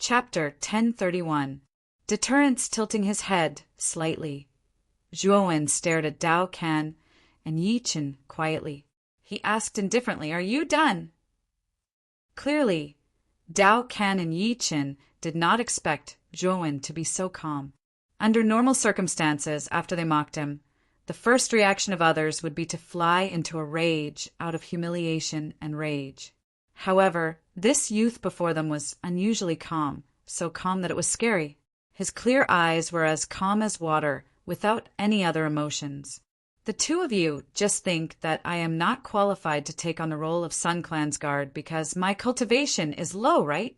Chapter 1031. Deterrence tilting his head slightly. Zhuowen stared at Dao Can and Yi Chen quietly. He asked indifferently, "Are you done?" Clearly, Dao Can and Yi Chen did not expect Zhuowen to be so calm. Under normal circumstances, after they mocked him, the first reaction of others would be to fly into a rage out of humiliation and rage. However, this youth before them was unusually calm, so calm that it was scary. His clear eyes were as calm as water, without any other emotions. "The two of you just think that I am not qualified to take on the role of Sun Clan's guard because my cultivation is low, right?"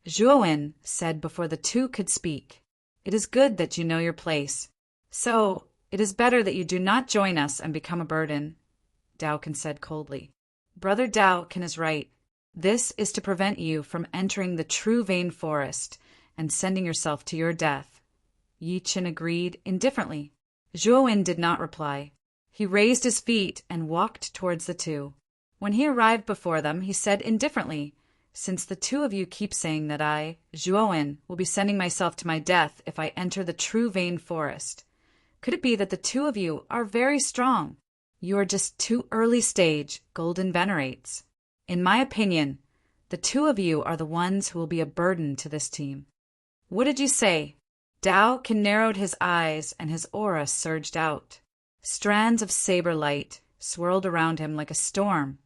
Zhuowen said before the two could speak. "It is good that you know your place. So, it is better that you do not join us and become a burden," Dao Can said coldly. "Brother Dao Can is right. This is to prevent you from entering the true Vein Forest and sending yourself to your death." Yi Chen agreed indifferently. Zhuowen did not reply. He raised his feet and walked towards the two. When he arrived before them, he said indifferently, "Since the two of you keep saying that I, Zhuowen, will be sending myself to my death if I enter the true Vein Forest, could it be that the two of you are very strong? You are just too early stage golden venerates. In my opinion, the two of you are the ones who will be a burden to this team." "What did you say?" Dao Can narrowed his eyes and his aura surged out. Strands of saber light swirled around him like a storm,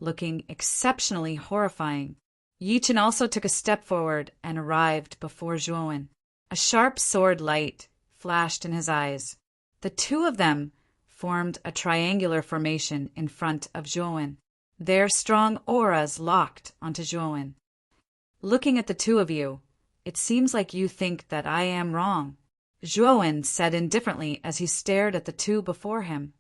looking exceptionally horrifying. Yi Chen also took a step forward and arrived before Zhuowen. A sharp sword light flashed in his eyes. The two of them formed a triangular formation in front of Zhuowen. Their strong auras locked onto Zhuowen. "Looking at the two of you, it seems like you think that I am wrong," Zhuowen said indifferently as he stared at the two before him.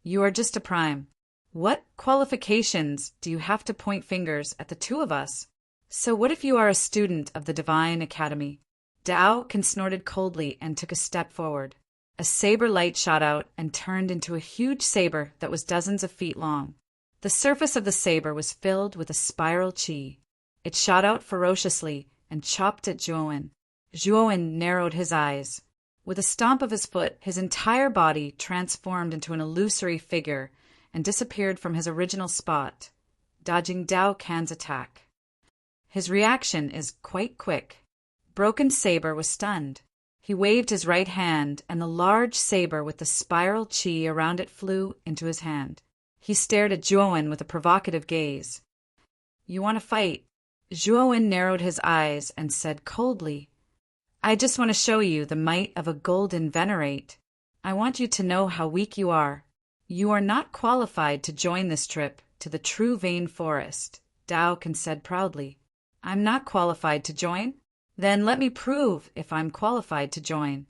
"You are just a prime. What qualifications do you have to point fingers at the two of us? So what if you are a student of the Divine Academy?" Dao Can snorted coldly and took a step forward. A saber light shot out and turned into a huge saber that was dozens of feet long. The surface of the saber was filled with a spiral chi. It shot out ferociously and chopped at Zhuowen. Zhuowen narrowed his eyes. With a stomp of his foot, his entire body transformed into an illusory figure and disappeared from his original spot, dodging Dao Can's attack. His reaction is quite quick. Broken Saber was stunned. He waved his right hand, and the large saber with the spiral chi around it flew into his hand. He stared at Zhuowen with a provocative gaze. "You want to fight?" Zhuowen narrowed his eyes and said coldly, "I just want to show you the might of a golden venerate. I want you to know how weak you are. You are not qualified to join this trip to the true Vein Forest," Dao Can said proudly. "I'm not qualified to join? Then let me prove if I'm qualified to join."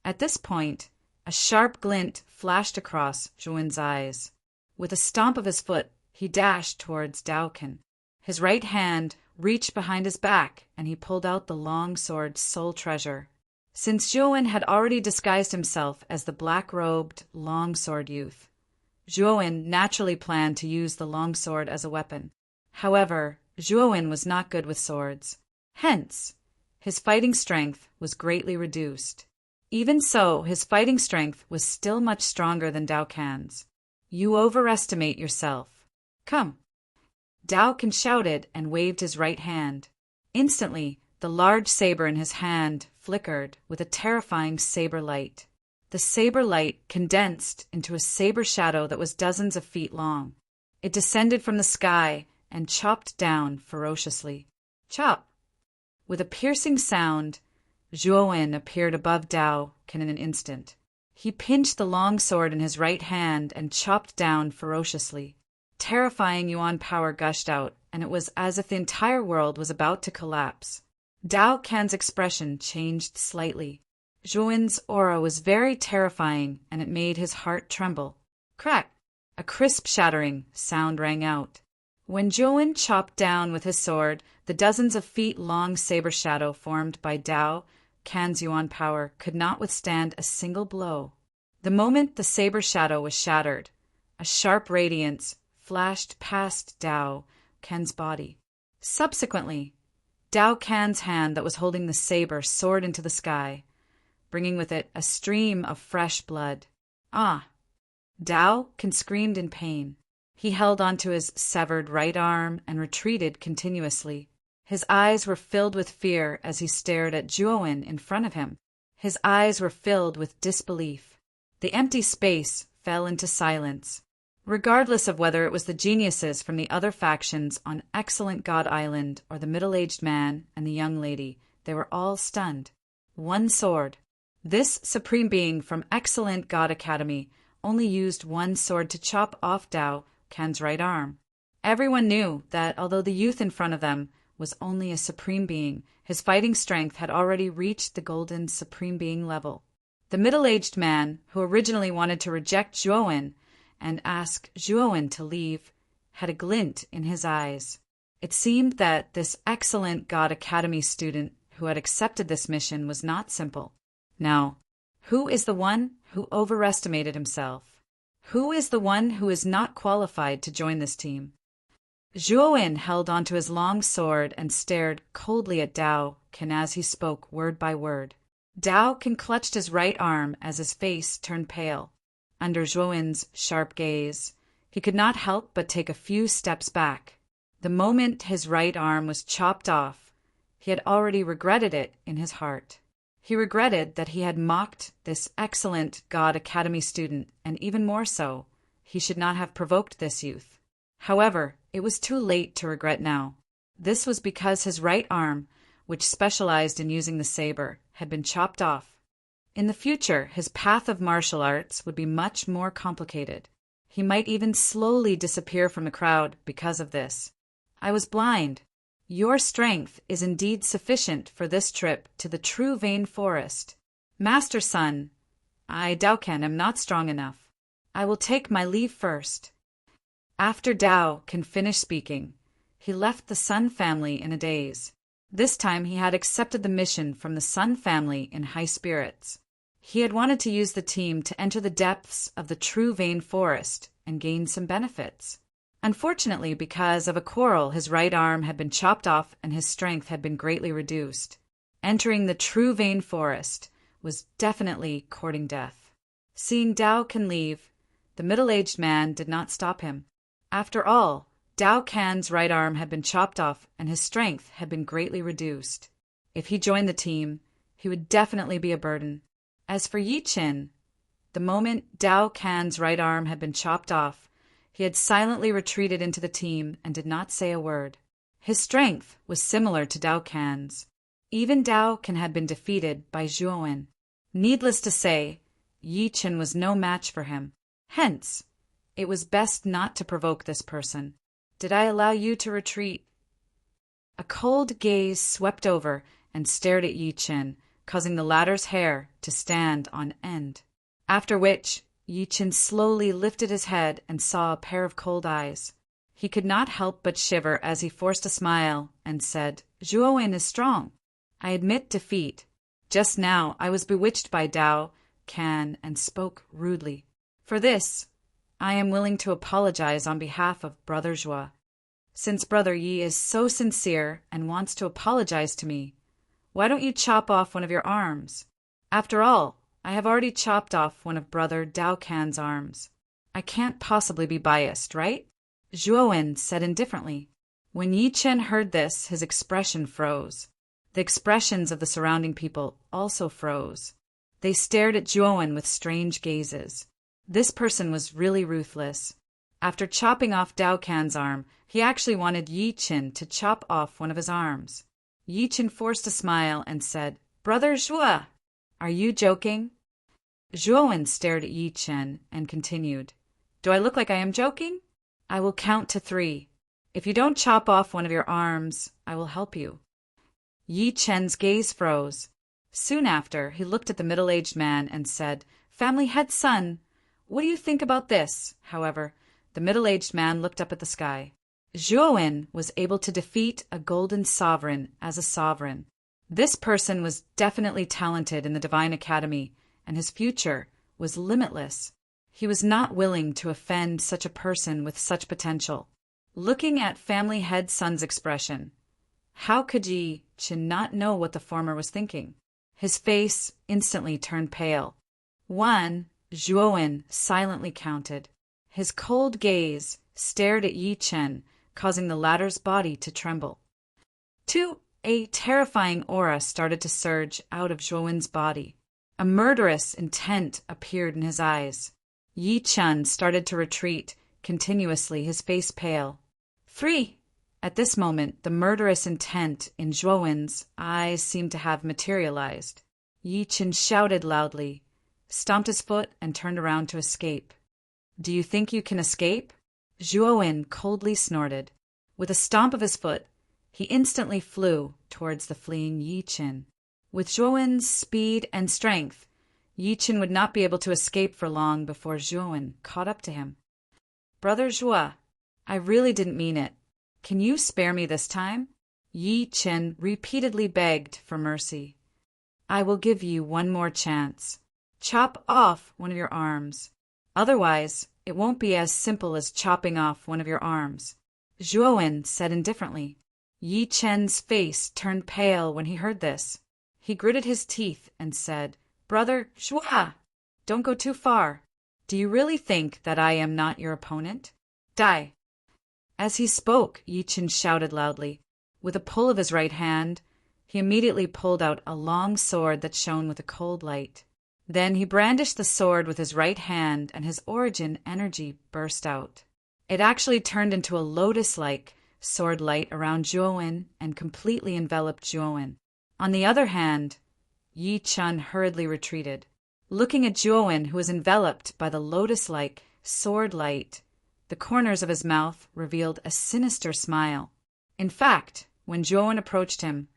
At this point, a sharp glint flashed across Zhuowen's eyes. With a stomp of his foot, he dashed towards Dao Can. His right hand reached behind his back, and he pulled out the long sword's sole treasure. Since Zhuowen had already disguised himself as the black-robed longsword youth, Zhuowen naturally planned to use the longsword as a weapon. However, Zhuowen was not good with swords. Hence, his fighting strength was greatly reduced. Even so, his fighting strength was still much stronger than Dao Can's. "You overestimate yourself. Come." Dao Can shouted and waved his right hand. Instantly, the large saber in his hand flickered with a terrifying saber light. The saber light condensed into a saber shadow that was dozens of feet long. It descended from the sky and chopped down ferociously. Chop! With a piercing sound, Zhuowen appeared above Dao Can in an instant. He pinched the long sword in his right hand and chopped down ferociously. Terrifying Yuan power gushed out, and it was as if the entire world was about to collapse. Dao Can's expression changed slightly. Zhuowen's aura was very terrifying, and it made his heart tremble. Crack! A crisp shattering sound rang out. When Zhuowen chopped down with his sword, the dozens of feet-long saber shadow formed by Dao Can's Yuan power could not withstand a single blow. The moment the saber shadow was shattered, a sharp radiance flashed past Dao Can's body. Subsequently, Dao Can's hand that was holding the saber soared into the sky, bringing with it a stream of fresh blood. Ah! Dao Can screamed in pain. He held onto his severed right arm and retreated continuously. His eyes were filled with fear as he stared at Zhuowen in front of him. His eyes were filled with disbelief. The empty space fell into silence. Regardless of whether it was the geniuses from the other factions on Excellent God Island or the middle-aged man and the young lady, they were all stunned. One sword. This supreme being from Excellent God Academy only used one sword to chop off Dao Can's right arm. Everyone knew that although the youth in front of them was only a supreme being, his fighting strength had already reached the golden supreme being level. The middle-aged man, who originally wanted to reject Zhuowen and ask Zhuowen to leave, had a glint in his eyes. It seemed that this Excellent God Academy student who had accepted this mission was not simple. Now, who is the one who overestimated himself? Who is the one who is not qualified to join this team? Zhuowen held onto his long sword and stared coldly at Dao Can as he spoke word by word. Dao Can clutched his right arm as his face turned pale. Under Zhuowen's sharp gaze, he could not help but take a few steps back. The moment his right arm was chopped off, he had already regretted it in his heart. He regretted that he had mocked this Excellent God Academy student, and even more so, he should not have provoked this youth. However, it was too late to regret now. This was because his right arm, which specialized in using the saber, had been chopped off. In the future, his path of martial arts would be much more complicated. He might even slowly disappear from the crowd because of this. I was blind. Your strength is indeed sufficient for this trip to the true Vein Forest. Master Sun, I, Dao Can, am not strong enough. I will take my leave first. After Dao Can finished speaking, he left the Sun family in a daze. This time he had accepted the mission from the Sun family in high spirits. He had wanted to use the team to enter the depths of the true Vein Forest and gain some benefits. Unfortunately, because of a quarrel, his right arm had been chopped off and his strength had been greatly reduced. Entering the true Vein Forest was definitely courting death. Seeing Dao Can leave, the middle-aged man did not stop him. After all, Dao Can's right arm had been chopped off and his strength had been greatly reduced. If he joined the team, he would definitely be a burden. As for Yi Qin, the moment Dao Can's right arm had been chopped off, he had silently retreated into the team and did not say a word. His strength was similar to Dao Can's. Even Dao Can had been defeated by Zhuowen. Needless to say, Yi Qin was no match for him. Hence, it was best not to provoke this person. Did I allow you to retreat? A cold gaze swept over and stared at Yi Qin, causing the latter's hair to stand on end. After which, Yi Qin slowly lifted his head and saw a pair of cold eyes. He could not help but shiver as he forced a smile and said, Zhuowen is strong. I admit defeat. Just now I was bewitched by Dao Can and spoke rudely. For this, I am willing to apologize on behalf of Brother Zhua. Since Brother Yi is so sincere and wants to apologize to me, why don't you chop off one of your arms? After all, I have already chopped off one of Brother Dao Can's arms. I can't possibly be biased, right? Zhuowen said indifferently. When Yi Qin heard this, his expression froze. The expressions of the surrounding people also froze. They stared at Zhuowen with strange gazes. This person was really ruthless. After chopping off Dao Can's arm, he actually wanted Yi Qin to chop off one of his arms. Yi Qin forced a smile and said, Brother Zhua, are you joking? Zhuowen stared at Yi Qin and continued, Do I look like I am joking? I will count to 3. If you don't chop off one of your arms, I will help you. Yi Qin's gaze froze. Soon after, he looked at the middle-aged man and said, Family head son, what do you think about this? However, the middle-aged man looked up at the sky. Zhuowen was able to defeat a golden sovereign as a sovereign. This person was definitely talented in the Divine Academy, and his future was limitless. He was not willing to offend such a person with such potential. Looking at family head son's expression, How could Yi Chen not know what the former was thinking? His face instantly turned pale. 1, Zhuowen silently counted. His cold gaze stared at Yi Chen, causing the latter's body to tremble. 2, a terrifying aura started to surge out of Zhuowen's body. A murderous intent appeared in his eyes. Yi Chen started to retreat, continuously, his face pale. 3. At this moment, the murderous intent in Zhuowen's eyes seemed to have materialized. Yi Chen shouted loudly, stomped his foot, and turned around to escape. Do you think you can escape? Zhuowen coldly snorted. With a stomp of his foot, he instantly flew towards the fleeing Yi Chen. With Zhuowen's speed and strength, Yi Chen would not be able to escape for long before Zhuowen caught up to him. Brother Zhuo, I really didn't mean it. Can you spare me this time? Yi Chen repeatedly begged for mercy. I will give you one more chance. Chop off one of your arms. Otherwise, it won't be as simple as chopping off one of your arms. Zhuowen said indifferently. Yi Chen's face turned pale when he heard this. He gritted his teeth and said, Brother Zhuo, don't go too far. Do you really think that I am not your opponent? Die. As he spoke, Yi Chen shouted loudly. With a pull of his right hand, he immediately pulled out a long sword that shone with a cold light. Then he brandished the sword with his right hand, and his origin energy burst out. It actually turned into a lotus-like sword light around Zhuowen and completely enveloped Zhuowen. On the other hand, Yi Chen hurriedly retreated. Looking at Zhuowen, who was enveloped by the lotus-like sword light, the corners of his mouth revealed a sinister smile. In fact, when Zhuowen approached him,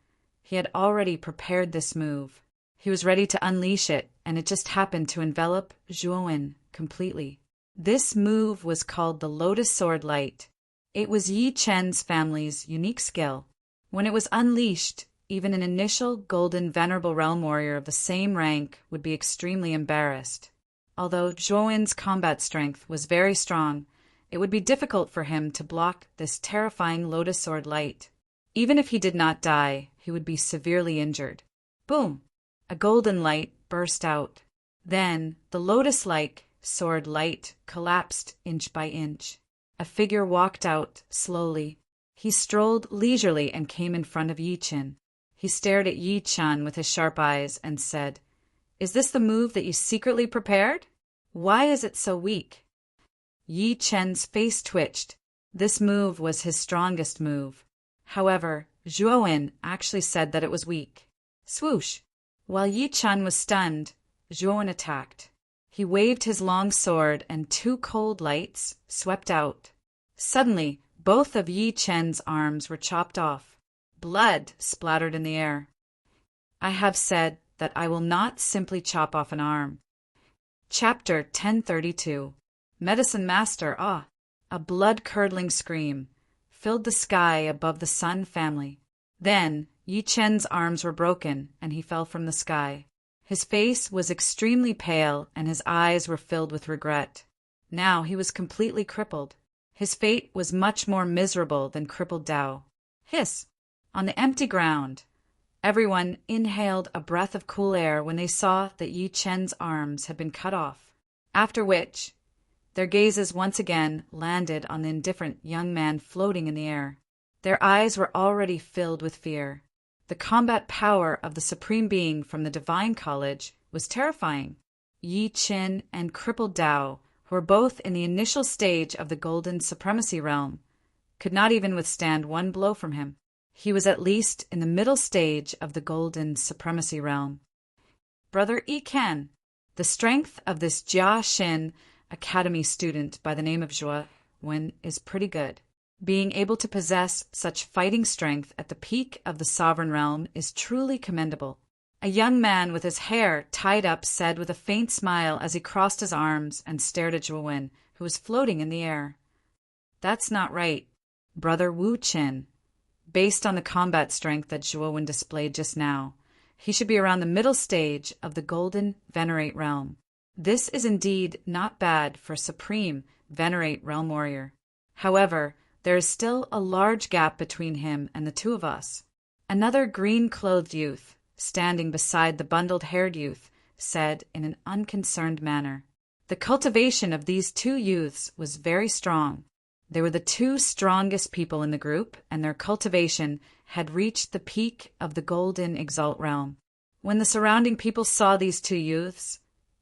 he had already prepared this move. He was ready to unleash it, and it just happened to envelop Zhuowen completely. This move was called the Lotus Sword Light. It was Yi Chen's family's unique skill. When it was unleashed, even an initial golden venerable realm warrior of the same rank would be extremely embarrassed. Although Zhuowen's combat strength was very strong, it would be difficult for him to block this terrifying Lotus Sword Light. Even if he did not die, he would be severely injured. Boom! A golden light burst out. Then the lotus-like sword light collapsed inch by inch. A figure walked out slowly. He strolled leisurely and came in front of Yi Chen. He stared at Yi Chen with his sharp eyes and said, Is this the move that you secretly prepared? Why is it so weak? Yi Chen's face twitched. This move was his strongest move. However, Zhuowen actually said that it was weak. Swoosh! While Yi Chen was stunned, Zhuowen attacked. He waved his long sword and 2 cold lights swept out. Suddenly, both of Yi Chen's arms were chopped off. Blood splattered in the air. I have said that I will not simply chop off an arm. Chapter 1032. Medicine Master, ah! A blood-curdling scream filled the sky above the Sun family. Then, Yi Chen's arms were broken, and he fell from the sky. His face was extremely pale, and his eyes were filled with regret. Now he was completely crippled. His fate was much more miserable than crippled Dao. Hiss! On the empty ground, everyone inhaled a breath of cool air when they saw that Yi Chen's arms had been cut off. After which, their gazes once again landed on the indifferent young man floating in the air. Their eyes were already filled with fear. The combat power of the Supreme Being from the Divine College was terrifying. Yi Chen and crippled Dao, who were both in the initial stage of the Golden Supremacy Realm, could not even withstand one blow from him. He was at least in the middle stage of the Golden Supremacy Realm. Brother Yi Ken, the strength of this Jia Xin Academy student by the name of Zhuowen is pretty good. Being able to possess such fighting strength at the peak of the sovereign realm is truly commendable. A young man with his hair tied up said with a faint smile as he crossed his arms and stared at Zhuowen, who was floating in the air. That's not right, Brother Wu Qin. Based on the combat strength that Zhuowen displayed just now, he should be around the middle stage of the Golden Venerate Realm. This is indeed not bad for Supreme Venerate Realm Warrior. However, there is still a large gap between him and the two of us. Another green-clothed youth, standing beside the bundled-haired youth, said in an unconcerned manner. The cultivation of these two youths was very strong. They were the two strongest people in the group, and their cultivation had reached the peak of the golden exalt realm. When the surrounding people saw these two youths,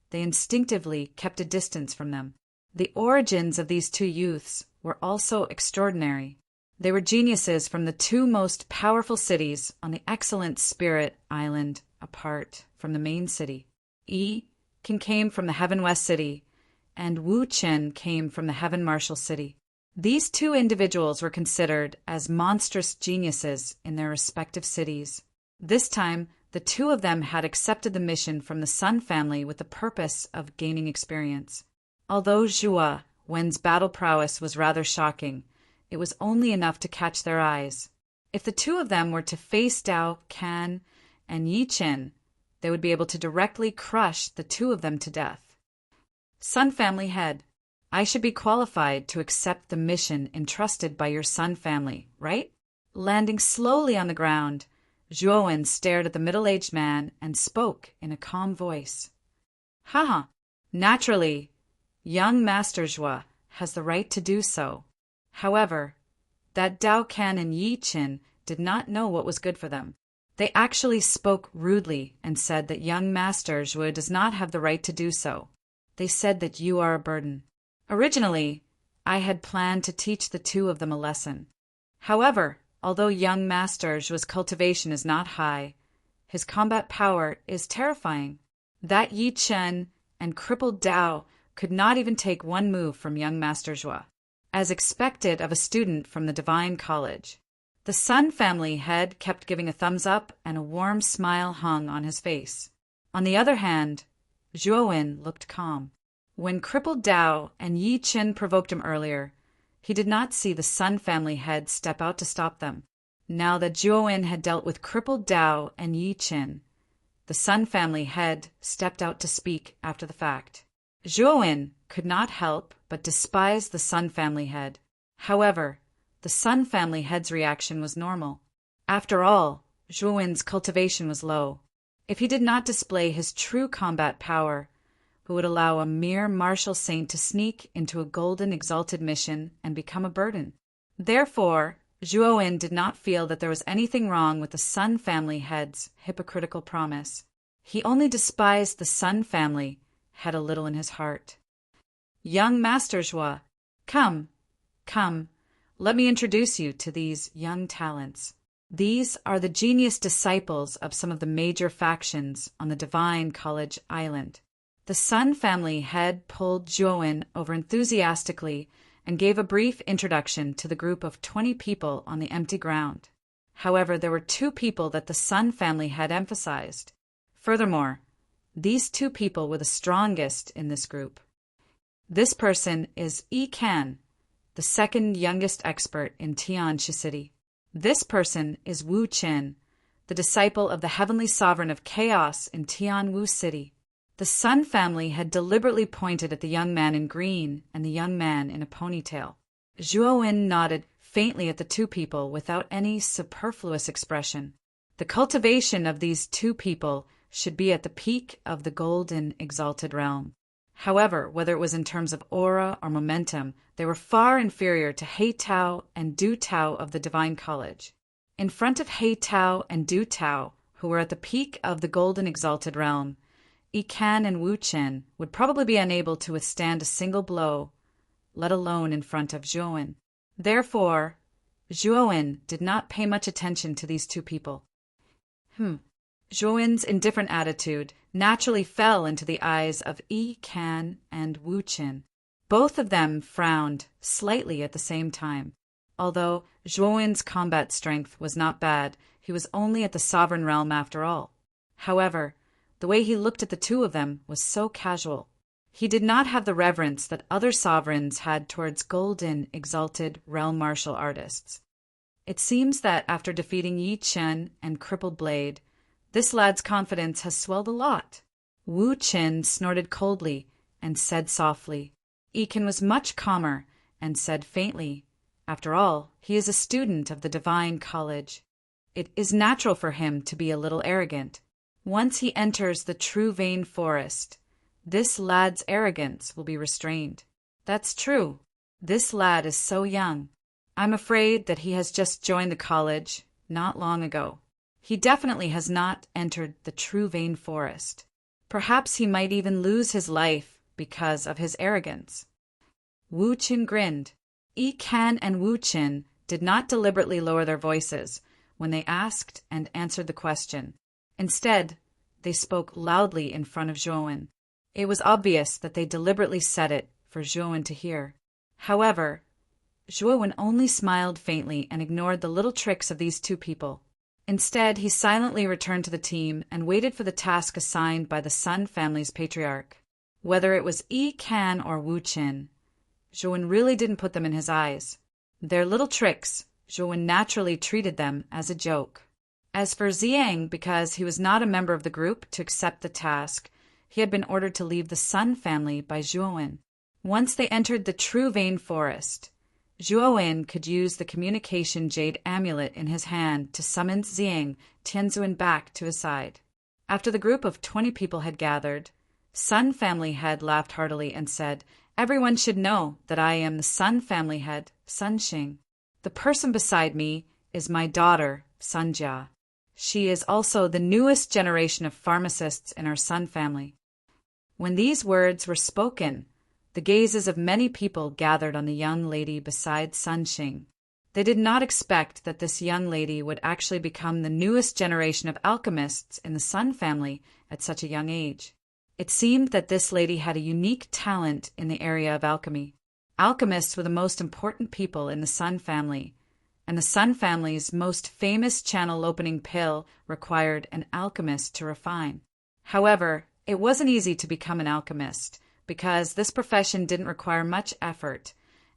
they instinctively kept a distance from them. The origins of these two youths were also extraordinary. They were geniuses from the two most powerful cities on the excellent Spirit Island apart from the main city. Yi came from the Heaven West City, and Wu Chen came from the Heaven Marshal City. These two individuals were considered as monstrous geniuses in their respective cities. This time, the two of them had accepted the mission from the Sun family with the purpose of gaining experience. Although Zhua Wen's battle prowess was rather shocking, it was only enough to catch their eyes. If the two of them were to face Dao Can and Yi Chen, they would be able to directly crush the two of them to death. Sun family head, I should be qualified to accept the mission entrusted by your Sun family, right? Landing slowly on the ground, Zhuowen stared at the middle-aged man and spoke in a calm voice. Haha, naturally, young Master Zhua has the right to do so. However, that Dao Can and Yi Chen did not know what was good for them. They actually spoke rudely and said that young Master Zhua does not have the right to do so. They said that you are a burden. Originally, I had planned to teach the two of them a lesson. However, although young Master Zhua's cultivation is not high, his combat power is terrifying. That Yi Chen and crippled Dao could not even take one move from young Master Zhua, as expected of a student from the Divine College. The Sun family head kept giving a thumbs up, and a warm smile hung on his face. On the other hand, Zhuowen looked calm. When crippled Dao and Yi Chen provoked him earlier, he did not see the Sun family head step out to stop them. Now that Zhuowen had dealt with crippled Dao and Yi Chen, the Sun family head stepped out to speak after the fact. Zhuowen could not help but despise the Sun family head. However, the Sun family head's reaction was normal. After all, Zhuowen's cultivation was low. If he did not display his true combat power, who would allow a mere martial saint to sneak into a golden exalted mission and become a burden. Therefore, Zhuowen did not feel that there was anything wrong with the Sun family head's hypocritical promise. He only despised the Sun family head a little in his heart. Young Master Zhua, come, let me introduce you to these young talents. These are the genius disciples of some of the major factions on the Divine College Island. The Sun family head pulled Zhuowen over enthusiastically and gave a brief introduction to the group of 20 people on the empty ground. However, there were two people that the Sun family head emphasized. Furthermore, these two people were the strongest in this group. This person is Yi Can, the second youngest expert in Tianshi City. This person is Wu Chen, the disciple of the Heavenly Sovereign of Chaos in Tianwu City. The Sun family had deliberately pointed at the young man in green and the young man in a ponytail. Zhuowen nodded faintly at the two people without any superfluous expression. The cultivation of these two people should be at the peak of the golden exalted realm. However, whether it was in terms of aura or momentum, they were far inferior to He Tao and Du Tao of the Divine College. In front of He Tao and Du Tao, who were at the peak of the golden exalted realm, Yi Can and Wu Chen would probably be unable to withstand a single blow, let alone in front of Zhuowen. Therefore, Zhuowen did not pay much attention to these two people. Zhuowen's indifferent attitude naturally fell into the eyes of Yi Can and Wu Chen. Both of them frowned slightly at the same time. Although Zhuowen's combat strength was not bad, he was only at the sovereign realm after all. However, the way he looked at the two of them was so casual. He did not have the reverence that other sovereigns had towards golden, exalted realm martial artists. It seems that after defeating Yi Chen and Crippled Blade, this lad's confidence has swelled a lot. Wu Chen snorted coldly and said softly. Ekin was much calmer and said faintly, after all, he is a student of the Divine College. It is natural for him to be a little arrogant. Once he enters the true vein forest, this lad's arrogance will be restrained. That's true. This lad is so young. I'm afraid that he has just joined the college not long ago. He definitely has not entered the true vein forest. Perhaps he might even lose his life because of his arrogance. Wu Qin grinned. Yi Kan and Wu Qin did not deliberately lower their voices when they asked and answered the question. Instead, they spoke loudly in front of Zhuowen. It was obvious that they deliberately said it for Zhuowen to hear. However, Zhuowen only smiled faintly and ignored the little tricks of these two people. Instead, he silently returned to the team and waited for the task assigned by the Sun family's patriarch. Whether it was Yi Kan or Wu Qin, Zhuowen really didn't put them in his eyes. Their little tricks, Zhuowen naturally treated them as a joke. As for Xiang, because he was not a member of the group to accept the task, he had been ordered to leave the Sun family by Zhuowen. Once they entered the true vein forest, Zhuowen could use the communication jade amulet in his hand to summon Xiang Tianzuan back to his side. After the group of 20 people had gathered, Sun family head laughed heartily and said, "Everyone should know that I am the Sun family head, Sun Xing. The person beside me is my daughter, Sun Jia. She is also the newest generation of pharmacists in our Sun family." When these words were spoken, the gazes of many people gathered on the young lady beside Sun Xing. They did not expect that this young lady would actually become the newest generation of alchemists in the Sun family at such a young age. It seemed that this lady had a unique talent in the area of alchemy. Alchemists were the most important people in the Sun family, and the Sun family's most famous channel opening pill required an alchemist to refine. However, it wasn't easy to become an alchemist, because this profession didn't require much effort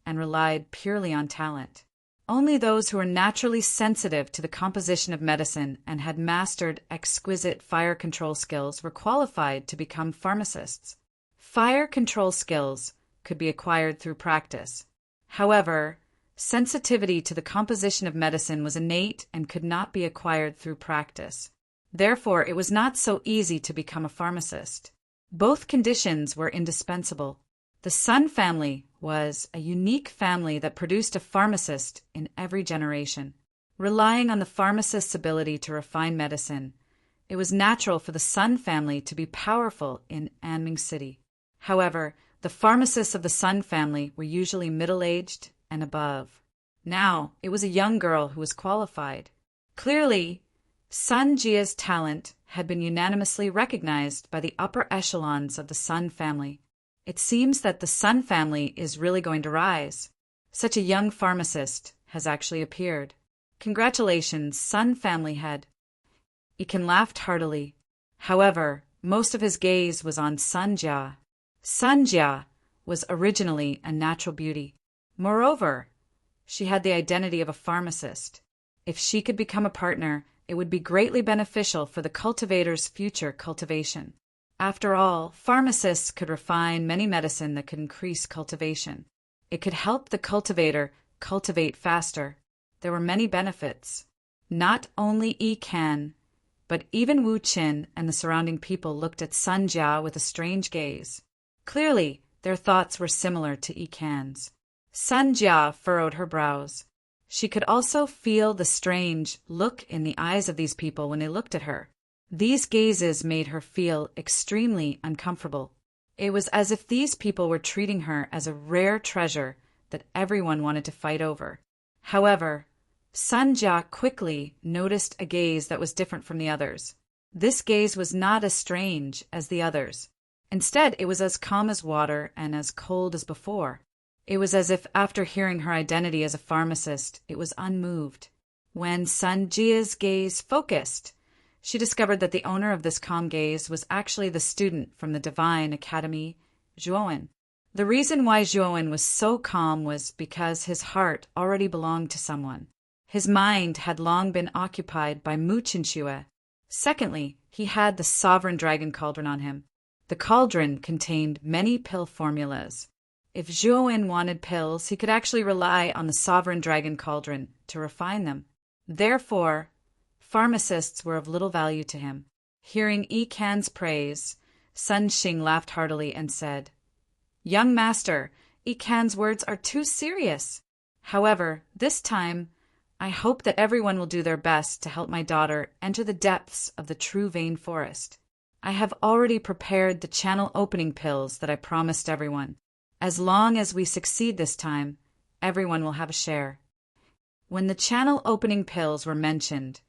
and relied purely on talent. Only those who were naturally sensitive to the composition of medicine and had mastered exquisite fire control skills were qualified to become pharmacists. Fire control skills could be acquired through practice. However, sensitivity to the composition of medicine was innate and could not be acquired through practice. Therefore, it was not so easy to become a pharmacist. Both conditions were indispensable. The Sun family was a unique family that produced a pharmacist in every generation. Relying on the pharmacist's ability to refine medicine, it was natural for the Sun family to be powerful in Anming City. However, the pharmacists of the Sun family were usually middle-aged and above. Now, it was a young girl who was qualified. Clearly, Sun Jia's talent had been unanimously recognized by the upper echelons of the Sun family. It seems that the Sun family is really going to rise. Such a young pharmacist has actually appeared. Congratulations, Sun family head. Iken laughed heartily. However, most of his gaze was on Sun Jia. Sun Jia was originally a natural beauty. Moreover, she had the identity of a pharmacist. If she could become a partner, it would be greatly beneficial for the cultivator's future cultivation. After all, pharmacists could refine many medicine that could increase cultivation. It could help the cultivator cultivate faster. There were many benefits. Not only Yi Kan, but even Wu Qin and the surrounding people looked at Sun Jia with a strange gaze. Clearly, their thoughts were similar to Yi Kan's. Sun Jia furrowed her brows. She could also feel the strange look in the eyes of these people when they looked at her. These gazes made her feel extremely uncomfortable. It was as if these people were treating her as a rare treasure that everyone wanted to fight over. However, Sun Jia quickly noticed a gaze that was different from the others. This gaze was not as strange as the others. Instead, it was as calm as water and as cold as before. It was as if after hearing her identity as a pharmacist, it was unmoved. When Sun Jia's gaze focused, she discovered that the owner of this calm gaze was actually the student from the Divine Academy, Zhuowen. The reason why Zhuowen was so calm was because his heart already belonged to someone. His mind had long been occupied by Mu Qinxue. Secondly, he had the Sovereign Dragon Cauldron on him. The cauldron contained many pill formulas. If Zhuowen wanted pills, he could actually rely on the Sovereign Dragon Cauldron to refine them. Therefore, pharmacists were of little value to him. Hearing Yi Can's praise, Sun Xing laughed heartily and said, "Young master, Yi Can's words are too serious. However, this time, I hope that everyone will do their best to help my daughter enter the depths of the true vein forest. I have already prepared the channel opening pills that I promised everyone. As long as we succeed this time, everyone will have a share." When the channel opening pills were mentioned,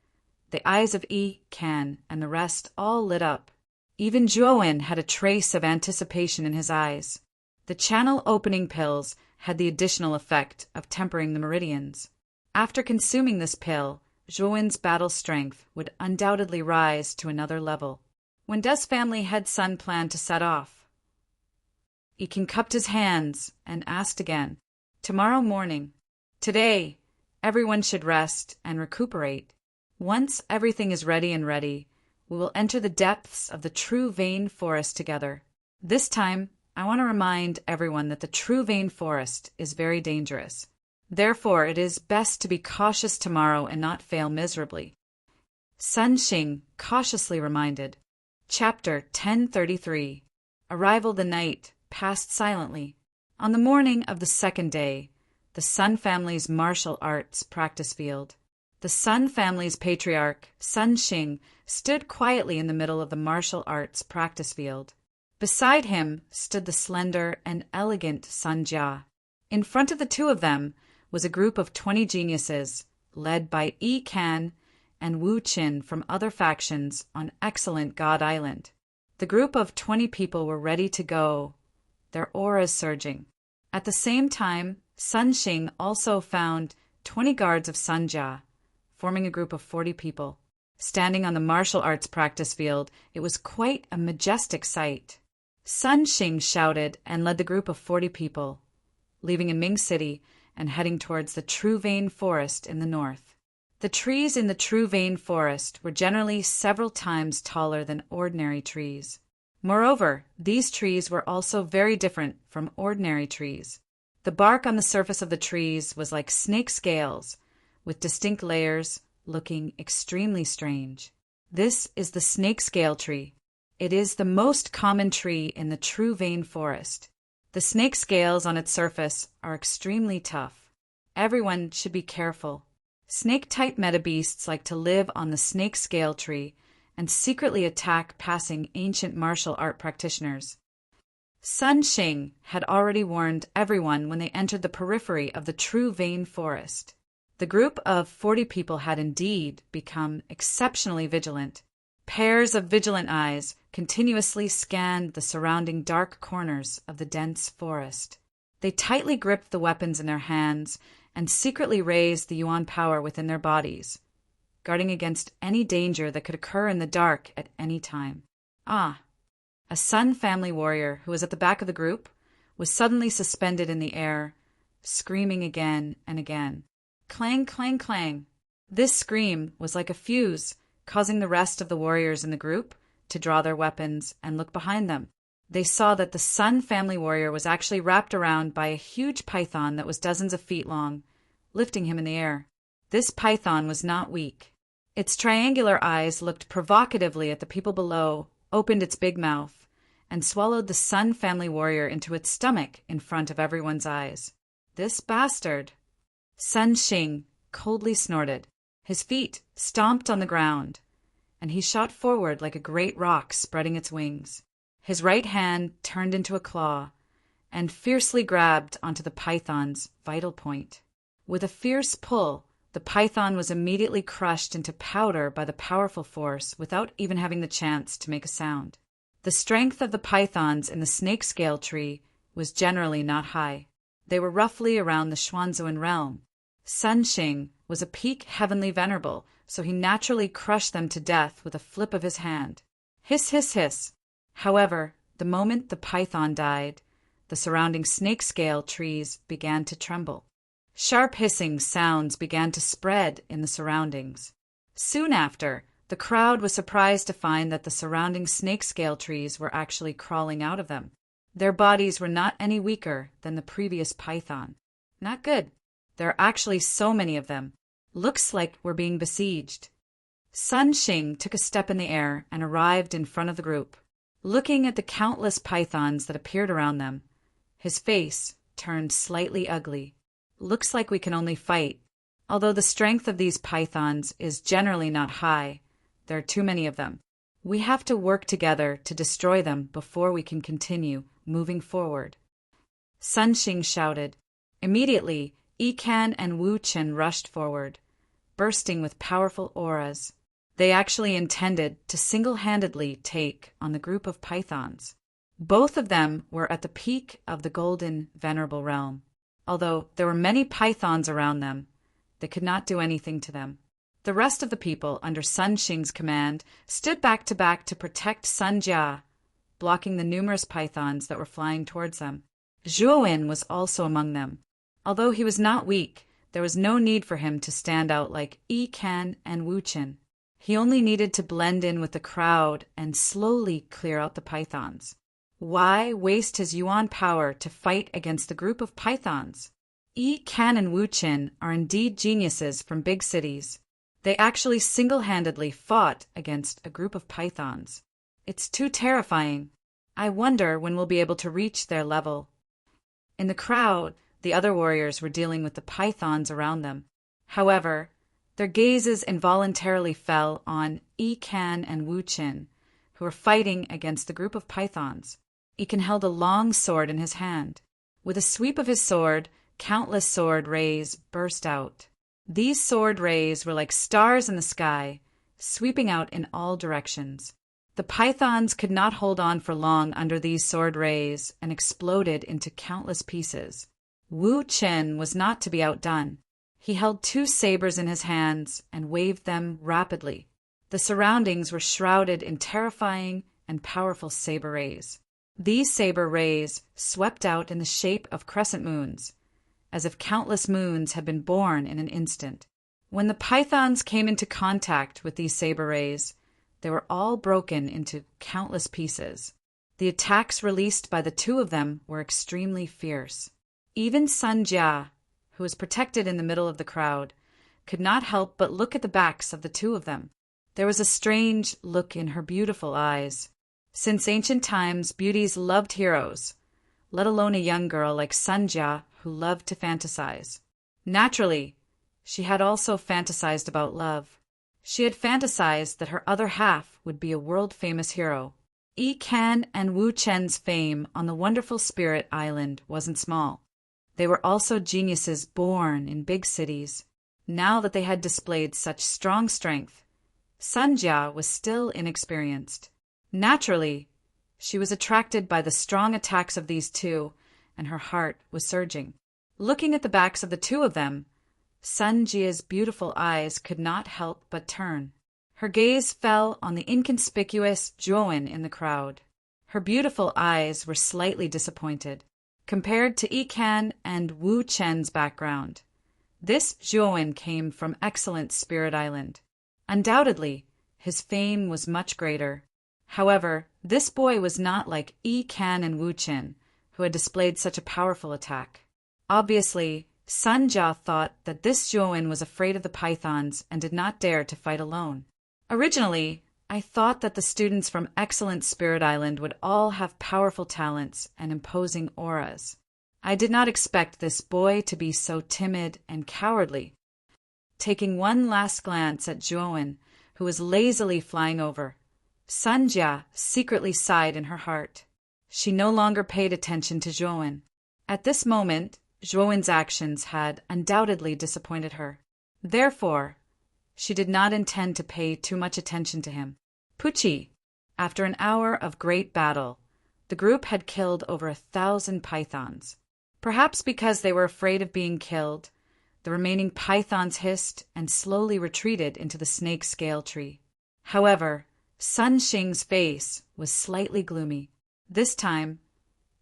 the eyes of Yi Can and the rest all lit up. Even Zhuowen had a trace of anticipation in his eyes. The channel opening pills had the additional effect of tempering the meridians. After consuming this pill, Zhuowen's battle strength would undoubtedly rise to another level. When De's family head son planned to set off, Yi Can cupped his hands and asked again, "Tomorrow morning. Today, everyone should rest and recuperate. Once everything is ready, we will enter the depths of the true vein forest together. This time, I want to remind everyone that the true vein forest is very dangerous. Therefore, it is best to be cautious tomorrow and not fail miserably." Sun Xing cautiously reminded. Chapter 1033. Arrival the night passed silently. On the morning of the second day, the Sun family's martial arts practice field. The Sun family's patriarch, Sun Xing, stood quietly in the middle of the martial arts practice field. Beside him stood the slender and elegant Sun Jia. In front of the two of them was a group of 20 geniuses, led by Yi Can and Wu Qin from other factions on excellent God Island. The group of 20 people were ready to go, their auras surging. At the same time, Sun Xing also found 20 guards of Sun Jia, forming a group of 40 people. Standing on the martial arts practice field, it was quite a majestic sight. Sun Xing shouted and led the group of 40 people, leaving Ming City and heading towards the True Vein Forest in the north. The trees in the True Vein Forest were generally several times taller than ordinary trees. Moreover, these trees were also very different from ordinary trees. The bark on the surface of the trees was like snake scales, with distinct layers, looking extremely strange. This is the snake scale tree. It is the most common tree in the True Vein Forest. The snake scales on its surface are extremely tough. Everyone should be careful. Snake-type metabeasts like to live on the snake scale tree and secretly attack passing ancient martial art practitioners. Sun Xing had already warned everyone when they entered the periphery of the True Vein Forest. The group of 40 people had indeed become exceptionally vigilant. Pairs of vigilant eyes continuously scanned the surrounding dark corners of the dense forest. They tightly gripped the weapons in their hands and secretly raised the Yuan power within their bodies, guarding against any danger that could occur in the dark at any time. A Sun family warrior who was at the back of the group was suddenly suspended in the air, screaming again and again. Clang, clang, clang. This scream was like a fuse, causing the rest of the warriors in the group to draw their weapons and look behind them. They saw that the Sun family warrior was actually wrapped around by a huge python that was dozens of feet long, lifting him in the air. This python was not weak. Its triangular eyes looked provocatively at the people below, opened its big mouth, and swallowed the Sun family warrior into its stomach in front of everyone's eyes. This bastard! Sun Xing coldly snorted. His feet stomped on the ground, and he shot forward like a great rock spreading its wings. His right hand turned into a claw and fiercely grabbed onto the python's vital point. With a fierce pull, the python was immediately crushed into powder by the powerful force without even having the chance to make a sound. The strength of the pythons in the snake scale tree was generally not high. They were roughly around the Xuanzuan realm. Sun Xing was a peak heavenly venerable, so he naturally crushed them to death with a flip of his hand. Hiss, hiss, hiss. However, the moment the python died, the surrounding snake scale trees began to tremble. Sharp hissing sounds began to spread in the surroundings. Soon after, the crowd was surprised to find that the surrounding snake scale trees were actually crawling out of them. Their bodies were not any weaker than the previous python. Not good. There are actually so many of them. Looks like we're being besieged. Sun Xing took a step in the air and arrived in front of the group. Looking at the countless pythons that appeared around them, his face turned slightly ugly. Looks like we can only fight. Although the strength of these pythons is generally not high, there are too many of them. We have to work together to destroy them before we can continue moving forward. Sun Xing shouted. Immediately, Yikan and Wu Chen rushed forward, bursting with powerful auras. They actually intended to single-handedly take on the group of pythons. Both of them were at the peak of the golden, venerable realm. Although there were many pythons around them, they could not do anything to them. The rest of the people under Sun Xing's command stood back to protect Sun Jia, blocking the numerous pythons that were flying towards them. Zhuowen was also among them. Although he was not weak, there was no need for him to stand out like Yikan and Wu Chen. He only needed to blend in with the crowd and slowly clear out the pythons. Why waste his yuan power to fight against the group of pythons? Yikan and Wu Chen are indeed geniuses from big cities. They actually single-handedly fought against a group of pythons. It's too terrifying. I wonder when we'll be able to reach their level. In the crowd, the other warriors were dealing with the pythons around them. However, their gazes involuntarily fell on Yikan and Wu Chen, who were fighting against the group of pythons. Yikan held a long sword in his hand. With a sweep of his sword, countless sword rays burst out. These sword rays were like stars in the sky, sweeping out in all directions. The pythons could not hold on for long under these sword rays and exploded into countless pieces. Wu Chen was not to be outdone. He held 2 sabers in his hands and waved them rapidly. The surroundings were shrouded in terrifying and powerful saber rays. These saber rays swept out in the shape of crescent moons, as if countless moons had been born in an instant. When the pythons came into contact with these saber rays, they were all broken into countless pieces. The attacks released by the 2 of them were extremely fierce. Even Sun Jia, who was protected in the middle of the crowd, could not help but look at the backs of the 2 of them. There was a strange look in her beautiful eyes. Since ancient times, beauties loved heroes, let alone a young girl like Sun Jia who loved to fantasize. Naturally, she had also fantasized about love. She had fantasized that her other half would be a world-famous hero. Yikan and Wu Chen's fame on the wonderful Spirit Island wasn't small. They were also geniuses born in big cities. Now that they had displayed such strong strength, Sun Jia was still inexperienced. Naturally, she was attracted by the strong attacks of these 2, and her heart was surging. Looking at the backs of the 2 of them, Sun Jia's beautiful eyes could not help but turn. Her gaze fell on the inconspicuous Zhuowen in the crowd. Her beautiful eyes were slightly disappointed. Compared to Yikan and Wu Chen's background, this Zhuowen came from excellent Spirit Island. Undoubtedly, his fame was much greater. However, this boy was not like Yikan and Wu Chen, who had displayed such a powerful attack. Obviously, Sun Jia thought that this Zhuowen was afraid of the pythons and did not dare to fight alone. Originally, I thought that the students from excellent Spirit Island would all have powerful talents and imposing auras. I did not expect this boy to be so timid and cowardly. Taking one last glance at Zhuowen, who was lazily flying over, Sun Jia secretly sighed in her heart. She no longer paid attention to Zhuowen. At this moment, Zhuowen's actions had undoubtedly disappointed her. Therefore, she did not intend to pay too much attention to him. Pucci, after an hour of great battle, the group had killed over 1,000 pythons. Perhaps because they were afraid of being killed, the remaining pythons hissed and slowly retreated into the snake scale tree. However, Sun Xing's face was slightly gloomy. This time,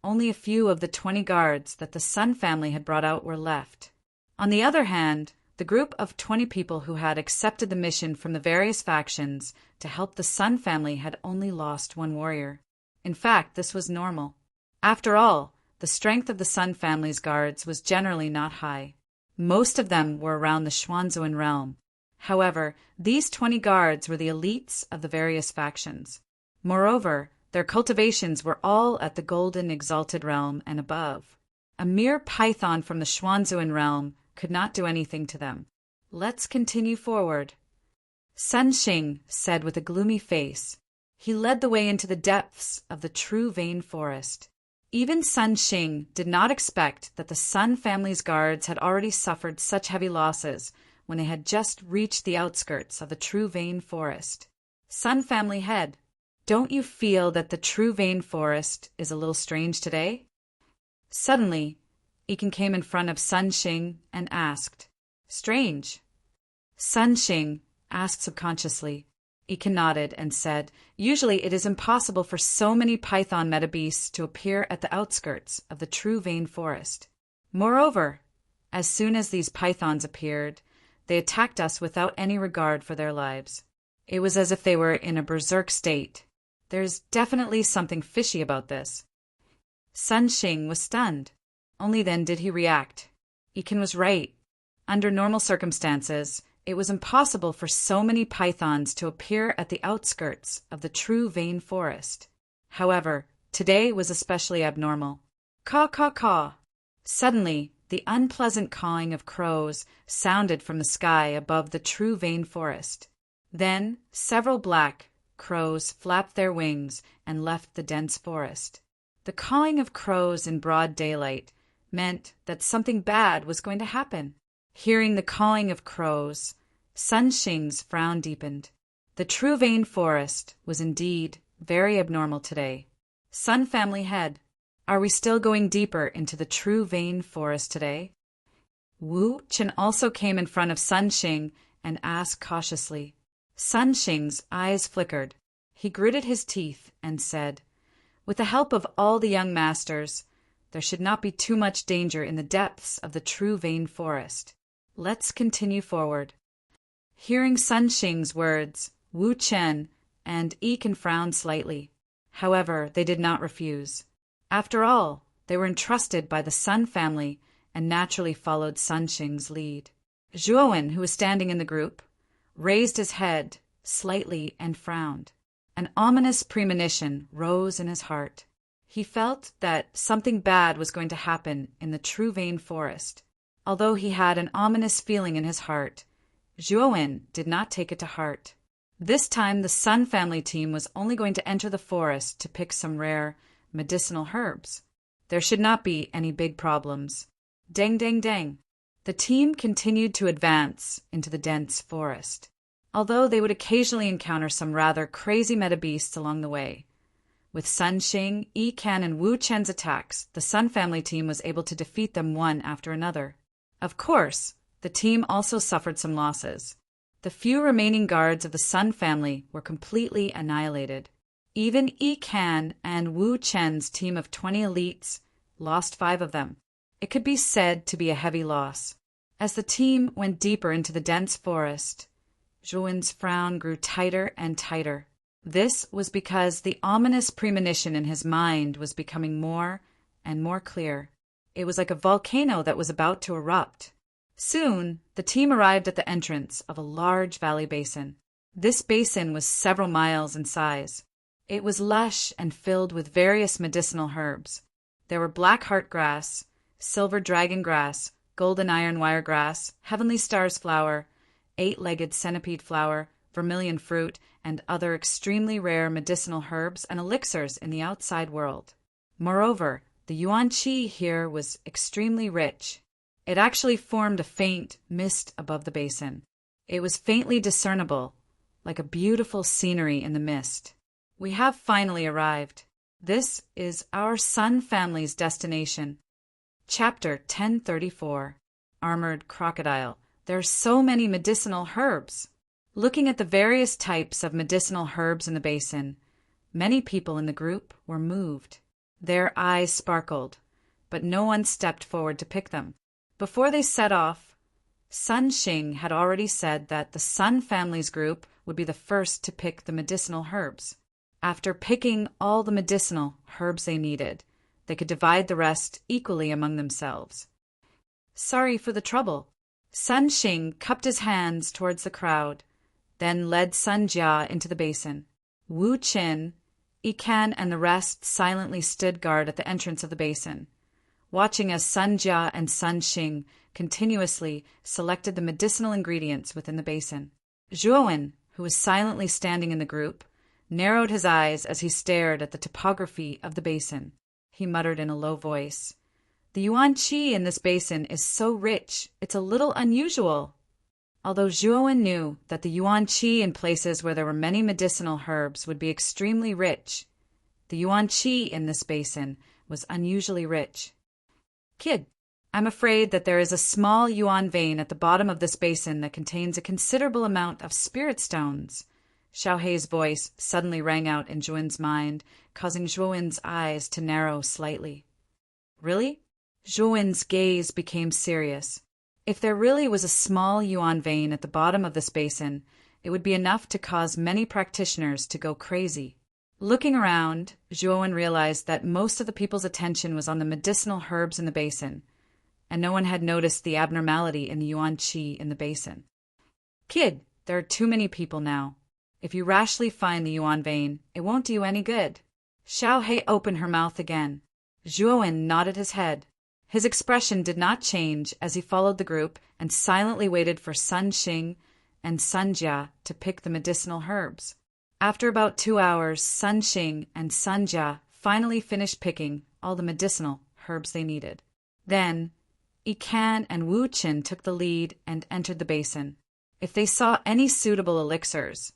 only a few of the 20 guards that the Sun family had brought out were left. On the other hand, the group of 20 people who had accepted the mission from the various factions to help the Sun family had only lost 1 warrior. In fact, this was normal. After all, the strength of the Sun family's guards was generally not high. Most of them were around the Xuanzuan realm. However, these 20 guards were the elites of the various factions. Moreover, their cultivations were all at the golden exalted realm and above. A mere python from the Xuanzuan realm could not do anything to them. Let's continue forward. Sun Xing said with a gloomy face. He led the way into the depths of the true vein forest. Even Sun Xing did not expect that the Sun family's guards had already suffered such heavy losses when they had just reached the outskirts of the true vein forest. Sun family head, don't you feel that the true vein forest is a little strange today? Suddenly, Iken came in front of Sun Xing and asked, Strange? Sun Xing asked subconsciously. Iken nodded and said, Usually it is impossible for so many python metabeasts to appear at the outskirts of the true vein forest. Moreover, as soon as these pythons appeared, they attacked us without any regard for their lives. It was as if they were in a berserk state. There's definitely something fishy about this. Sun Xing was stunned. Only then did he react. Iken was right. Under normal circumstances, it was impossible for so many pythons to appear at the outskirts of the true vein forest. However, today was especially abnormal. Caw, caw, caw. Suddenly, the unpleasant cawing of crows sounded from the sky above the true vein forest. Then, several black crows flapped their wings and left the dense forest. The cawing of crows in broad daylight meant that something bad was going to happen. Hearing the cawing of crows, Sun Xing's frown deepened. The true vein forest was indeed very abnormal today. Sun family head, are we still going deeper into the true vein forest today? Wu Chen also came in front of Sun Xing and asked cautiously. Sun Xing's eyes flickered. He gritted his teeth and said, With the help of all the young masters, there should not be too much danger in the depths of the true vein forest. Let's continue forward. Hearing Sun Xing's words, Wu Chen and Iken frowned slightly. However, they did not refuse. After all, they were entrusted by the Sun family and naturally followed Sun Xing's lead. Zhuowen, who was standing in the group, raised his head slightly and frowned. An ominous premonition rose in his heart. He felt that something bad was going to happen in the true vein forest. Although he had an ominous feeling in his heart, Zhuowen did not take it to heart. This time the Sun family team was only going to enter the forest to pick some rare medicinal herbs. There should not be any big problems. Dang, dang, dang. The team continued to advance into the dense forest, although they would occasionally encounter some rather crazy metabeasts along the way. With Sun Xing, Yi Kan, and Wu Chen's attacks, the Sun family team was able to defeat them one after another. Of course, the team also suffered some losses. The few remaining guards of the Sun family were completely annihilated. Even Yi Kan and Wu Chen's team of 20 elites lost 5 of them. It could be said to be a heavy loss. As the team went deeper into the dense forest, Zhuowen's frown grew tighter and tighter. This was because the ominous premonition in his mind was becoming more and more clear. It was like a volcano that was about to erupt. Soon, the team arrived at the entrance of a large valley basin. This basin was several miles in size. It was lush and filled with various medicinal herbs. There were black heart grass, silver dragon grass, golden iron wire grass, heavenly stars flower, 8-legged centipede flower, vermilion fruit, and other extremely rare medicinal herbs and elixirs in the outside world. Moreover, the yuan qi here was extremely rich. It actually formed a faint mist above the basin. It was faintly discernible, like a beautiful scenery in the mist. We have finally arrived. This is our Sun family's destination. Chapter 1034. Armored Crocodile. There are so many medicinal herbs. Looking at the various types of medicinal herbs in the basin, many people in the group were moved. Their eyes sparkled, but no one stepped forward to pick them. Before they set off, Sun Xing had already said that the Sun family's group would be the first to pick the medicinal herbs. After picking all the medicinal herbs they needed, they could divide the rest equally among themselves. Sorry for the trouble, Sun Xing cupped his hands towards the crowd, then led Sun Jia into the basin. Wu Qin, Yikan, and the rest silently stood guard at the entrance of the basin, watching as Sun Jia and Sun Xing continuously selected the medicinal ingredients within the basin. Zhuowen, who was silently standing in the group, narrowed his eyes as he stared at the topography of the basin. He muttered in a low voice, "The yuan qi in this basin is so rich, it's a little unusual." Although Zhuowen knew that the yuan qi in places where there were many medicinal herbs would be extremely rich, the yuan qi in this basin was unusually rich. "Kid, I'm afraid that there is a small yuan vein at the bottom of this basin that contains a considerable amount of spirit stones." Xiao Hei's voice suddenly rang out in Zhuowen's mind, causing Zhuowen's eyes to narrow slightly. "Really?" Zhuowen's gaze became serious. If there really was a small yuan vein at the bottom of this basin, it would be enough to cause many practitioners to go crazy. Looking around, Zhuowen realized that most of the people's attention was on the medicinal herbs in the basin, and no one had noticed the abnormality in the yuan qi in the basin. "Kid, there are too many people now. If you rashly find the yuan vein, it won't do you any good." Xiao Hei opened her mouth again. Zhuowen nodded his head. His expression did not change as he followed the group and silently waited for Sun Xing and Sun Jia to pick the medicinal herbs. After about 2 hours, Sun Xing and Sun Jia finally finished picking all the medicinal herbs they needed. Then, Yikan and Wu Qin took the lead and entered the basin. If they saw any suitable elixirs,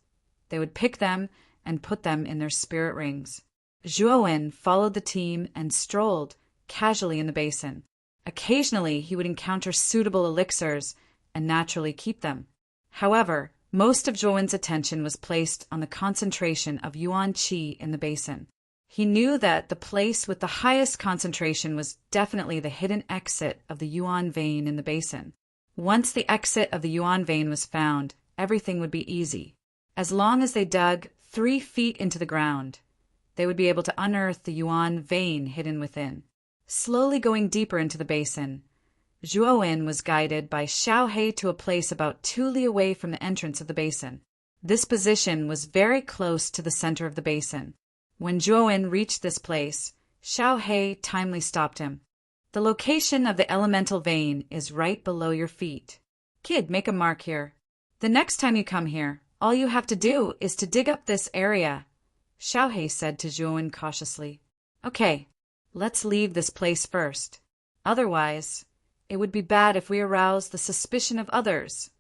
they would pick them and put them in their spirit rings. Zhuowen followed the team and strolled casually in the basin. Occasionally, he would encounter suitable elixirs and naturally keep them. However, most of Zhuowen's attention was placed on the concentration of yuan qi in the basin. He knew that the place with the highest concentration was definitely the hidden exit of the yuan vein in the basin. Once the exit of the yuan vein was found, everything would be easy. As long as they dug 3 feet into the ground, they would be able to unearth the yuan vein hidden within. Slowly going deeper into the basin, Zhuowen was guided by Xiao Hei to a place about 2 li away from the entrance of the basin. This position was very close to the center of the basin. When Zhuowen reached this place, Xiao Hei timely stopped him. "The location of the elemental vein is right below your feet. Kid, make a mark here. The next time you come here, all you have to do is to dig up this area," Xiao Hei said to Zhuowen cautiously. "Okay, let's leave this place first. Otherwise, it would be bad if we arouse the suspicion of others."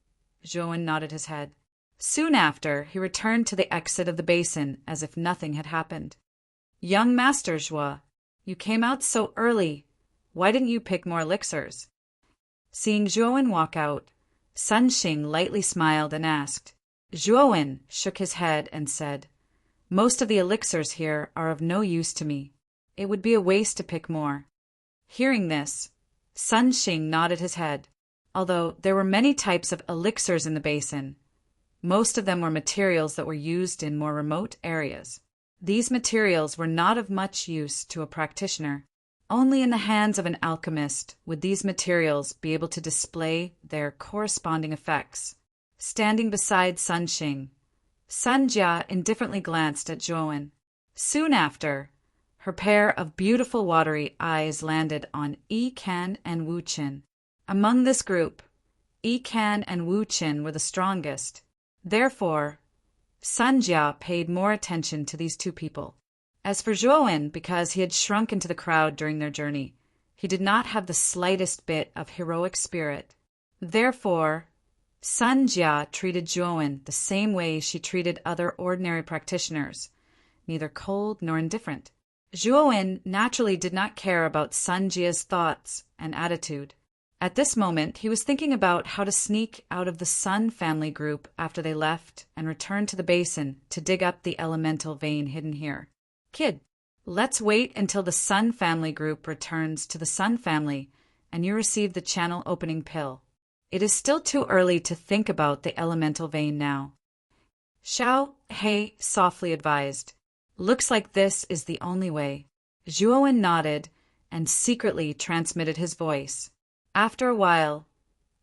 Zhuowen nodded his head. Soon after, he returned to the exit of the basin as if nothing had happened. "Young Master Zhuo, you came out so early. Why didn't you pick more elixirs?" Seeing Zhuowen walk out, Sun Xing lightly smiled and asked. Zhuowen shook his head and said, "Most of the elixirs here are of no use to me. It would be a waste to pick more." Hearing this, Sun Xing nodded his head. Although there were many types of elixirs in the basin, most of them were materials that were used in more remote areas. These materials were not of much use to a practitioner. Only in the hands of an alchemist would these materials be able to display their corresponding effects. Standing beside Sun Xing, Sun Jia indifferently glanced at Zhuowen. Soon after, her pair of beautiful watery eyes landed on Yikan and Wu Qin. Among this group, Yikan and Wu Qin were the strongest. Therefore, Sun Jia paid more attention to these 2 people. As for Zhuowen, because he had shrunk into the crowd during their journey, he did not have the slightest bit of heroic spirit. Therefore, Sun Jia treated Zhuowen the same way she treated other ordinary practitioners, neither cold nor indifferent. Zhuowen naturally did not care about Sun Jia's thoughts and attitude. At this moment, he was thinking about how to sneak out of the Sun family group after they left and return to the basin to dig up the elemental vein hidden here. "Kid, let's wait until the Sun family group returns to the Sun family and you receive the channel opening pill. It is still too early to think about the elemental vein now," Xiao Hei softly advised. "Looks like this is the only way." Zhuowen nodded and secretly transmitted his voice. After a while,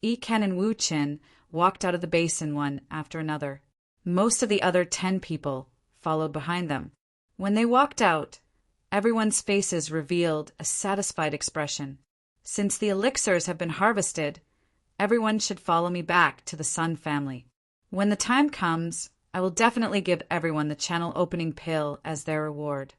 Iken and Wu Qin walked out of the basin one after another. Most of the other 10 people followed behind them. When they walked out, everyone's faces revealed a satisfied expression. Since the elixirs have been harvested, everyone should follow me back to the Sun family. When the time comes, I will definitely give everyone the channel opening pill as their reward.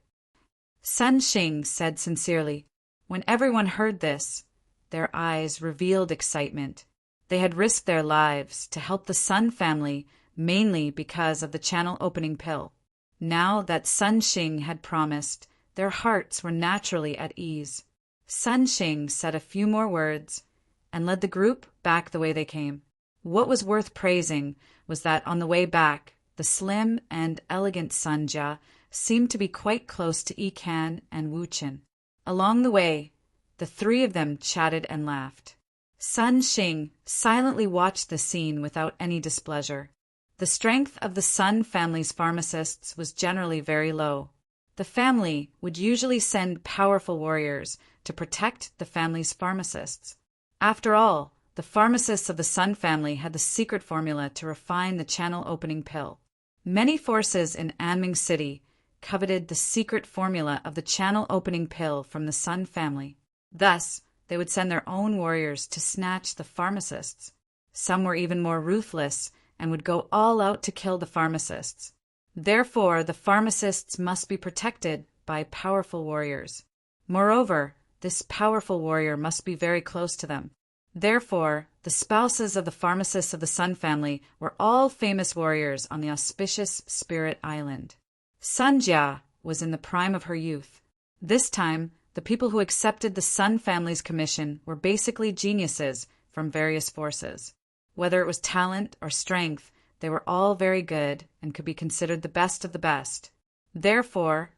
Sun Xing said sincerely. When everyone heard this, their eyes revealed excitement. They had risked their lives to help the Sun family mainly because of the channel opening pill. Now that Sun Xing had promised, their hearts were naturally at ease. Sun Xing said a few more words and led the group back the way they came. What was worth praising was that on the way back, the slim and elegant Sun Jia seemed to be quite close to Iken and Wu Qin. Along the way, the 3 of them chatted and laughed. Sun Xing silently watched the scene without any displeasure. The strength of the Sun family's pharmacists was generally very low. The family would usually send powerful warriors to protect the family's pharmacists. After all, the pharmacists of the Sun family had the secret formula to refine the channel opening pill. Many forces in Anming City coveted the secret formula of the channel opening pill from the Sun family. Thus, they would send their own warriors to snatch the pharmacists. Some were even more ruthless and would go all out to kill the pharmacists. Therefore, the pharmacists must be protected by powerful warriors. Moreover, this powerful warrior must be very close to them. Therefore, the spouses of the pharmacists of the Sun family were all famous warriors on the auspicious Spirit Island. Sun Jia was in the prime of her youth. This time, the people who accepted the Sun family's commission were basically geniuses from various forces. Whether it was talent or strength, they were all very good and could be considered the best of the best. Therefore,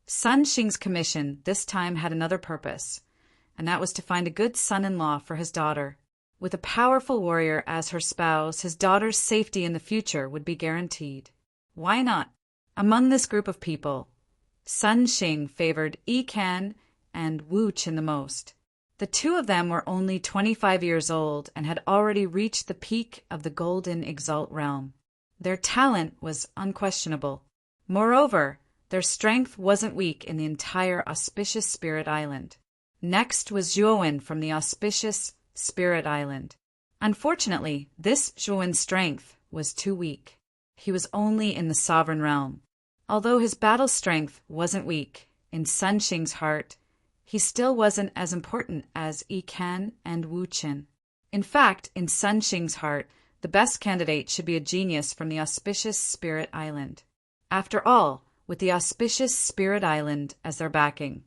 Sun Xing's commission this time had another purpose, and that was to find a good son-in-law for his daughter. With a powerful warrior as her spouse, his daughter's safety in the future would be guaranteed. Why not? Among this group of people, Sun Xing favored Iken and Wu Qin the most. The 2 of them were only 25 years old and had already reached the peak of the Golden Exalt realm. Their talent was unquestionable. Moreover, their strength wasn't weak in the entire auspicious Spirit Island. Next was Zhuowen from the auspicious Spirit Island. Unfortunately, this Zhuowen's strength was too weak. He was only in the Sovereign Realm. Although his battle strength wasn't weak, in Sun Xing's heart, he still wasn't as important as Iken and Wu Qin. In fact, in Sun Xing's heart, the best candidate should be a genius from the auspicious Spirit Island. After all, with the auspicious Spirit Island as their backing,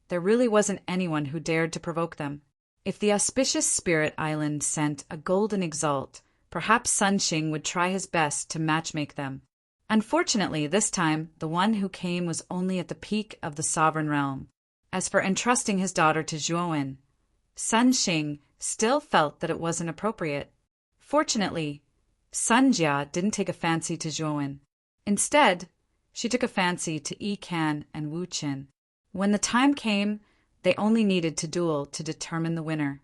there really wasn't anyone who dared to provoke them. If the auspicious Spirit Island sent a Golden Exalt, perhaps Sun Xing would try his best to matchmake them. Unfortunately, this time, the one who came was only at the peak of the Sovereign Realm. As for entrusting his daughter to Zhuowen, Sun Xing still felt that it wasn't appropriate. Fortunately, Sun Jia didn't take a fancy to Zhuowen. Instead, she took a fancy to Iken and Wu Qin. When the time came, they only needed to duel to determine the winner.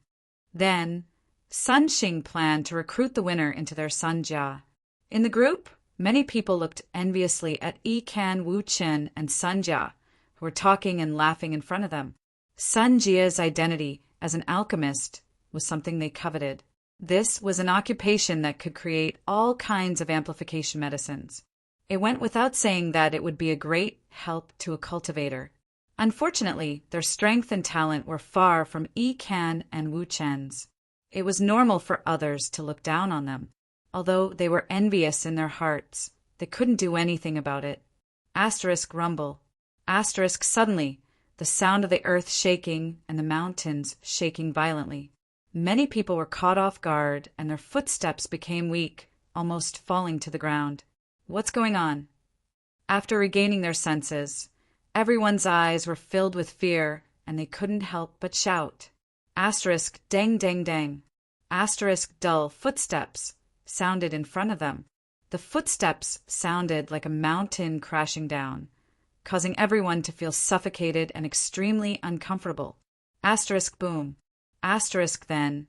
Then, Sun Xing planned to recruit the winner into their Sun Jia. In the group, many people looked enviously at Iken, Wu Qin, and Sun Jia, who were talking and laughing in front of them. Sun Jia's identity as an alchemist was something they coveted. This was an occupation that could create all kinds of amplification medicines. It went without saying that it would be a great help to a cultivator. Unfortunately, their strength and talent were far from Iken and Wu Qin's. It was normal for others to look down on them. Although they were envious in their hearts, they couldn't do anything about it. Rumble. Suddenly, the sound of the earth shaking and the mountains shaking violently. Many people were caught off guard and their footsteps became weak, almost falling to the ground. What's going on? After regaining their senses, everyone's eyes were filled with fear and they couldn't help but shout. Dang dang dang. Dull footsteps sounded in front of them. The footsteps sounded like a mountain crashing down, causing everyone to feel suffocated and extremely uncomfortable. Boom. Then,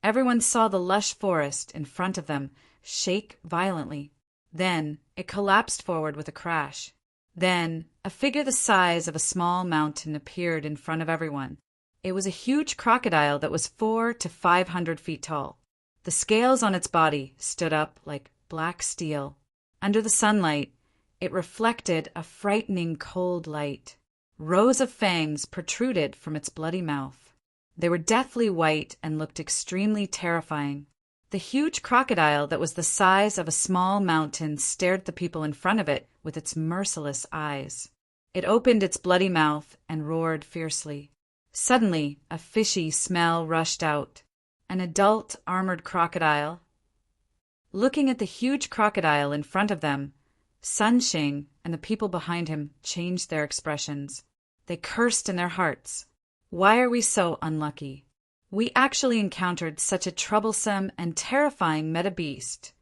Everyone saw the lush forest in front of them shake violently. Then it collapsed forward with a crash. Then a figure the size of a small mountain appeared in front of everyone. It was a huge crocodile that was 400 to 500 feet tall. The scales on its body stood up like black steel. Under the sunlight, it reflected a frightening cold light. Rows of fangs protruded from its bloody mouth. They were deathly white and looked extremely terrifying. The huge crocodile that was the size of a small mountain stared at the people in front of it with its merciless eyes. It opened its bloody mouth and roared fiercely. Suddenly, a fishy smell rushed out. An adult armored crocodile. Looking at the huge crocodile in front of them, Sun Xing and the people behind him changed their expressions. They cursed in their hearts. Why are we so unlucky? We actually encountered such a troublesome and terrifying meta-beast.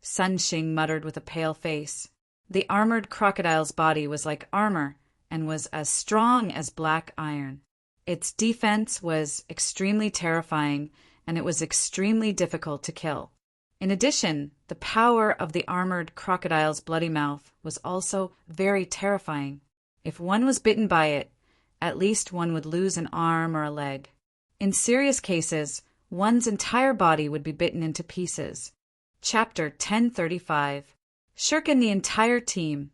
Sun Xing muttered with a pale face. The armored crocodile's body was like armor and was as strong as black iron. Its defense was extremely terrifying, and it was extremely difficult to kill. In addition, the power of the armored crocodile's bloody mouth was also very terrifying. If one was bitten by it, at least one would lose an arm or a leg. In serious cases, one's entire body would be bitten into pieces. Chapter 1035. Shirk and the entire team.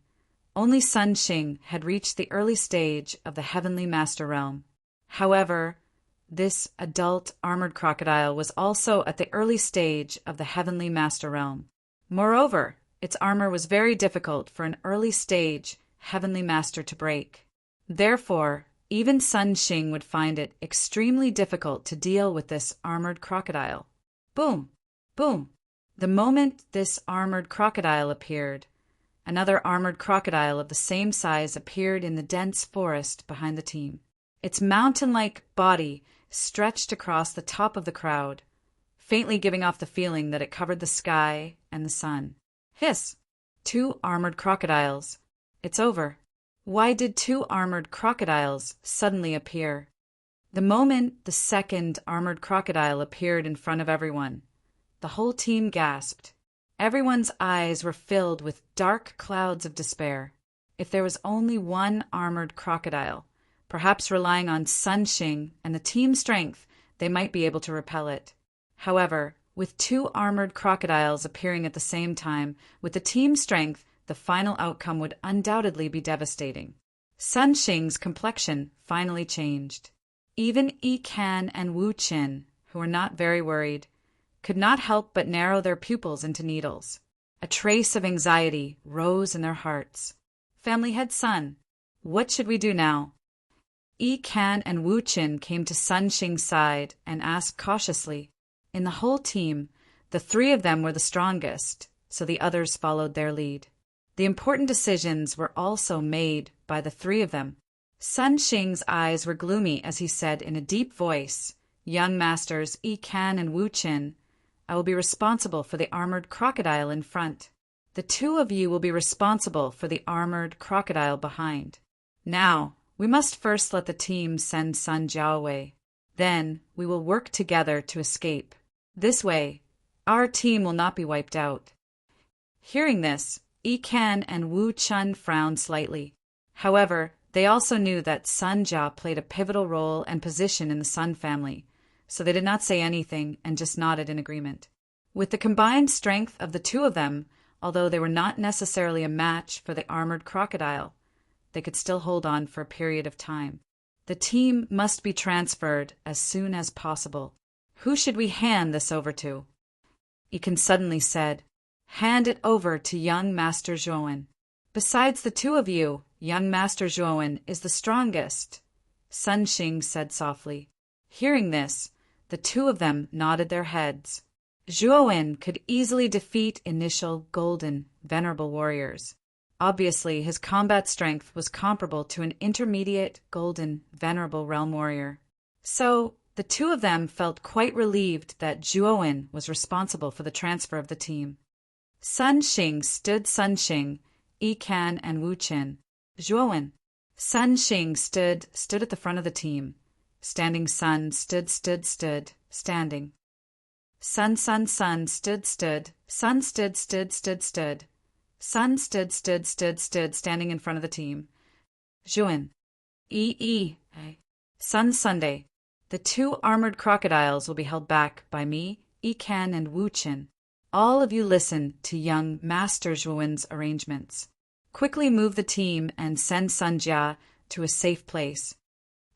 Only Sun Xing had reached the early stage of the Heavenly Master Realm. However, this adult armored crocodile was also at the early stage of the Heavenly Master Realm. Moreover, its armor was very difficult for an early stage Heavenly Master to break. Therefore, even Sun Xing would find it extremely difficult to deal with this armored crocodile. Boom! Boom! The moment this armored crocodile appeared, another armored crocodile of the same size appeared in the dense forest behind the team. Its mountain-like body stretched across the top of the crowd, faintly giving off the feeling that it covered the sky and the sun. Hiss! 2 armored crocodiles. It's over. Why did 2 armored crocodiles suddenly appear? The moment the second armored crocodile appeared in front of everyone, the whole team gasped. Everyone's eyes were filled with dark clouds of despair. If there was only 1 armored crocodile, perhaps relying on Sun Xing and the team's strength, they might be able to repel it. However, with 2 armored crocodiles appearing at the same time, with the team's strength, the final outcome would undoubtedly be devastating. Sun Xing's complexion finally changed. Even Yi Kan and Wu Qin, who were not very worried, could not help but narrow their pupils into needles. A trace of anxiety rose in their hearts. Family head Sun, what should we do now? Yi Kan and Wu Qin came to Sun Xing's side and asked cautiously. In the whole team, the 3 of them were the strongest, so the others followed their lead. The important decisions were also made by the 3 of them. Sun Xing's eyes were gloomy as he said in a deep voice, "Young masters Yi Kan and Wu Qin, I will be responsible for the armored crocodile in front. The 2 of you will be responsible for the armored crocodile behind. Now, we must first let the team send Sun Jiao away. Then, we will work together to escape. This way, our team will not be wiped out." Hearing this, Yi Kan and Wu Qin frowned slightly. However, they also knew that Sun Jia played a pivotal role and position in the Sun family, so they did not say anything and just nodded in agreement. With the combined strength of the 2 of them, although they were not necessarily a match for the armored crocodile, they could still hold on for a period of time. The team must be transferred as soon as possible. Who should we hand this over to? Yi Kan suddenly said, "Hand it over to young Master Zhuowen. Besides the 2 of you, young Master Zhuowen is the strongest," Sun Xing said softly. Hearing this, the 2 of them nodded their heads. Zhuowen could easily defeat initial golden, venerable warriors. Obviously, his combat strength was comparable to an intermediate golden, venerable realm warrior. So, the 2 of them felt quite relieved that Zhuowen was responsible for the transfer of the team. Sun Xing stood Sun Xing, Yi Kan, and Wu Qin. Zhuowen. Sun Xing stood at the front of the team. Standing Sun stood, standing. Sun, sun, sun, stood, stood. Sun stood, stood, stood, stood. Sun stood, stood, stood, stood, standing in front of the team. Juin. Sun Sunday. The 2 armored crocodiles will be held back by me, Ikan, and Wu Qin. All of you listen to young Master Zhuin's arrangements. Quickly move the team and send Sun Jia to a safe place.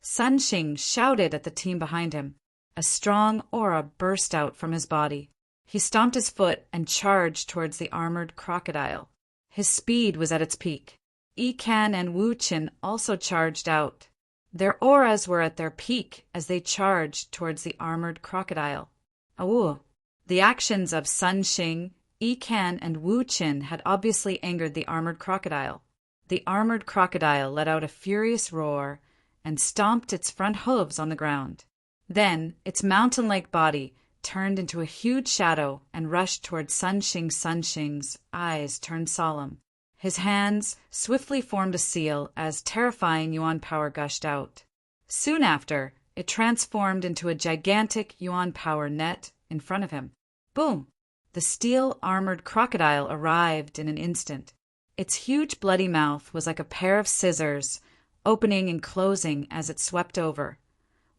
Sun Xing shouted at the team behind him. A strong aura burst out from his body. He stomped his foot and charged towards the armored crocodile. His speed was at its peak. Ikan and Wu Qin also charged out. Their auras were at their peak as they charged towards the armored crocodile. Awu. The actions of Sun Xing, Ikan, and Wu Qin had obviously angered the armored crocodile. The armored crocodile let out a furious roar and stomped its front hooves on the ground. Then its mountain-like body turned into a huge shadow and rushed towards Sun Xing. Sun Xing's eyes turned solemn. His hands swiftly formed a seal as terrifying yuan power gushed out. Soon after, it transformed into a gigantic yuan power net in front of him. Boom! The steel-armored crocodile arrived in an instant. Its huge bloody mouth was like a pair of scissors, opening and closing as it swept over,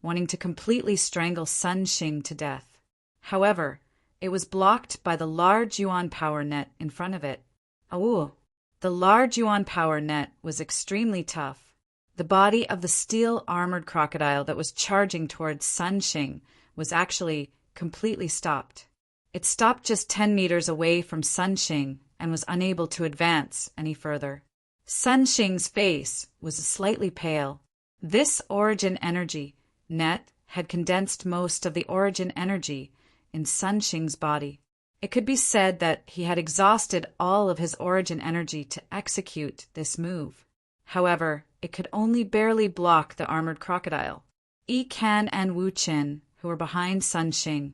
wanting to completely strangle Sun Xing to death. However, it was blocked by the large yuan power net in front of it. Awu! The large yuan power net was extremely tough. The body of the steel-armored crocodile that was charging towards Sun Xing was actually completely stopped. It stopped just 10 meters away from Sun Xing and was unable to advance any further. Sun Xing's face was slightly pale. This origin energy net had condensed most of the origin energy in Sun Xing's body. It could be said that he had exhausted all of his origin energy to execute this move. However, it could only barely block the armored crocodile. Ikan and Wu Qin, who were behind Sun Xing,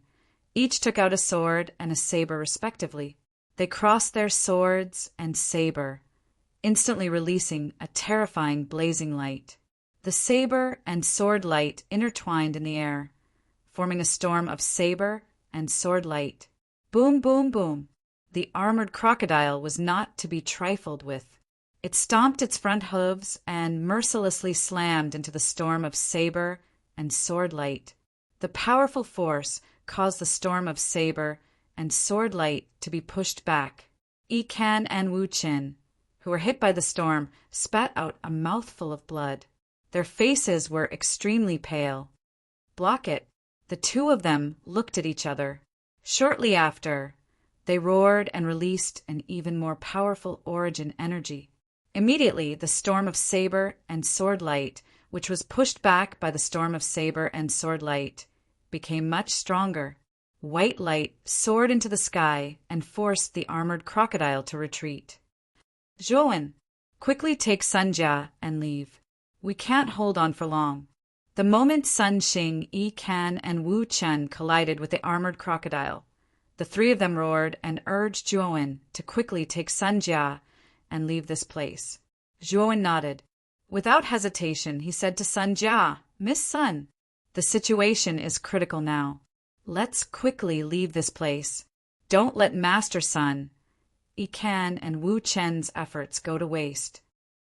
each took out a sword and a saber respectively. They crossed their swords and saber, instantly releasing a terrifying blazing light. The saber and sword light intertwined in the air, forming a storm of saber and sword light. Boom, boom, boom. The armored crocodile was not to be trifled with. It stomped its front hooves and mercilessly slammed into the storm of saber and sword light. The powerful force caused the storm of saber and sword light to be pushed back. Ikan and Wu Qin, who were hit by the storm, spat out a mouthful of blood. Their faces were extremely pale. Block it. The 2 of them looked at each other. Shortly after, they roared and released an even more powerful origin energy. Immediately, the storm of saber and sword light, which was pushed back by the storm of saber and sword light, became much stronger. White light soared into the sky and forced the armored crocodile to retreat. Zhuin, quickly take Sun Jia and leave. We can't hold on for long. The moment Sun Xing, Ikan, and Wu Qin collided with the armored crocodile, the 3 of them roared and urged Zhuin to quickly take Sun Jia and leave this place. Zhuin nodded. Without hesitation, he said to Sun Jia, "Miss Sun, the situation is critical now. Let's quickly leave this place. Don't let Master Sun, Ikan, and Wu Qin's efforts go to waste."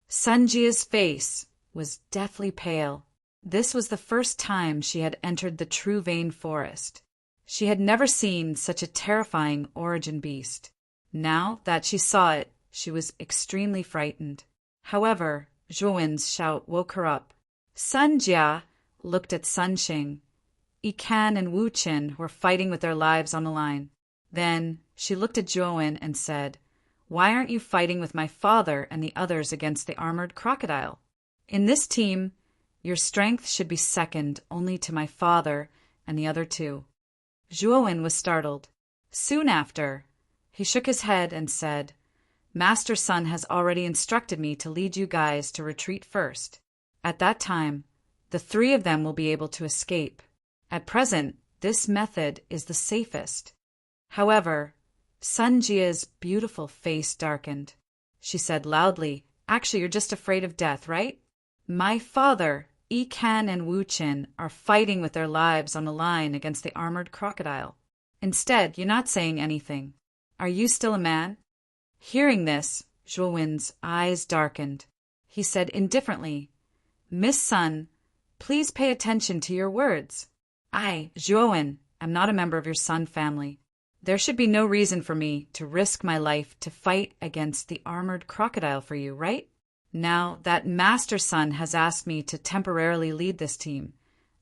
Sun Jia's face was deathly pale. This was the first time she had entered the True Vein Forest. She had never seen such a terrifying origin beast. Now that she saw it, she was extremely frightened. However, Zhuin's shout woke her up. Sun Jia looked at Sun Xing. Ikan and Wu Qin were fighting with their lives on the line. Then she looked at Zhuin and said, "Why aren't you fighting with my father and the others against the armored crocodile? In this team, your strength should be second only to my father and the other 2. Zhuin was startled. Soon after, he shook his head and said, "Master Sun has already instructed me to lead you guys to retreat first. At that time, the 3 of them will be able to escape. At present, this method is the safest." However, Sun Jia's beautiful face darkened. She said loudly, "Actually, you're just afraid of death, right? My father, Ikan, and Wu Qin are fighting with their lives on the line against the armored crocodile. Instead, you're not saying anything. Are you still a man? Hearing this, Zhuowen's eyes darkened. He said indifferently, Miss Sun, please pay attention to your words. I, Zhuowen, am not a member of your Sun family. There should be no reason for me to risk my life to fight against the armored crocodile for you, right? Now that Master Sun has asked me to temporarily lead this team,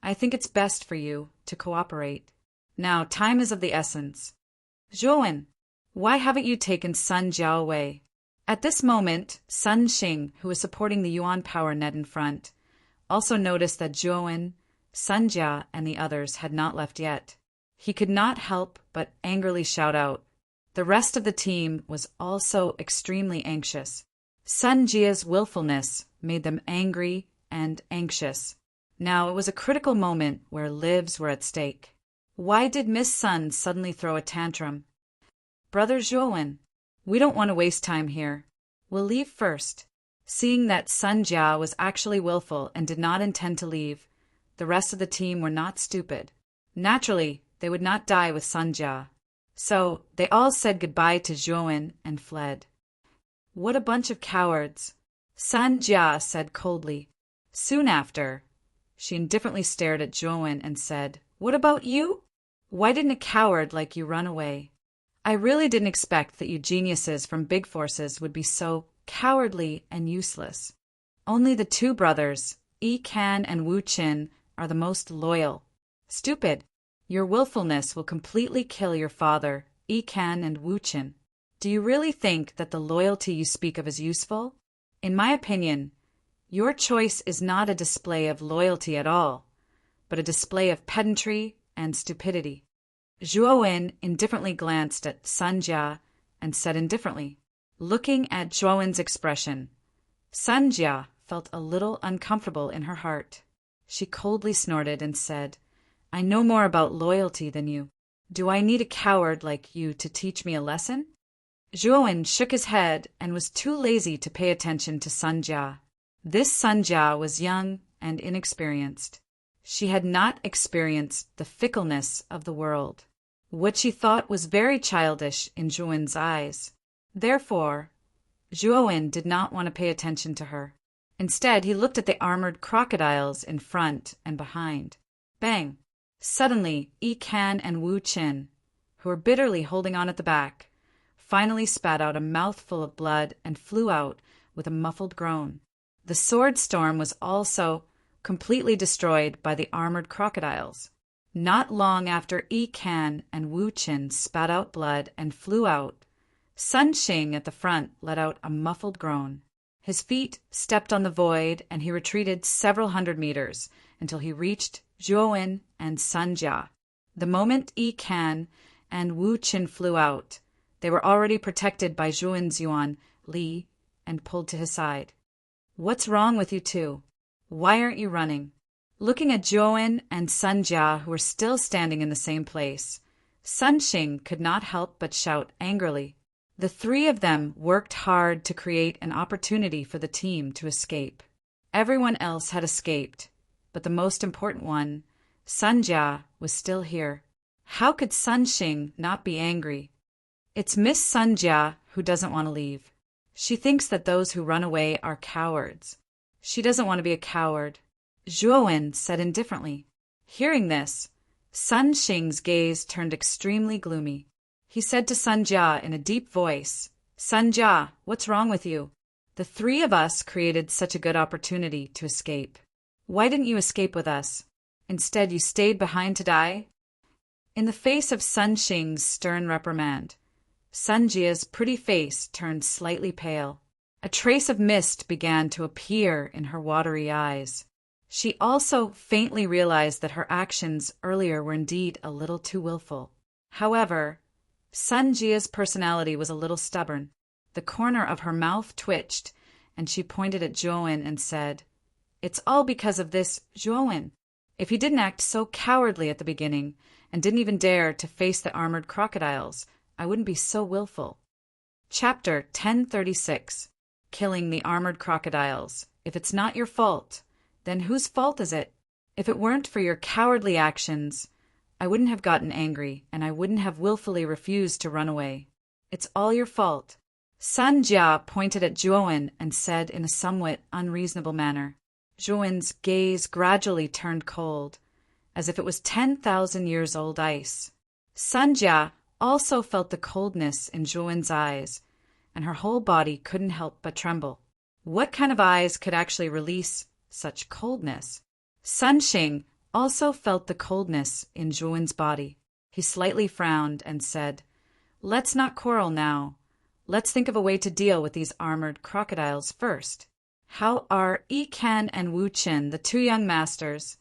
I think it's best for you to cooperate. Now, time is of the essence. Zhuowen, why haven't you taken Sun Jiao away? At this moment, Sun Xing, who was supporting the Yuan power net in front, also noticed that Zhuowen, Sun Jia, and the others had not left yet. He could not help but angrily shout out. The rest of the team was also extremely anxious. Sun Jia's willfulness made them angry and anxious. Now it was a critical moment where lives were at stake. Why did Miss Sun suddenly throw a tantrum? Brother Zhuowen, we don't want to waste time here. We'll leave first. Seeing that Sun Jia was actually willful and did not intend to leave, the rest of the team were not stupid. Naturally, they would not die with Sun Jia. So they all said goodbye to Zhuowen and fled. What a bunch of cowards, Sun Jia said coldly. Soon after, she indifferently stared at Zhuowen and said, What about you? Why didn't a coward like you run away? I really didn't expect that you geniuses from big forces would be so cowardly and useless. Only the two brothers, Yi Kan and Wu Qin, are the most loyal. Stupid. Your willfulness will completely kill your father, Yi Kan and Wu Qin. Do you really think that the loyalty you speak of is useful? In my opinion, your choice is not a display of loyalty at all, but a display of pedantry and stupidity. Zhuowen indifferently glanced at Sun Jia and said indifferently, looking at Zhuowen's expression, Sun Jia felt a little uncomfortable in her heart. She coldly snorted and said, I know more about loyalty than you. Do I need a coward like you to teach me a lesson? Zhuowen shook his head and was too lazy to pay attention to Sun Jia. This Sun Jia was young and inexperienced. She had not experienced the fickleness of the world, what she thought was very childish in Zhuowen's eyes. Therefore, Zhuowen did not want to pay attention to her. Instead, he looked at the armored crocodiles in front and behind. Bang! Suddenly, Yi Kan and Wu Qin, who were bitterly holding on at the back, finally spat out a mouthful of blood and flew out with a muffled groan. The sword storm was also completely destroyed by the armored crocodiles. Not long after Yi Kan and Wu Qin spat out blood and flew out, Sun Xing at the front let out a muffled groan. His feet stepped on the void and he retreated several hundred meters until he reached Zhuowen and Sun Jia. The moment Yi Kan and Wu Qin flew out, they were already protected by Zhuowen's Yuan, Li, and pulled to his side. What's wrong with you two? Why aren't you running? Looking at Zhuowen and Sun Jia, who were still standing in the same place, Sun Xing could not help but shout angrily. The three of them worked hard to create an opportunity for the team to escape. Everyone else had escaped, but the most important one, Sun Jia, was still here. How could Sun Xing not be angry? It's Miss Sun Jia who doesn't want to leave. She thinks that those who run away are cowards. She doesn't want to be a coward, Zhuowen said indifferently. Hearing this, Sun Xing's gaze turned extremely gloomy. He said to Sun Jia in a deep voice, Sun Jia, what's wrong with you? The three of us created such a good opportunity to escape. Why didn't you escape with us? Instead, you stayed behind to die? In the face of Sun Xing's stern reprimand, Sun Jia's pretty face turned slightly pale. A trace of mist began to appear in her watery eyes. She also faintly realized that her actions earlier were indeed a little too willful. However, Sun Jia's personality was a little stubborn. The corner of her mouth twitched, and she pointed at Zhuowen and said, It's all because of this Zhuowen. If he didn't act so cowardly at the beginning, and didn't even dare to face the armored crocodiles, I wouldn't be so willful. Chapter 1036. Killing the armored crocodiles. If it's not your fault, then whose fault is it? If it weren't for your cowardly actions, I wouldn't have gotten angry, and I wouldn't have willfully refused to run away. It's all your fault. Sun Jia pointed at Zhuowen and said in a somewhat unreasonable manner. Zhuowen's gaze gradually turned cold, as if it was 10,000 years old ice. Sun Jia also felt the coldness in Zhuowen's eyes, and her whole body couldn't help but tremble. What kind of eyes could actually release such coldness? Sun Xing also felt the coldness in Zhuowen's body. He slightly frowned and said, "Let's not quarrel now. Let's think of a way to deal with these armored crocodiles first. How are Yi Kan and Wu Chen, the two young masters?"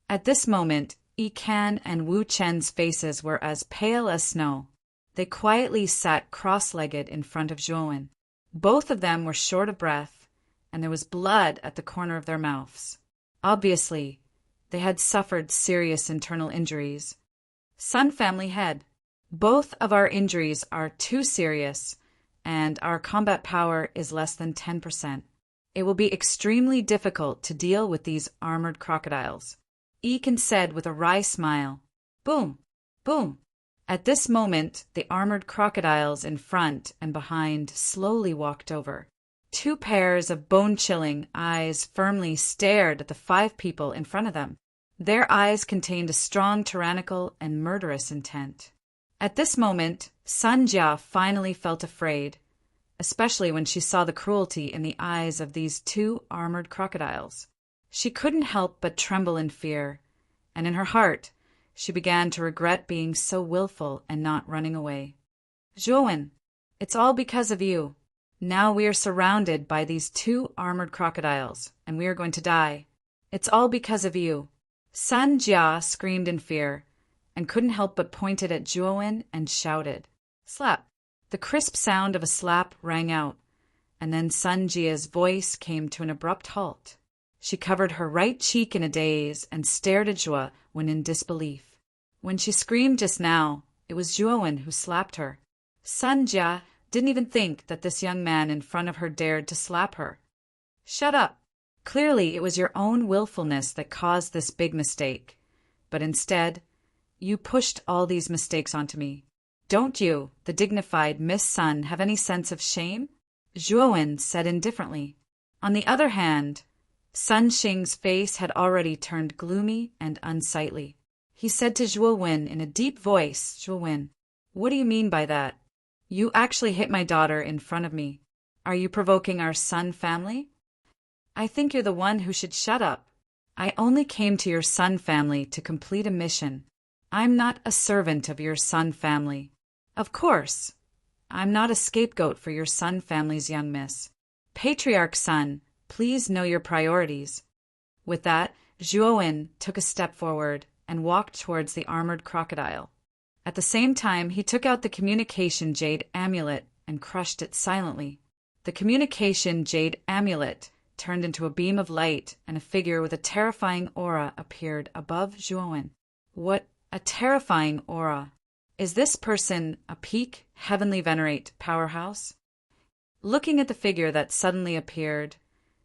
At this moment, Yi Kan and Wu Chen's faces were as pale as snow. They quietly sat cross-legged in front of Zhuowen. Both of them were short of breath, and there was blood at the corner of their mouths. Obviously, they had suffered serious internal injuries. Sun family head. Both of our injuries are too serious, and our combat power is less than 10%. It will be extremely difficult to deal with these armored crocodiles. Yi Kan said with a wry smile. Boom! Boom! At this moment, the armored crocodiles in front and behind slowly walked over. Two pairs of bone-chilling eyes firmly stared at the 5 people in front of them. Their eyes contained a strong tyrannical and murderous intent. At this moment, Sun Jia finally felt afraid, especially when she saw the cruelty in the eyes of these 2 armored crocodiles. She couldn't help but tremble in fear, and in her heart, she began to regret being so willful and not running away. Zhuowen, it's all because of you. Now we are surrounded by these 2 armored crocodiles, and we are going to die. It's all because of you. Sun Jia screamed in fear, and couldn't help but pointed at Zhuowen and shouted. Slap! The crisp sound of a slap rang out, and then Sun Jia's voice came to an abrupt halt. She covered her right cheek in a daze and stared at Zhuo when in disbelief. When she screamed just now, it was Zhuowen who slapped her. Sun Jia didn't even think that this young man in front of her dared to slap her. Shut up! Clearly it was your own willfulness that caused this big mistake. But instead, you pushed all these mistakes onto me. Don't you, the dignified Miss Sun, have any sense of shame? Zhuowen said indifferently. On the other hand, Sun Xing's face had already turned gloomy and unsightly. He said to Zhuowen in a deep voice, Zhuowen, what do you mean by that? You actually hit my daughter in front of me. Are you provoking our Sun family? I think you're the one who should shut up. I only came to your Sun family to complete a mission. I'm not a servant of your Sun family. Of course, I'm not a scapegoat for your Sun family's young miss. Patriarch Sun, please know your priorities. With that, Zhuowen took a step forward and walked towards the armored crocodile. At the same time, he took out the communication jade amulet and crushed it silently. The communication jade amulet turned into a beam of light, and a figure with a terrifying aura appeared above Zhuowen. What a terrifying aura! Is this person a peak, heavenly venerate powerhouse? Looking at the figure that suddenly appeared,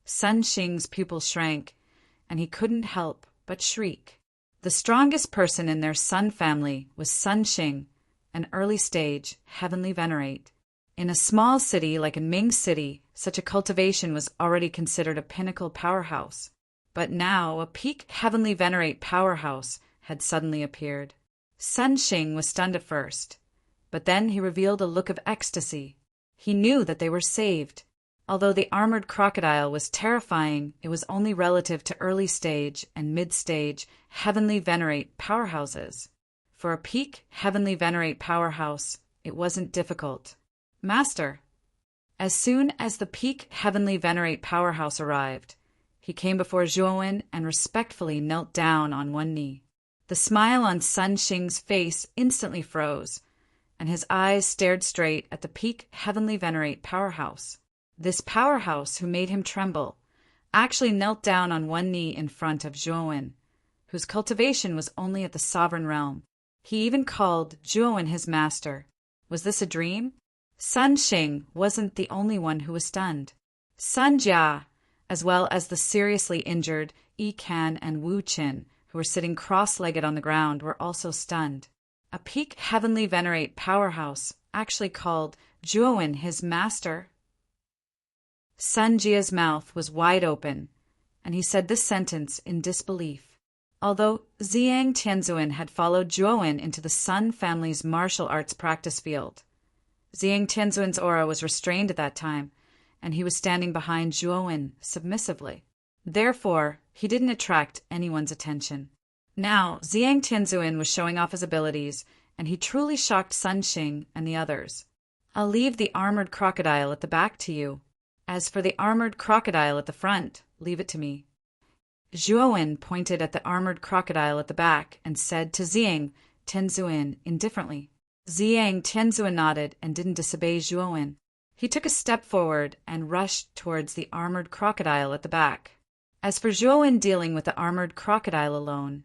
Sun Xing's pupil shrank, and he couldn't help but shriek. The strongest person in their Sun family was Sun Xing, an early-stage heavenly venerate. In a small city like a Ming city, such a cultivation was already considered a pinnacle powerhouse. But now a peak heavenly venerate powerhouse had suddenly appeared. Sun Xing was stunned at first, but then he revealed a look of ecstasy. He knew that they were saved. Although the armored crocodile was terrifying, it was only relative to early-stage and mid-stage heavenly venerate powerhouses. For a peak heavenly venerate powerhouse, it wasn't difficult. Master! As soon as the peak heavenly venerate powerhouse arrived, he came before Zhuowen and respectfully knelt down on one knee. The smile on Sun Xing's face instantly froze, and his eyes stared straight at the peak heavenly venerate powerhouse. This powerhouse, who made him tremble, actually knelt down on one knee in front of Zhuowen, whose cultivation was only at the sovereign realm. He even called Zhuowen his master. Was this a dream? Sun Xing wasn't the only one who was stunned. Sun Jia, as well as the seriously injured Yi Kan and Wu Chen, who were sitting cross-legged on the ground, were also stunned. A peak heavenly venerate powerhouse, actually called Zhuowen his master. Sun Jia's mouth was wide open, and he said this sentence in disbelief. Although Ziyang Tianzuan had followed Zhuowen into the Sun family's martial arts practice field, Ziyang Tianzuan's aura was restrained at that time, and he was standing behind Zhuowen submissively. Therefore, he didn't attract anyone's attention. Now, Ziyang Tianzuan was showing off his abilities, and he truly shocked Sun Xing and the others. I'll leave the armored crocodile at the back to you. As for the armored crocodile at the front, leave it to me. Zhuowen pointed at the armored crocodile at the back and said to Ziyang Tianzuan indifferently. Ziyang Tianzuan nodded and didn't disobey Zhuowen. He took a step forward and rushed towards the armored crocodile at the back. As for Zhuowen dealing with the armored crocodile alone,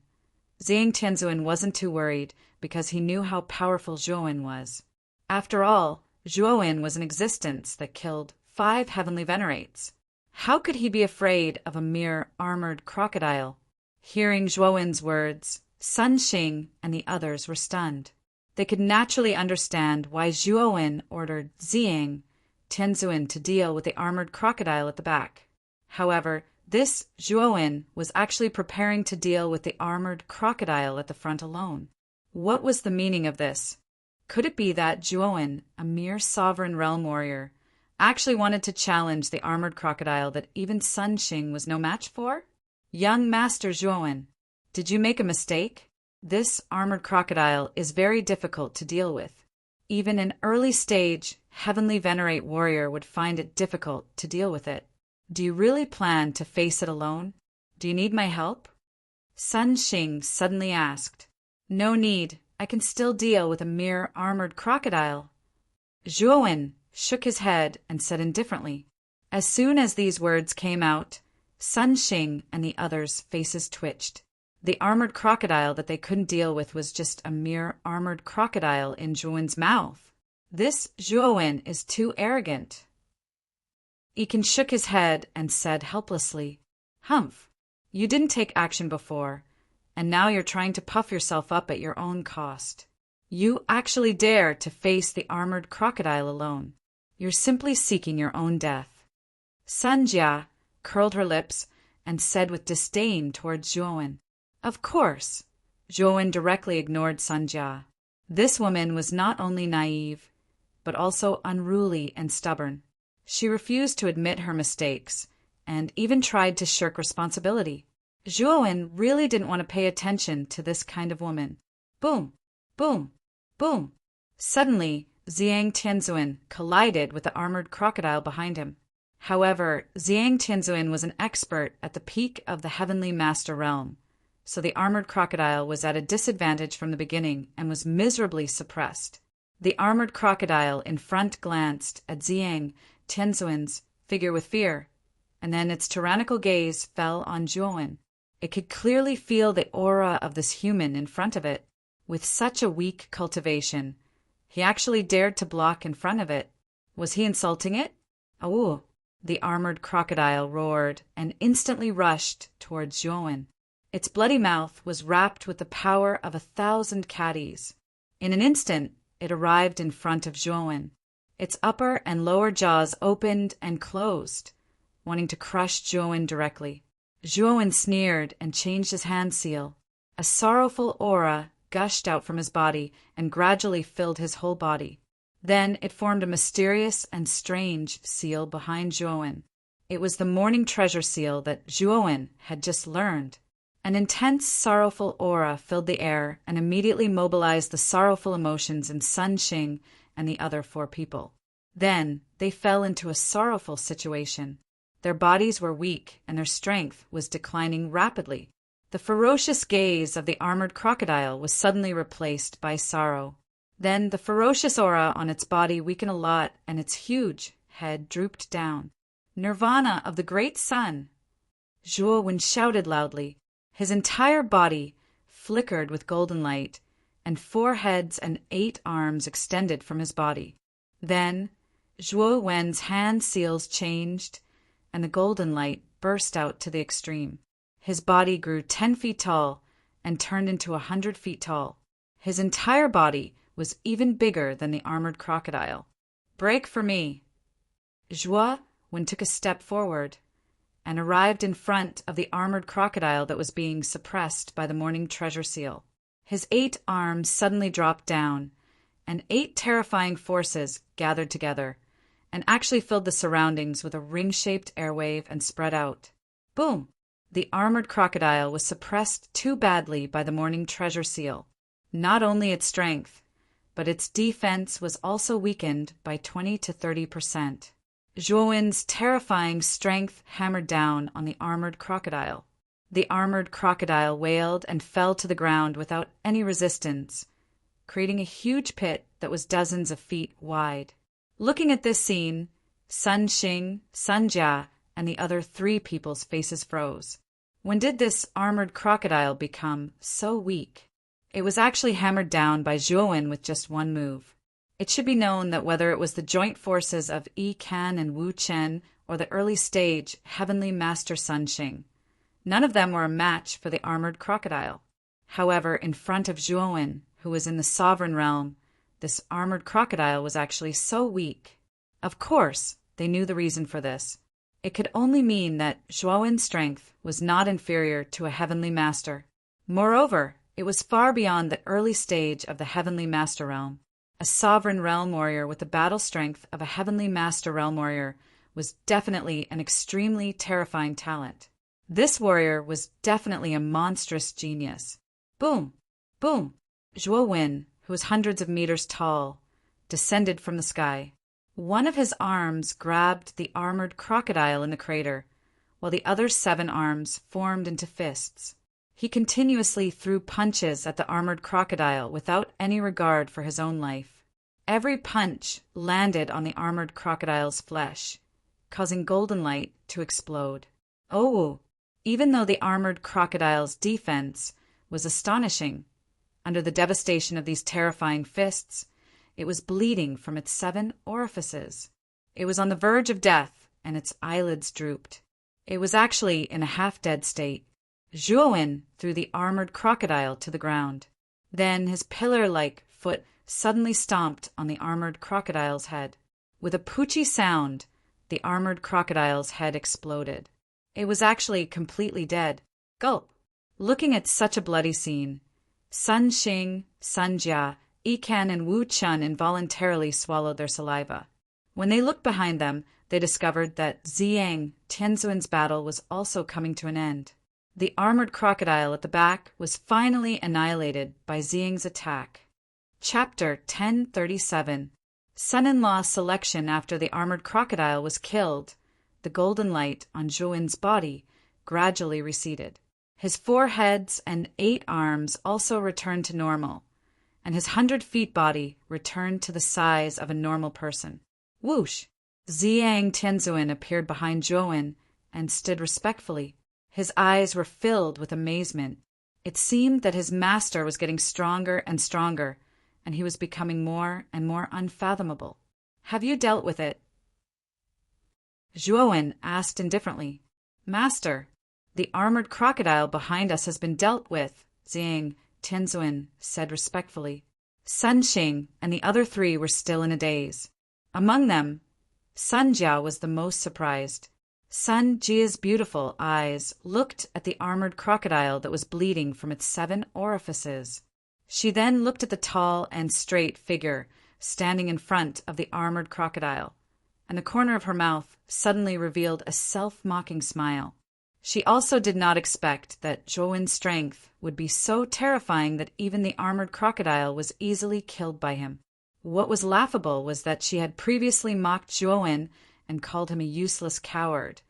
Ziyang Tianzuan wasn't too worried because he knew how powerful Zhuowen was. After all, Zhuowen was an existence that killed 5 heavenly venerates. How could he be afraid of a mere armored crocodile? Hearing Zhuowen's words, Sun Xing and the others were stunned. They could naturally understand why Zhuowen ordered Ziyang Tianzuan to deal with the armored crocodile at the back. However, this Zhuowen was actually preparing to deal with the armored crocodile at the front alone. What was the meaning of this? Could it be that Zhuowen, a mere sovereign realm warrior, actually wanted to challenge the armored crocodile that even Sun Xing was no match for? Young Master Zhuowen, did you make a mistake? This armored crocodile is very difficult to deal with. Even an early-stage, heavenly venerate warrior would find it difficult to deal with it. Do you really plan to face it alone? Do you need my help? Sun Xing suddenly asked. No need. I can still deal with a mere armored crocodile. Zhuowen shook his head and said indifferently. As soon as these words came out, Sun Xing and the others' faces twitched. The armored crocodile that they couldn't deal with was just a mere armored crocodile in Zhuowen's mouth. This Zhuowen is too arrogant. Ekin shook his head and said helplessly, Humph, you didn't take action before, and now you're trying to puff yourself up at your own cost. You actually dare to face the armored crocodile alone. You're simply seeking your own death. Sun Jia curled her lips and said with disdain towards Zhuowen. Of course. Zhuowen directly ignored Sun Jia. This woman was not only naive, but also unruly and stubborn. She refused to admit her mistakes, and even tried to shirk responsibility. Zhuowen really didn't want to pay attention to this kind of woman. Boom, boom, boom. Suddenly, Ziyang Tianzuan collided with the armored crocodile behind him. However, Ziyang Tianzuan was an expert at the peak of the heavenly master realm, so the armored crocodile was at a disadvantage from the beginning and was miserably suppressed. The armored crocodile in front glanced at Ziyang Tianzuan's figure with fear, and then its tyrannical gaze fell on Zhuowen. It could clearly feel the aura of this human in front of it. With such a weak cultivation, he actually dared to block in front of it. Was he insulting it? Awoo! The armored crocodile roared and instantly rushed towards Zhuowen. Its bloody mouth was wrapped with the power of 1,000 caddies. In an instant, it arrived in front of Zhuowen. Its upper and lower jaws opened and closed, wanting to crush Zhuowen directly. Zhuowen sneered and changed his hand seal. A sorrowful aura gushed out from his body and gradually filled his whole body. Then it formed a mysterious and strange seal behind Zhuowen. It was the morning treasure seal that Zhuowen had just learned. An intense, sorrowful aura filled the air and immediately mobilized the sorrowful emotions in Sun Xing and the other 4 people. Then they fell into a sorrowful situation. Their bodies were weak and their strength was declining rapidly. The ferocious gaze of the armored crocodile was suddenly replaced by sorrow. Then the ferocious aura on its body weakened a lot and its huge head drooped down. Nirvana of the great sun! Zhuowen shouted loudly. His entire body flickered with golden light, and 4 heads and 8 arms extended from his body. Then Zhuowen's hand seals changed, and the golden light burst out to the extreme. His body grew 10 feet tall, and turned into 100 feet tall. His entire body was even bigger than the armored crocodile. "Break for me." Zhuo-wen took a step forward and arrived in front of the armored crocodile that was being suppressed by the morning treasure seal. His 8 arms suddenly dropped down, and 8 terrifying forces gathered together and actually filled the surroundings with a ring-shaped airwave and spread out. Boom! The armored crocodile was suppressed too badly by the morning treasure seal. Not only its strength, but its defense was also weakened by 20 to 30%. Zhuo-wen's terrifying strength hammered down on the armored crocodile. The armored crocodile wailed and fell to the ground without any resistance, creating a huge pit that was dozens of feet wide. Looking at this scene, Sun Xing, Sun Jia, and the other 3 people's faces froze. When did this armored crocodile become so weak? It was actually hammered down by Zhuo-wen with just one move. It should be known that whether it was the joint forces of Yi Kan and Wu Chen or the early stage Heavenly Master Sun Xing, none of them were a match for the armored crocodile. However, in front of Zhuo-wen, who was in the sovereign realm, this armored crocodile was actually so weak. Of course, they knew the reason for this. It could only mean that Zhuo-wen's strength was not inferior to a heavenly master. Moreover, it was far beyond the early stage of the heavenly master realm. A sovereign realm warrior with the battle strength of a heavenly master realm warrior was definitely an extremely terrifying talent. This warrior was definitely a monstrous genius. Boom! Boom! Zhuo-wen, who was hundreds of meters tall, descended from the sky. One of his arms grabbed the armored crocodile in the crater, while the other 7 arms formed into fists. He continuously threw punches at the armored crocodile without any regard for his own life. Every punch landed on the armored crocodile's flesh, causing golden light to explode. Oh, even though the armored crocodile's defense was astonishing, under the devastation of these terrifying fists, it was bleeding from its 7 orifices. It was on the verge of death, and its eyelids drooped. It was actually in a half-dead state. Zhuo-wen threw the armored crocodile to the ground. Then his pillar-like foot suddenly stomped on the armored crocodile's head. With a poochie sound, the armored crocodile's head exploded. It was actually completely dead. Gulp! Looking at such a bloody scene, Sun Xing, Sun Jia, Yi Kan, and Wu Chen involuntarily swallowed their saliva. When they looked behind them, they discovered that Ziyang Tianzuan's battle was also coming to an end. The armored crocodile at the back was finally annihilated by Ziyang's attack. Chapter 1037. Son-in-law selection. After the armored crocodile was killed, the golden light on Zhuo-wen's body gradually receded. His 4 heads and 8 arms also returned to normal, and his 100 feet body returned to the size of a normal person. Whoosh! Ziyang Tianzuan appeared behind Zhuo-wen and stood respectfully. His eyes were filled with amazement. It seemed that his master was getting stronger and stronger, and he was becoming more and more unfathomable. "Have you dealt with it?" Zhuo-wen asked indifferently. "Master, the armored crocodile behind us has been dealt with," Ziyang Tianzuan said respectfully. Sun Xing and the other 3 were still in a daze. Among them, Sun Jia was the most surprised. Sun Jia's beautiful eyes looked at the armored crocodile that was bleeding from its 7 orifices. She then looked at the tall and straight figure standing in front of the armored crocodile, and the corner of her mouth suddenly revealed a self-mocking smile. She also did not expect that Zhuo-wen's strength would be so terrifying that even the armored crocodile was easily killed by him. What was laughable was that she had previously mocked Zhuo-wen and called him a useless coward,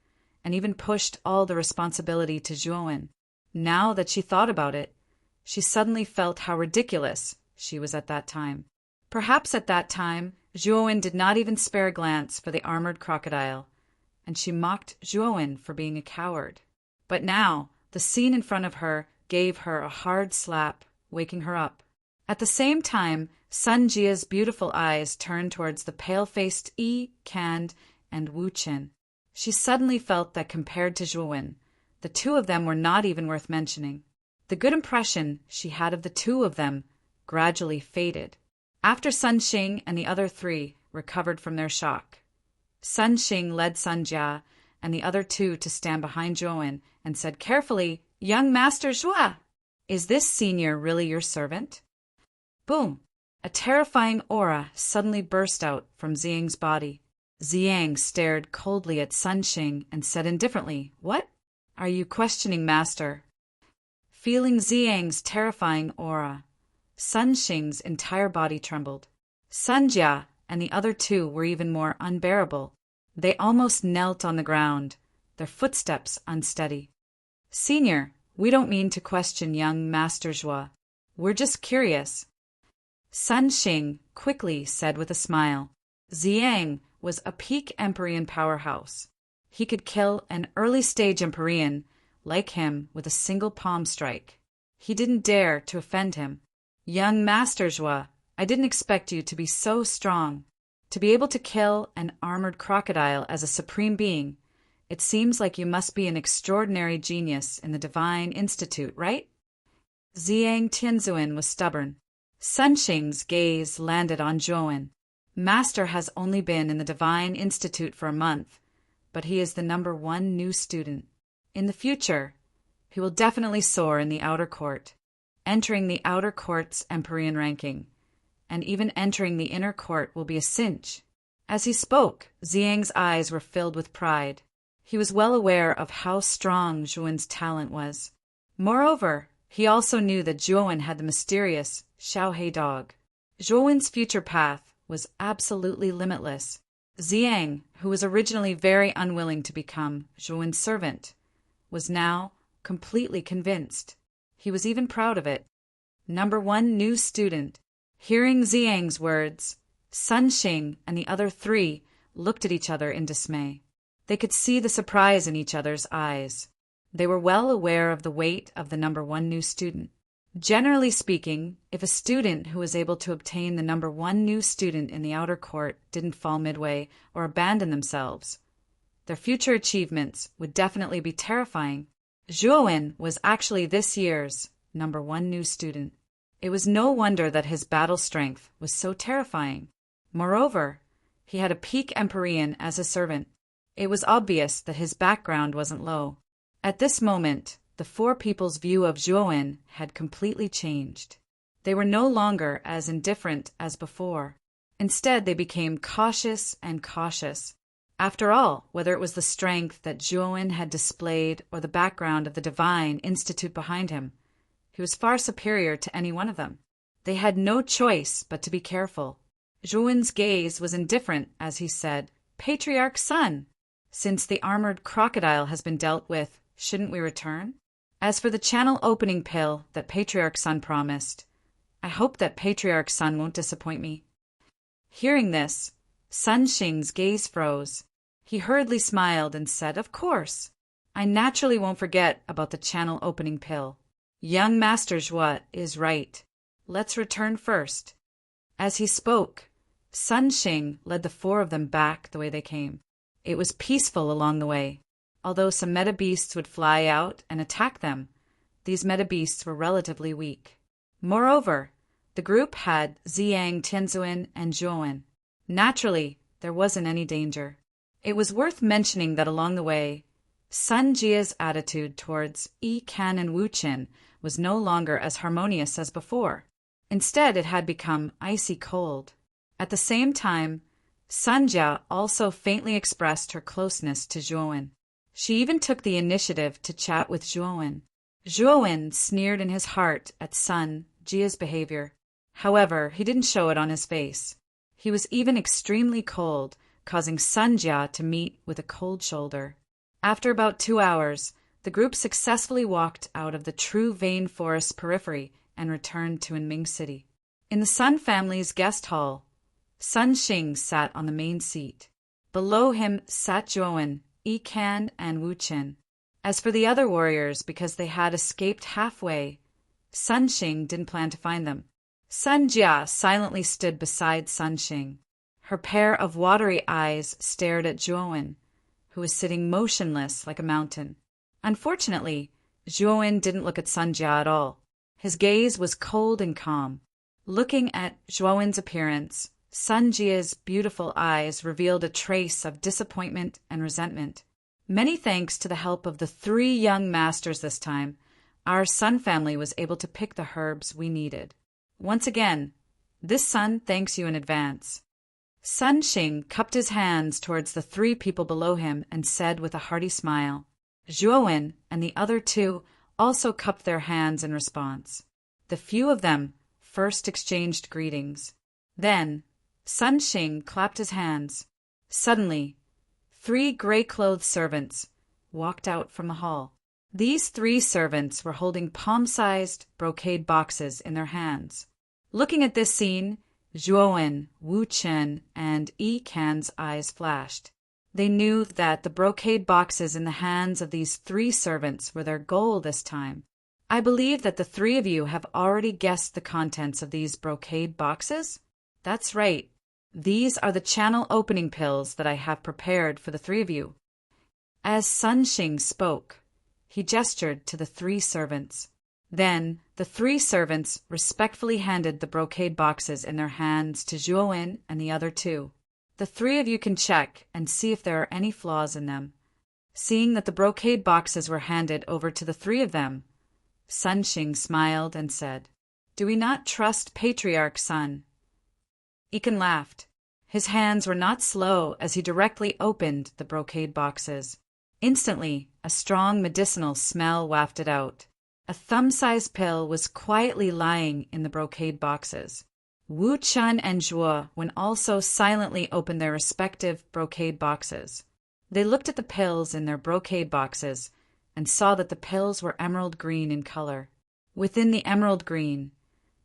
and even pushed all the responsibility to Zhuo-wen. Now that she thought about it, she suddenly felt how ridiculous she was at that time. Perhaps at that time, Zhuo-wen did not even spare a glance for the armored crocodile, and she mocked Zhuo-wen for being a coward. But now, the scene in front of her gave her a hard slap, waking her up. At the same time, Sun Jia's beautiful eyes turned towards the pale-faced Yi Kan and Wu Chen. She suddenly felt that compared to Zhuo-wen, the 2 of them were not even worth mentioning. The good impression she had of the two of them gradually faded. After Sun Xing and the other three recovered from their shock, Sun Xing led Sun Jia and the other two to stand behind Zhuowen and said carefully, "Young Master Zhua, is this senior really your servant?" Boom! A terrifying aura suddenly burst out from Ziyang's body. Ziyang stared coldly at Sun Xing and said indifferently, "What? Are you questioning, Master?" Feeling Ziyang's terrifying aura, Sun Xing's entire body trembled. Sun Jia and the other two were even more unbearable. They almost knelt on the ground, their footsteps unsteady. "Senior, we don't mean to question young Master Zhua. We're just curious." Sun Xing quickly said with a smile. Ziyang was a peak Empyrean powerhouse. He could kill an early-stage Empyrean like him with a single palm strike. He didn't dare to offend him. "Young Master Zhua, I didn't expect you to be so strong. To be able to kill an armored crocodile as a supreme being, it seems like you must be an extraordinary genius in the Divine Institute, right?" Ziyang Tianzuan was stubborn. Sun Xing's gaze landed on Zhuowen. Master has only been in the Divine Institute for a month, but he is the #1 new student. In the future, he will definitely soar in the outer court, entering the outer court's Empyrean ranking, and even entering the inner court will be a cinch. As he spoke, Ziyang's eyes were filled with pride. He was well aware of how strong Zhuowen's talent was. Moreover, he also knew that Zhuowen had the mysterious Xiaohei dog. Zhuowen's future path was absolutely limitless. Ziyang, who was originally very unwilling to become Zhuowen's servant, was now completely convinced. He was even proud of it. #1 new student. Hearing Ziyang's words, Sun Xing and the other three looked at each other in dismay. They could see the surprise in each other's eyes. They were well aware of the weight of the #1 new student. Generally speaking, if a student who was able to obtain the #1 new student in the outer court didn't fall midway or abandon themselves, their future achievements would definitely be terrifying. Zhuowen was actually this year's #1 new student. It was no wonder that his battle strength was so terrifying. Moreover, he had a peak Empyrean as a servant. It was obvious that his background wasn't low. At this moment, the four people's view of Zhuowen had completely changed. They were no longer as indifferent as before. Instead, they became cautious and cautious. After all, whether it was the strength that Zhuowen had displayed or the background of the Divine Institute behind him, he was far superior to any one of them. They had no choice but to be careful. Zhuowen's gaze was indifferent as he said, "Patriarch Sun, since the armored crocodile has been dealt with, shouldn't we return? As for the channel opening pill that Patriarch Sun promised, I hope that Patriarch Sun won't disappoint me." Hearing this, Sun Xing's gaze froze. He hurriedly smiled and said, "Of course. I naturally won't forget about the channel opening pill. Young Master Zhua is right. Let's return first." As he spoke, Sun Xing led the four of them back the way they came. It was peaceful along the way. Although some meta beasts would fly out and attack them, these meta beasts were relatively weak. Moreover, the group had Ziyang Tianzuan and Zhuowen. Naturally, there wasn't any danger. It was worth mentioning that along the way, Sun Jia's attitude towards Yi Kan and Wu Qin was no longer as harmonious as before. Instead, it had become icy cold. At the same time, Sun Jia also faintly expressed her closeness to Zhuowen. She even took the initiative to chat with Zhuowen. Zhuowen sneered in his heart at Sun Jia's behavior. However, he didn't show it on his face. He was even extremely cold, causing Sun Jia to meet with a cold shoulder. After about 2 hours, the group successfully walked out of the True Vein Forest periphery and returned to Enming City. In the Sun family's guest hall, Sun Xing sat on the main seat. Below him sat Zhuowen, Yi Kan, and Wu Qin. As for the other warriors, because they had escaped halfway, Sun Xing didn't plan to find them. Sun Jia silently stood beside Sun Xing. Her pair of watery eyes stared at Zhuowen, who was sitting motionless like a mountain. Unfortunately, Zhuowen didn't look at Sun Jia at all. His gaze was cold and calm. Looking at Zhuowen's appearance, Sun Jia's beautiful eyes revealed a trace of disappointment and resentment. Many thanks to the help of the 3 young masters this time, our Sun family was able to pick the herbs we needed. Once again, this Sun thanks you in advance. Sun Xing cupped his hands towards the 3 people below him and said with a hearty smile. Zhuowen and the other 2 also cupped their hands in response. The few of them first exchanged greetings. Then, Sun Xing clapped his hands. Suddenly, 3 gray-clothed servants walked out from the hall. These 3 servants were holding palm-sized brocade boxes in their hands. Looking at this scene, Zhuowen, Wu Chen, and Yi Can's eyes flashed. They knew that the brocade boxes in the hands of these 3 servants were their goal this time. I believe that the 3 of you have already guessed the contents of these brocade boxes? That's right. These are the channel opening pills that I have prepared for the 3 of you. As Sun Xing spoke, he gestured to the 3 servants. Then, the 3 servants respectfully handed the brocade boxes in their hands to Zhuowen and the other 2. The 3 of you can check and see if there are any flaws in them. Seeing that the brocade boxes were handed over to the 3 of them, Sun Xing smiled and said, "Do we not trust Patriarch Sun?" Ikan laughed. His hands were not slow as he directly opened the brocade boxes. Instantly, a strong medicinal smell wafted out. A thumb-sized pill was quietly lying in the brocade boxes. Wu Chen and Zhuowen also silently opened their respective brocade boxes. They looked at the pills in their brocade boxes and saw that the pills were emerald green in color. Within the emerald green,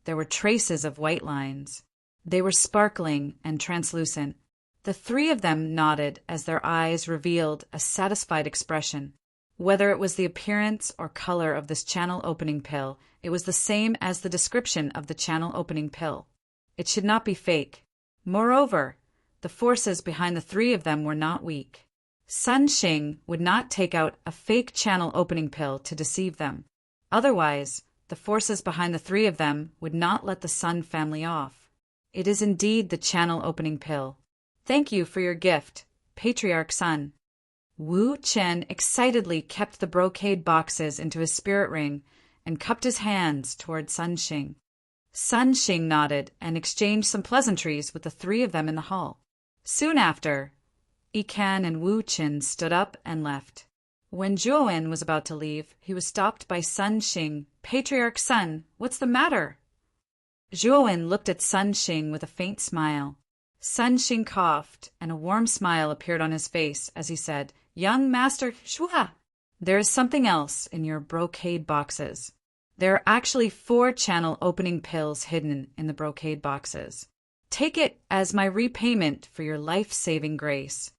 there were traces of white lines. They were sparkling and translucent. The 3 of them nodded as their eyes revealed a satisfied expression. Whether it was the appearance or color of this channel opening pill, it was the same as the description of the channel opening pill. It should not be fake. Moreover, the forces behind the 3 of them were not weak. Sun Xing would not take out a fake channel opening pill to deceive them. Otherwise, the forces behind the 3 of them would not let the Sun family off. It is indeed the channel opening pill. Thank you for your gift, Patriarch Sun. Wu Chen excitedly kept the brocade boxes into his spirit ring and cupped his hands toward Sun Xing. Sun Xing nodded and exchanged some pleasantries with the 3 of them in the hall. Soon after, Ikan and Wu Chen stood up and left. When Zhuowen was about to leave, he was stopped by Sun Xing. "Patriarch Sun, what's the matter?" Zhuowen looked at Sun Xing with a faint smile. Sun Xing coughed, and a warm smile appeared on his face as he said, "Young Master Shua, there is something else in your brocade boxes. There are actually 4 channel opening pills hidden in the brocade boxes. Take it as my repayment for your life-saving grace."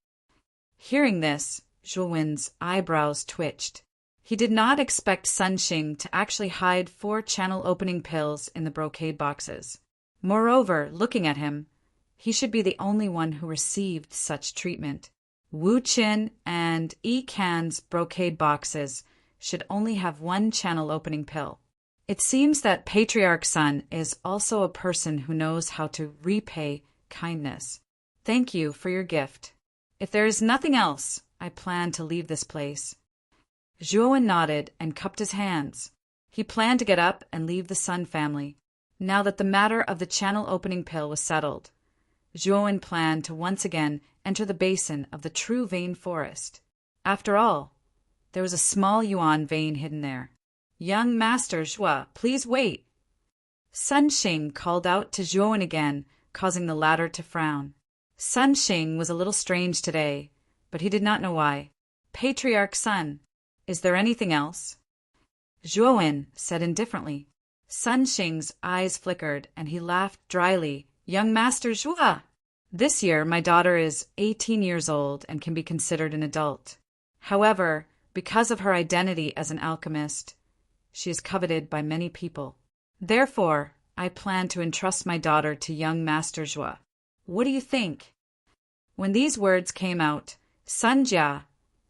Hearing this, Zhuowen's eyebrows twitched. He did not expect Sun Xing to actually hide 4 channel opening pills in the brocade boxes. Moreover, looking at him, he should be the only one who received such treatment. Wu Qin and Yi Can's brocade boxes should only have 1 channel opening pill. It seems that Patriarch Sun is also a person who knows how to repay kindness. Thank you for your gift. If there is nothing else, I plan to leave this place. Zhuowen nodded and cupped his hands. He planned to get up and leave the Sun family. Now that the matter of the channel opening pill was settled, Zhuowen planned to once again enter the basin of the True Vein Forest. After all, there was a small yuan vein hidden there. "Young Master Zhua, please wait." Sun Xing called out to Zhuowen again, causing the latter to frown. Sun Xing was a little strange today, but he did not know why. "Patriarch Sun, is there anything else?" Zhuowen said indifferently. Sun Xing's eyes flickered, and he laughed dryly. "Young Master Zhua, this year my daughter is 18 years old and can be considered an adult. However, because of her identity as an alchemist, she is coveted by many people. Therefore, I plan to entrust my daughter to young Master Zhua. What do you think?" When these words came out, Sun Jia,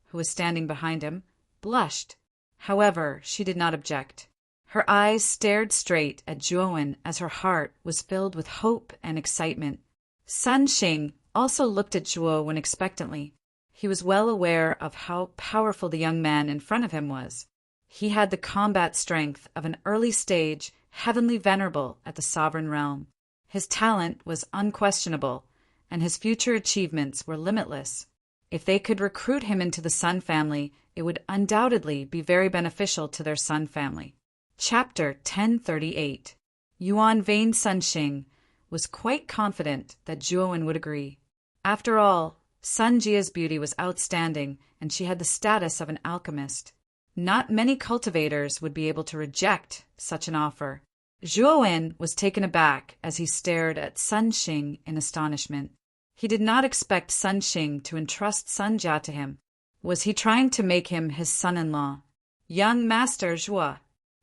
who was standing behind him, blushed. However, she did not object. Her eyes stared straight at Zhuowen as her heart was filled with hope and excitement. Sun Xing also looked at Zhuowen expectantly. He was well aware of how powerful the young man in front of him was. He had the combat strength of an early-stage, heavenly venerable at the sovereign realm. His talent was unquestionable, and his future achievements were limitless. If they could recruit him into the Sun family, it would undoubtedly be very beneficial to their Sun family. Chapter 1038. Yuan Vane Sun Xing was quite confident that Zhuowen would agree. After all, Sun Jia's beauty was outstanding, and she had the status of an alchemist. Not many cultivators would be able to reject such an offer. Zhuowen was taken aback as he stared at Sun Xing in astonishment. He did not expect Sun Xing to entrust Sun Jia to him. Was he trying to make him his son-in-law? Young Master Zhuo,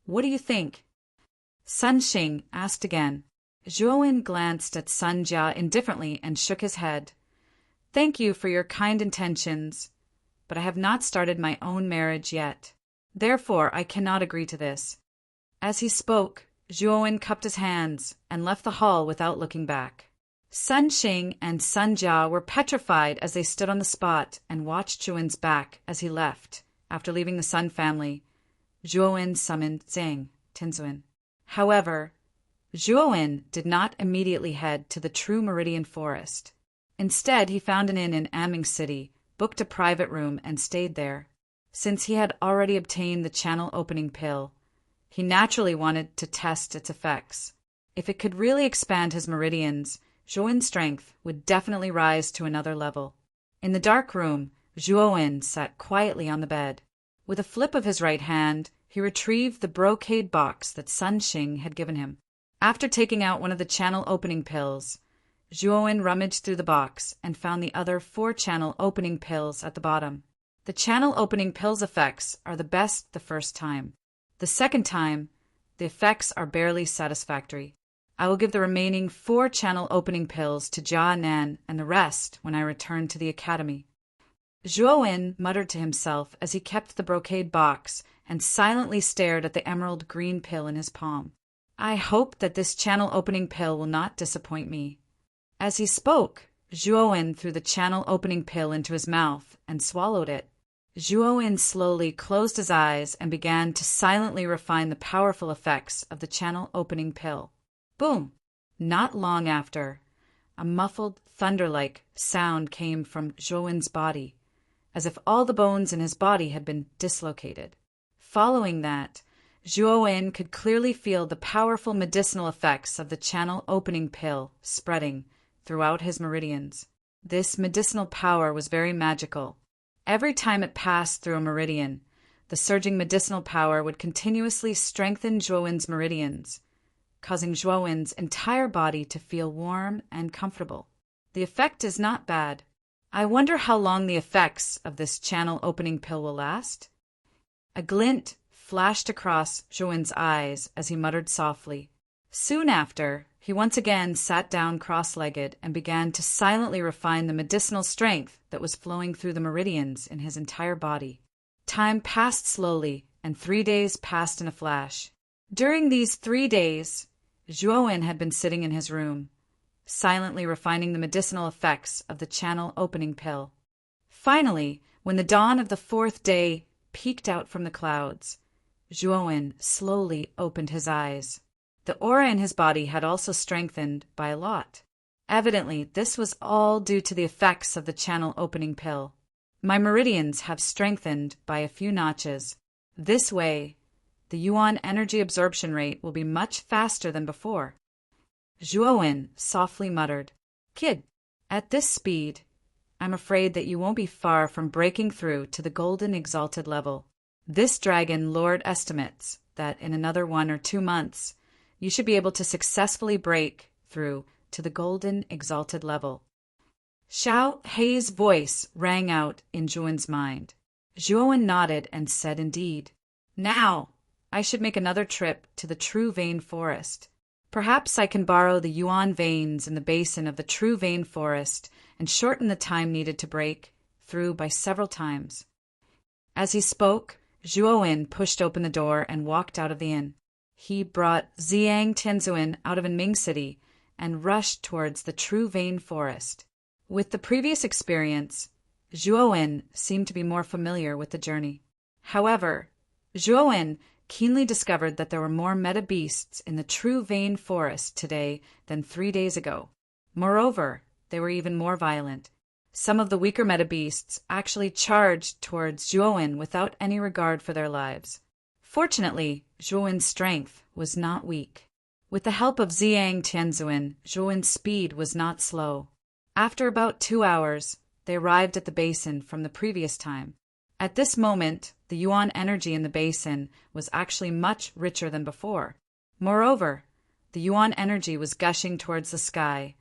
what do you think? Sun Xing asked again. Zhuowen glanced at Sun Jia indifferently and shook his head. Thank you for your kind intentions, but I have not started my own marriage yet. Therefore, I cannot agree to this. As he spoke, Zhuowen cupped his hands and left the hall without looking back. Sun Xing and Sun Jia were petrified as they stood on the spot and watched Zhuowen's back as he left. After leaving the Sun family, Zhuowen summoned Zhang Tinzuan. However, Zhuowen did not immediately head to the True Meridian Forest. Instead, he found an inn in Aming City, booked a private room, and stayed there. Since he had already obtained the channel opening pill, he naturally wanted to test its effects. If it could really expand his meridians, Zhuowen's strength would definitely rise to another level. In the dark room, Zhuowen sat quietly on the bed. With a flip of his right hand, he retrieved the brocade box that Sun Xing had given him. After taking out one of the channel opening pills, Zhuowen rummaged through the box and found the other 4 channel opening pills at the bottom. The channel opening pills' effects are the best the first time. The second time, the effects are barely satisfactory. I will give the remaining 4 channel opening pills to Jia Nan and the rest when I return to the academy. Zhuowen muttered to himself as he kept the brocade box and silently stared at the emerald green pill in his palm. I hope that this channel opening pill will not disappoint me. As he spoke, Zhuowen threw the channel opening pill into his mouth and swallowed it. Zhuowen slowly closed his eyes and began to silently refine the powerful effects of the channel opening pill. Boom! Not long after, a muffled thunder-like sound came from Zhuowen's body, as if all the bones in his body had been dislocated. Following that, Zhuowen could clearly feel the powerful medicinal effects of the channel opening pill spreading throughout his meridians. This medicinal power was very magical. Every time it passed through a meridian, the surging medicinal power would continuously strengthen Zhuowen's meridians, causing Zhuowen's entire body to feel warm and comfortable. The effect is not bad. I wonder how long the effects of this channel opening pill will last? A glint flashed across Zhuowen's eyes as he muttered softly. Soon after, he once again sat down cross-legged and began to silently refine the medicinal strength that was flowing through the meridians in his entire body. Time passed slowly, and 3 days passed in a flash. During these 3 days, Zhuowen had been sitting in his room, silently refining the medicinal effects of the channel opening pill. Finally, when the dawn of the 4th day peeked out from the clouds, Zhuowen slowly opened his eyes. The aura in his body had also strengthened by a lot. Evidently, this was all due to the effects of the channel opening pill. My meridians have strengthened by a few notches. This way, the Yuan energy absorption rate will be much faster than before. Zhuowen softly muttered, Kid, at this speed, I'm afraid that you won't be far from breaking through to the golden exalted level. This dragon lord estimates that in another 1 or 2 months, you should be able to successfully break through to the golden exalted level. Xiao Hei's voice rang out in Zhuowen's mind. Zhuowen nodded and said indeed. Now, I should make another trip to the True Vein Forest. Perhaps I can borrow the Yuan veins in the basin of the True Vein Forest and shorten the time needed to break through by several times. As he spoke, Zhuowen pushed open the door and walked out of the inn. He brought Ziyang Tianzuan out of Ming City and rushed towards the True Vein Forest. With the previous experience, Zhuowen seemed to be more familiar with the journey. However, Zhuowen keenly discovered that there were more meta beasts in the True Vein Forest today than 3 days ago. Moreover, they were even more violent. Some of the weaker meta beasts actually charged towards Zhuowen without any regard for their lives. Fortunately, Zhuowen's strength was not weak. With the help of Ziyang Tianzuan, Zhuowen's speed was not slow. After about 2 hours, they arrived at the basin from the previous time. At this moment, the yuan energy in the basin was actually much richer than before. Moreover, the yuan energy was gushing towards the sky,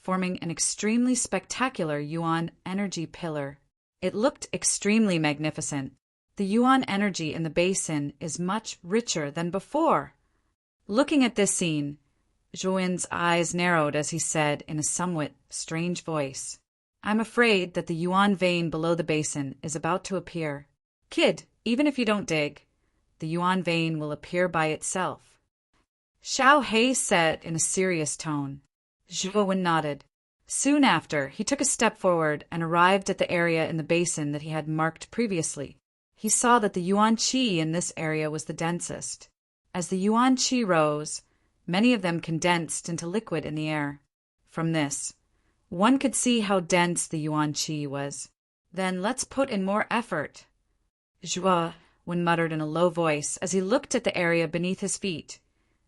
forming an extremely spectacular yuan energy pillar. It looked extremely magnificent. The yuan energy in the basin is much richer than before. Looking at this scene, Zhuowen's eyes narrowed as he said in a somewhat strange voice, "I'm afraid that the yuan vein below the basin is about to appear. Kid, even if you don't dig, the yuan vein will appear by itself." Xiao He said in a serious tone. Zhuowen nodded. Soon after, he took a step forward and arrived at the area in the basin that he had marked previously. He saw that the yuan qi in this area was the densest. As the yuan qi rose, many of them condensed into liquid in the air. From this, one could see how dense the yuan qi was. "Then let's put in more effort," Zhuowen muttered in a low voice as he looked at the area beneath his feet,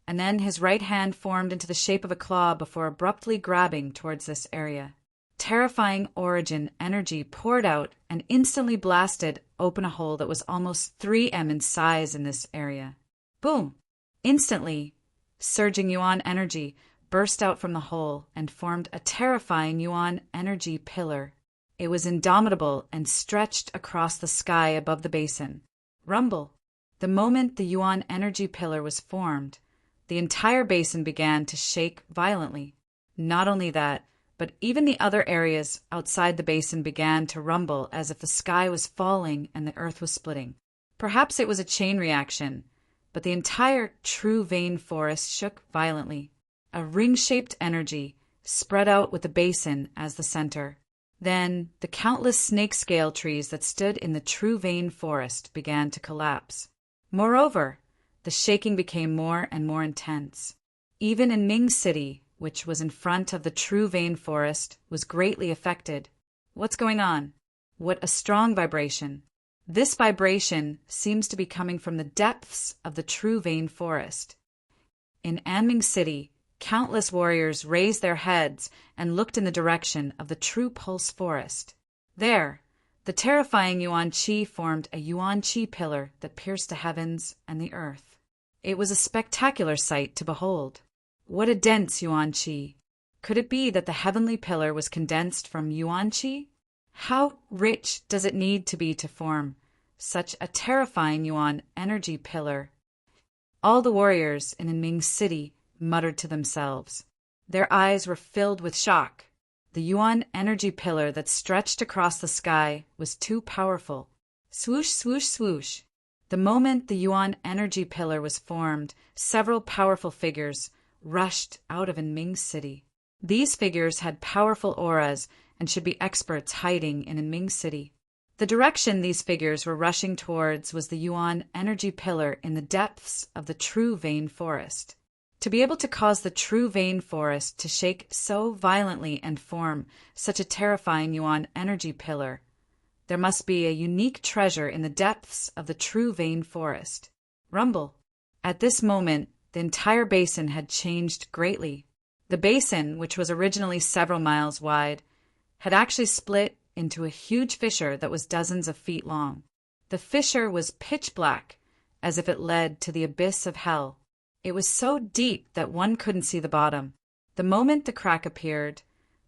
and then his right hand formed into the shape of a claw before abruptly grabbing towards this area. Terrifying origin energy poured out and instantly blasted open a hole that was almost 3 m in size in this area. Boom! Instantly, surging yuan energy burst out from the hole and formed a terrifying yuan energy pillar. It was indomitable and stretched across the sky above the basin. Rumble! The moment the yuan energy pillar was formed, the entire basin began to shake violently. Not only that, but even the other areas outside the basin began to rumble as if the sky was falling and the earth was splitting. Perhaps it was a chain reaction, but the entire True Vein Forest shook violently. A ring-shaped energy spread out with the basin as the center. Then the countless snake-scale trees that stood in the True Vein Forest began to collapse. Moreover, the shaking became more and more intense. Even in Ming City, which was in front of the True Vein Forest, was greatly affected. What's going on? What a strong vibration! This vibration seems to be coming from the depths of the True Vein Forest. In Anming City, countless warriors raised their heads and looked in the direction of the True Pulse Forest. There, the terrifying yuan qi formed a yuan qi pillar that pierced the heavens and the earth. It was a spectacular sight to behold. What a dense yuan qi! Could it be that the heavenly pillar was condensed from yuan qi? How rich does it need to be to form such a terrifying yuan energy pillar? All the warriors in Ming City muttered to themselves. Their eyes were filled with shock. The yuan energy pillar that stretched across the sky was too powerful. Swoosh, swoosh, swoosh. The moment the yuan energy pillar was formed, several powerful figures rushed out of Ming City. These figures had powerful auras and should be experts hiding in Ming City. The direction these figures were rushing towards was the yuan energy pillar in the depths of the True Vein Forest. To be able to cause the True Vein Forest to shake so violently and form such a terrifying yuan energy pillar, there must be a unique treasure in the depths of the True Vein Forest. Rumble! At this moment, the entire basin had changed greatly. The basin, which was originally several miles wide, had actually split into a huge fissure that was dozens of feet long. The fissure was pitch black, as if it led to the abyss of hell. It was so deep that one couldn't see the bottom. The moment the crack appeared,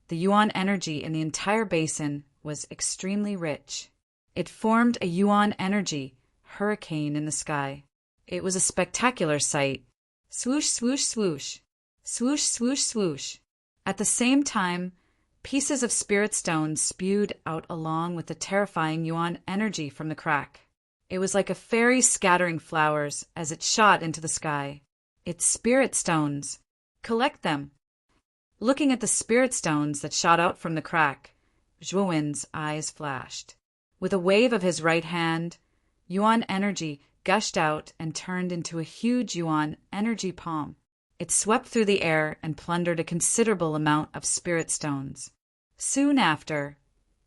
the yuan energy in the entire basin was extremely rich. It formed a yuan energy hurricane in the sky. It was a spectacular sight. Swoosh, swoosh, swoosh. Swoosh, swoosh, swoosh. At the same time, pieces of spirit stone spewed out along with the terrifying yuan energy from the crack. It was like a fairy scattering flowers as it shot into the sky. It's spirit stones. Collect them. Looking at the spirit stones that shot out from the crack, Zhuowen's eyes flashed. With a wave of his right hand, yuan energy gushed out and turned into a huge yuan energy palm. It swept through the air and plundered a considerable amount of spirit stones. Soon after,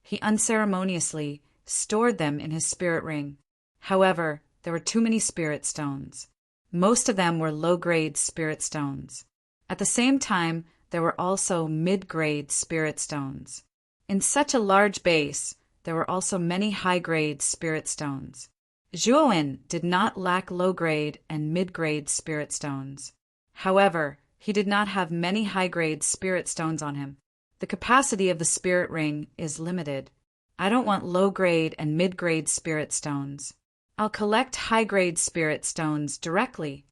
he unceremoniously stored them in his spirit ring. However, there were too many spirit stones. Most of them were low-grade spirit stones. At the same time, there were also mid-grade spirit stones. In such a large base, there were also many high-grade spirit stones. Zhuowen did not lack low-grade and mid-grade spirit stones. However, he did not have many high-grade spirit stones on him. The capacity of the spirit ring is limited. I don't want low-grade and mid-grade spirit stones. I'll collect high-grade spirit stones directly.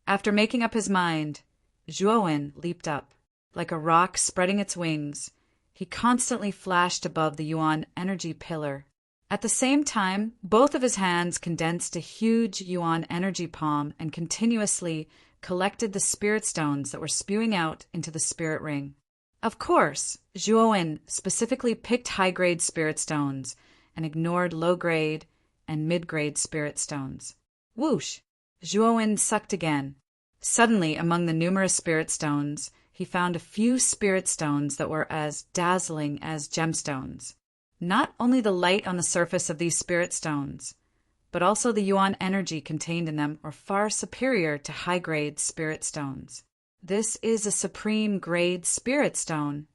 After making up his mind, Zhuowen leaped up. Like a rock spreading its wings, he constantly flashed above the yuan energy pillar. At the same time, both of his hands condensed a huge yuan energy palm and continuously collected the spirit stones that were spewing out into the spirit ring. Of course, Zhuowen specifically picked high-grade spirit stones and ignored low-grade and mid-grade spirit stones. Whoosh! Zhuowen sucked again. Suddenly, among the numerous spirit stones, he found a few spirit stones that were as dazzling as gemstones. Not only the light on the surface of these spirit stones, but also the yuan energy contained in them are far superior to high-grade spirit stones. This is a supreme grade spirit stone.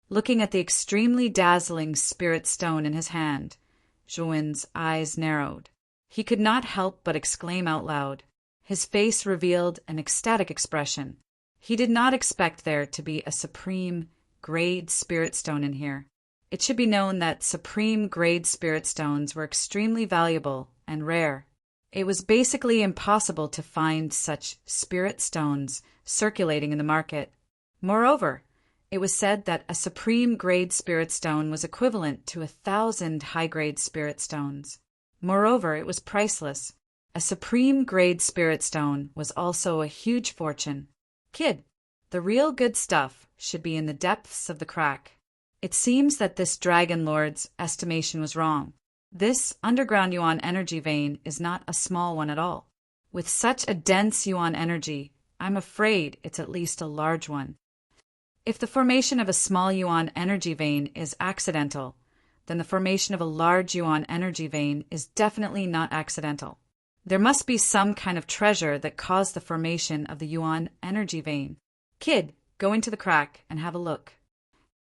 Looking at the extremely dazzling spirit stone in his hand, Zhuowen's eyes narrowed. He could not help but exclaim out loud. His face revealed an ecstatic expression. He did not expect there to be a supreme grade spirit stone in here. It should be known that supreme grade spirit stones were extremely valuable and rare. It was basically impossible to find such spirit stones circulating in the market. Moreover, it was said that a supreme grade spirit stone was equivalent to 1,000 high-grade spirit stones. Moreover, it was priceless. A supreme grade spirit stone was also a huge fortune. Kid, the real good stuff should be in the depths of the crack. It seems that this Dragon Lord's estimation was wrong. This underground yuan energy vein is not a small one at all. With such a dense yuan energy, I'm afraid it's at least a large one. If the formation of a small yuan energy vein is accidental, then the formation of a large yuan energy vein is definitely not accidental. There must be some kind of treasure that caused the formation of the yuan energy vein. Kid, go into the crack and have a look.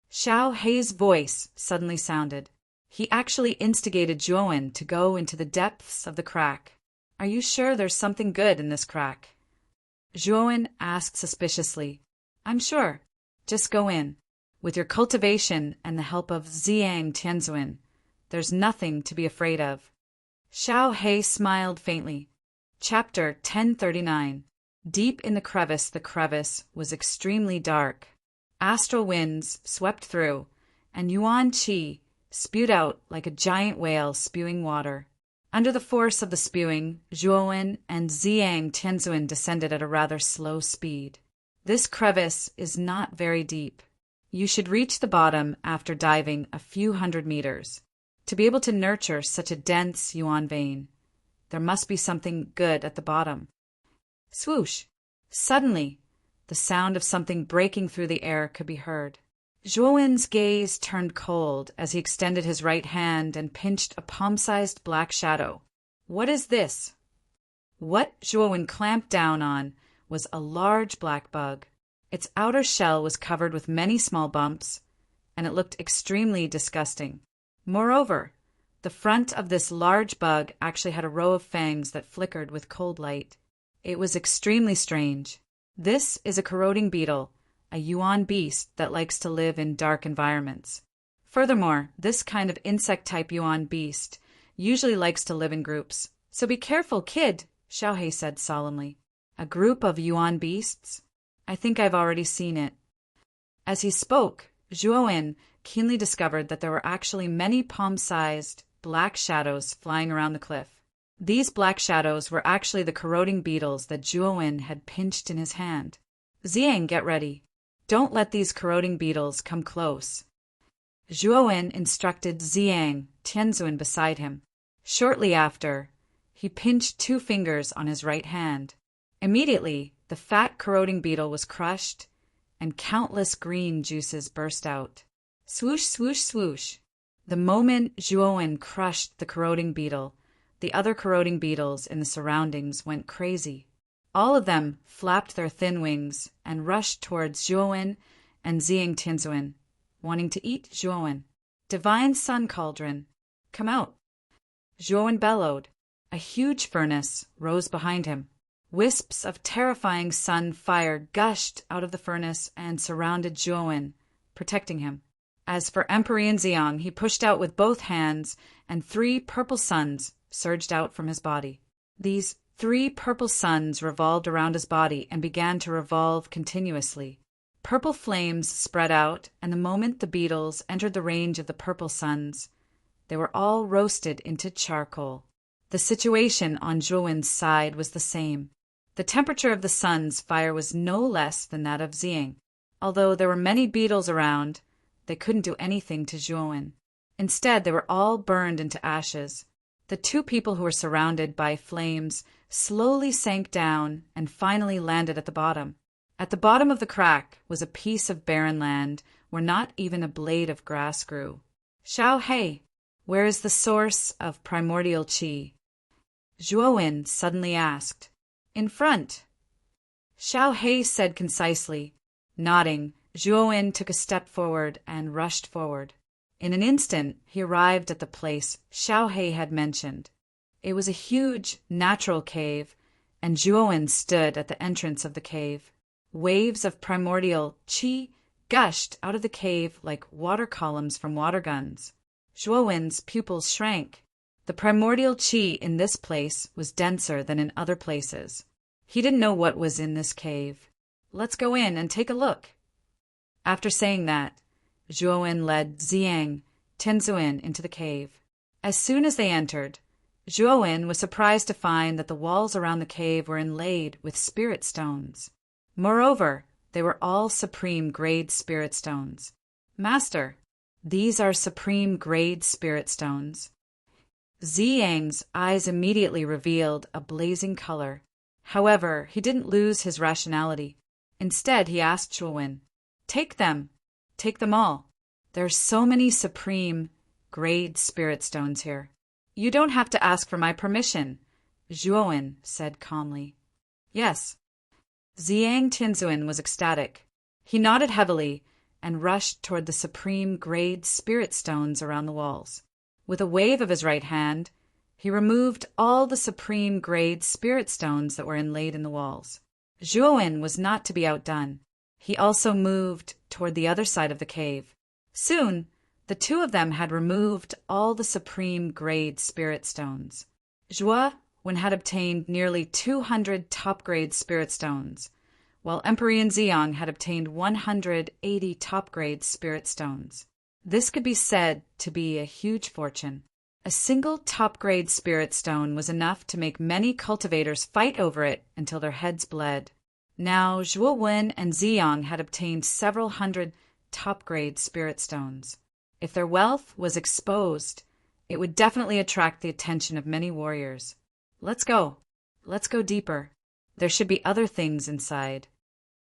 Xiao Hei's voice suddenly sounded. He actually instigated Zhuowen to go into the depths of the crack. Are you sure there's something good in this crack? Zhuowen asked suspiciously. I'm sure. Just go in. With your cultivation and the help of Ziyang Tianzuan, there's nothing to be afraid of. Xiao Hei smiled faintly. Chapter 1039. Deep in the crevice was extremely dark. Astral winds swept through, and yuan qi spewed out like a giant whale spewing water. Under the force of the spewing, Zhuowen and Ziyang Tianzuan descended at a rather slow speed. This crevice is not very deep. You should reach the bottom after diving a few hundred meters. To be able to nurture such a dense yuan vein, there must be something good at the bottom. Swoosh! Suddenly, the sound of something breaking through the air could be heard. Zhuowen's gaze turned cold as he extended his right hand and pinched a palm-sized black shadow. What is this? What Zhuowen clamped down on was a large black bug. Its outer shell was covered with many small bumps, and it looked extremely disgusting. Moreover, the front of this large bug actually had a row of fangs that flickered with cold light. It was extremely strange. This is a corroding beetle, a yuan beast that likes to live in dark environments. Furthermore, this kind of insect-type yuan beast usually likes to live in groups. So be careful, kid, Xiao Hei said solemnly. A group of yuan beasts? I think I've already seen it. As he spoke, Zhuowen keenly discovered that there were actually many palm-sized black shadows flying around the cliff. These black shadows were actually the corroding beetles that Zhuowen had pinched in his hand. Ziang, get ready. Don't let these corroding beetles come close. Zhuowen instructed Ziang, Tianzuan beside him. Shortly after, he pinched 2 fingers on his right hand. Immediately, the fat corroding beetle was crushed, and countless green juices burst out. Swoosh, swoosh, swoosh. The moment Zhuowen crushed the corroding beetle, the other corroding beetles in the surroundings went crazy. All of them flapped their thin wings and rushed towards Zhuowen and Ziang Tianzuan, wanting to eat Zhuowen. Divine Sun Cauldron, come out. Zhuowen bellowed. A huge furnace rose behind him. Wisps of terrifying sun fire gushed out of the furnace and surrounded Zhuowen, protecting him. As for Emperor Ziang, he pushed out with both hands, and 3 purple suns surged out from his body. These 3 purple suns revolved around his body and began to revolve continuously. Purple flames spread out, and the moment the beetles entered the range of the purple suns, they were all roasted into charcoal. The situation on Zhuowen's side was the same. The temperature of the sun's fire was no less than that of Ziang. Although there were many beetles around, they couldn't do anything to Zhuowen. Instead, they were all burned into ashes. The 2 people who were surrounded by flames slowly sank down and finally landed at the bottom. At the bottom of the crack was a piece of barren land where not even a blade of grass grew. Xiao Hei, where is the source of primordial qi? Zhuowen suddenly asked. In front. Xiao Hei said concisely. Nodding, Zhuowen took a step forward and rushed forward. In an instant, he arrived at the place Xiao Hei had mentioned. It was a huge, natural cave, and Zhuowen stood at the entrance of the cave. Waves of primordial qi gushed out of the cave like water columns from water guns. Zhuowen's pupils shrank. The primordial qi in this place was denser than in other places. He didn't know what was in this cave. Let's go in and take a look. After saying that, Zhuowen led Ziang, Tianzuan into the cave. As soon as they entered, Zhuowen was surprised to find that the walls around the cave were inlaid with spirit stones. Moreover, they were all supreme grade spirit stones. Master, these are supreme grade spirit stones. Ziang's eyes immediately revealed a blazing color. However, he didn't lose his rationality. Instead, he asked Zhuowen, Take them. Take them all. There are so many supreme grade spirit stones here. You don't have to ask for my permission, Zhuowen said calmly. Yes. Ziang Tianzuan was ecstatic. He nodded heavily and rushed toward the supreme grade spirit stones around the walls. With a wave of his right hand, he removed all the supreme grade spirit stones that were inlaid in the walls. Zhuowen was not to be outdone. He also moved toward the other side of the cave. Soon, the 2 of them had removed all the supreme grade spirit stones. Zhuowen had obtained nearly 200 top-grade spirit stones, while Emperor Ziang had obtained 180 top-grade spirit stones. This could be said to be a huge fortune. A single top-grade spirit stone was enough to make many cultivators fight over it until their heads bled. Now, Zhuowen and Ziang had obtained several hundred top-grade spirit stones. If their wealth was exposed, it would definitely attract the attention of many warriors. Let's go. Let's go deeper. There should be other things inside.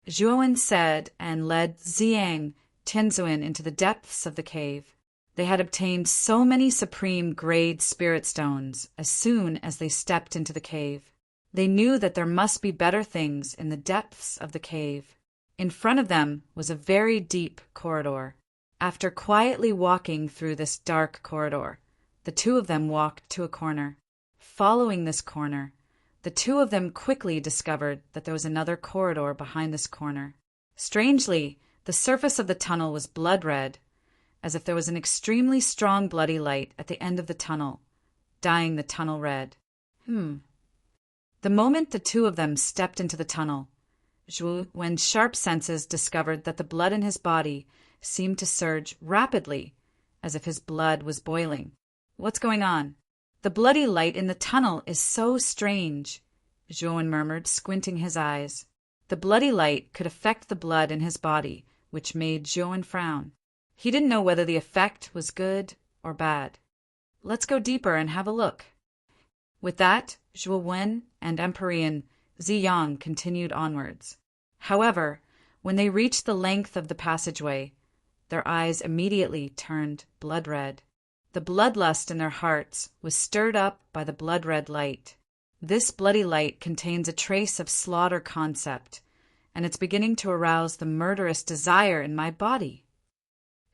Zhuowen said and led Ziang Tianzuan into the depths of the cave. They had obtained so many supreme grade spirit stones as soon as they stepped into the cave. They knew that there must be better things in the depths of the cave. In front of them was a very deep corridor. After quietly walking through this dark corridor, the 2 of them walked to a corner. Following this corner, the 2 of them quickly discovered that there was another corridor behind this corner. Strangely, the surface of the tunnel was blood-red, as if there was an extremely strong bloody light at the end of the tunnel, dyeing the tunnel red. The moment the 2 of them stepped into the tunnel, Zhuowen's sharp senses discovered that the blood in his body seemed to surge rapidly, as if his blood was boiling. What's going on? The bloody light in the tunnel is so strange, Zhuowen murmured, squinting his eyes. The bloody light could affect the blood in his body, which made Zhuowen frown. He didn't know whether the effect was good or bad. Let's go deeper and have a look. With that, Zhuowen and Emperor Ziyang continued onwards. However, when they reached the length of the passageway, their eyes immediately turned blood-red. The bloodlust in their hearts was stirred up by the blood-red light. This bloody light contains a trace of slaughter concept, and it's beginning to arouse the murderous desire in my body.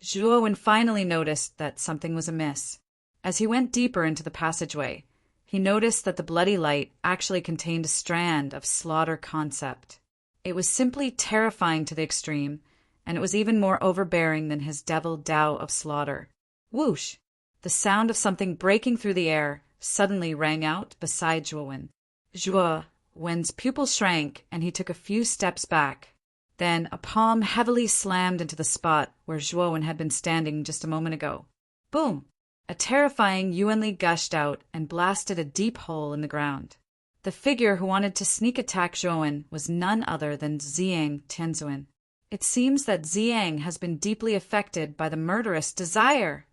Zhuowen finally noticed that something was amiss. As he went deeper into the passageway, he noticed that the bloody light actually contained a strand of slaughter concept. It was simply terrifying to the extreme, and it was even more overbearing than his devil Tao of slaughter. Whoosh! The sound of something breaking through the air suddenly rang out beside Zhuowen. Zhuowen's pupils shrank, and he took a few steps back. Then a palm heavily slammed into the spot where Zhuowen had been standing just a moment ago. Boom! A terrifying yuanli gushed out and blasted a deep hole in the ground. The figure who wanted to sneak attack Zhuowen was none other than Ziyang Tianzuan. It seems that Ziyang has been deeply affected by the murderous desire.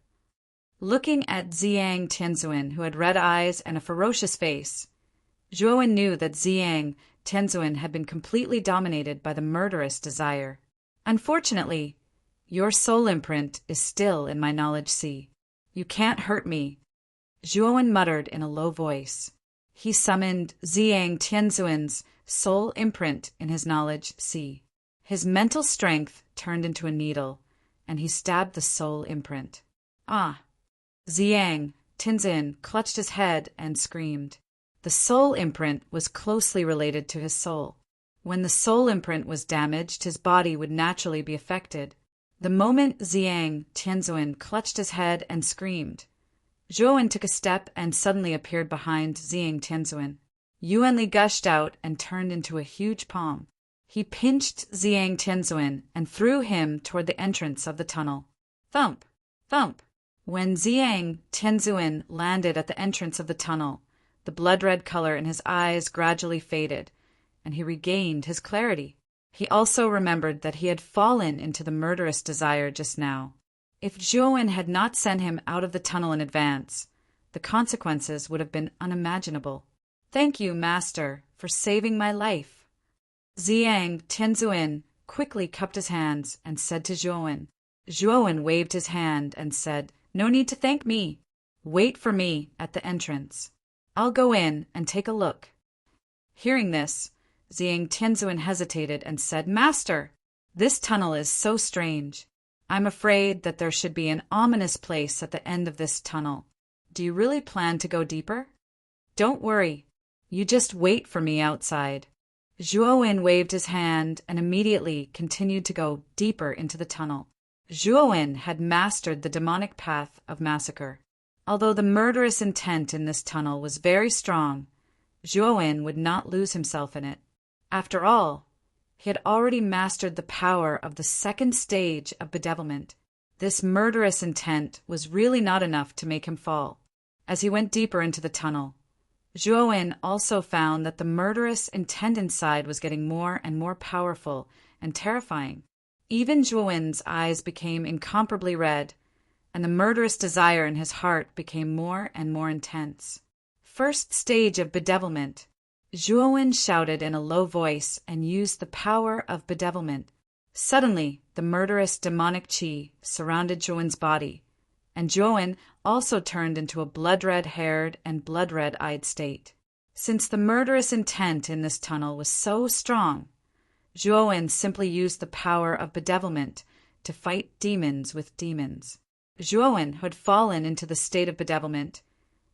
Looking at Ziyang Tianzuan, who had red eyes and a ferocious face, Zhuowen knew that Ziyang Tianzuan had been completely dominated by the murderous desire. Unfortunately, your soul imprint is still in my knowledge sea. You can't hurt me, Zhuowen muttered in a low voice. He summoned Ziyang Tianzuan's soul imprint in his knowledge sea. His mental strength turned into a needle, and he stabbed the soul imprint. Ah! Ziyang Tianzuan clutched his head and screamed. The soul imprint was closely related to his soul. When the soul imprint was damaged, his body would naturally be affected. The moment Ziyang Tianzuan clutched his head and screamed, Zhuowen took a step and suddenly appeared behind Ziyang Tianzuan. Yuanli gushed out and turned into a huge palm. He pinched Ziyang Tianzuan and threw him toward the entrance of the tunnel. Thump! Thump! When Ziyang Tianzuan landed at the entrance of the tunnel, the blood-red color in his eyes gradually faded, and he regained his clarity. He also remembered that he had fallen into the murderous desire just now. If Zhuowen had not sent him out of the tunnel in advance, the consequences would have been unimaginable. Thank you, Master, for saving my life. Ziyang Tianzuan quickly cupped his hands and said to Zhuowen. Zhuowen waved his hand and said, No need to thank me. Wait for me at the entrance. I'll go in and take a look. Hearing this, Ziyang Tianzuan hesitated and said, Master, this tunnel is so strange. I'm afraid that there should be an ominous place at the end of this tunnel. Do you really plan to go deeper? Don't worry. You just wait for me outside. Zhuowen waved his hand and immediately continued to go deeper into the tunnel. Zhuowen had mastered the demonic path of massacre. Although the murderous intent in this tunnel was very strong, Zhuowen would not lose himself in it. After all, he had already mastered the power of the second stage of bedevilment. This murderous intent was really not enough to make him fall. As he went deeper into the tunnel, Zhuowen also found that the murderous intent inside was getting more and more powerful and terrifying. Even Zhuowen's eyes became incomparably red, and the murderous desire in his heart became more and more intense. First stage of bedevilment. Zhuowen shouted in a low voice and used the power of bedevilment. Suddenly, the murderous demonic qi surrounded Zhuowen's body, and Zhuowen also turned into a blood-red-haired and blood-red-eyed state. Since the murderous intent in this tunnel was so strong, Zhuowen simply used the power of bedevilment to fight demons with demons. Zhuowen, who had fallen into the state of bedevilment,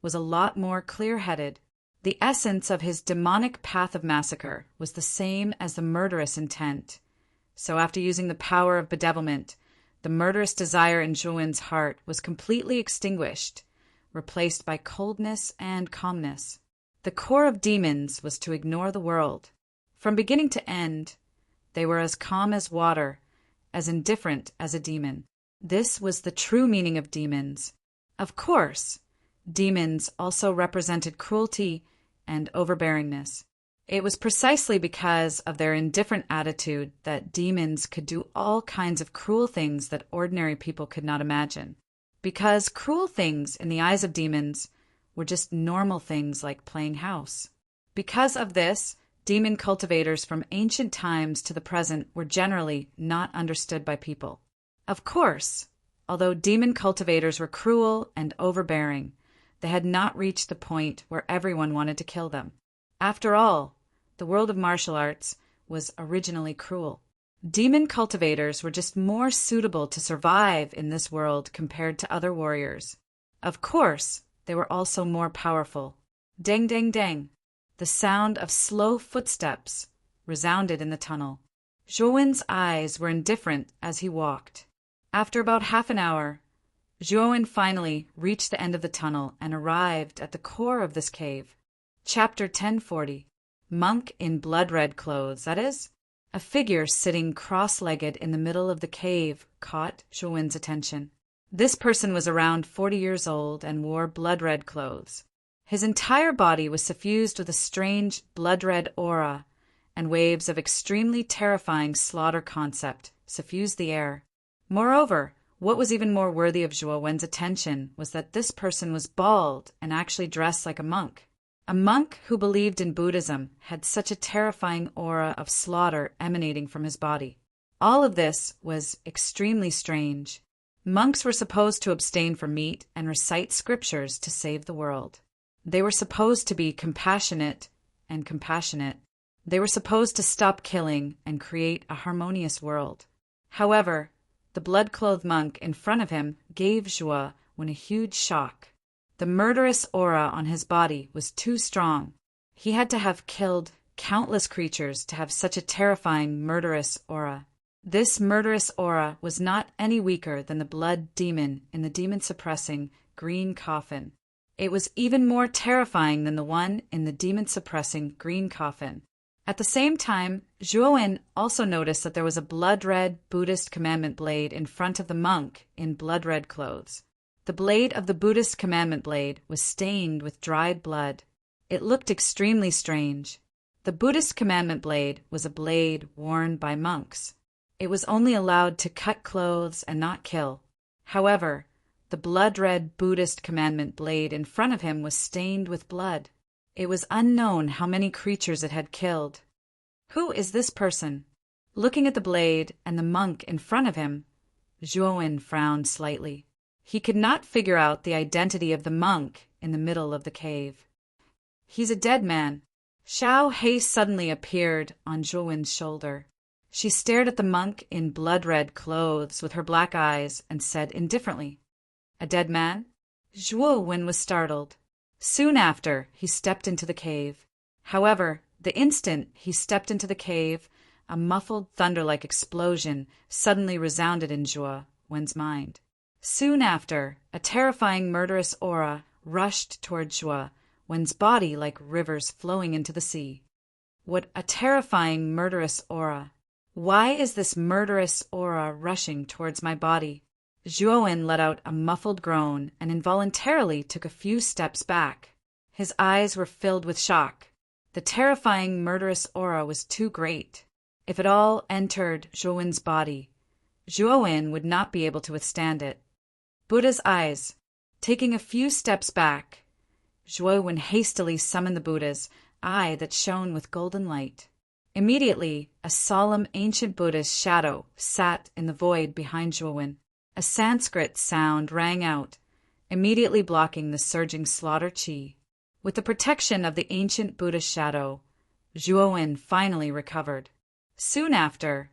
was a lot more clear-headed. The essence of his demonic path of massacre was the same as the murderous intent. So after using the power of bedevilment, the murderous desire in Zhuowen's heart was completely extinguished, replaced by coldness and calmness. The core of demons was to ignore the world. From beginning to end, they were as calm as water, as indifferent as a demon. This was the true meaning of demons. Of course, Demons also represented cruelty and overbearingness. It was precisely because of their indifferent attitude that demons could do all kinds of cruel things that ordinary people could not imagine. Because cruel things in the eyes of demons were just normal things like playing house. Because of this, demon cultivators from ancient times to the present were generally not understood by people. Of course, although demon cultivators were cruel and overbearing, they had not reached the point where everyone wanted to kill them. After all, the world of martial arts was originally cruel. Demon cultivators were just more suitable to survive in this world compared to other warriors. Of course, they were also more powerful. Dang, dang, dang. The sound of slow footsteps resounded in the tunnel. Zhuowen's eyes were indifferent as he walked. After about half an hour, Zhuowen finally reached the end of the tunnel and arrived at the core of this cave. Chapter 1040. Monk in blood-red clothes, that is. A figure sitting cross-legged in the middle of the cave caught Zhuowen's attention. This person was around 40 years old and wore blood-red clothes. His entire body was suffused with a strange blood-red aura, and waves of extremely terrifying slaughter concept suffused the air. Moreover, what was even more worthy of Zhuowen's attention was that this person was bald and actually dressed like a monk. A monk who believed in Buddhism had such a terrifying aura of slaughter emanating from his body. All of this was extremely strange. Monks were supposed to abstain from meat and recite scriptures to save the world. They were supposed to be compassionate and compassionate. They were supposed to stop killing and create a harmonious world. However, the blood-clothed monk in front of him gave Zhuo a huge shock. The murderous aura on his body was too strong. He had to have killed countless creatures to have such a terrifying murderous aura. This murderous aura was not any weaker than the blood demon in the demon-suppressing green coffin. It was even more terrifying than the one in the demon-suppressing green coffin. At the same time, Zhuowen also noticed that there was a blood-red Buddhist commandment blade in front of the monk in blood-red clothes. The blade of the Buddhist commandment blade was stained with dried blood. It looked extremely strange. The Buddhist commandment blade was a blade worn by monks. It was only allowed to cut clothes and not kill. However, the blood-red Buddhist commandment blade in front of him was stained with blood. It was unknown how many creatures it had killed. Who is this person? Looking at the blade and the monk in front of him, Zhuowen frowned slightly. He could not figure out the identity of the monk in the middle of the cave. He's a dead man. Xiao Hei suddenly appeared on Zhuowen's shoulder. She stared at the monk in blood-red clothes with her black eyes and said indifferently, "A dead man?" Zhuowen was startled. Soon after, he stepped into the cave. However, the instant he stepped into the cave, a muffled thunder-like explosion suddenly resounded in Zhuowen's mind. Soon after, a terrifying murderous aura rushed toward Zhuowen's body like rivers flowing into the sea. What a terrifying murderous aura! Why is this murderous aura rushing towards my body? Zhuowen let out a muffled groan and involuntarily took a few steps back. His eyes were filled with shock. The terrifying murderous aura was too great. If it all entered Zhuowen's body, Zhuowen would not be able to withstand it. Buddha's eyes. Taking a few steps back, Zhuowen hastily summoned the Buddha's eye that shone with golden light. Immediately, a solemn ancient Buddhist shadow sat in the void behind Zhuowen. A Sanskrit sound rang out, immediately blocking the surging slaughter chi. With the protection of the ancient Buddhist shadow, Zhuowen finally recovered. Soon after,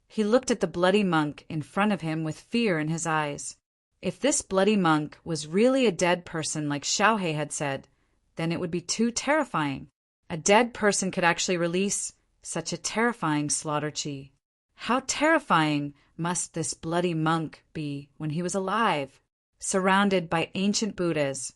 he looked at the bloody monk in front of him with fear in his eyes. If this bloody monk was really a dead person like Xiaohei had said, then it would be too terrifying. A dead person could actually release such a terrifying slaughter chi. How terrifying must this bloody monk be when he was alive? Surrounded by ancient Buddhas,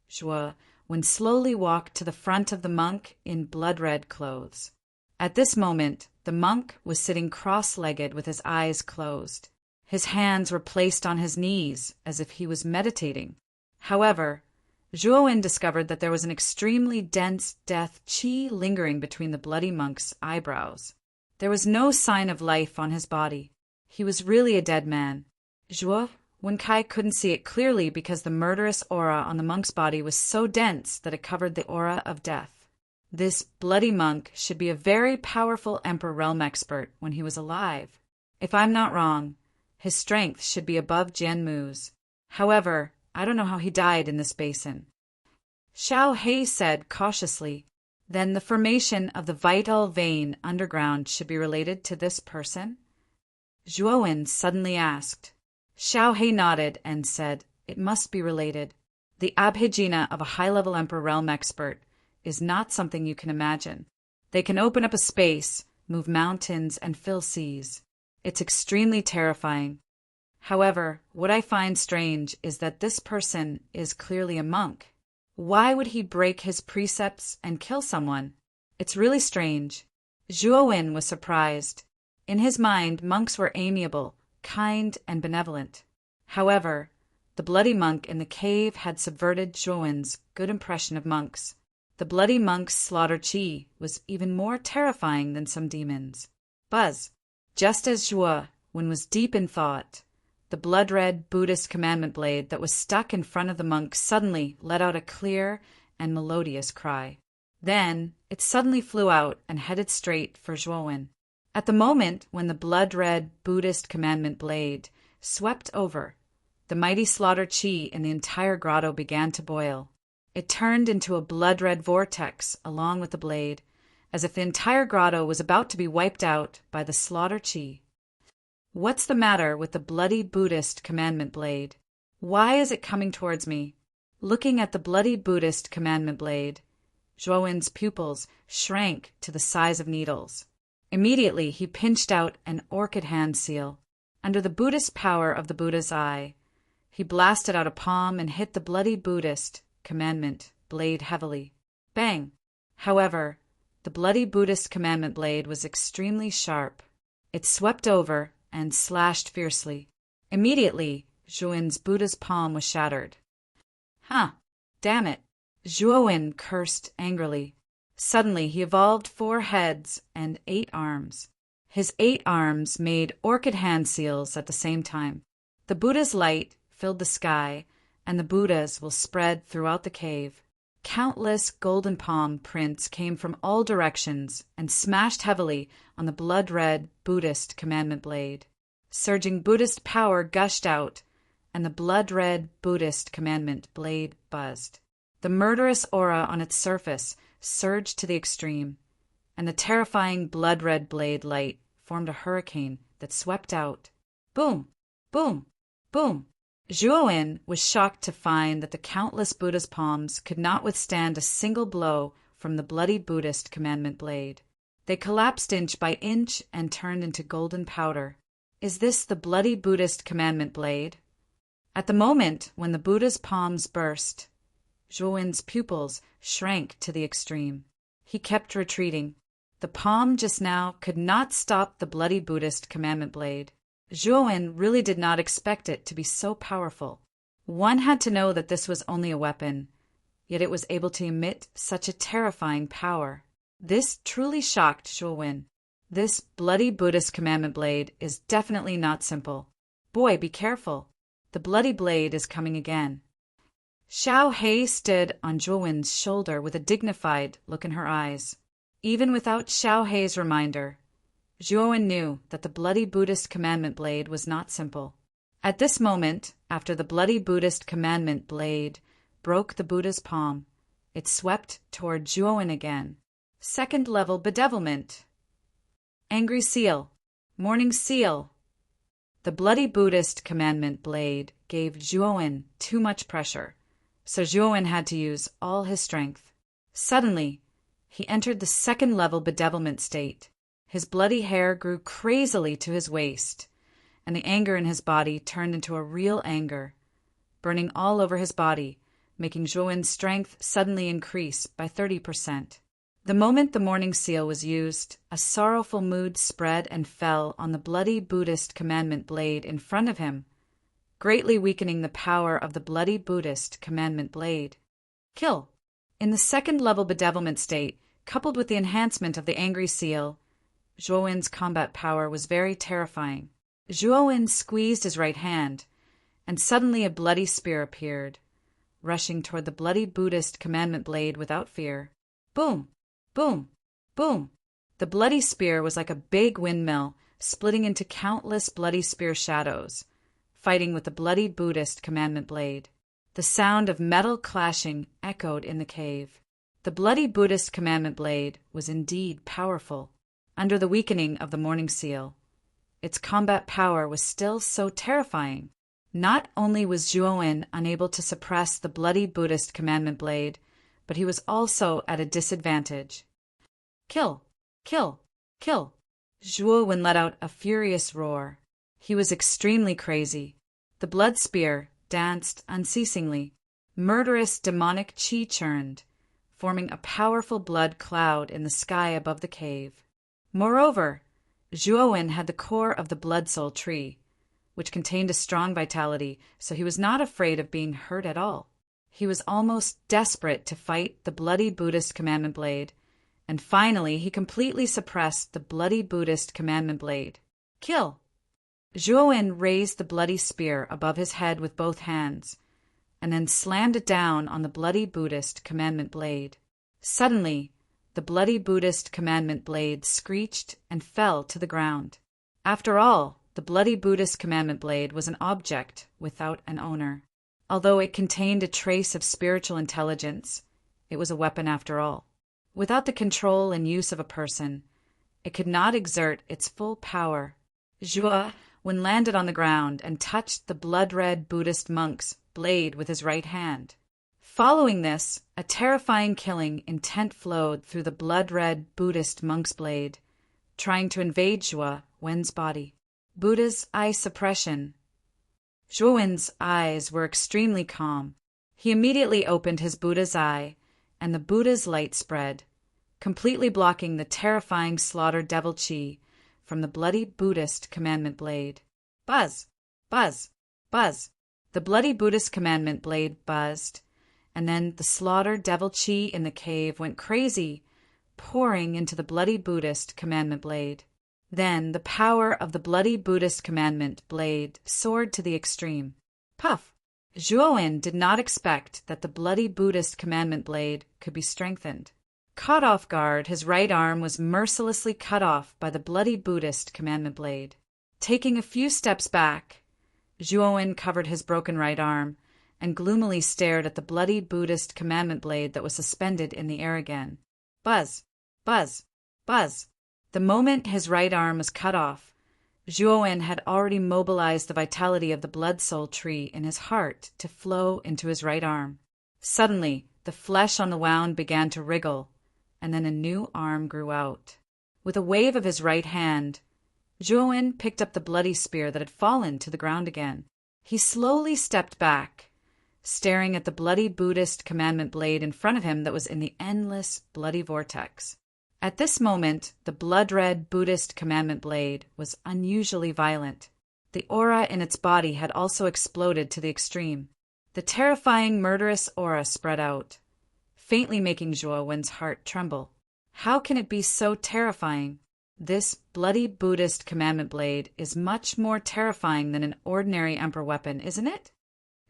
Zhuowen slowly walked to the front of the monk in blood-red clothes. At this moment, the monk was sitting cross-legged with his eyes closed. His hands were placed on his knees as if he was meditating. However, Zhuowen discovered that there was an extremely dense death qi lingering between the bloody monk's eyebrows. There was no sign of life on his body. He was really a dead man. Zhuo Wenkai couldn't see it clearly because the murderous aura on the monk's body was so dense that it covered the aura of death. This bloody monk should be a very powerful Emperor Realm expert when he was alive. If I'm not wrong, his strength should be above Jianmu's. However, I don't know how he died in this basin. Xiao He said cautiously, then the formation of the vital vein underground should be related to this person? Zhuowen suddenly asked. Xiao He nodded and said, it must be related. The abhijna of a high-level Emperor Realm expert is not something you can imagine. They can open up a space, move mountains, and fill seas. It's extremely terrifying. However, what I find strange is that this person is clearly a monk. Why would he break his precepts and kill someone? It's really strange. Zhuowen was surprised. In his mind, monks were amiable, kind, and benevolent. However, the bloody monk in the cave had subverted Zhuowen's good impression of monks. The bloody monk's slaughter qi was even more terrifying than some demons. Buzz. Just as Zhuowen was deep in thought, the blood-red Buddhist commandment blade that was stuck in front of the monk suddenly let out a clear and melodious cry. Then it suddenly flew out and headed straight for Zhuowen. At the moment when the blood-red Buddhist commandment blade swept over, the mighty slaughter qi in the entire grotto began to boil. It turned into a blood-red vortex along with the blade, as if the entire grotto was about to be wiped out by the slaughter qi. What's the matter with the bloody Buddhist commandment blade? Why is it coming towards me? Looking at the bloody Buddhist commandment blade, Zhuowen's pupils shrank to the size of needles. Immediately he pinched out an orchid hand seal. Under the Buddhist power of the Buddha's eye, he blasted out a palm and hit the bloody Buddhist commandment blade heavily. Bang! However, the bloody Buddhist commandment blade was extremely sharp. It swept over and slashed fiercely. Immediately, Zhuowen's Buddha's palm was shattered. Huh! Damn it! Zhuowen cursed angrily. Suddenly he evolved 4 heads and 8 arms. His 8 arms made orchid hand seals at the same time. The Buddha's light filled the sky, and the Buddhas will spread throughout the cave. Countless golden palm prints came from all directions and smashed heavily on the blood-red Buddhist commandment blade. Surging Buddhist power gushed out, and the blood-red Buddhist commandment blade buzzed. The murderous aura on its surface surged to the extreme, and the terrifying blood-red blade light formed a hurricane that swept out. Boom! Boom! Boom! Zhuowen was shocked to find that the countless Buddha's palms could not withstand a single blow from the bloody Buddhist commandment blade. They collapsed inch by inch and turned into golden powder. Is this the bloody Buddhist commandment blade? At the moment when the Buddha's palms burst, Zhuowen's pupils shrank to the extreme. He kept retreating. The palm just now could not stop the bloody Buddhist commandment blade. Zhuowen really did not expect it to be so powerful. One had to know that this was only a weapon, yet it was able to emit such a terrifying power. This truly shocked Zhuowen. This bloody Buddhist commandment blade is definitely not simple. Boy, be careful. The bloody blade is coming again. Xiao He stood on Zhuowen's shoulder with a dignified look in her eyes. Even without Xiao He's reminder, Zhuowen knew that the bloody Buddhist commandment blade was not simple. At this moment, after the bloody Buddhist commandment blade broke the Buddha's palm, it swept toward Zhuowen again. 2nd level bedevilment. Angry seal. Morning seal. The bloody Buddhist commandment blade gave Zhuowen too much pressure, so Zhuowen had to use all his strength. Suddenly, he entered the 2nd level bedevilment state. His bloody hair grew crazily to his waist, and the anger in his body turned into a real anger, burning all over his body, making Zhuowen's strength suddenly increase by 30%. The moment the morning seal was used, a sorrowful mood spread and fell on the bloody Buddhist commandment blade in front of him, greatly weakening the power of the bloody Buddhist commandment blade. kill. In the second-level bedevilment state, coupled with the enhancement of the angry seal, Zhuowen's combat power was very terrifying. Zhuowen squeezed his right hand, and suddenly a bloody spear appeared, rushing toward the bloody Buddhist commandment blade without fear. Boom! Boom! Boom! The bloody spear was like a big windmill, splitting into countless bloody spear shadows, fighting with the bloody Buddhist commandment blade. The sound of metal clashing echoed in the cave. The bloody Buddhist commandment blade was indeed powerful. Under the weakening of the morning seal, its combat power was still so terrifying. Not only was Zhuowen unable to suppress the bloody Buddhist commandment blade, but he was also at a disadvantage. Kill! Kill! Kill! Zhuowen let out a furious roar. He was extremely crazy. The blood spear danced unceasingly. Murderous demonic qi churned, forming a powerful blood cloud in the sky above the cave. Moreover, Zhuowen had the core of the blood soul tree, which contained a strong vitality, so he was not afraid of being hurt at all. He was almost desperate to fight the bloody Buddhist commandment blade, and finally he completely suppressed the bloody Buddhist commandment blade. Kill! Zhuowen raised the bloody spear above his head with both hands, and then slammed it down on the bloody Buddhist commandment blade. Suddenly, the bloody Buddhist commandment blade screeched and fell to the ground. After all, the bloody Buddhist commandment blade was an object without an owner. Although it contained a trace of spiritual intelligence, it was a weapon after all. Without the control and use of a person, it could not exert its full power. Zhuowen landed on the ground and touched the blood-red Buddhist monk's blade with his right hand. Following this, a terrifying killing intent flowed through the blood-red Buddhist monk's blade, trying to invade Zhuowen's body. Buddha's eye suppression. Zhuowen's eyes were extremely calm. He immediately opened his Buddha's eye, and the Buddha's light spread, completely blocking the terrifying slaughtered devil qi from the bloody Buddhist commandment blade. Buzz! Buzz! Buzz! The bloody Buddhist commandment blade buzzed, and then the slaughtered devil qi in the cave went crazy, pouring into the bloody Buddhist commandment blade. Then the power of the bloody Buddhist commandment blade soared to the extreme. Puff! Zhuowen did not expect that the bloody Buddhist commandment blade could be strengthened. Caught off guard, his right arm was mercilessly cut off by the bloody Buddhist commandment blade. Taking a few steps back, Zhuowen covered his broken right arm and gloomily stared at the bloody Buddhist commandment blade that was suspended in the air again. Buzz! Buzz! Buzz! The moment his right arm was cut off, Zhuowen had already mobilized the vitality of the blood soul tree in his heart to flow into his right arm. Suddenly, the flesh on the wound began to wriggle, and then a new arm grew out. With a wave of his right hand, Zhuowen picked up the bloody spear that had fallen to the ground again. He slowly stepped back, staring at the bloody Buddhist commandment blade in front of him that was in the endless bloody vortex. At this moment, the blood-red Buddhist commandment blade was unusually violent. The aura in its body had also exploded to the extreme. The terrifying, murderous aura spread out, faintly making Zhuowen's heart tremble. How can it be so terrifying? This bloody Buddhist commandment blade is much more terrifying than an ordinary emperor weapon, isn't it?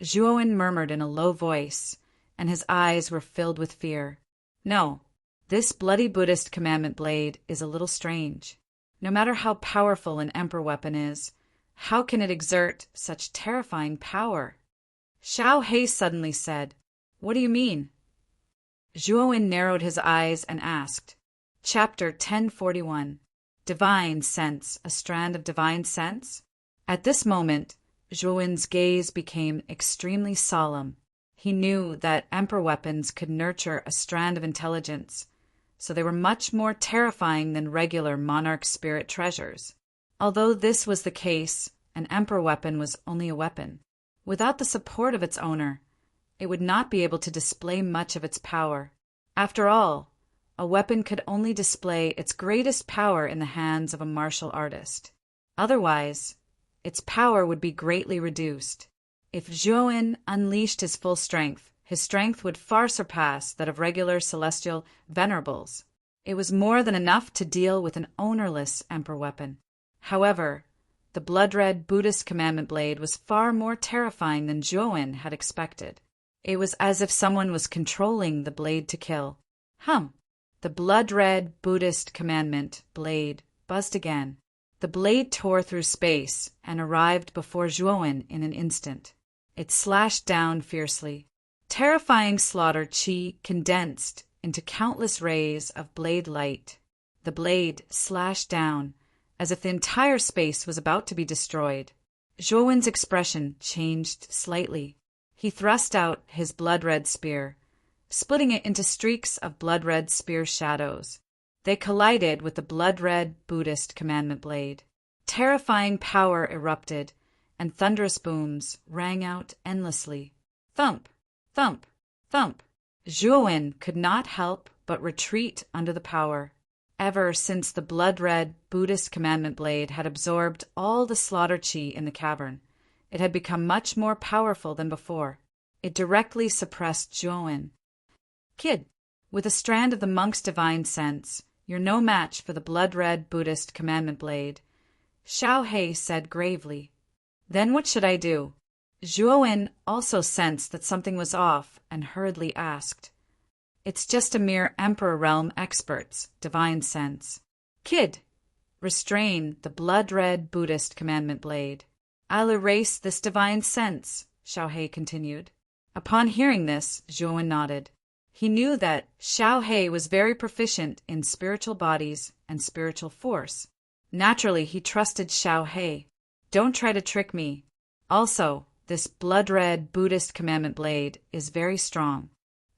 Zhuowen murmured in a low voice, and his eyes were filled with fear. No. This bloody Buddhist commandment blade is a little strange. No matter how powerful an emperor weapon is, how can it exert such terrifying power? Xiao He suddenly said, "What do you mean?" Zhuowen narrowed his eyes and asked, Chapter 1041, Divine Sense, a Strand of Divine Sense? At this moment, Zhuowen's gaze became extremely solemn. He knew that emperor weapons could nurture a strand of intelligence, so they were much more terrifying than regular monarch spirit treasures. Although this was the case, an emperor weapon was only a weapon. Without the support of its owner, it would not be able to display much of its power. After all, a weapon could only display its greatest power in the hands of a martial artist. Otherwise, its power would be greatly reduced. If Zhuowen unleashed his full strength, His strength would far surpass that of regular celestial venerables. It was more than enough to deal with an ownerless emperor weapon. However, the blood-red Buddhist commandment blade was far more terrifying than Zhuowen had expected. It was as if someone was controlling the blade to kill. The blood-red Buddhist commandment blade buzzed again. The blade tore through space and arrived before Zhuowen in an instant. It slashed down fiercely. Terrifying slaughter chi condensed into countless rays of blade light. The blade slashed down, as if the entire space was about to be destroyed. Zhuowen's expression changed slightly. He thrust out his blood-red spear, splitting it into streaks of blood-red spear shadows. They collided with the blood-red Buddhist commandment blade. Terrifying power erupted, and thunderous booms rang out endlessly. Thump, thump, thump. Zhuowen could not help but retreat under the power. Ever since the blood-red Buddhist commandment blade had absorbed all the slaughter chi in the cavern, it had become much more powerful than before. It directly suppressed Zhuowen. Kid, with a strand of the monk's divine sense, you're no match for the blood-red Buddhist commandment blade, Xiao He said gravely. Then what should I do? Zhuowen also sensed that something was off and hurriedly asked. It's just a mere Emperor Realm expert's divine sense. Kid, restrain the blood-red Buddhist commandment blade. I'll erase this divine sense, Xiao He continued. Upon hearing this, Zhuowen nodded. He knew that Xiao He was very proficient in spiritual bodies and spiritual force. Naturally, he trusted Xiao He. Don't try to trick me. Also, this blood-red Buddhist commandment blade is very strong.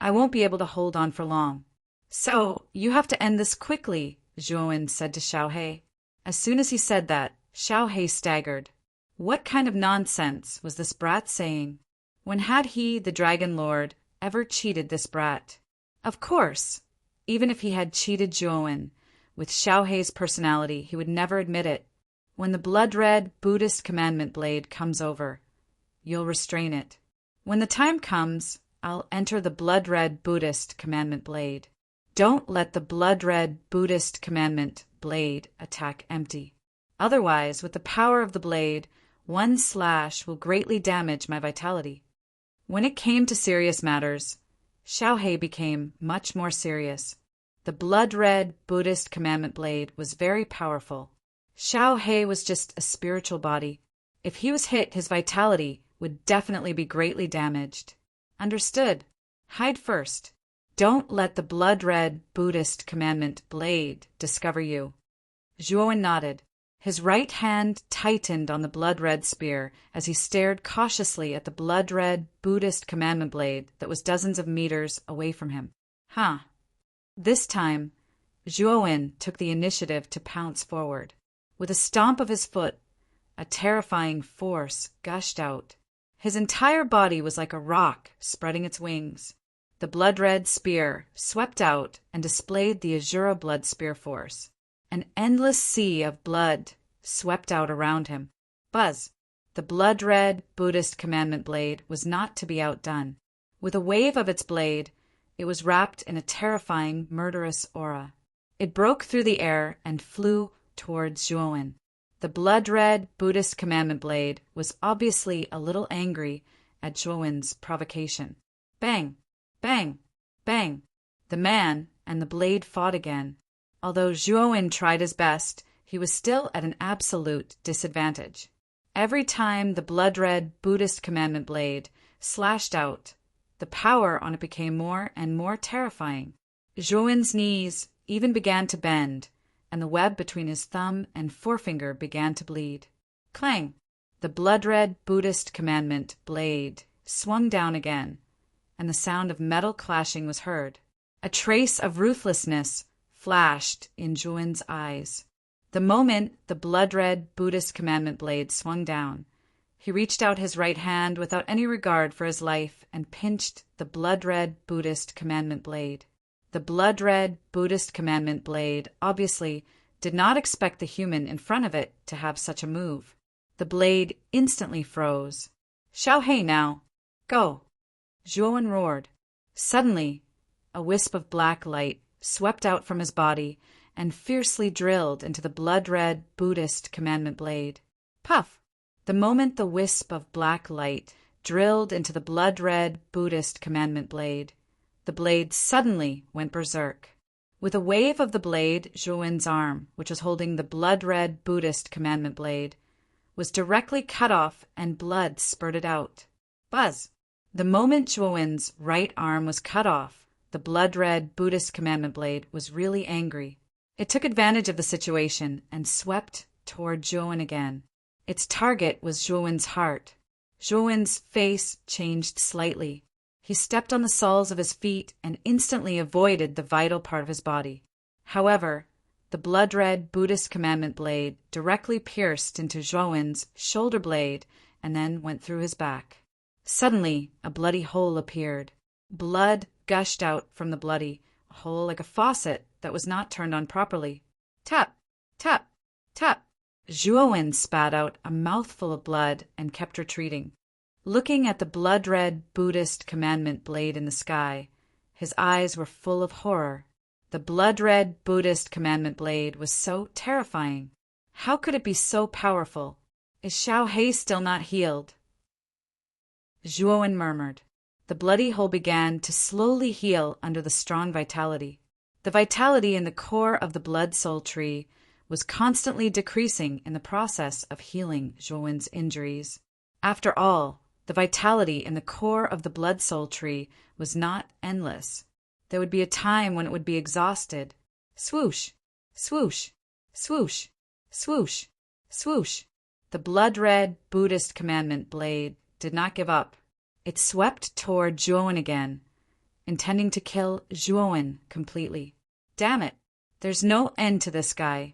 I won't be able to hold on for long. So, you have to end this quickly, Zhuowen said to Xiao He. As soon as he said that, Xiao He staggered. What kind of nonsense was this brat saying? When had he, the Dragon Lord, ever cheated this brat? Of course, even if he had cheated Zhuowen, with Xiao He's personality, he would never admit it. When the blood-red Buddhist commandment blade comes over, you'll restrain it. When the time comes, I'll enter the blood-red Buddhist commandment blade. Don't let the blood-red Buddhist commandment blade attack empty. Otherwise, with the power of the blade, one slash will greatly damage my vitality. When it came to serious matters, Xiao He became much more serious. The blood-red Buddhist commandment blade was very powerful. Xiao He was just a spiritual body. If he was hit, his vitality would definitely be greatly damaged. Understood. Hide first. Don't let the blood-red Buddhist commandment blade discover you. Zhuowen nodded. His right hand tightened on the blood-red spear as he stared cautiously at the blood-red Buddhist commandment blade that was dozens of meters away from him. This time, Zhuowen took the initiative to pounce forward. With a stomp of his foot, a terrifying force gushed out. His entire body was like a rock spreading its wings. The blood-red spear swept out and displayed the Azura blood spear force. An endless sea of blood swept out around him. Buzz! The blood-red Buddhist commandment blade was not to be outdone. With a wave of its blade, it was wrapped in a terrifying, murderous aura. It broke through the air and flew towards Zhuowen. The blood-red Buddhist commandment blade was obviously a little angry at Zhuowen's provocation. Bang! Bang! Bang! The man and the blade fought again. Although Zhuowen tried his best, he was still at an absolute disadvantage. Every time the blood-red Buddhist commandment blade slashed out, the power on it became more and more terrifying. Zhuowen's knees even began to bend, and the web between his thumb and forefinger began to bleed. Clang! The blood-red Buddhist commandment blade swung down again, and the sound of metal clashing was heard. A trace of ruthlessness flashed in Zhuowen's eyes. The moment the blood-red Buddhist commandment blade swung down, he reached out his right hand without any regard for his life and pinched the blood-red Buddhist commandment blade. The blood-red Buddhist commandment blade obviously did not expect the human in front of it to have such a move. The blade instantly froze. Xiao He now. Go. Zhuowen roared. Suddenly, a wisp of black light swept out from his body and fiercely drilled into the blood-red Buddhist commandment blade. Puff! The moment the wisp of black light drilled into the blood-red Buddhist commandment blade, the blade suddenly went berserk. With a wave of the blade, Zhuowen's arm, which was holding the blood-red Buddhist commandment blade, was directly cut off and blood spurted out. Buzz! The moment Zhuowen's right arm was cut off, the blood-red Buddhist commandment blade was really angry. It took advantage of the situation and swept toward Zhuowen again. Its target was Zhuowen's heart. Zhuowen's face changed slightly. He stepped on the soles of his feet and instantly avoided the vital part of his body. However, the blood-red Buddhist commandment blade directly pierced into Zhuowen's shoulder blade and then went through his back. Suddenly, a bloody hole appeared. Blood gushed out from the bloody hole like a faucet that was not turned on properly. Tap, tap, tap. Zhuowen spat out a mouthful of blood and kept retreating. Looking at the blood-red Buddhist commandment blade in the sky, his eyes were full of horror. The blood-red Buddhist commandment blade was so terrifying. How could it be so powerful? Is Xiao Hei still not healed? Zhuowen murmured. The bloody hole began to slowly heal under the strong vitality. The vitality in the core of the blood-soul tree was constantly decreasing in the process of healing Zhuowen's injuries. After all, the vitality in the core of the blood-soul tree was not endless. There would be a time when it would be exhausted. Swoosh, swoosh, swoosh, swoosh, swoosh. The blood-red Buddhist commandment blade did not give up. It swept toward Zhuowen again, intending to kill Zhuowen completely. Damn it, there's no end to this guy.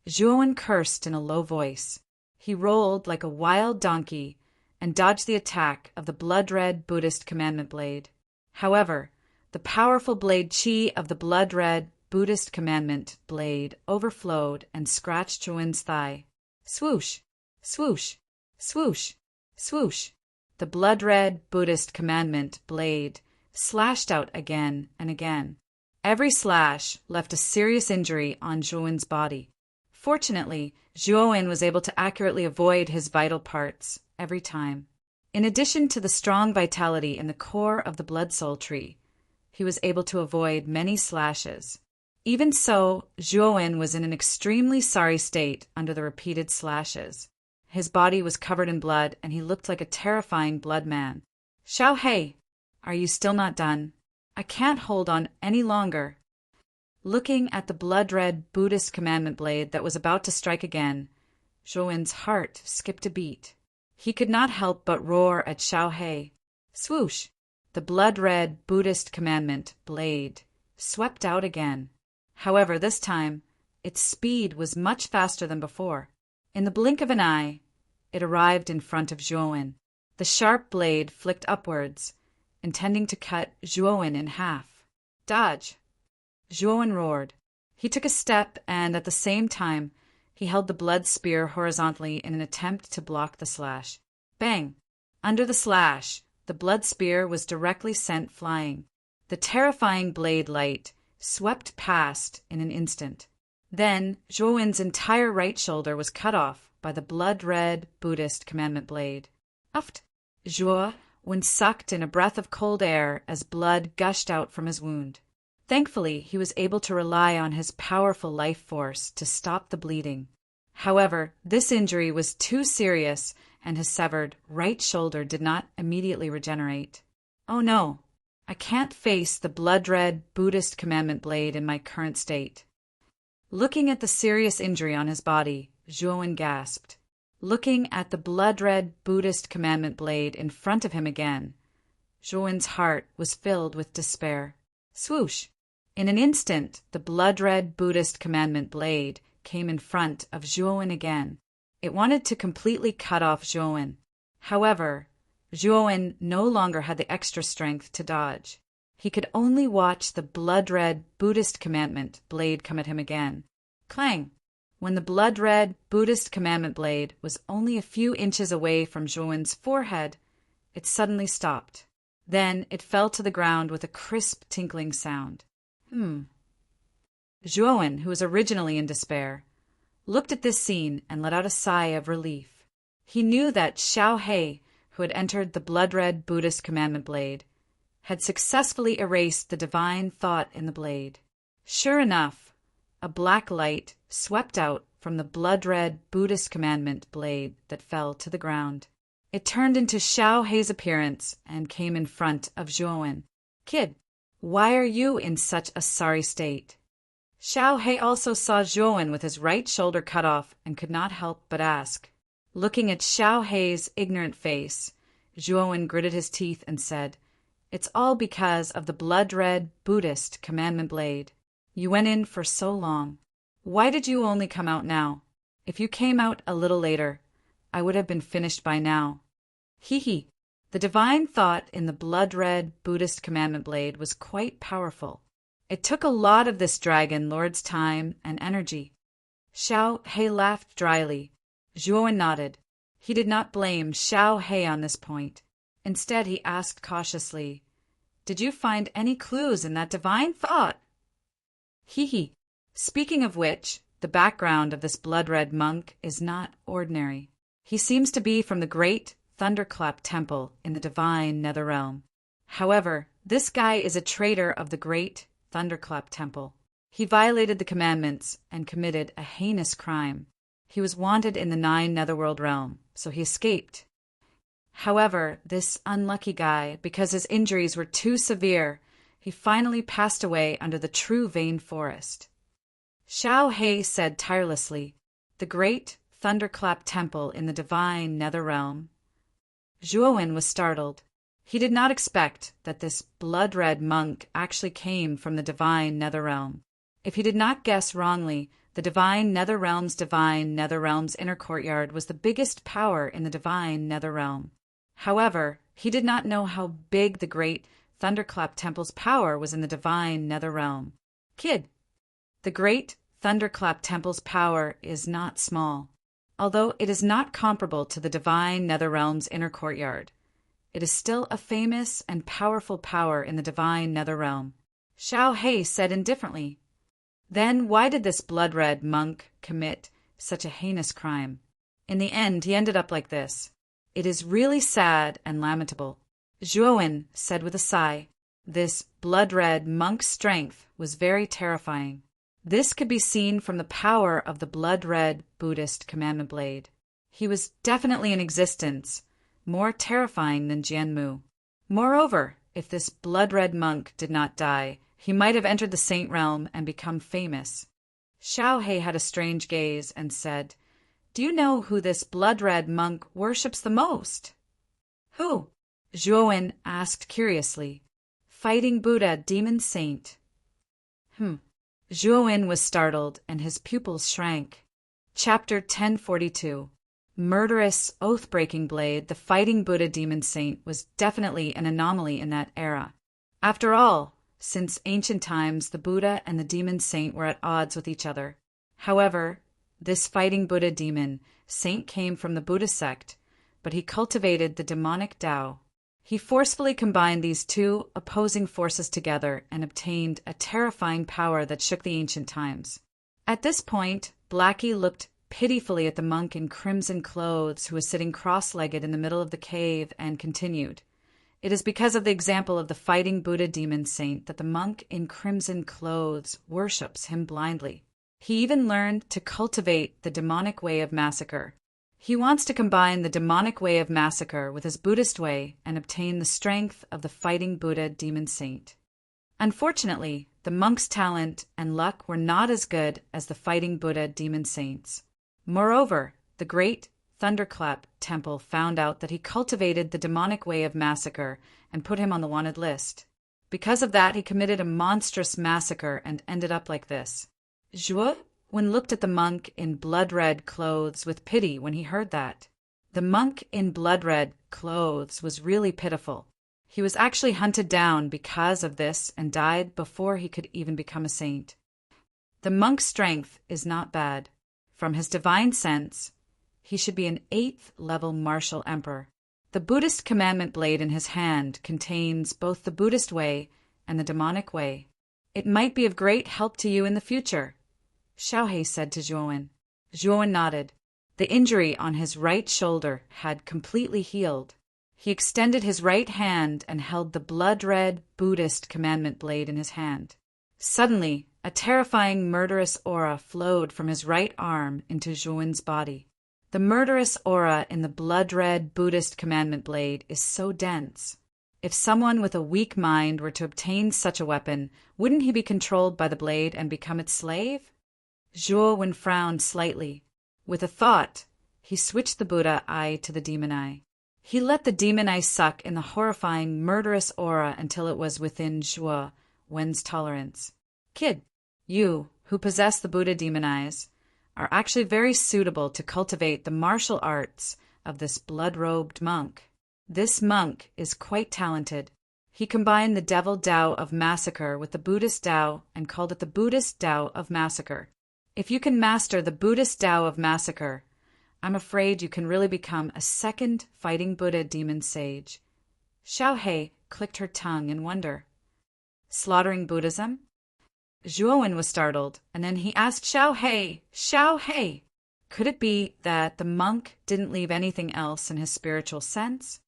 Zhuowen cursed in a low voice. He rolled like a wild donkey and dodged the attack of the blood-red Buddhist commandment blade. However, the powerful blade chi of the blood-red Buddhist commandment blade overflowed and scratched Zhuowen's thigh. Swoosh, swoosh, swoosh, swoosh. The blood-red Buddhist commandment blade slashed out again and again. Every slash left a serious injury on Zhuowen's body. Fortunately, Zhuowen was able to accurately avoid his vital parts every time. In addition to the strong vitality in the core of the blood-soul tree, he was able to avoid many slashes. Even so, Zhuowen was in an extremely sorry state under the repeated slashes. His body was covered in blood, and he looked like a terrifying blood man. Xiao Hei, are you still not done? I can't hold on any longer. Looking at the blood-red Buddhist commandment blade that was about to strike again, Zhuowen's heart skipped a beat. He could not help but roar at Xiao Hei. Swoosh! The blood-red Buddhist commandment blade swept out again. However, this time, its speed was much faster than before. In the blink of an eye, it arrived in front of Zhuowen. The sharp blade flicked upwards, intending to cut Zhuowen in half. Dodge! Zhuowen roared. He took a step and, at the same time, he held the blood spear horizontally in an attempt to block the slash. Bang! Under the slash, the blood spear was directly sent flying. The terrifying blade light swept past in an instant. Then, Zhuowen's entire right shoulder was cut off by the blood-red Buddhist commandment blade. Uft! Zhuowen sucked in a breath of cold air as blood gushed out from his wound. Thankfully, he was able to rely on his powerful life force to stop the bleeding. However, this injury was too serious, and his severed right shoulder did not immediately regenerate. Oh no, I can't face the blood-red Buddhist commandment blade in my current state. Looking at the serious injury on his body, Zhuowen gasped. Looking at the blood-red Buddhist commandment blade in front of him again, Zhuowen's heart was filled with despair. Swoosh! In an instant, the blood-red Buddhist commandment blade came in front of Zhuowen again. It wanted to completely cut off Zhuowen. However, Zhuowen no longer had the extra strength to dodge. He could only watch the blood-red Buddhist commandment blade come at him again. Clang! When the blood-red Buddhist commandment blade was only a few inches away from Zhuowen's forehead, it suddenly stopped. Then it fell to the ground with a crisp tinkling sound. Zhuowen, who was originally in despair, looked at this scene and let out a sigh of relief. He knew that Xiao He, who had entered the blood-red Buddhist commandment blade, had successfully erased the divine thought in the blade. Sure enough, a black light swept out from the blood-red Buddhist commandment blade that fell to the ground. It turned into Xiao He's appearance and came in front of Zhuowen. "Kid, why are you in such a sorry state?" Xiao He also saw Zhuowen with his right shoulder cut off and could not help but ask. Looking at Xiao He's ignorant face, Zhuowen gritted his teeth and said, "It's all because of the blood-red Buddhist commandment blade. You went in for so long. Why did you only come out now? If you came out a little later, I would have been finished by now." Hee. The divine thought in the blood-red Buddhist commandment blade was quite powerful. It took a lot of this dragon lord's time and energy. Xiao He laughed dryly. Zhuowen nodded. He did not blame Xiao He on this point. Instead, he asked cautiously, "Did you find any clues in that divine thought?" Hee. Speaking of which, the background of this blood-red monk is not ordinary. He seems to be from the great Thunderclap Temple in the divine Netherrealm. However, this guy is a traitor of the great Thunderclap Temple. He violated the commandments and committed a heinous crime. He was wanted in the 9 Netherworld realm, so he escaped. However, this unlucky guy, because his injuries were too severe, he finally passed away under the true Vein Forest. Xiao He said tirelessly, "The great Thunderclap Temple in the divine Netherrealm." Zhuowen was startled. He did not expect that this blood-red monk actually came from the divine Netherrealm. If he did not guess wrongly, the divine Netherrealm's inner courtyard was the biggest power in the divine Netherrealm. However, he did not know how big the great Thunderclap Temple's power was in the divine Netherrealm. "Kid, the great Thunderclap Temple's power is not small. Although it is not comparable to the divine Netherrealm's inner courtyard, it is still a famous and powerful power in the divine Netherrealm," Xiao He said indifferently. Then why did this blood-red monk commit such a heinous crime? In the end, he ended up like this. It is really sad and lamentable. Zhuowen said with a sigh, "This blood-red monk's strength was very terrifying. This could be seen from the power of the blood-red Buddhist commandment blade. He was definitely in existence, more terrifying than Jianmu. Moreover, if this blood-red monk did not die, he might have entered the saint realm and become famous." Xiao He had a strange gaze and said, "Do you know who this blood-red monk worships the most?" "Who?" Zhuowen asked curiously. "Fighting Buddha demon saint." Zhuowen was startled and his pupils shrank. Chapter 1042. Murderous, oath-breaking blade, the fighting Buddha demon saint was definitely an anomaly in that era. After all, since ancient times, the Buddha and the demon saint were at odds with each other. However, this fighting Buddha demon saint came from the Buddha sect, but he cultivated the demonic Tao. He forcefully combined these two opposing forces together and obtained a terrifying power that shook the ancient times. At this point, Blackie looked pitifully at the monk in crimson clothes who was sitting cross-legged in the middle of the cave and continued, "It is because of the example of the fighting Buddha demon saint that the monk in crimson clothes worships him blindly. He even learned to cultivate the demonic way of massacre. He wants to combine the demonic way of massacre with his Buddhist way and obtain the strength of the fighting Buddha demon saint." Unfortunately, the monk's talent and luck were not as good as the fighting Buddha demon saint's. Moreover, the great Thunderclap Temple found out that he cultivated the demonic way of massacre and put him on the wanted list. Because of that, he committed a monstrous massacre and ended up like this. Zhuowen looked at the monk in blood-red clothes with pity when he heard that. The monk in blood-red clothes was really pitiful. He was actually hunted down because of this and died before he could even become a saint. The monk's strength is not bad. From his divine sense, he should be an 8th level martial emperor. The Buddhist commandment blade in his hand contains both the Buddhist way and the demonic way. It might be of great help to you in the future, Xiaohei said to Zhuowen. Zhuowen nodded. The injury on his right shoulder had completely healed. He extended his right hand and held the blood-red Buddhist commandment blade in his hand. Suddenly, a terrifying murderous aura flowed from his right arm into Zhuowen's body. The murderous aura in the blood-red Buddhist commandment blade is so dense. If someone with a weak mind were to obtain such a weapon, wouldn't he be controlled by the blade and become its slave? Zhuowen frowned slightly. With a thought, he switched the Buddha eye to the demon eye. He let the demon eye suck in the horrifying, murderous aura until it was within Zhuowen's tolerance. Kid, you, who possess the Buddha demon eyes, are actually very suitable to cultivate the martial arts of this blood-robed monk. This monk is quite talented. He combined the devil Tao of massacre with the Buddhist Tao and called it the Buddhist Tao of massacre. If you can master the Buddhist Tao of massacre, I'm afraid you can really become a second fighting Buddha demon sage. Xiaohei clicked her tongue in wonder. Slaughtering Buddhism? Zhuowen was startled, and then he asked Xiaohei, could it be that the monk didn't leave anything else in his spiritual sense?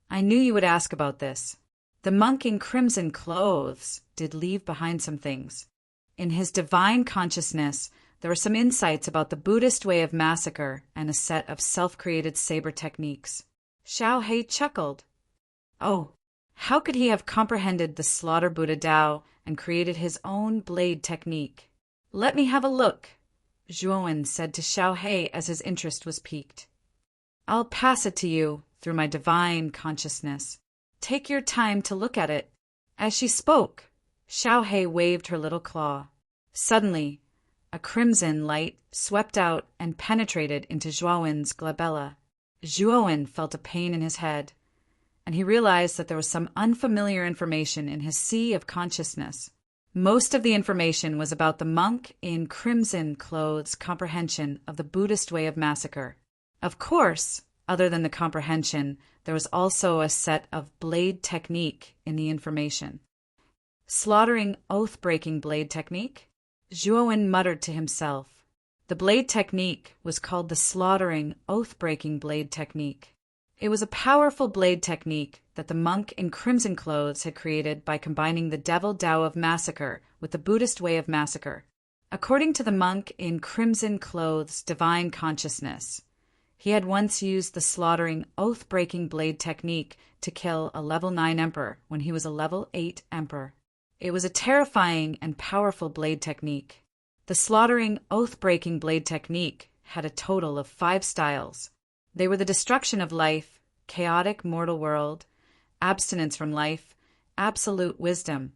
I knew you would ask about this. The monk in crimson clothes did leave behind some things. In his divine consciousness, there were some insights about the Buddhist way of massacre and a set of self-created saber techniques. Xiaohei chuckled. Oh, how could he have comprehended the slaughter Buddha Tao and created his own blade technique? Let me have a look, Zhuowen said to Xiaohei as his interest was piqued. I'll pass it to you through my divine consciousness. Take your time to look at it. As she spoke, Xiaohei waved her little claw. Suddenly, a crimson light swept out and penetrated into Zhuowen's glabella. Zhuowen felt a pain in his head, and he realized that there was some unfamiliar information in his sea of consciousness. Most of the information was about the monk in crimson clothes' comprehension of the Buddhist way of massacre. Of course, other than the comprehension, there was also a set of blade technique in the information. Slaughtering oath-breaking blade technique? Zhuowen muttered to himself. The blade technique was called the slaughtering oath-breaking blade technique. It was a powerful blade technique that the monk in crimson clothes had created by combining the devil Tao of massacre with the Buddhist way of massacre. According to the monk in crimson clothes' divine consciousness, he had once used the slaughtering oath-breaking blade technique to kill a level 9 emperor when he was a level 8 emperor. It was a terrifying and powerful blade technique. The slaughtering oath-breaking blade technique had a total of 5 styles. They were the destruction of life, chaotic mortal world, abstinence from life, absolute wisdom,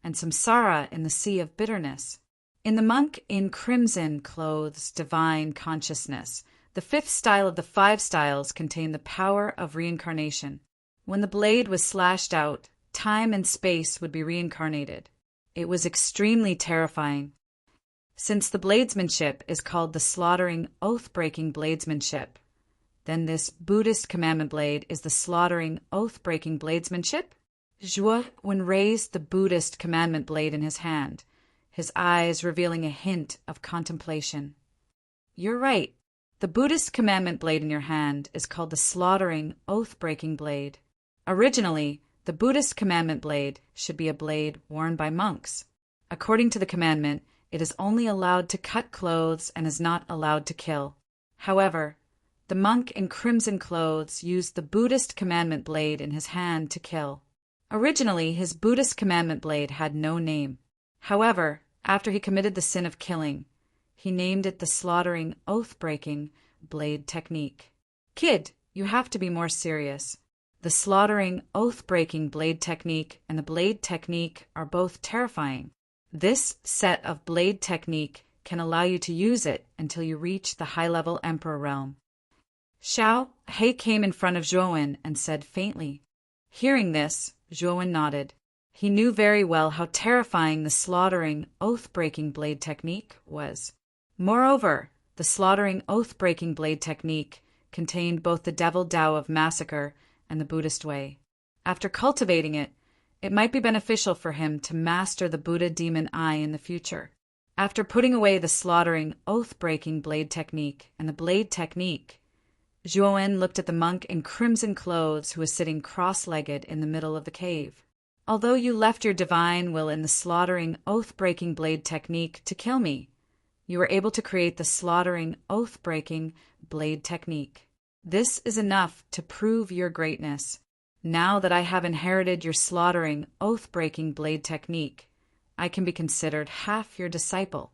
and samsara in the sea of bitterness. In the monk in crimson clothes' divine consciousness, the 5th style of the 5 styles contained the power of reincarnation. When the blade was slashed out, time and space would be reincarnated. It was extremely terrifying. Since the bladesmanship is called the slaughtering oath-breaking bladesmanship, then this Buddhist commandment blade is the slaughtering oath-breaking bladesmanship? Zhuowen raised the Buddhist commandment blade in his hand, his eyes revealing a hint of contemplation. You're right. The Buddhist commandment blade in your hand is called the slaughtering oath-breaking blade. Originally, the Buddhist commandment blade should be a blade worn by monks. According to the commandment, it is only allowed to cut clothes and is not allowed to kill. However, the monk in crimson clothes used the Buddhist commandment blade in his hand to kill. Originally, his Buddhist commandment blade had no name. However, after he committed the sin of killing, he named it the slaughtering oath-breaking blade technique. Kid, you have to be more serious. The slaughtering oath-breaking blade technique and the blade technique are both terrifying. This set of blade technique can allow you to use it until you reach the high-level emperor realm. Xiaohei came in front of Zhuowen and said faintly. Hearing this, Zhuowen nodded. He knew very well how terrifying the slaughtering oath-breaking blade technique was. Moreover, the slaughtering oath-breaking blade technique contained both the devil Tao of massacre and the Buddhist way. After cultivating it, it might be beneficial for him to master the Buddha demon eye in the future. After putting away the slaughtering, oath-breaking blade technique and the blade technique, Zhuowen looked at the monk in crimson clothes who was sitting cross-legged in the middle of the cave. Although you left your divine will in the slaughtering, oath-breaking blade technique to kill me, you were able to create the slaughtering, oath-breaking blade technique. This is enough to prove your greatness. Now that I have inherited your slaughtering, oath-breaking blade technique, I can be considered half your disciple.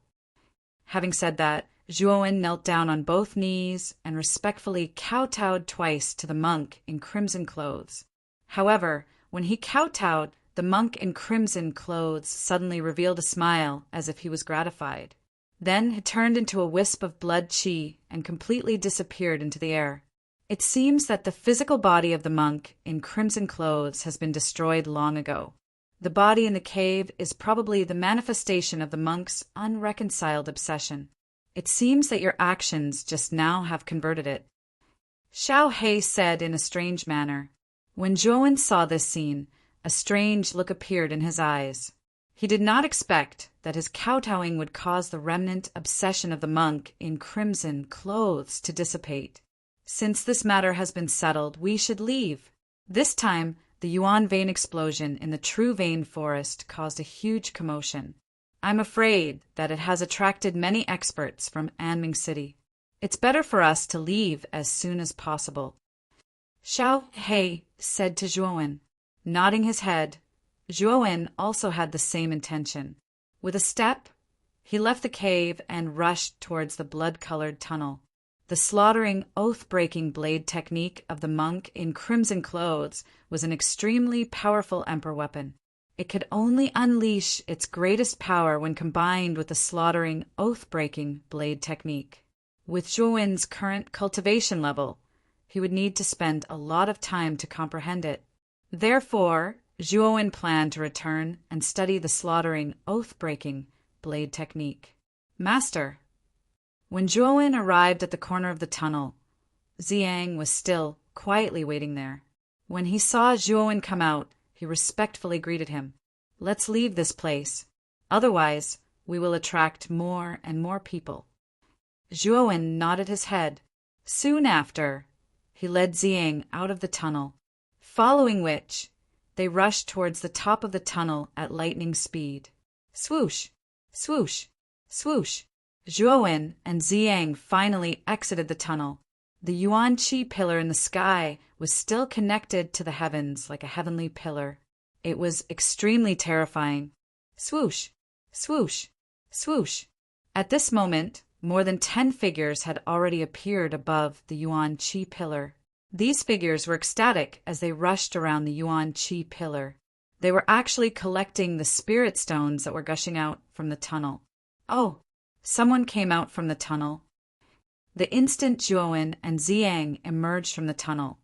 Having said that, Zhuowen knelt down on both knees and respectfully kowtowed twice to the monk in crimson clothes. However, when he kowtowed, the monk in crimson clothes suddenly revealed a smile as if he was gratified. Then he turned into a wisp of blood qi and completely disappeared into the air. It seems that the physical body of the monk in crimson clothes has been destroyed long ago. The body in the cave is probably the manifestation of the monk's unreconciled obsession. It seems that your actions just now have converted it. Xiao He said in a strange manner. When Zhuowen saw this scene, a strange look appeared in his eyes. He did not expect that his kowtowing would cause the remnant obsession of the monk in crimson clothes to dissipate. Since this matter has been settled, we should leave. This time, the Yuan vein explosion in the True Vein forest caused a huge commotion. I'm afraid that it has attracted many experts from Anming City. It's better for us to leave as soon as possible. Xiao He said to Zhuowen. Nodding his head, Zhuowen also had the same intention. With a step, he left the cave and rushed towards the blood-colored tunnel. The slaughtering, oath-breaking blade technique of the monk in crimson clothes was an extremely powerful emperor weapon. It could only unleash its greatest power when combined with the slaughtering, oath-breaking blade technique. With Zhuowen's current cultivation level, he would need to spend a lot of time to comprehend it. Therefore, Zhuowen planned to return and study the slaughtering, oath-breaking blade technique. Master. When Zhuowen arrived at the corner of the tunnel, Ziyang was still quietly waiting there. When he saw Zhuowen come out, he respectfully greeted him. Let's leave this place. Otherwise, we will attract more and more people. Zhuowen nodded his head. Soon after, he led Ziyang out of the tunnel, following which, they rushed towards the top of the tunnel at lightning speed. Swoosh! Swoosh! Swoosh! Zhuowen and Ziyang finally exited the tunnel. The Yuan Qi pillar in the sky was still connected to the heavens like a heavenly pillar. It was extremely terrifying. Swoosh! Swoosh! Swoosh! At this moment, more than 10 figures had already appeared above the Yuan Qi pillar. These figures were ecstatic as they rushed around the Yuan Qi pillar. They were actually collecting the spirit stones that were gushing out from the tunnel. Oh! Someone came out from the tunnel. The instant Zhuowen and Ziyang emerged from the tunnel,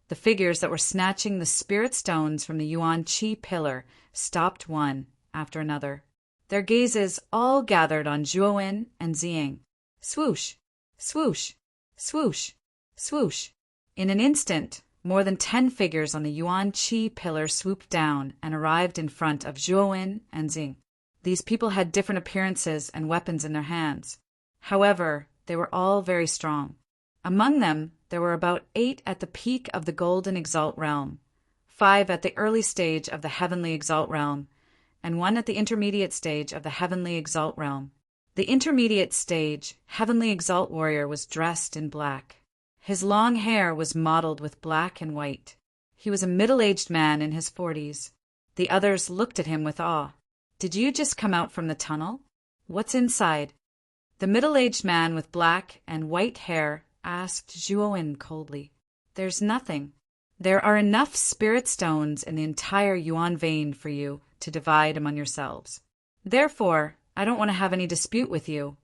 the figures that were snatching the spirit stones from the Yuan Qi pillar stopped one after another. Their gazes all gathered on Zhuowen and Ziyang. Swoosh! Swoosh! Swoosh! Swoosh! In an instant, more than 10 figures on the Yuan Qi pillar swooped down and arrived in front of Zhuowen and Ziyang. These people had different appearances and weapons in their hands. However, they were all very strong. Among them, there were about 8 at the peak of the Golden Exalt Realm, 5 at the early stage of the Heavenly Exalt Realm, and 1 at the intermediate stage of the Heavenly Exalt Realm. The intermediate stage, Heavenly Exalt Warrior was dressed in black. His long hair was mottled with black and white. He was a middle-aged man in his 40s. The others looked at him with awe. Did you just come out from the tunnel? What's inside? The middle-aged man with black and white hair asked Zhuowen coldly. There's nothing. There are enough spirit stones in the entire Yuan vein for you to divide among yourselves. Therefore, I don't want to have any dispute with you,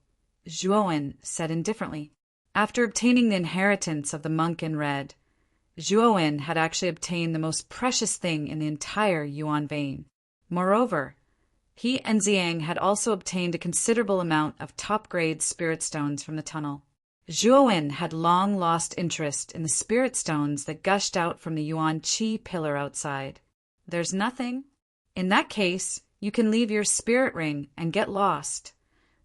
Zhuowen said indifferently. After obtaining the inheritance of the monk in red, Zhuowen had actually obtained the most precious thing in the entire Yuan vein. Moreover, he and Ziyang had also obtained a considerable amount of top-grade spirit stones from the tunnel. Zhuowen had long lost interest in the spirit stones that gushed out from the Yuan Qi pillar outside. There's nothing. In that case, you can leave your spirit ring and get lost,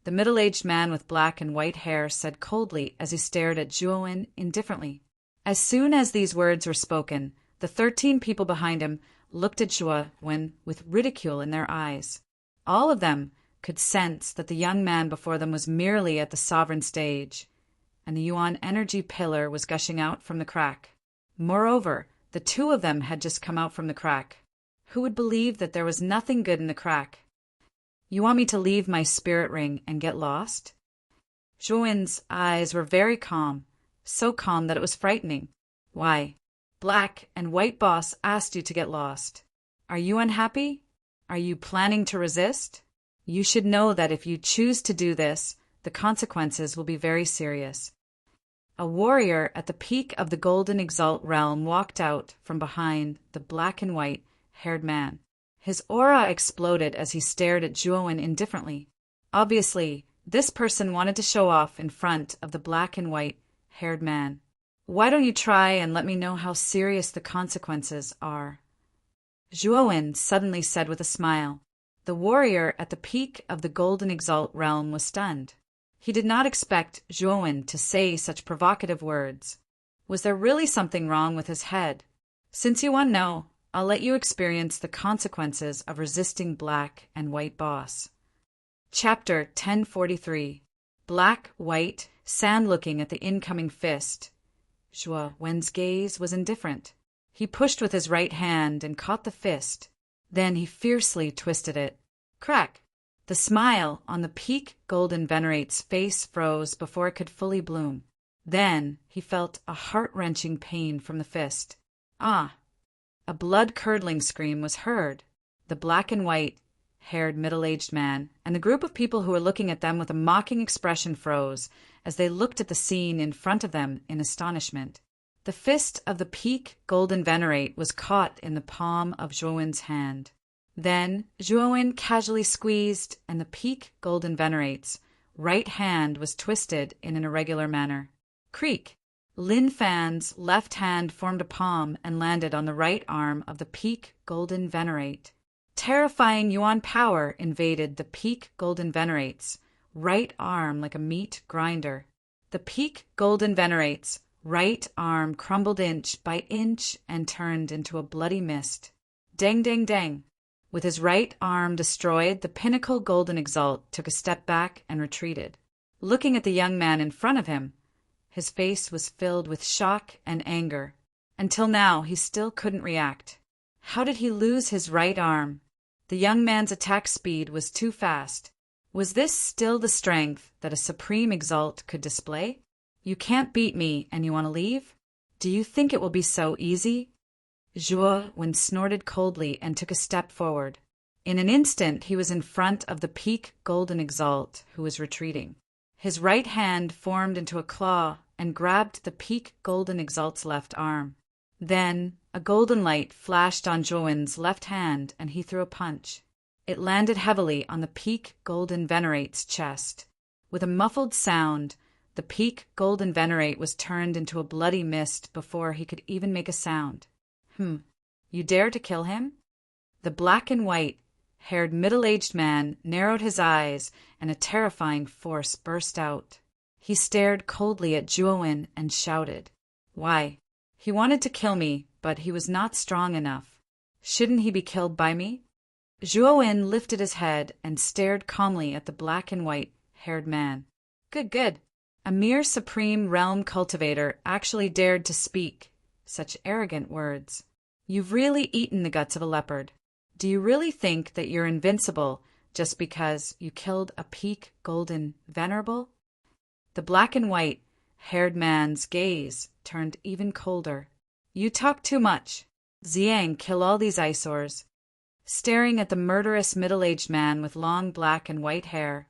the middle-aged man with black and white hair said coldly as he stared at Zhuowen indifferently. As soon as these words were spoken, the 13 people behind him looked at Zhuowen with ridicule in their eyes. All of them could sense that the young man before them was merely at the sovereign stage, and the Yuan energy pillar was gushing out from the crack. Moreover, the 2 of them had just come out from the crack. Who would believe that there was nothing good in the crack? You want me to leave my spirit ring and get lost? Zhuowen's eyes were very calm, so calm that it was frightening. Why, Black and White Boss asked you to get lost. Are you unhappy? Are you planning to resist? You should know that if you choose to do this, the consequences will be very serious. A warrior at the peak of the Golden Exalt realm walked out from behind the black and white-haired man. His aura exploded as he stared at Zhuowen indifferently. Obviously, this person wanted to show off in front of the black and white-haired man. Why don't you try and let me know how serious the consequences are? Zhuowen suddenly said with a smile. The warrior at the peak of the Golden Exalt realm was stunned. He did not expect Zhuowen to say such provocative words. Was there really something wrong with his head? Since you want to know, I'll let you experience the consequences of resisting Black and White Boss. Chapter 1043. Black, White, Sand looking at the incoming fist. Zhuowen's gaze was indifferent. He pushed with his right hand and caught the fist. Then he fiercely twisted it. Crack! The smile on the peak golden venerate's face froze before it could fully bloom. Then he felt a heart-wrenching pain from the fist. Ah! A blood-curdling scream was heard. The black and white-haired middle-aged man and the group of people who were looking at them with a mocking expression froze as they looked at the scene in front of them in astonishment. The fist of the peak golden venerate was caught in the palm of Zhuowen's hand. Then Zhuowen casually squeezed, and the peak golden venerate's right hand was twisted in an irregular manner. Creak! Lin Fan's left hand formed a palm and landed on the right arm of the peak golden venerate. Terrifying Yuan power invaded the peak golden venerate's right arm like a meat grinder. The peak golden venerate's right arm crumbled inch by inch and turned into a bloody mist. Dang, dang, dang. With his right arm destroyed, the pinnacle golden exalt took a step back and retreated. Looking at the young man in front of him, his face was filled with shock and anger. Until now, he still couldn't react. How did he lose his right arm? The young man's attack speed was too fast. Was this still the strength that a supreme exalt could display? You can't beat me and you want to leave? Do you think it will be so easy? Zhuowen snorted coldly and took a step forward. In an instant, he was in front of the peak golden exalt, who was retreating. His right hand formed into a claw and grabbed the peak golden exalt's left arm. Then a golden light flashed on Zhuowen's left hand and he threw a punch. It landed heavily on the peak golden venerate's chest. With a muffled sound, the peak golden venerate was turned into a bloody mist before he could even make a sound. You dare to kill him? The black and white-haired middle-aged man narrowed his eyes and a terrifying force burst out. He stared coldly at Zhuowen and shouted. Why? He wanted to kill me, but he was not strong enough. Shouldn't he be killed by me? Zhuowen lifted his head and stared calmly at the black and white-haired man. Good, good. A mere supreme realm cultivator actually dared to speak such arrogant words. You've really eaten the guts of a leopard. Do you really think that you're invincible just because you killed a peak golden venerable? The black and white-haired man's gaze turned even colder. You talk too much. Xiang, kill all these eyesores. Staring at the murderous middle-aged man with long black and white hair,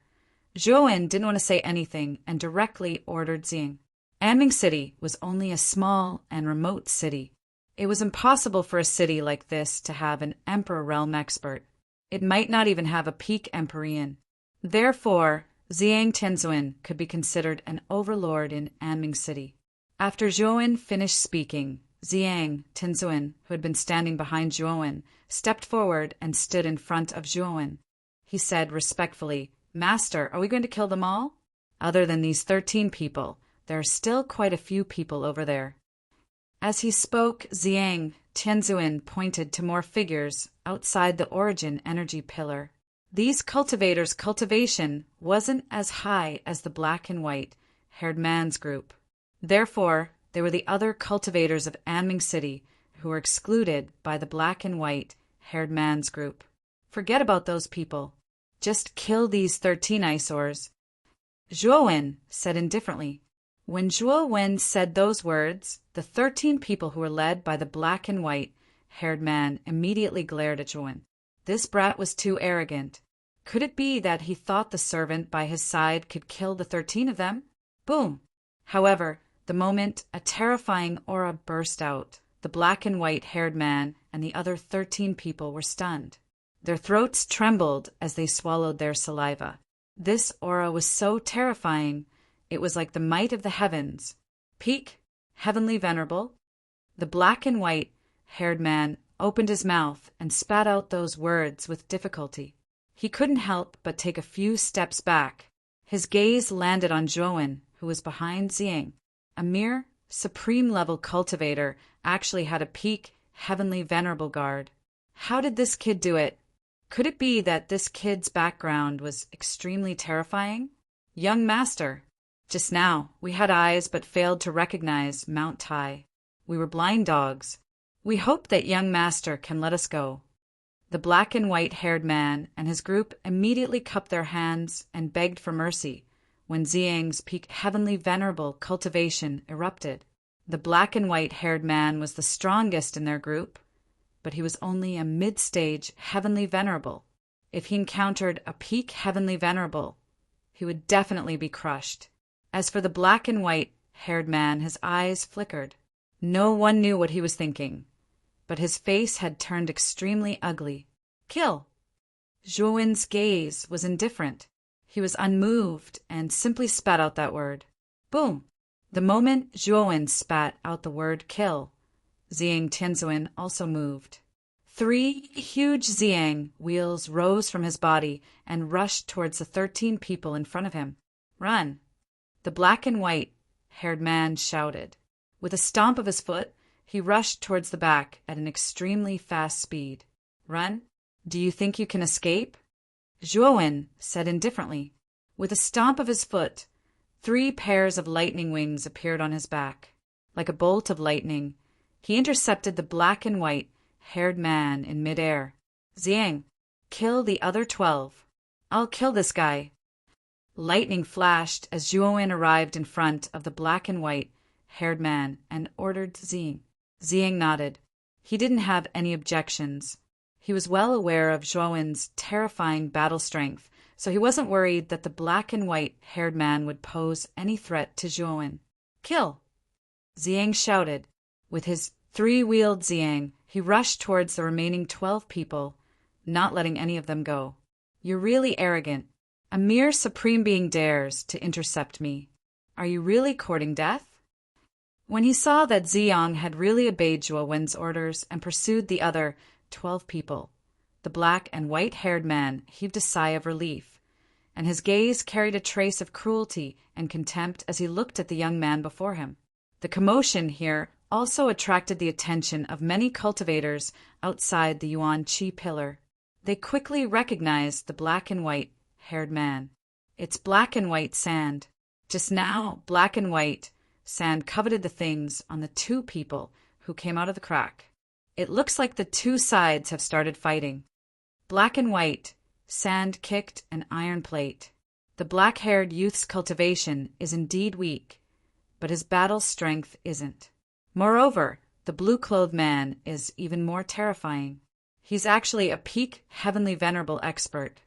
Zhuowen didn't want to say anything and directly ordered Xiang. Anming City was only a small and remote city. It was impossible for a city like this to have an Emperor realm expert. It might not even have a peak Empyrean. Therefore, Zhang Tianzuan could be considered an overlord in Anming City. After Zhuowen finished speaking, Zhang Tianzuan, who had been standing behind Zhuowen, stepped forward and stood in front of Zhuowen. He said respectfully, "Master, are we going to kill them all? Other than these 13 people, there are still quite a few people over there." As he spoke, Zhang Tianzuan pointed to more figures outside the origin energy pillar. These cultivators' cultivation wasn't as high as the black and white haired man's group. Therefore, they were the other cultivators of Anming City who were excluded by the black and white haired man's group. Forget about those people. Just kill these 13 eyesores. Zhuowen said indifferently. When Zhuowen said those words, the 13 people who were led by the black and white haired man immediately glared at Zhuowen. This brat was too arrogant. Could it be that he thought the servant by his side could kill the 13 of them? Boom! However, the moment a terrifying aura burst out, the black and white haired man and the other 13 people were stunned. Their throats trembled as they swallowed their saliva. This aura was so terrifying, it was like the might of the heavens. Peak, heavenly venerable. The black and white haired man opened his mouth and spat out those words with difficulty. He couldn't help but take a few steps back. His gaze landed on Zhuowen, who was behind Zhang. A mere supreme-level cultivator actually had a peak, heavenly venerable guard. How did this kid do it? Could it be that this kid's background was extremely terrifying? Young master, just now we had eyes but failed to recognize Mount Tai. We were blind dogs. We hope that young master can let us go. The black and white haired man and his group immediately cupped their hands and begged for mercy when Zhang's peak heavenly venerable cultivation erupted. The black and white haired man was the strongest in their group, but he was only a mid-stage heavenly venerable. If he encountered a peak heavenly venerable, he would definitely be crushed. As for the black and white haired man, his eyes flickered. No one knew what he was thinking, but his face had turned extremely ugly. Kill! Zhuowen's gaze was indifferent. He was unmoved and simply spat out that word. Boom! The moment Zhuowen spat out the word kill, Zhang Tianzuan also moved. 3 huge Zhang wheels rose from his body and rushed towards the 13 people in front of him. Run! The black and white haired man shouted. With a stomp of his foot, he rushed towards the back at an extremely fast speed. Run? Do you think you can escape? Zhuowen said indifferently. With a stomp of his foot, 3 pairs of lightning wings appeared on his back. Like a bolt of lightning, he intercepted the black and white haired man in midair. Zhang, kill the other 12. I'll kill this guy. Lightning flashed as Zhuowen arrived in front of the black and white haired man and ordered Zhang. Zhang nodded. He didn't have any objections. He was well aware of Zhuowen's terrifying battle strength, so he wasn't worried that the black and white haired man would pose any threat to Zhuowen. Kill! Zhang shouted. With his 3-wheeled Zhang, he rushed towards the remaining 12 people, not letting any of them go. You're really arrogant. A mere supreme being dares to intercept me. Are you really courting death? When he saw that Zhang had really obeyed Zhuowen's orders and pursued the other 12 people, the black and white-haired man heaved a sigh of relief, and his gaze carried a trace of cruelty and contempt as he looked at the young man before him. The commotion here also attracted the attention of many cultivators outside the Yuan Qi pillar. They quickly recognized the black and white-haired man. It's black and white sand. Just now, black and white sand coveted the things on the 2 people who came out of the crack. It looks like the 2 sides have started fighting. Black and white, sand kicked an iron plate. The black-haired youth's cultivation is indeed weak, but his battle strength isn't. Moreover, the blue-clothed man is even more terrifying. He's actually a peak heavenly venerable expert.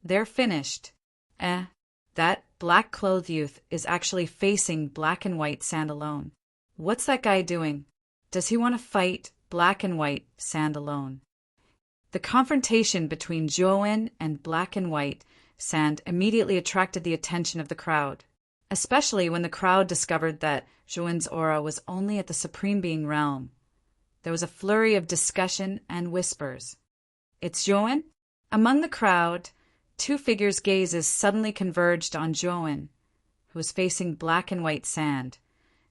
They're finished. That black-clothed youth is actually facing black and white sand alone. What's that guy doing? Does he want to fight black and white sand alone? The confrontation between Zhuowen and black and white sand immediately attracted the attention of the crowd, especially when the crowd discovered that Zhuan's aura was only at the Supreme Being realm. There was a flurry of discussion and whispers. "It's Zhuan?" Among the crowd, two figures' gazes suddenly converged on Zhuan, who was facing black and white sand,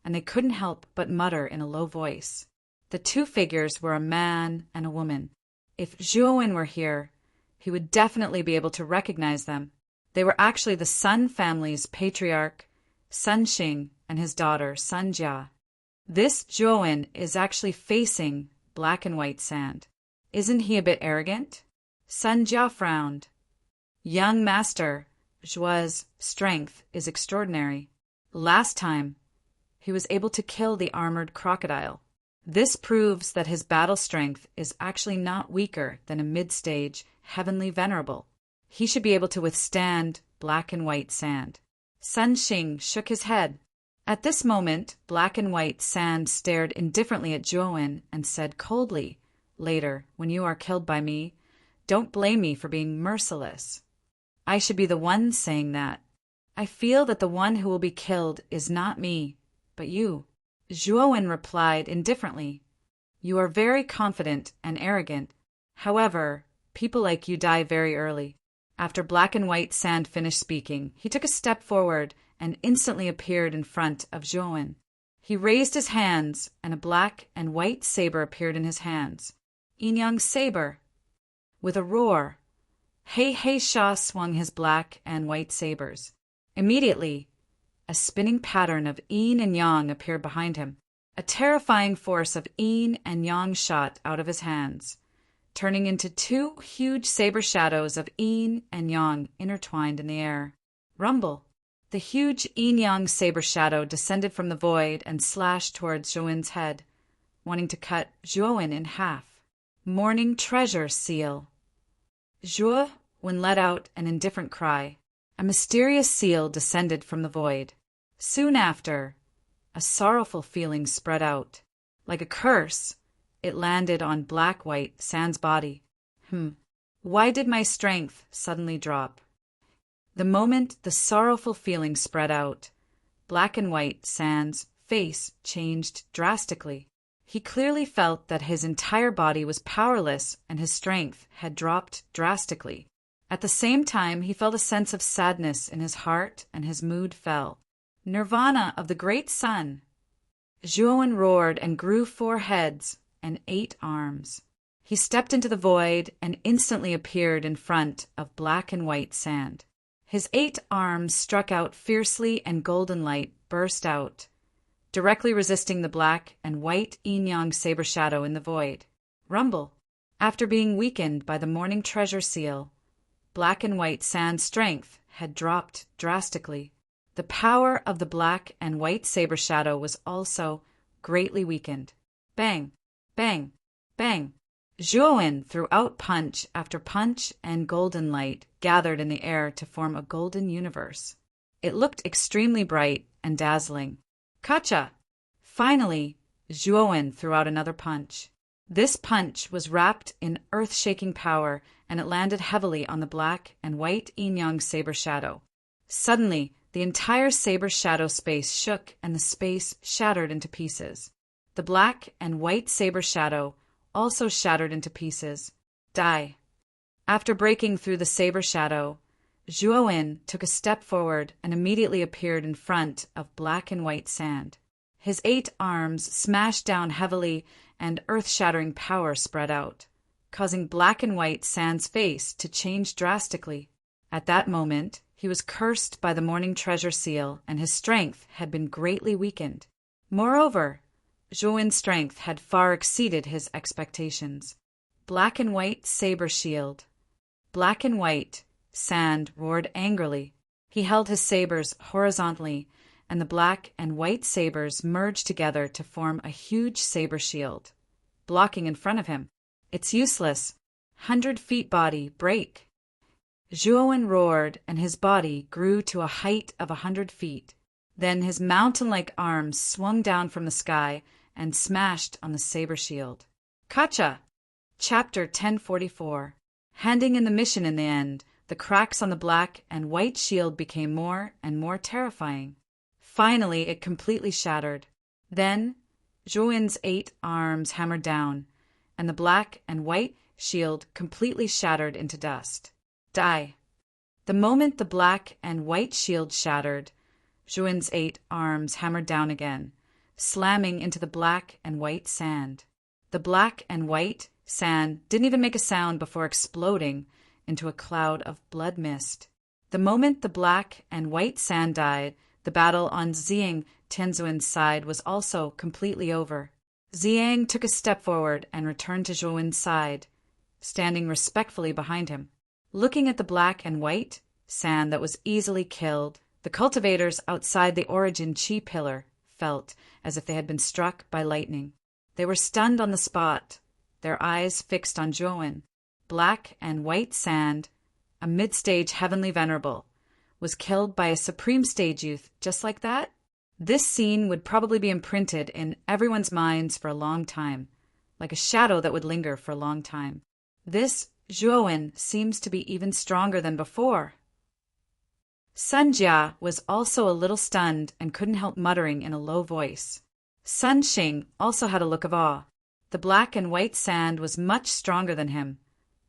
and they couldn't help but mutter in a low voice. The two figures were a man and a woman. If Zhuan were here, he would definitely be able to recognize them. They were actually the Sun family's patriarch, Sun Xing, and his daughter, Sun Jia. This Zhuan is actually facing black and white sand. Isn't he a bit arrogant? Sun Jia frowned. "Young master, Zhua's strength is extraordinary. Last time, he was able to kill the armored crocodile. This proves that his battle strength is actually not weaker than a mid-stage heavenly venerable. He should be able to withstand black and white sand." Sun Xing shook his head. At this moment, black and white sand stared indifferently at Zhuan and said coldly, "Later, when you are killed by me, don't blame me for being merciless. I should be the one saying that. I feel that the one who will be killed is not me, but you." Zhuan replied indifferently, "You are very confident and arrogant. However, people like you die very early." After black and white sand finished speaking, he took a step forward and instantly appeared in front of Zhuan. He raised his hands, and a black and white saber appeared in his hands. Yin-yang saber. With a roar, He Sha swung his black and white sabers. Immediately, a spinning pattern of yin and yang appeared behind him. A terrifying force of yin and yang shot out of his hands, turning into two huge saber shadows of yin and yang intertwined in the air. Rumble! The huge yin-yang saber shadow descended from the void and slashed towards Zhuan's head, wanting to cut Zhuan in half. Morning treasure seal. Zhuan let out an indifferent cry. A mysterious seal descended from the void. Soon after, a sorrowful feeling spread out. Like a curse, it landed on black-white Sand's body. Why did my strength suddenly drop? The moment the sorrowful feeling spread out, black and white Sand's face changed drastically. He clearly felt that his entire body was powerless and his strength had dropped drastically. At the same time, he felt a sense of sadness in his heart and his mood fell. Nirvana of the great sun. Zhuan roared and grew 4 heads and 8 arms. He stepped into the void and instantly appeared in front of black and white sand. His 8 arms struck out fiercely and golden light burst out, directly resisting the black and white yin-yang saber shadow in the void. Rumble! After being weakened by the morning treasure seal, black and white Sand's strength had dropped drastically. The power of the black and white saber shadow was also greatly weakened. Bang! Bang! Bang! Zhuan threw out punch after punch, and golden light gathered in the air to form a golden universe. It looked extremely bright and dazzling. Kacha! Finally, Zhuan threw out another punch. This punch was wrapped in earth-shaking power, and it landed heavily on the black and white yin-yang saber shadow. Suddenly, the entire saber shadow space shook and the space shattered into pieces. The black and white saber shadow also shattered into pieces. Die. After breaking through the saber shadow, Zhuan took a step forward and immediately appeared in front of black and white sand. His 8 arms smashed down heavily and earth-shattering power spread out, causing black and white Sand's face to change drastically. At that moment, he was cursed by the morning treasure seal and his strength had been greatly weakened. Moreover, Zhuan's strength had far exceeded his expectations. Black and white saber shield. Black and white Sand roared angrily. He held his sabers horizontally, and the black and white sabers merged together to form a huge saber shield, blocking in front of him. It's useless. 100 feet body, break. Zhuan roared, and his body grew to a height of 100 feet. Then his mountain-like arms swung down from the sky and smashed on the saber shield. Kacha! Chapter 1044. Handing in the mission in the end The cracks on the black and white shield became more and more terrifying. Finally, it completely shattered. Then, Zhuowen's 8 arms hammered down, and the black and white shield completely shattered into dust. Die. The moment the black and white shield shattered, Zhuowen's 8 arms hammered down again, slamming into the black and white sand. The black and white sand didn't even make a sound before exploding into a cloud of blood mist. The moment the black and white sand died, the battle on Xiang Tianzuan's side was also completely over. Xiang took a step forward and returned to Zhuowen's side, standing respectfully behind him. Looking at the black and white sand that was easily killed, the cultivators outside the Origin Chi pillar felt as if they had been struck by lightning. They were stunned on the spot, their eyes fixed on Zhuowen. Black and white sand, a mid-stage heavenly venerable, was killed by a supreme stage youth just like that? This scene would probably be imprinted in everyone's minds for a long time, like a shadow that would linger for a long time. This Zhuowen seems to be even stronger than before. Sun Jia was also a little stunned and couldn't help muttering in a low voice. Sun Xing also had a look of awe. The black and white sand was much stronger than him,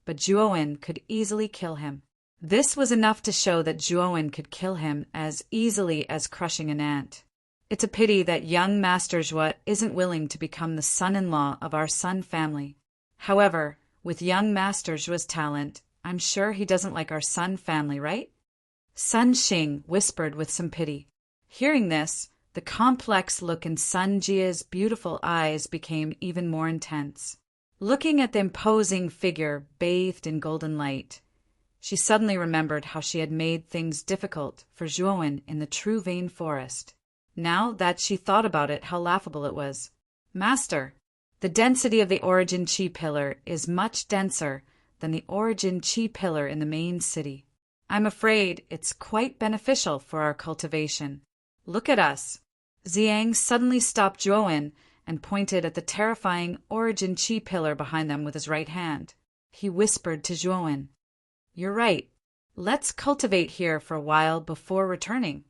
but Zhuowen could easily kill him. This was enough to show that Zhuowen could kill him as easily as crushing an ant. It's a pity that young Master Zhuo isn't willing to become the son-in-law of our Sun family. However, with young Master Zhuo's talent, I'm sure he doesn't like our Sun family, right? Sun Xing whispered with some pity. Hearing this, the complex look in Sun Jia's beautiful eyes became even more intense. Looking at the imposing figure bathed in golden light, she suddenly remembered how she had made things difficult for Zhuowen in the True Vein Forest. Now that she thought about it, how laughable it was. Master, the density of the Origin Chi pillar is much denser than the Origin Chi pillar in the main city. I'm afraid it's quite beneficial for our cultivation. Look at us. Xiang suddenly stopped Zhuowen and pointed at the terrifying Origin Chi pillar behind them with his right hand. He whispered to Zhuowen, "You're right. Let's cultivate here for a while before returning."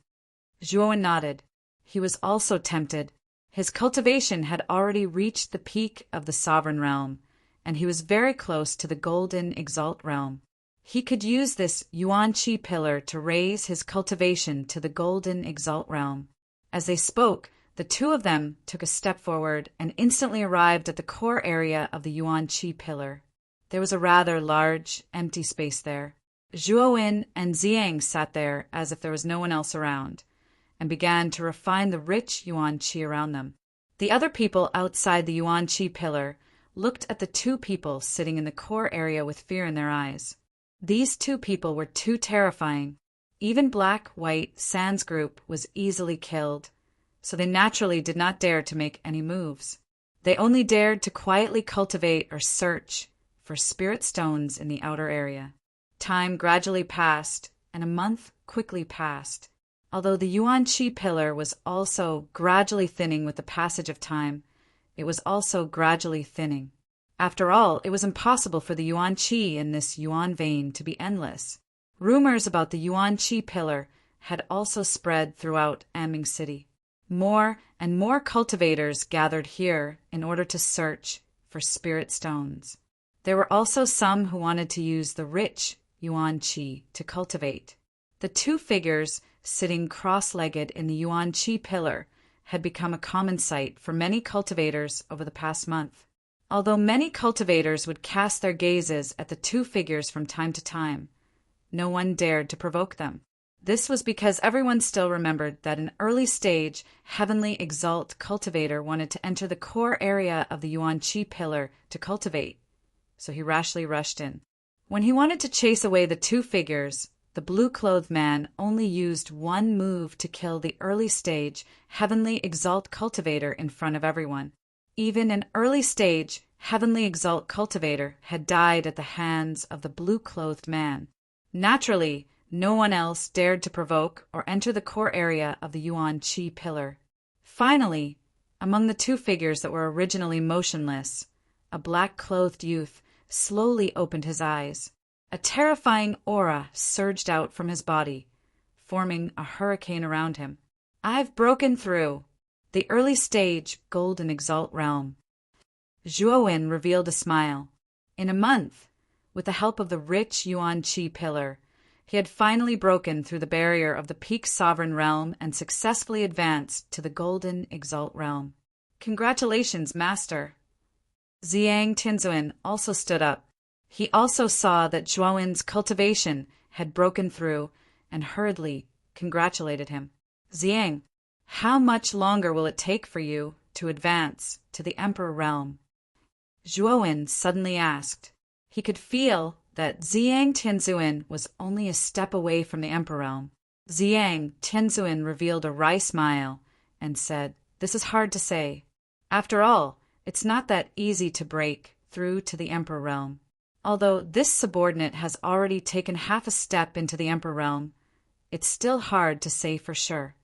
Zhuowen nodded. He was also tempted. His cultivation had already reached the peak of the Sovereign Realm, and he was very close to the Golden Exalt Realm. He could use this Yuan Qi pillar to raise his cultivation to the Golden Exalt Realm. As they spoke, the two of them took a step forward and instantly arrived at the core area of the Yuan Qi pillar. There was a rather large, empty space there. Zhuowen and Xiang sat there as if there was no one else around, and began to refine the rich Yuan Qi around them. The other people outside the Yuan Qi pillar looked at the two people sitting in the core area with fear in their eyes. These two people were too terrifying. Even Black-White Sand's group was easily killed, so they naturally did not dare to make any moves. They only dared to quietly cultivate or search for spirit stones in the outer area. Time gradually passed, and a month quickly passed. Although the Yuan Qi pillar was also gradually thinning with the passage of time, it was also gradually thinning. After all, it was impossible for the Yuan Qi in this Yuan vein to be endless. Rumors about the Yuan Qi pillar had also spread throughout Aming City. More and more cultivators gathered here in order to search for spirit stones. There were also some who wanted to use the rich Yuan Qi to cultivate. The two figures sitting cross-legged in the Yuan Qi pillar had become a common sight for many cultivators over the past month. Although many cultivators would cast their gazes at the two figures from time to time, no one dared to provoke them. This was because everyone still remembered that an early-stage, heavenly exalt cultivator wanted to enter the core area of the Yuan Qi pillar to cultivate, so he rashly rushed in. When he wanted to chase away the two figures, the blue-clothed man only used one move to kill the early-stage, heavenly exalt cultivator in front of everyone. Even an early-stage, heavenly exalt cultivator had died at the hands of the blue-clothed man. Naturally, no one else dared to provoke or enter the core area of the Yuan Qi pillar. Finally, among the two figures that were originally motionless, a black-clothed youth slowly opened his eyes. A terrifying aura surged out from his body, forming a hurricane around him. I've broken through the early stage Golden Exalt realm. Zhuowen revealed a smile. In a month, with the help of the rich Yuan Qi pillar, he had finally broken through the barrier of the Peak Sovereign realm and successfully advanced to the Golden Exalt realm. Congratulations, Master. Ziyang Tianzuan also stood up. He also saw that Zhuowen's cultivation had broken through and hurriedly congratulated him. Ziyang, how much longer will it take for you to advance to the Emperor realm? Zhuowen suddenly asked. He could feel that Ziyang Tianzuan was only a step away from the Emperor realm. Ziyang Tianzuan revealed a wry smile and said, "This is hard to say. After all, it's not that easy to break through to the Emperor realm. Although this subordinate has already taken half a step into the Emperor realm, it's still hard to say for sure."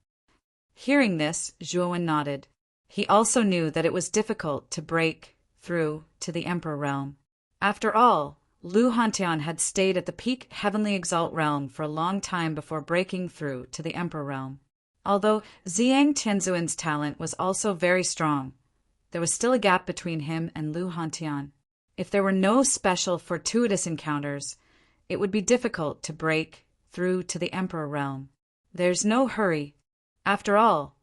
Hearing this, Zhuowen nodded. He also knew that it was difficult to break through to the Emperor realm. After all, Lu Hantian had stayed at the peak Heavenly Exalt realm for a long time before breaking through to the Emperor realm. Although Ziyang Tianzuan's talent was also very strong, there was still a gap between him and Lu Hantian. If there were no special fortuitous encounters, it would be difficult to break through to the Emperor realm. There's no hurry. After all,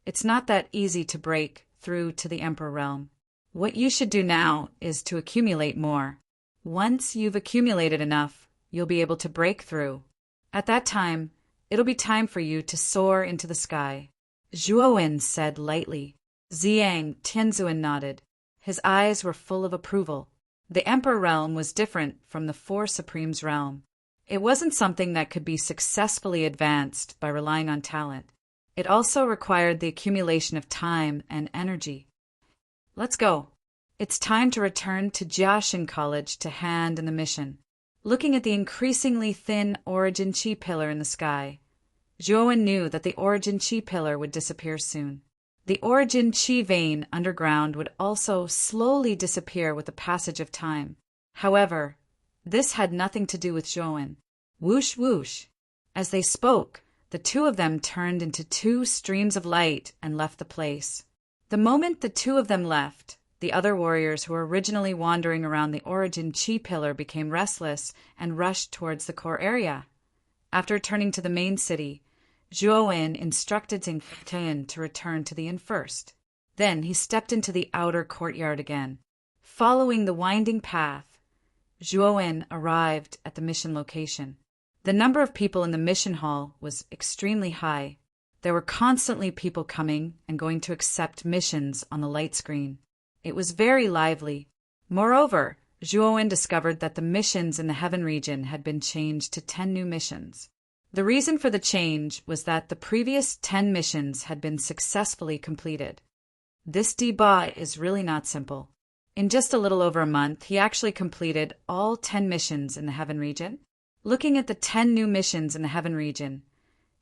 it's not that easy to break through to the Emperor realm. What you should do now is to accumulate more. Once you've accumulated enough, you'll be able to break through. At that time, it'll be time for you to soar into the sky. Zhuowen said lightly. Ziyang Tianzuan nodded. His eyes were full of approval. The Emperor realm was different from the Four Supremes realm. It wasn't something that could be successfully advanced by relying on talent. It also required the accumulation of time and energy. Let's go. It's time to return to Jiaxin College to hand in the mission. Looking at the increasingly thin Origin Chi pillar in the sky, Zhuowen knew that the Origin Chi pillar would disappear soon. The Origin Chi vein underground would also slowly disappear with the passage of time. However, this had nothing to do with Zhuowen. Whoosh whoosh. As they spoke, the two of them turned into two streams of light and left the place. The moment the two of them left, the other warriors who were originally wandering around the Origin Chi pillar became restless and rushed towards the core area. After turning to the main city, Zhuowen instructed Zhang Tian to return to the inn first. Then he stepped into the outer courtyard again. Following the winding path, Zhuowen arrived at the mission location. The number of people in the mission hall was extremely high. There were constantly people coming and going to accept missions on the light screen. It was very lively. Moreover, Zhuowen discovered that the missions in the Heaven region had been changed to 10 new missions. The reason for the change was that the previous 10 missions had been successfully completed. This Diba is really not simple. In just a little over a month, he actually completed all 10 missions in the Heaven region. Looking at the 10 new missions in the Heaven region,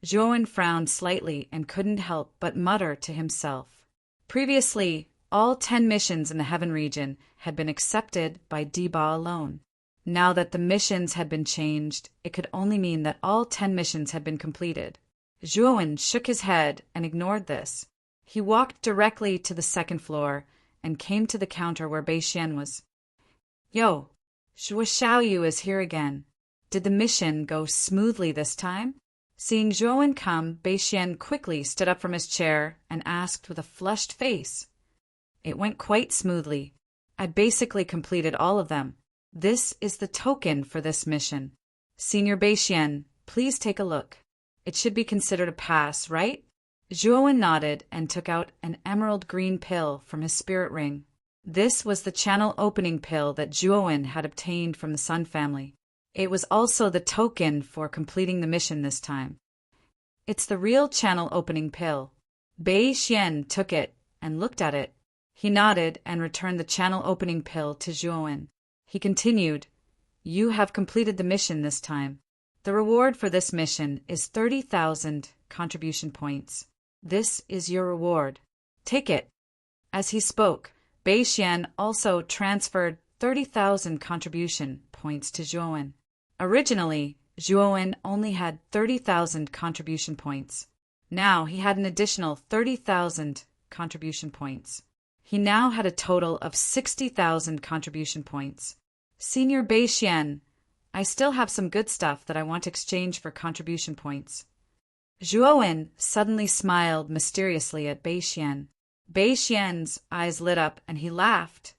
Zhuowen frowned slightly and couldn't help but mutter to himself. Previously, all 10 missions in the Heaven region had been accepted by Diba alone. Now that the missions had been changed, it could only mean that all 10 missions had been completed. Zhuowen shook his head and ignored this. He walked directly to the second floor and came to the counter where Bei Xian was. "Yo, Zhuo Xiaoyu is here again. Did the mission go smoothly this time?" Seeing Zhuowen come, Bei Xian quickly stood up from his chair and asked with a flushed face. "It went quite smoothly. I basically completed all of them. This is the token for this mission. Senior Bei Xian, please take a look. It should be considered a pass, right?" Zhuowen nodded and took out an emerald green pill from his spirit ring. This was the channel opening pill that Zhuowen had obtained from the Sun family. It was also the token for completing the mission this time. "It's the real channel opening pill." Bei Xian took it and looked at it. He nodded and returned the channel opening pill to Zhuowen. He continued, "You have completed the mission this time. The reward for this mission is 30,000 contribution points. This is your reward. Take it." As he spoke, Bei Xian also transferred 30,000 contribution points to Zhuowen. Originally, Zhuowen only had 30,000 contribution points. Now he had an additional 30,000 contribution points. He now had a total of 60,000 contribution points. Senior Beixian, I still have some good stuff that I want to exchange for contribution points. Zhuowen suddenly smiled mysteriously at Beixian. Beixian's eyes lit up and he laughed.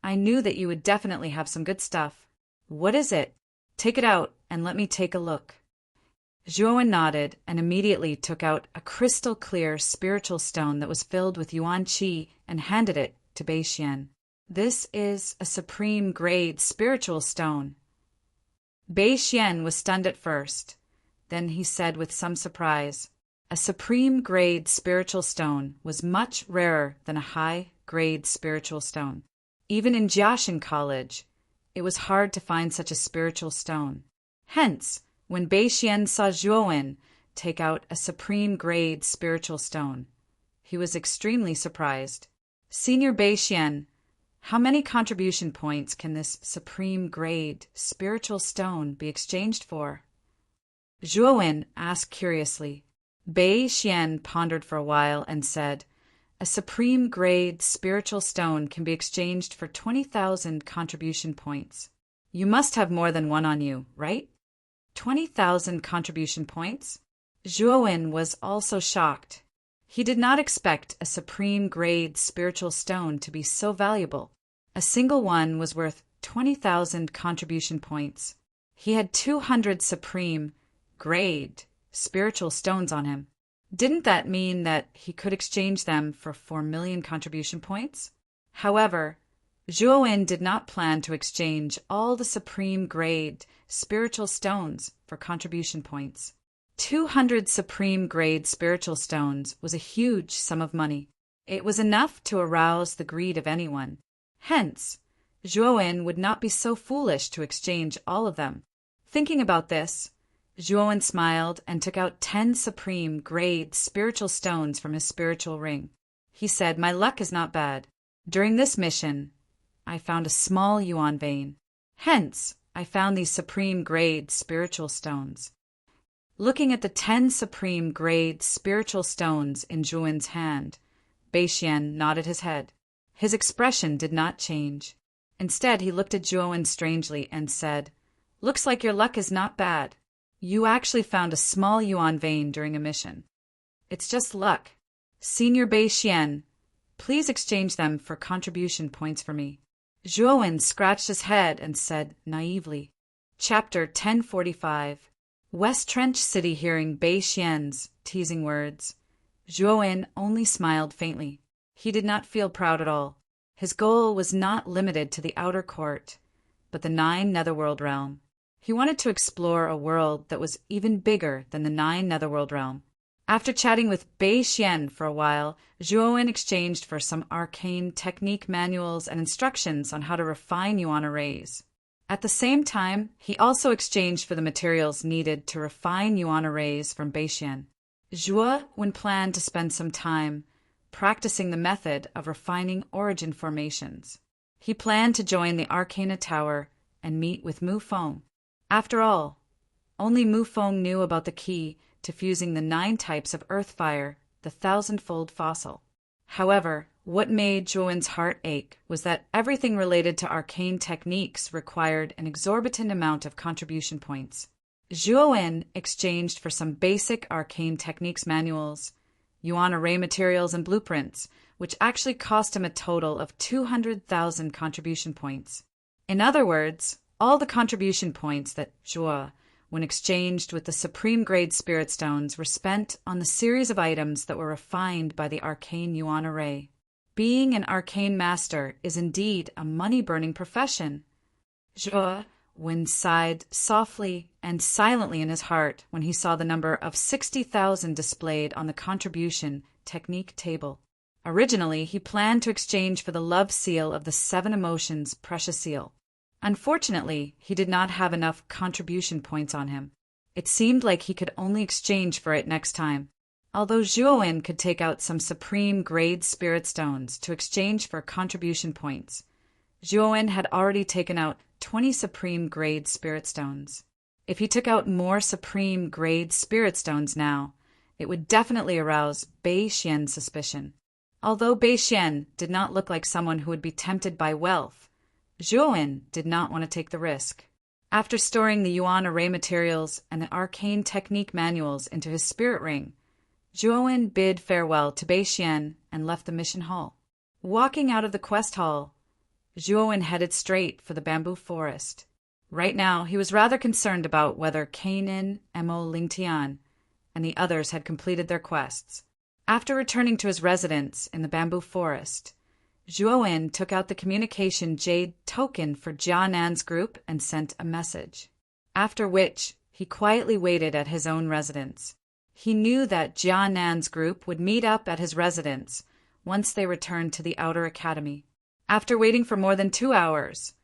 I knew that you would definitely have some good stuff. What is it? Take it out and let me take a look. Zhuowen nodded and immediately took out a crystal-clear spiritual stone that was filled with yuan qi and handed it to Beixian. This is a supreme-grade spiritual stone. Beixian was stunned at first. Then he said with some surprise, a supreme-grade spiritual stone was much rarer than a high-grade spiritual stone. Even in Jiaxing College, it was hard to find such a spiritual stone. Hence, when Beixian saw Zhuowen take out a supreme-grade spiritual stone, he was extremely surprised. Senior Beixian, how many contribution points can this supreme-grade spiritual stone be exchanged for? Zhuowen asked curiously. Beixian pondered for a while and said, a supreme-grade spiritual stone can be exchanged for 20,000 contribution points. You must have more than one on you, right? 20,000 contribution points? Zhuowen was also shocked. He did not expect a supreme-grade spiritual stone to be so valuable. A single one was worth 20,000 contribution points. He had 200 supreme-grade spiritual stones on him. Didn't that mean that he could exchange them for 4 million contribution points? However, Zhuowen did not plan to exchange all the supreme-grade spiritual stones for contribution points. 200 supreme-grade spiritual stones was a huge sum of money. It was enough to arouse the greed of anyone. Hence, Zhuowen would not be so foolish to exchange all of them. Thinking about this, Zhuowen smiled and took out 10 supreme-grade spiritual stones from his spiritual ring. He said, my luck is not bad. During this mission, I found a small yuan vein. Hence, I found these supreme-grade spiritual stones. Looking at the 10 supreme-grade spiritual stones in Zhuowen's hand, Beixian nodded his head. His expression did not change. Instead, he looked at Zhuowen strangely and said, looks like your luck is not bad. You actually found a small yuan vein during a mission. It's just luck. Senior Beixian, please exchange them for contribution points for me. Zhuowen scratched his head and said naively. Chapter 1045. West Trench City hearing Beixian's teasing words, Zhuowen only smiled faintly. He did not feel proud at all. His goal was not limited to the outer court, but the 9 Netherworld realm. He wanted to explore a world that was even bigger than the 9 Netherworld realm. After chatting with Beixian for a while, Zhuowen exchanged for some arcane technique manuals and instructions on how to refine yuan arrays. At the same time, he also exchanged for the materials needed to refine yuan arrays from Beixian. Zhuowen planned to spend some time practicing the method of refining origin formations. He planned to join the Arcana Tower and meet with Mu Feng. After all, only Mu Feng knew about the key to fusing the 9 types of earth fire, the 1,000-fold fossil. However, what made Zhuowen's heart ache was that everything related to arcane techniques required an exorbitant amount of contribution points. Zhuowen exchanged for some basic arcane techniques manuals, yuan array materials, and blueprints, which actually cost him a total of 200,000 contribution points. In other words, all the contribution points that Zhuo, when exchanged with the supreme-grade spirit stones, were spent on the series of items that were refined by the arcane yuan array. Being an arcane master is indeed a money-burning profession. Zhuo sighed softly and silently in his heart when he saw the number of 60,000 displayed on the contribution technique table. Originally, he planned to exchange for the love seal of the 7 emotions precious seal. Unfortunately, he did not have enough contribution points on him. It seemed like he could only exchange for it next time. Although Zhuowen could take out some supreme-grade spirit stones to exchange for contribution points, Zhuowen had already taken out 20 supreme-grade spirit stones. If he took out more supreme grade spirit stones now, it would definitely arouse Bei Xian's suspicion. Although Bei Xian did not look like someone who would be tempted by wealth, Zhuo did not want to take the risk. After storing the Yuan array materials and the arcane technique manuals into his spirit ring, Zhuo bid farewell to Bei Xian and left the mission hall. Walking out of the quest hall, Zhuo headed straight for the bamboo forest. Right now, he was rather concerned about whether Kainin, Mo Lingtian, and the others had completed their quests. After returning to his residence in the bamboo forest, Zhuo took out the communication jade token for Jianan's group and sent a message. After which, he quietly waited at his own residence. He knew that Jianan's group would meet up at his residence once they returned to the outer academy. After waiting for more than 2 hours,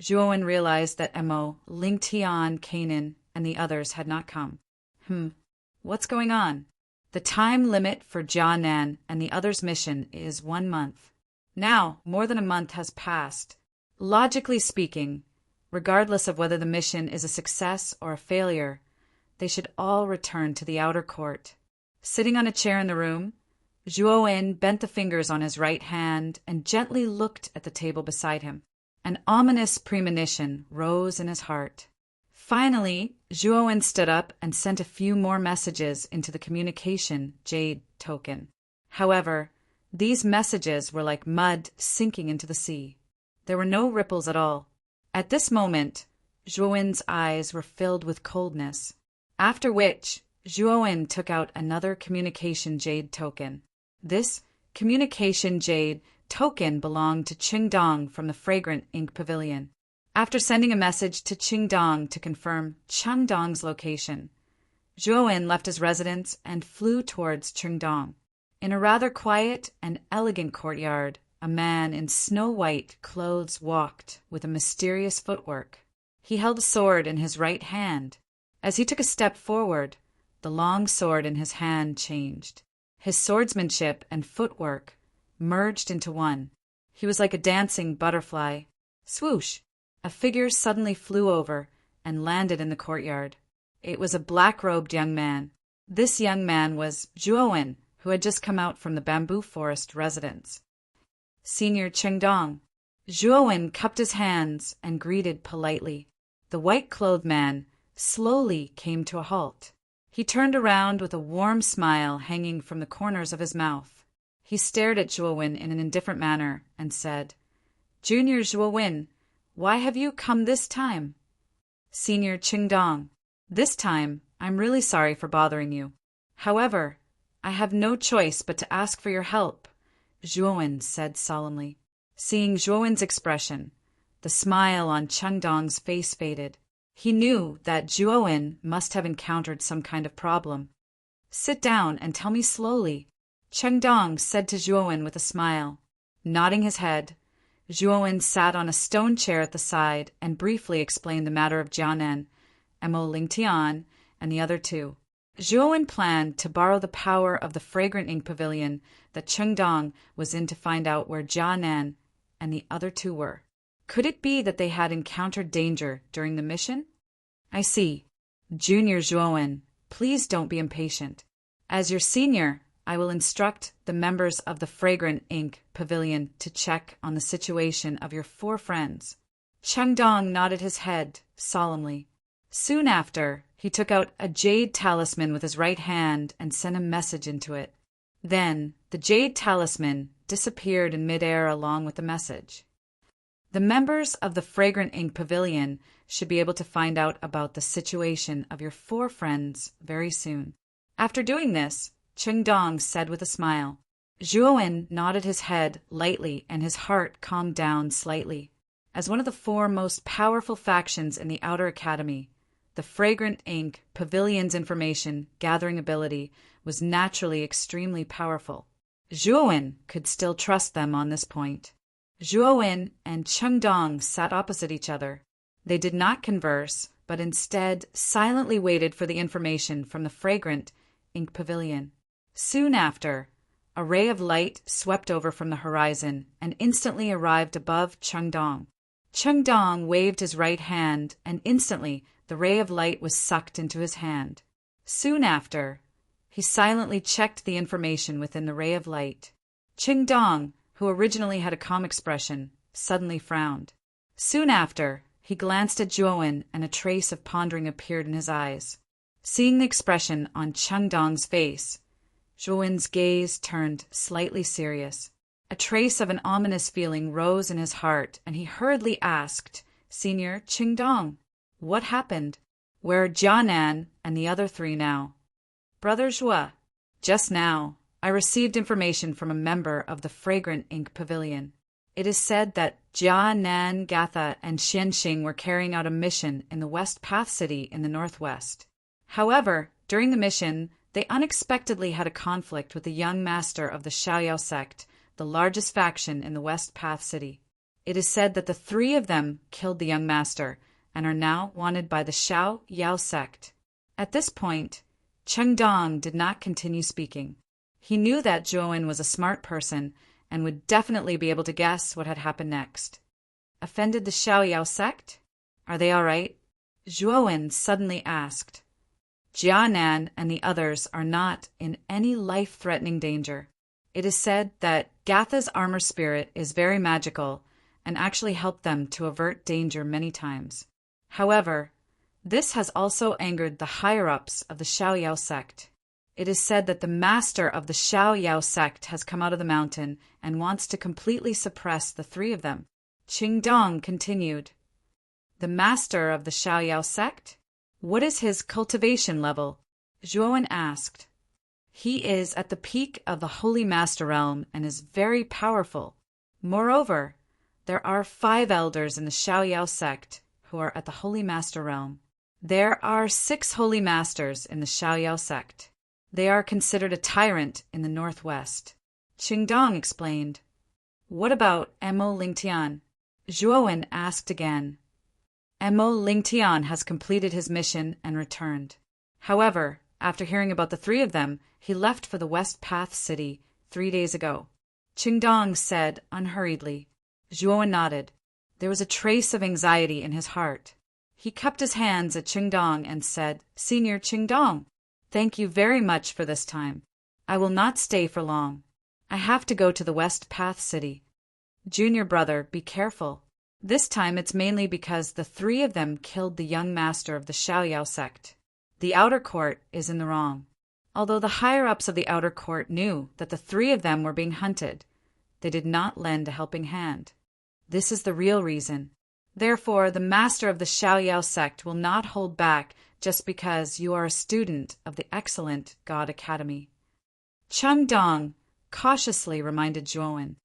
Zhuo realized that Mo, Lingtian, Kainin, and the others had not come. What's going on? The time limit for Jianan and the others' mission is 1 month. Now, more than a month has passed. Logically speaking, regardless of whether the mission is a success or a failure, they should all return to the outer court. Sitting on a chair in the room, Zhuo bent the fingers on his right hand and gently looked at the table beside him. An ominous premonition rose in his heart. Finally, Zhuo stood up and sent a few more messages into the communication jade token. However, these messages were like mud sinking into the sea. There were no ripples at all. At this moment, Zhuo's eyes were filled with coldness. After which, Zhuo took out another communication jade token. This communication jade token belonged to Qingdong from the Fragrant Ink Pavilion. After sending a message to Qingdong to confirm Qingdong's location, Zhuo left his residence and flew towards Qingdong. In a rather quiet and elegant courtyard, a man in snow-white clothes walked with a mysterious footwork. He held a sword in his right hand. As he took a step forward, the long sword in his hand changed. His swordsmanship and footwork merged into one. He was like a dancing butterfly. Swoosh! A figure suddenly flew over and landed in the courtyard. It was a black-robed young man. This young man was Zhuo, who had just come out from the bamboo forest residence. Senior Qingdong. Zhuo cupped his hands and greeted politely. The white-clothed man slowly came to a halt. He turned around with a warm smile hanging from the corners of his mouth. He stared at Zhuo in an indifferent manner and said, "Junior Zhuo, why have you come this time?" Senior Qingdong. "This time, I'm really sorry for bothering you. However, I have no choice but to ask for your help," Zhuo said solemnly. Seeing Zhuo's expression, the smile on Qingdong's face faded. He knew that Zhuo must have encountered some kind of problem. "Sit down and tell me slowly," Qingdong said to Zhuo with a smile. Nodding his head, Zhuo sat on a stone chair at the side and briefly explained the matter of Jianan, Mo Lingtian, and the other two. Zhuo planned to borrow the power of the Fragrant Ink Pavilion that Qingdong was in to find out where Jianan and the other two were. Could it be that they had encountered danger during the mission? "I see. Junior Zhuo, please don't be impatient. As your senior, I will instruct the members of the Fragrant Ink Pavilion to check on the situation of your 4 friends." Qingdong nodded his head solemnly. Soon after, he took out a jade talisman with his right hand and sent a message into it. Then, the jade talisman disappeared in midair along with the message. The members of the Fragrant Ink Pavilion should be able to find out about the situation of your 4 friends very soon. After doing this, Qingdong said with a smile. Zhuo nodded his head lightly and his heart calmed down slightly. As one of the 4 most powerful factions in the Outer Academy, the Fragrant Ink Pavilion's information gathering ability was naturally extremely powerful. Zhuo could still trust them on this point. Zhuo and Qingdong sat opposite each other. They did not converse, but instead silently waited for the information from the Fragrant Ink Pavilion. Soon after, a ray of light swept over from the horizon and instantly arrived above Qingdong. Dong waved his right hand, and instantly the ray of light was sucked into his hand. Soon after, he silently checked the information within the ray of light. Dong, who originally had a calm expression, suddenly frowned. Soon after, he glanced at Zhuowen, and a trace of pondering appeared in his eyes. Seeing the expression on Dong's face, Zhuowen's gaze turned slightly serious. A trace of an ominous feeling rose in his heart, and he hurriedly asked, "Senior Dong, what happened? Where are Jianan and the other three now?" "Brother Zhuo, just now, I received information from a member of the Fragrant Ink Pavilion. It is said that Jianan, Gatha, and Xianxing were carrying out a mission in the West Path City in the northwest. However, during the mission, they unexpectedly had a conflict with the young master of the Xiaoyao sect, the largest faction in the West Path City. It is said that the three of them killed the young master and are now wanted by the Xiaoyao sect." At this point, Dong did not continue speaking. He knew that Zhuowen was a smart person and would definitely be able to guess what had happened next. "Offended the Xiaoyao sect? Are they all right?" Zhuowen suddenly asked. "Jianan and the others are not in any life-threatening danger. It is said that Gatha's armor spirit is very magical and actually helped them to avert danger many times. However, this has also angered the higher-ups of the Xiaoyao sect. It is said that the master of the Xiaoyao sect has come out of the mountain and wants to completely suppress the three of them." Dong continued. "The master of the Xiaoyao sect? What is his cultivation level?" Zhuowen asked. "He is at the peak of the Holy Master Realm and is very powerful. Moreover, there are 5 elders in the Xiaoyao sect who are at the Holy Master Realm. There are 6 Holy Masters in the Xiaoyao sect. They are considered a tyrant in the northwest." Dong explained. "What about Mo Lingtian?" Zhuowen asked again. Mo Lingtian has completed his mission and returned. However, after hearing about the 3 of them, he left for the West Path City 3 days ago." Dong said unhurriedly. Zhuowen nodded. There was a trace of anxiety in his heart. He cupped his hands at Dong and said, "Senior Dong, thank you very much for this time. I will not stay for long. I have to go to the West Path City. Junior brother, be careful. This time it's mainly because the 3 of them killed the young master of the Xiaoyao sect. The outer court is in the wrong. Although the higher-ups of the outer court knew that the 3 of them were being hunted, they did not lend a helping hand. This is the real reason. Therefore, the master of the Xiaoyao sect will not hold back just because you are a student of the excellent God Academy." Dong cautiously reminded Zhuowen.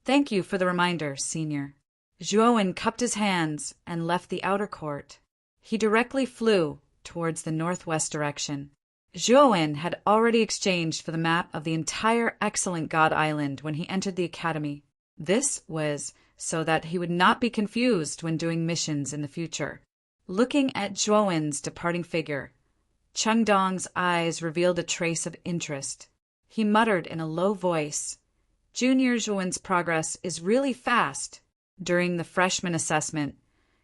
"Thank you for the reminder, Senior." Zhuowen cupped his hands and left the outer court. He directly flew towards the northwest direction. Zhuowen had already exchanged for the map of the entire excellent God Island when he entered the academy. This was so that he would not be confused when doing missions in the future. Looking at Zhuowen's departing figure, Dong's eyes revealed a trace of interest. He muttered in a low voice, "Junior Zhuowen's progress is really fast." During the freshman assessment,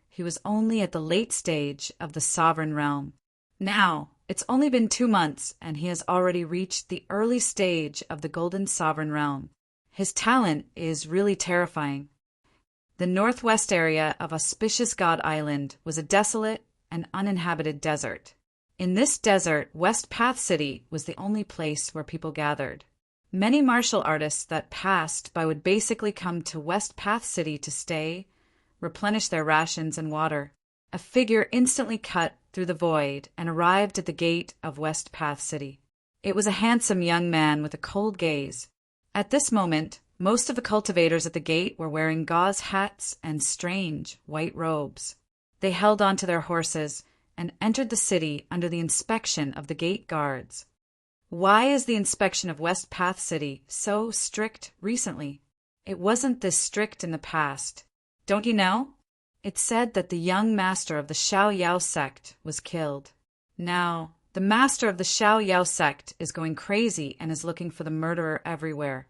he was only at the late stage of the Sovereign Realm. Now, it's only been 2 months, and he has already reached the early stage of the Golden Sovereign Realm. His talent is really terrifying. The northwest area of Auspicious God Island was a desolate and uninhabited desert. In this desert, West Path City was the only place where people gathered. Many martial artists that passed by would basically come to West Path City to stay, replenish their rations and water. A figure instantly cut through the void and arrived at the gate of West Path City. It was a handsome young man with a cold gaze. At this moment, most of the cultivators at the gate were wearing gauze hats and strange white robes. They held onto their horses and entered the city under the inspection of the gate guards. Why is the inspection of West Path City so strict recently? It wasn't this strict in the past. Don't you know? It's said that the young master of the Xiaoyao sect was killed. Now, the master of the Xiaoyao sect is going crazy and is looking for the murderer everywhere.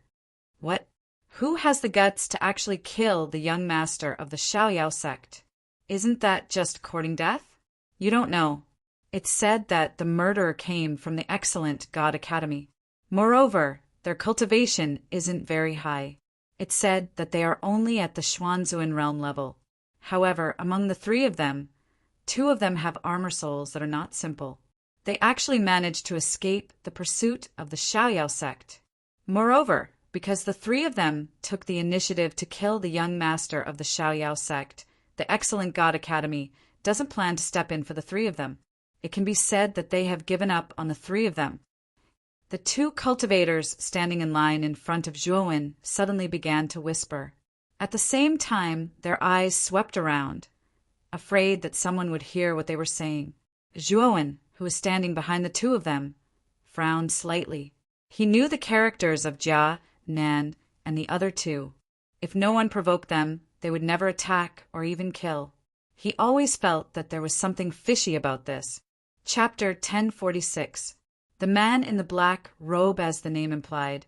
What? Who has the guts to actually kill the young master of the Xiaoyao sect? Isn't that just courting death? You don't know. It's said that the murderer came from the excellent God Academy. Moreover, their cultivation isn't very high. It's said that they are only at the Xuanzuan realm level. However, among the three of them, two of them have armor souls that are not simple. They actually managed to escape the pursuit of the Xiaoyao sect. Moreover, because the three of them took the initiative to kill the young master of the Xiaoyao sect, the excellent God Academy doesn't plan to step in for the three of them. It can be said that they have given up on the three of them. The two cultivators standing in line in front of Zhuowen suddenly began to whisper. At the same time, their eyes swept around, afraid that someone would hear what they were saying. Zhuowen, who was standing behind the two of them, frowned slightly. He knew the characters of Jia, Nan, and the other two. If no one provoked them, they would never attack or even kill. He always felt that there was something fishy about this. Chapter 1046. The man in the black robe, as the name implied.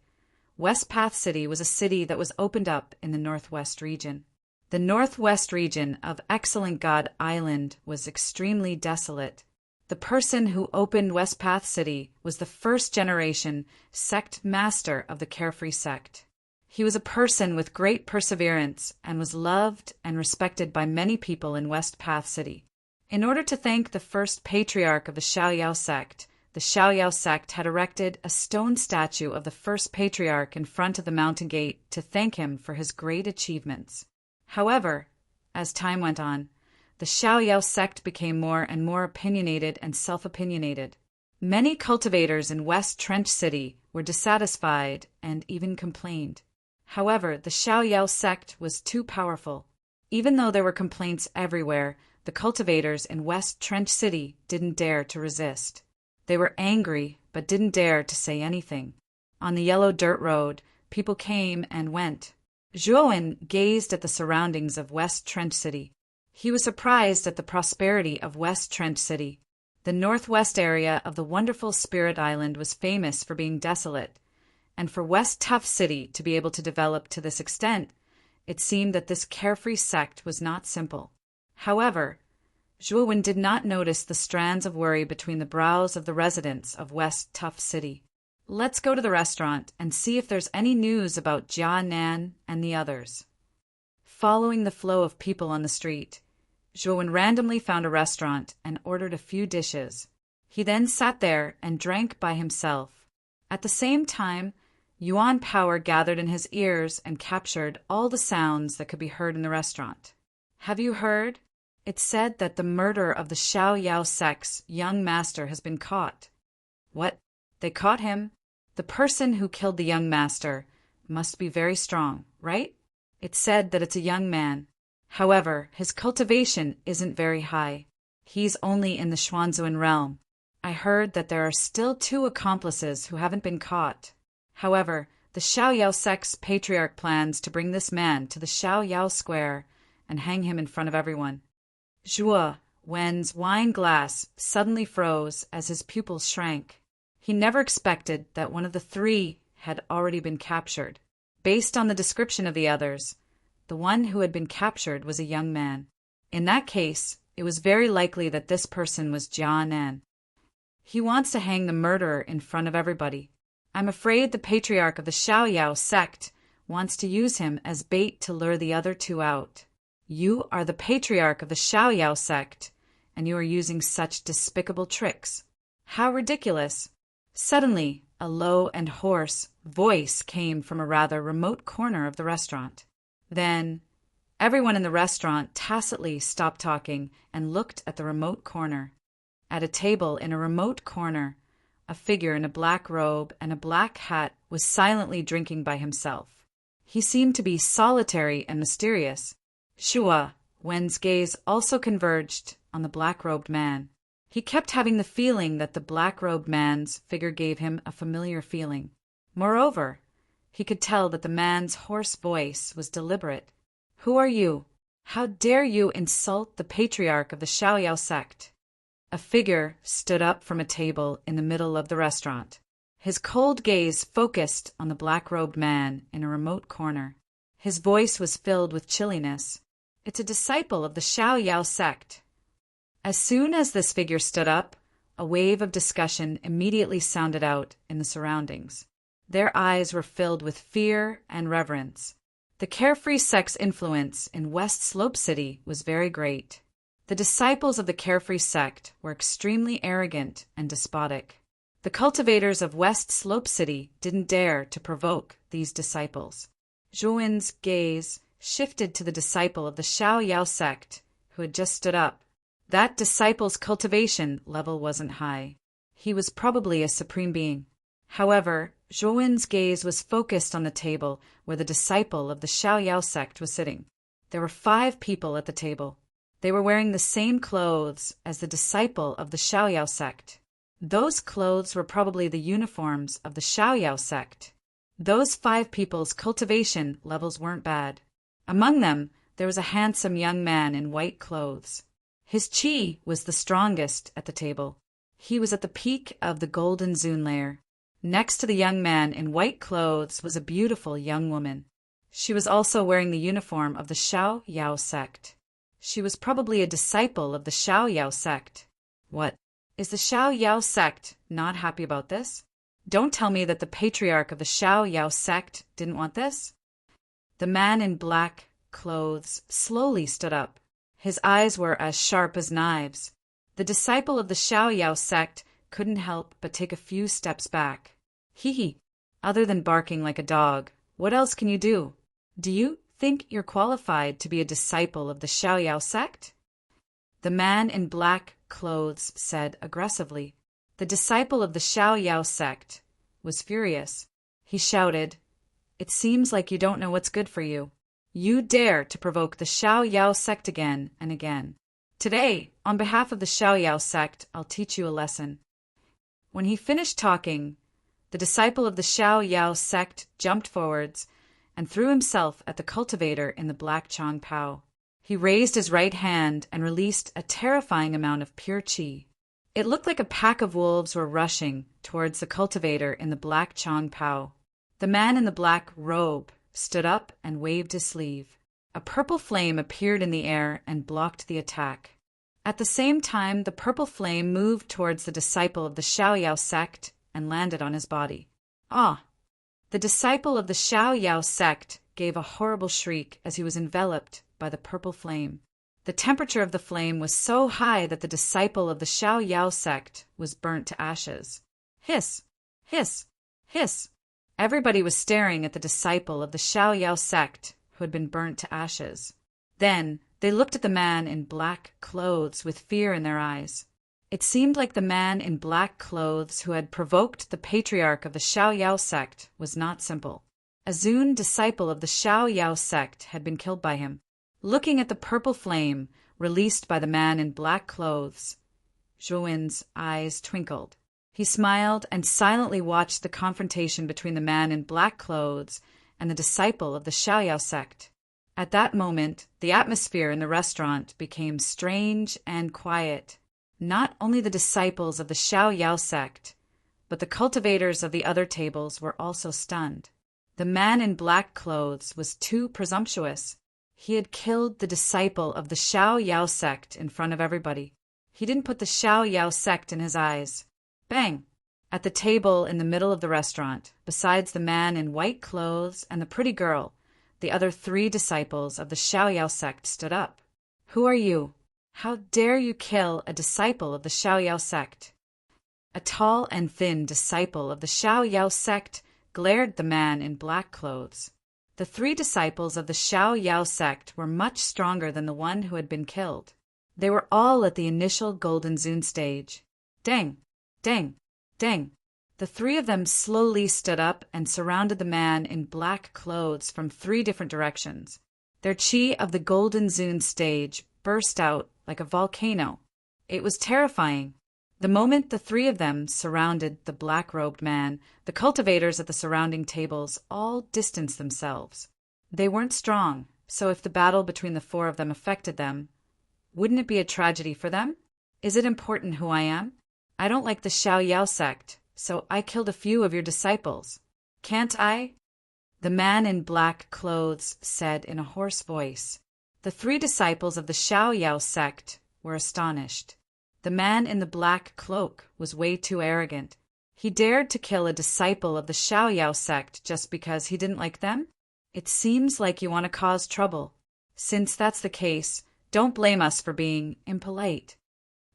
West Path City was a city that was opened up in the northwest region. The northwest region of Excellent God Island was extremely desolate. The person who opened West Path City was the first-generation sect master of the Carefree sect. He was a person with great perseverance and was loved and respected by many people in West Path City. In order to thank the first patriarch of the Xiaoyao sect, the Xiaoyao sect had erected a stone statue of the first patriarch in front of the mountain gate to thank him for his great achievements. However, as time went on, the Xiaoyao sect became more and more opinionated and self-opinionated. Many cultivators in West Trench City were dissatisfied and even complained. However, the Xiaoyao sect was too powerful. Even though there were complaints everywhere, the cultivators in West Trench City didn't dare to resist. They were angry, but didn't dare to say anything. On the yellow dirt road, people came and went. Zhuowen gazed at the surroundings of West Trench City. He was surprised at the prosperity of West Trench City. The northwest area of the wonderful Spirit Island was famous for being desolate, and for West Tough City to be able to develop to this extent, it seemed that this carefree sect was not simple. However, Zhuowen did not notice the strands of worry between the brows of the residents of West Tough City. Let's go to the restaurant and see if there's any news about Jia, Nan, and the others. Following the flow of people on the street, Zhuowen randomly found a restaurant and ordered a few dishes. He then sat there and drank by himself. At the same time, Yuan power gathered in his ears and captured all the sounds that could be heard in the restaurant. Have you heard? It's said that the murderer of the Xiaoyao sect's young master has been caught. What? They caught him? The person who killed the young master must be very strong, right? It's said that it's a young man. However, his cultivation isn't very high. He's only in the Xuanzuan realm. I heard that there are still 2 accomplices who haven't been caught. However, the Xiaoyao sect's patriarch plans to bring this man to the Xiaoyao square and hang him in front of everyone. Zhuo Wen's wine glass suddenly froze as his pupils shrank. He never expected that one of the 3 had already been captured. Based on the description of the others, the one who had been captured was a young man. In that case, it was very likely that this person was Jia Nan. He wants to hang the murderer in front of everybody. I'm afraid the patriarch of the Xiaoyao sect wants to use him as bait to lure the other 2 out. You are the patriarch of the Xiaoyao sect, and you are using such despicable tricks. How ridiculous! Suddenly, a low and hoarse voice came from a rather remote corner of the restaurant. Then, everyone in the restaurant tacitly stopped talking and looked at the remote corner. At a table in a remote corner, a figure in a black robe and a black hat was silently drinking by himself. He seemed to be solitary and mysterious. Zhuo Wen's gaze also converged on the black-robed man. He kept having the feeling that the black-robed man's figure gave him a familiar feeling. Moreover, he could tell that the man's hoarse voice was deliberate. Who are you? How dare you insult the patriarch of the Xiaoyao sect? A figure stood up from a table in the middle of the restaurant. His cold gaze focused on the black-robed man in a remote corner. His voice was filled with chilliness. It's a disciple of the Xiao sect. As soon as this figure stood up, a wave of discussion immediately sounded out in the surroundings. Their eyes were filled with fear and reverence. The carefree sect's influence in West Slope City was very great. The disciples of the carefree sect were extremely arrogant and despotic. The cultivators of West Slope City didn't dare to provoke these disciples. Zhou gaze shifted to the disciple of the Xiao sect who had just stood up. That disciple's cultivation level wasn't high. He was probably a supreme being. However, Zhou gaze was focused on the table where the disciple of the Xiao sect was sitting. There were 5 people at the table. They were wearing the same clothes as the disciple of the Xiao sect. Those clothes were probably the uniforms of the Xiao sect. Those 5 people's cultivation levels weren't bad. Among them, there was a handsome young man in white clothes. His chi was the strongest at the table. He was at the peak of the Golden Zune layer. Next to the young man in white clothes was a beautiful young woman. She was also wearing the uniform of the Xiao sect. She was probably a disciple of the Xiao sect. What? Is the Xiao sect not happy about this? Don't tell me that the patriarch of the Xiao sect didn't want this? The man in black clothes slowly stood up. His eyes were as sharp as knives. The disciple of the Xiao sect couldn't help but take a few steps back. Hee. Other than barking like a dog, what else can you do? Do you think you're qualified to be a disciple of the Xiao sect? The man in black clothes said aggressively. The disciple of the Xiao sect was furious. He shouted, "It seems like you don't know what's good for you. You dare to provoke the Xiao sect again and again. Today, on behalf of the Xiao sect, I'll teach you a lesson." When he finished talking, the disciple of the Xiao sect jumped forwards and threw himself at the cultivator in the black Chong Pao. He raised his right hand and released a terrifying amount of pure qi. It looked like a pack of wolves were rushing towards the cultivator in the black Chong Pao. The man in the black robe stood up and waved his sleeve. A purple flame appeared in the air and blocked the attack. At the same time, the purple flame moved towards the disciple of the Xiao sect and landed on his body. Ah! The disciple of the Xiao sect gave a horrible shriek as he was enveloped by the purple flame. The temperature of the flame was so high that the disciple of the Xiao sect was burnt to ashes. Hiss! Hiss! Hiss! Everybody was staring at the disciple of the Xiao sect who had been burnt to ashes. Then they looked at the man in black clothes with fear in their eyes. It seemed like the man in black clothes who had provoked the patriarch of the Xiao sect was not simple. A Zune disciple of the Xiao sect had been killed by him. Looking at the purple flame released by the man in black clothes, Zhou eyes twinkled. He smiled and silently watched the confrontation between the man in black clothes and the disciple of the Xiao sect. At that moment, the atmosphere in the restaurant became strange and quiet. Not only the disciples of the Xiao sect, but the cultivators of the other tables were also stunned. The man in black clothes was too presumptuous. He had killed the disciple of the Xiao sect in front of everybody. He didn't put the Xiao sect in his eyes. Bang! At the table in the middle of the restaurant, besides the man in white clothes and the pretty girl, the other 3 disciples of the Xiao sect stood up. Who are you? How dare you kill a disciple of the Xiao sect? A tall and thin disciple of the Xiao sect glared at the man in black clothes. The 3 disciples of the Xiao sect were much stronger than the one who had been killed. They were all at the initial Golden Zune stage. Dang! Dang! Dang! The 3 of them slowly stood up and surrounded the man in black clothes from 3 different directions. Their chi of the Golden Zune stage burst out like a volcano. It was terrifying. The moment the 3 of them surrounded the black-robed man, the cultivators at the surrounding tables all distanced themselves. They weren't strong, so if the battle between the 4 of them affected them, wouldn't it be a tragedy for them? Is it important who I am? I don't like the Xiao sect, so I killed a few of your disciples. Can't I?" The man in black clothes said in a hoarse voice. The 3 disciples of the Xiaoyao sect were astonished. The man in the black cloak was way too arrogant. He dared to kill a disciple of the Xiaoyao sect just because he didn't like them? It seems like you want to cause trouble. Since that's the case, don't blame us for being impolite.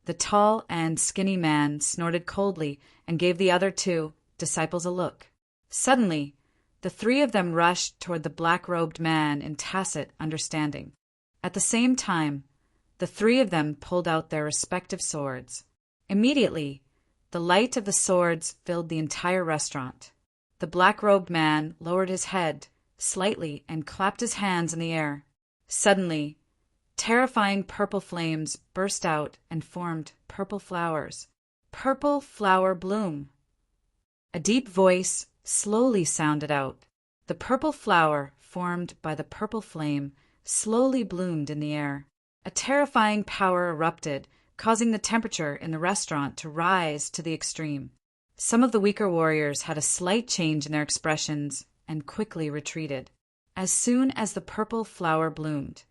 The tall and skinny man snorted coldly and gave the other 2 disciples a look. Suddenly, the 3 of them rushed toward the black-robed man in tacit understanding. At the same time, the 3 of them pulled out their respective swords. Immediately, the light of the swords filled the entire restaurant. The black-robed man lowered his head slightly and clapped his hands in the air. Suddenly, terrifying purple flames burst out and formed purple flowers. Purple flower bloom. A deep voice slowly sounded out. The purple flower, formed by the purple flame, slowly bloomed in the air. A terrifying power erupted, causing the temperature in the restaurant to rise to the extreme. Some of the weaker warriors had a slight change in their expressions and quickly retreated. As soon as the purple flower bloomed,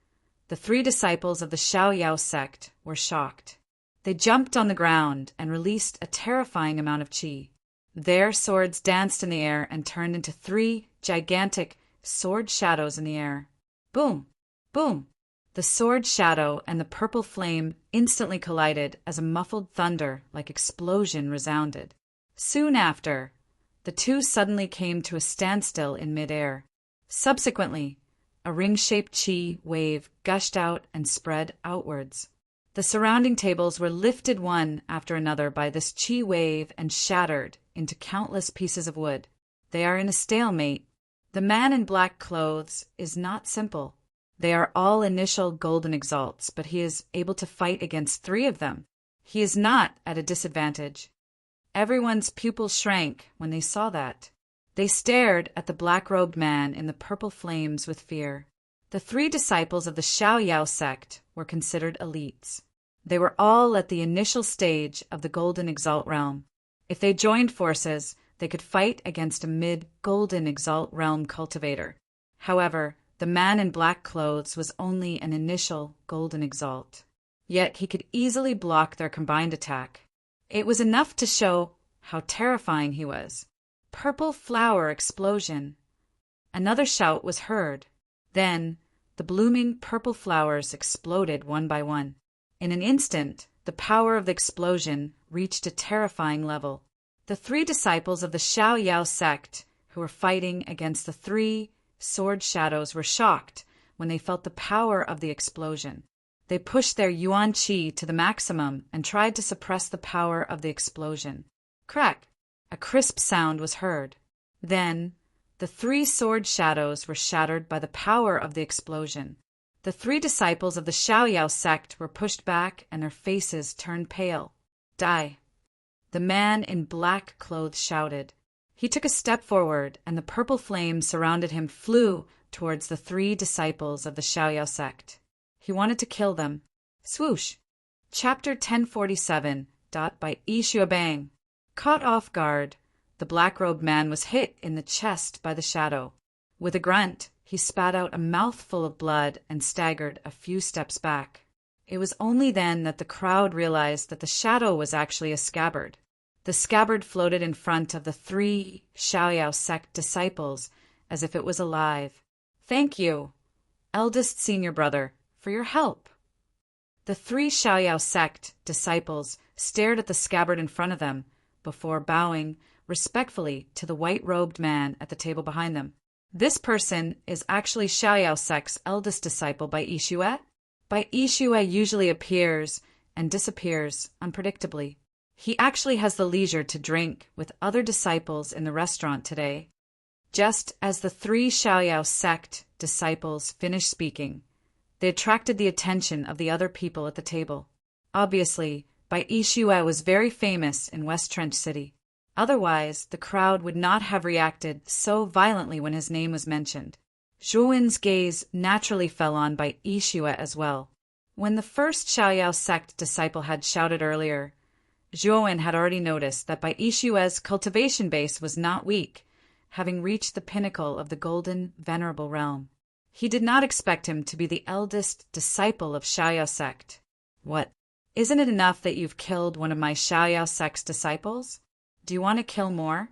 the 3 disciples of the Xiaoyao sect were shocked. They jumped on the ground and released a terrifying amount of qi. Their swords danced in the air and turned into 3 gigantic sword shadows in the air. Boom! Boom! The sword shadow and the purple flame instantly collided as a muffled thunder-like explosion resounded. Soon after, the 2 suddenly came to a standstill in midair. Subsequently, a ring-shaped qi wave gushed out and spread outwards. The surrounding tables were lifted one after another by this qi wave and shattered into countless pieces of wood. They are in a stalemate. The man in black clothes is not simple. They are all initial golden exalts, but he is able to fight against 3 of them. He is not at a disadvantage. Everyone's pupils shrank when they saw that. They stared at the black-robed man in the purple flames with fear. The 3 disciples of the Xiaoyao sect were considered elites. They were all at the initial stage of the Golden Exalt realm. If they joined forces, they could fight against a mid-Golden Exalt realm cultivator. However, the man in black clothes was only an initial Golden Exalt. Yet he could easily block their combined attack. It was enough to show how terrifying he was. Purple flower explosion. Another shout was heard. Then, the blooming purple flowers exploded one by one. In an instant, the power of the explosion reached a terrifying level. The 3 disciples of the Xiaoyao sect, who were fighting against the 3 sword shadows, were shocked when they felt the power of the explosion. They pushed their yuan qi to the maximum and tried to suppress the power of the explosion. Crack! A crisp sound was heard. Then, the 3 sword shadows were shattered by the power of the explosion. The 3 disciples of the Xiaoyao sect were pushed back and their faces turned pale. Die! The man in black clothes shouted. He took a step forward, and the purple flame surrounded him flew towards the 3 disciples of the Xiaoyao sect. He wanted to kill them. Swoosh! Chapter 1047. By Yi Xuebang. Caught off guard, the black-robed man was hit in the chest by the shadow. With a grunt, he spat out a mouthful of blood and staggered a few steps back. It was only then that the crowd realized that the shadow was actually a scabbard. The scabbard floated in front of the 3 Xiaoyao sect disciples as if it was alive. "Thank you, eldest senior brother, for your help." The 3 Xiaoyao sect disciples stared at the scabbard in front of them before bowing respectfully to the white-robed man at the table behind them. This person is actually Xiaoyao sect's eldest disciple Bai Yixue. Bai Yixue usually appears and disappears unpredictably. He actually has the leisure to drink with other disciples in the restaurant today. Just as the 3 Xiaoyao sect disciples finished speaking, they attracted the attention of the other people at the table. Obviously, Bai Yixue was very famous in West Trench City. Otherwise, the crowd would not have reacted so violently when his name was mentioned. Zhuowen's gaze naturally fell on Bai Yixue as well. When the first Xiaoyao sect disciple had shouted earlier, Zhuowen had already noticed that Bai Yishue's cultivation base was not weak, having reached the pinnacle of the golden, venerable realm. He did not expect him to be the eldest disciple of Xiaoyao sect. What? Isn't it enough that you've killed one of my Xiaoyao sect's disciples? Do you want to kill more?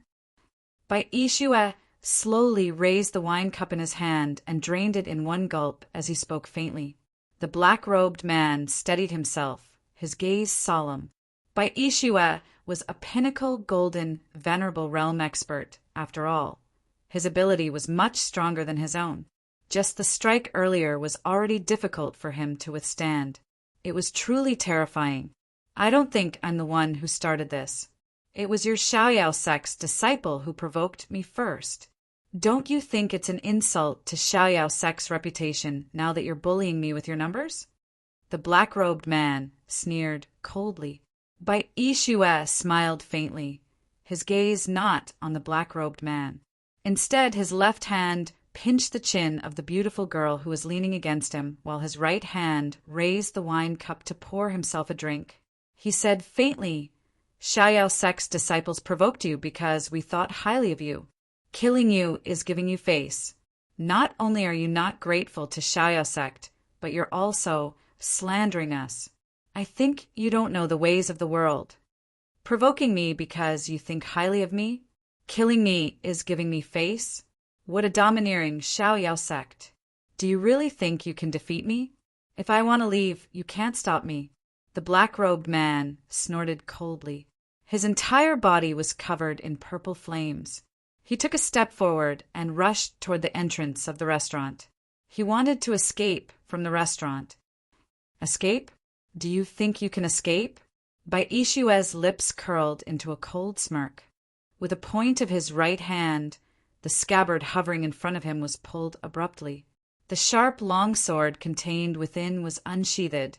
Bai Yishue slowly raised the wine cup in his hand and drained it in one gulp as he spoke faintly. The black-robed man steadied himself, his gaze solemn. Bai Yishue was a pinnacle golden, venerable realm expert, after all. His ability was much stronger than his own. Just the strike earlier was already difficult for him to withstand. It was truly terrifying. I don't think I'm the one who started this. It was your Xiaoyao sect's disciple who provoked me first. Don't you think it's an insult to Xiaoyao sect's reputation now that you're bullying me with your numbers? The black-robed man sneered coldly. Bai Yishue smiled faintly, his gaze not on the black-robed man. Instead, his left hand pinched the chin of the beautiful girl who was leaning against him, while his right hand raised the wine cup to pour himself a drink. He said faintly, Xiaoyao sect's disciples provoked you because we thought highly of you. Killing you is giving you face. Not only are you not grateful to Xiaoyao sect, but you're also slandering us. I think you don't know the ways of the world. Provoking me because you think highly of me? Killing me is giving me face? What a domineering Xiaoyao sect. Do you really think you can defeat me? If I want to leave, you can't stop me. The black-robed man snorted coldly. His entire body was covered in purple flames. He took a step forward and rushed toward the entrance of the restaurant. He wanted to escape from the restaurant. Escape? Do you think you can escape? Bai Yishue's lips curled into a cold smirk. With a point of his right hand, the scabbard hovering in front of him was pulled abruptly. The sharp long sword contained within was unsheathed,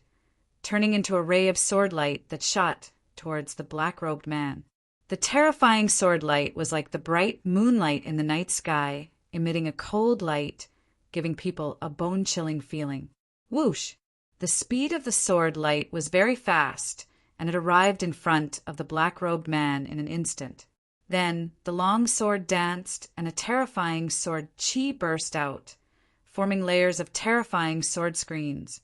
turning into a ray of sword light that shot towards the black-robed man. The terrifying sword light was like the bright moonlight in the night sky, emitting a cold light, giving people a bone-chilling feeling. Whoosh! The speed of the sword light was very fast, and it arrived in front of the black-robed man in an instant. Then the long sword danced, and a terrifying sword chi burst out, forming layers of terrifying sword screens,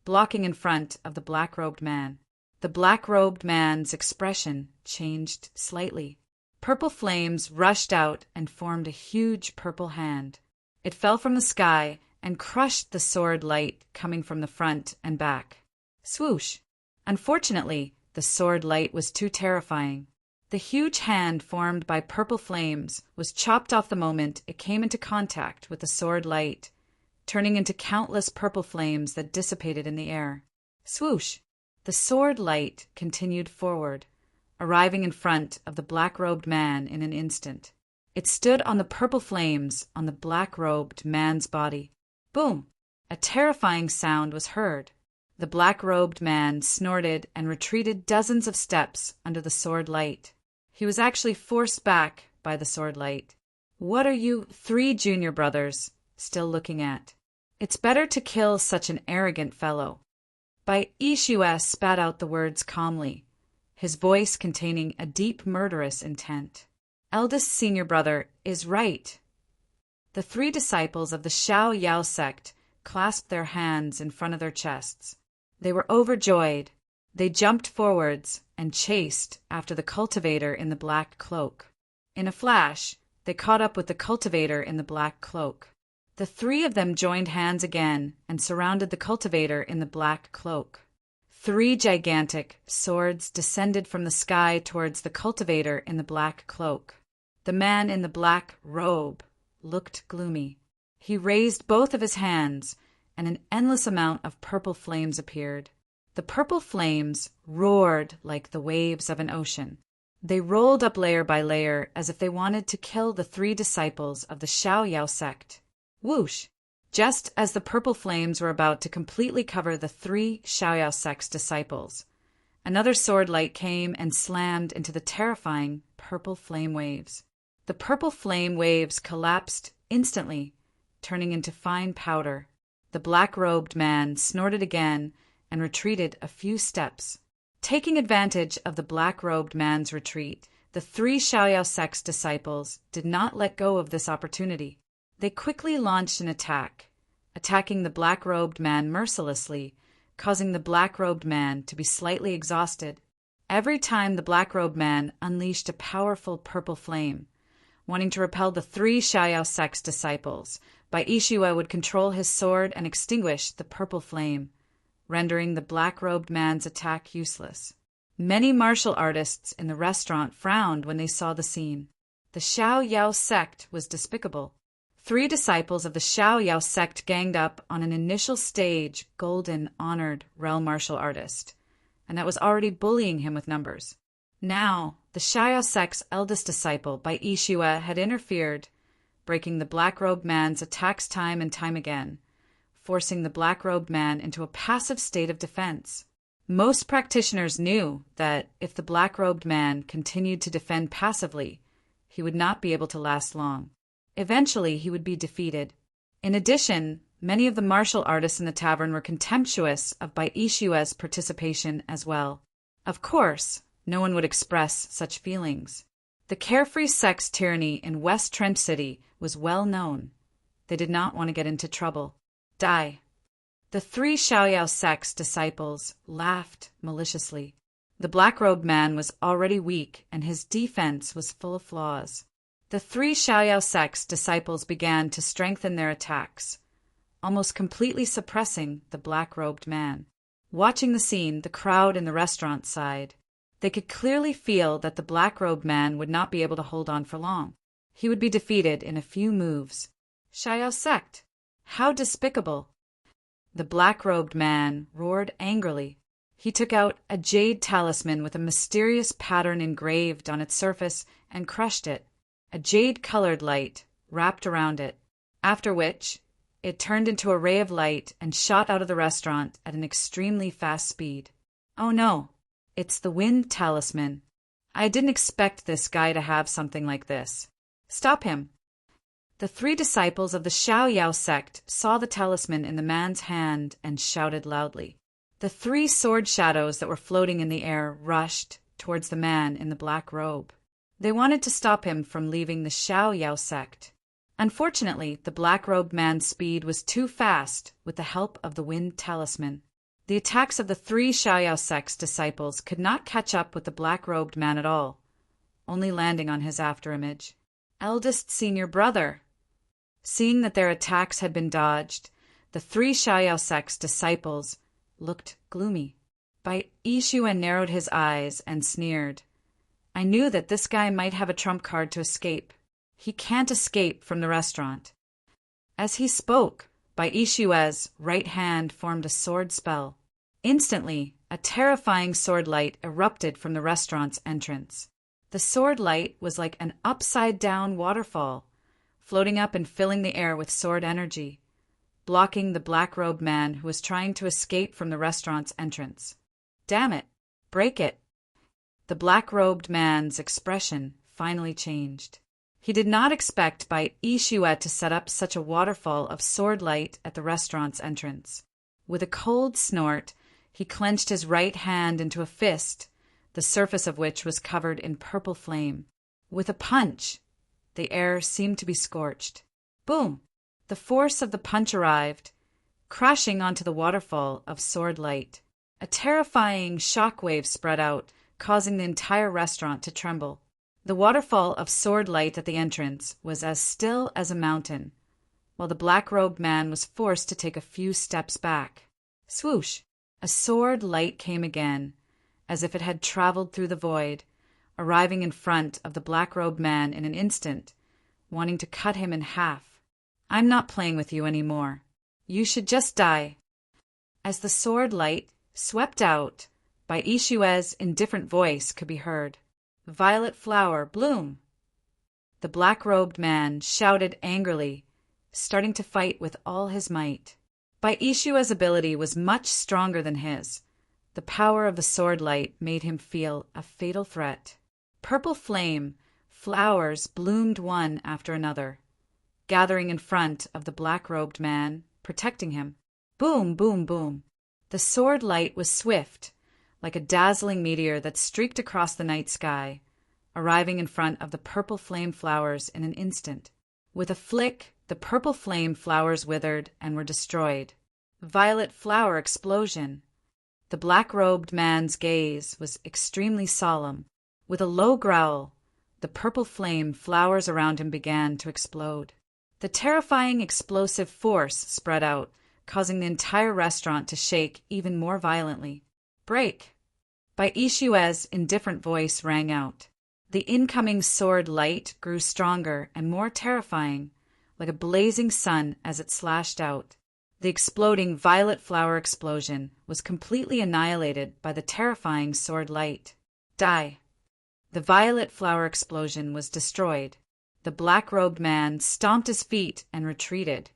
blocking in front of the black-robed man. The black-robed man's expression changed slightly. Purple flames rushed out and formed a huge purple hand. It fell from the sky and crushed the sword light coming from the front and back. Swoosh! Unfortunately, the sword light was too terrifying. The huge hand formed by purple flames was chopped off the moment it came into contact with the sword light, turning into countless purple flames that dissipated in the air. Swoosh! The sword light continued forward, arriving in front of the black-robed man in an instant. It stood on the purple flames on the black-robed man's body. Boom! A terrifying sound was heard. The black-robed man snorted and retreated dozens of steps under the sword light. He was actually forced back by the sword light. What are you 3 junior brothers still looking at? It's better to kill such an arrogant fellow. Bai Yishue spat out the words calmly, his voice containing a deep murderous intent. Eldest senior brother is right. The 3 disciples of the Xiaoyao sect clasped their hands in front of their chests. They were overjoyed. They jumped forwards and chased after the cultivator in the black cloak. In a flash, they caught up with the cultivator in the black cloak. The 3 of them joined hands again and surrounded the cultivator in the black cloak. 3 gigantic swords descended from the sky towards the cultivator in the black cloak. The man in the black robe looked gloomy. He raised both of his hands, and an endless amount of purple flames appeared. The purple flames roared like the waves of an ocean. They rolled up layer by layer as if they wanted to kill the 3 disciples of the Xiaoyao sect. Whoosh! Just as the purple flames were about to completely cover the 3 Xiaoyao sect's disciples, another sword light came and slammed into the terrifying purple flame waves. The purple flame waves collapsed instantly, turning into fine powder. The black-robed man snorted again and retreated a few steps. Taking advantage of the black-robed man's retreat, the three Xiaoyao sect's disciples did not let go of this opportunity. They quickly launched an attack, attacking the black-robed man mercilessly, causing the black-robed man to be slightly exhausted. Every time the black-robed man unleashed a powerful purple flame, wanting to repel the three Xiaoyao sect's disciples, Bai Yixue would control his sword and extinguish the purple flame, rendering the black-robed man's attack useless. Many martial artists in the restaurant frowned when they saw the scene. The Xiaoyao sect was despicable. 3 disciples of the Xiaoyao sect ganged up on an initial stage golden, honored realm martial artist, and that was already bullying him with numbers. Now, the Xiaoyao sect's eldest disciple, Bai Yixue, had interfered, breaking the black-robed man's attacks time and time again, forcing the black-robed man into a passive state of defense. Most practitioners knew that if the black-robed man continued to defend passively, he would not be able to last long. Eventually, he would be defeated. In addition, many of the martial artists in the tavern were contemptuous of Bai Yixue's participation as well. Of course, no one would express such feelings. The carefree sex tyranny in West Trench City was well known. They did not want to get into trouble. Die. The 3 Xiaoyao sect's disciples laughed maliciously. The black-robed man was already weak, and his defense was full of flaws. The 3 Xiaoyao sect's disciples began to strengthen their attacks, almost completely suppressing the black-robed man. Watching the scene, the crowd in the restaurant sighed. They could clearly feel that the black-robed man would not be able to hold on for long. He would be defeated in a few moves. Xiaoyao sect! How despicable! The black-robed man roared angrily. He took out a jade talisman with a mysterious pattern engraved on its surface and crushed it. A jade-colored light wrapped around it, after which it turned into a ray of light and shot out of the restaurant at an extremely fast speed. Oh no, it's the wind talisman. I didn't expect this guy to have something like this. Stop him. The 3 disciples of the Xiaoyao sect saw the talisman in the man's hand and shouted loudly. The 3 sword shadows that were floating in the air rushed towards the man in the black robe. They wanted to stop him from leaving the Xiaoyao sect. Unfortunately, the black-robed man's speed was too fast with the help of the wind talisman. The attacks of the 3 Xiaoyao sect's disciples could not catch up with the black-robed man at all, only landing on his afterimage. Eldest senior brother. Seeing that their attacks had been dodged, the 3 Xiaoyao sect's disciples looked gloomy. Bai Yixue narrowed his eyes and sneered. I knew that this guy might have a trump card to escape. He can't escape from the restaurant. As he spoke, Bai Yixue's right hand formed a sword spell. Instantly, a terrifying sword light erupted from the restaurant's entrance. The sword light was like an upside-down waterfall, floating up and filling the air with sword energy, blocking the black-robed man who was trying to escape from the restaurant's entrance. Damn it! Break it! The black-robed man's expression finally changed. He did not expect Bai Yixue to set up such a waterfall of sword light at the restaurant's entrance. With a cold snort, he clenched his right hand into a fist, the surface of which was covered in purple flame. With a punch, the air seemed to be scorched. Boom! The force of the punch arrived, crashing onto the waterfall of sword light. A terrifying shockwave spread out, causing the entire restaurant to tremble. The waterfall of sword light at the entrance was as still as a mountain, while the black-robed man was forced to take a few steps back. Swoosh! A sword light came again, as if it had traveled through the void, arriving in front of the black-robed man in an instant, wanting to cut him in half. I'm not playing with you anymore. You should just die. As the sword light swept out, Bai Yixue's indifferent voice could be heard. Violet flower, bloom. The black-robed man shouted angrily, starting to fight with all his might. Bai Yixue's ability was much stronger than his. The power of the sword light made him feel a fatal threat. Purple flame, flowers bloomed one after another, gathering in front of the black-robed man, protecting him. Boom, boom, boom. The sword light was swift, like a dazzling meteor that streaked across the night sky, arriving in front of the purple flame flowers in an instant. With a flick, the purple flame flowers withered and were destroyed. Violet flower explosion. The black-robed man's gaze was extremely solemn. With a low growl, the purple flame flowers around him began to explode. The terrifying explosive force spread out, causing the entire restaurant to shake even more violently. "Break!" Bai Ishue's indifferent voice rang out. The incoming sword light grew stronger and more terrifying, like a blazing sun as it slashed out. The exploding violet flower explosion was completely annihilated by the terrifying sword light. Die! The violet flower explosion was destroyed. The black-robed man stomped his feet and retreated,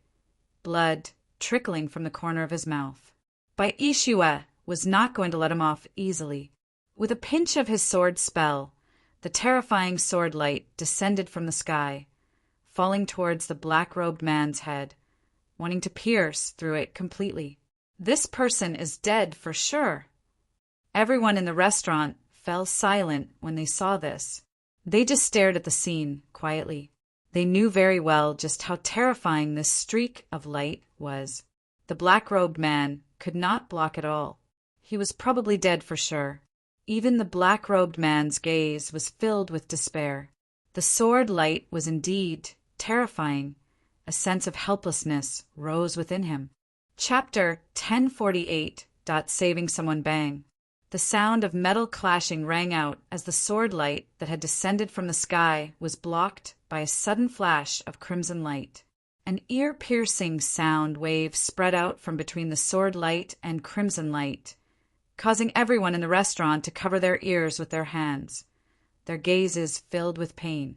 blood trickling from the corner of his mouth. Bai Ishue was not going to let him off easily. With a pinch of his sword spell, the terrifying sword light descended from the sky, falling towards the black-robed man's head, wanting to pierce through it completely. This person is dead for sure. Everyone in the restaurant fell silent when they saw this. They just stared at the scene quietly. They knew very well just how terrifying this streak of light was. The black-robed man could not block it all. He was probably dead for sure. Even the black-robed man's gaze was filled with despair. The sword light was indeed terrifying. A sense of helplessness rose within him. Chapter 1048. Saving Someone Bang. The sound of metal clashing rang out as the sword light that had descended from the sky was blocked by a sudden flash of crimson light. An ear-piercing sound wave spread out from between the sword light and crimson light, causing everyone in the restaurant to cover their ears with their hands, their gazes filled with pain.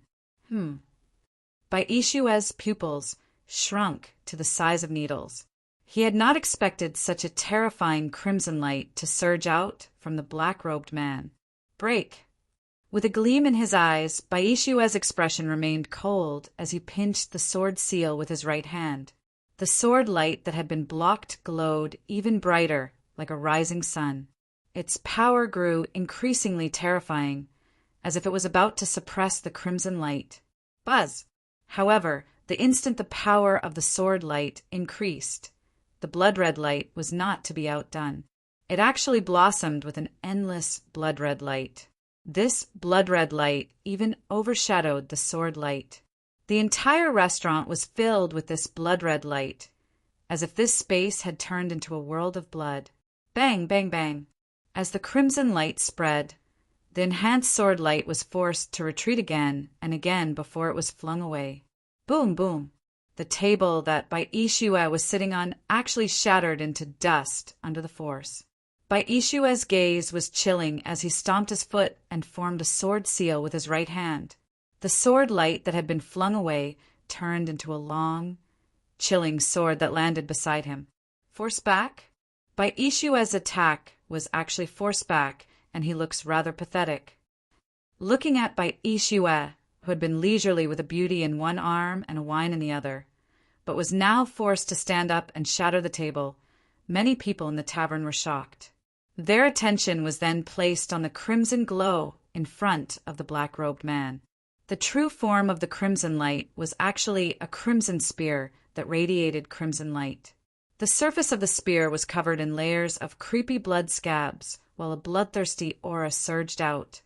Bai Ishue's pupils shrunk to the size of needles. He had not expected such a terrifying crimson light to surge out from the black-robed man. Break! With a gleam in his eyes, Bai Ishue's expression remained cold as he pinched the sword seal with his right hand. The sword light that had been blocked glowed even brighter, like a rising sun. Its power grew increasingly terrifying, as if it was about to suppress the crimson light. Buzz! However, the instant the power of the sword light increased, the blood-red light was not to be outdone. It actually blossomed with an endless blood-red light. This blood-red light even overshadowed the sword light. The entire restaurant was filled with this blood-red light, as if this space had turned into a world of blood. Bang, bang, bang. As the crimson light spread, the enhanced sword light was forced to retreat again and again before it was flung away. Boom, boom. The table that Bai Ishue was sitting on actually shattered into dust under the force. Bai Ishue's gaze was chilling as he stomped his foot and formed a sword seal with his right hand. The sword light that had been flung away turned into a long, chilling sword that landed beside him. Force back? Bai Ishue's attack was actually forced back, and he looks rather pathetic. Looking at Bai Ishue, who had been leisurely with a beauty in one arm and a wine in the other, but was now forced to stand up and shatter the table, many people in the tavern were shocked. Their attention was then placed on the crimson glow in front of the black-robed man. The true form of the crimson light was actually a crimson spear that radiated crimson light. The surface of the spear was covered in layers of creepy blood scabs, while a bloodthirsty aura surged out,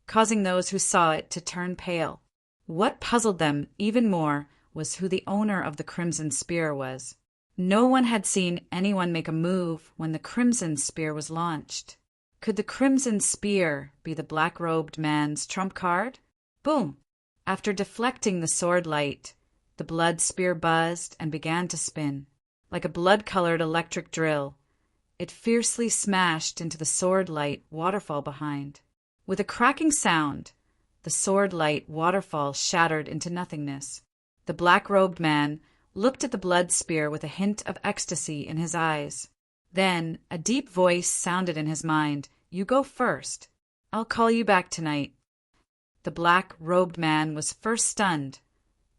causing those who saw it to turn pale. What puzzled them even more was who the owner of the crimson spear was. No one had seen anyone make a move when the crimson spear was launched. Could the crimson spear be the black-robed man's trump card? Boom! After deflecting the sword light, the blood spear buzzed and began to spin. Like a blood-colored electric drill, it fiercely smashed into the sword light waterfall behind. With a cracking sound, the sword light waterfall shattered into nothingness. The black-robed man looked at the blood spear with a hint of ecstasy in his eyes. Then a deep voice sounded in his mind. You go first. I'll call you back tonight. The black-robed man was first stunned.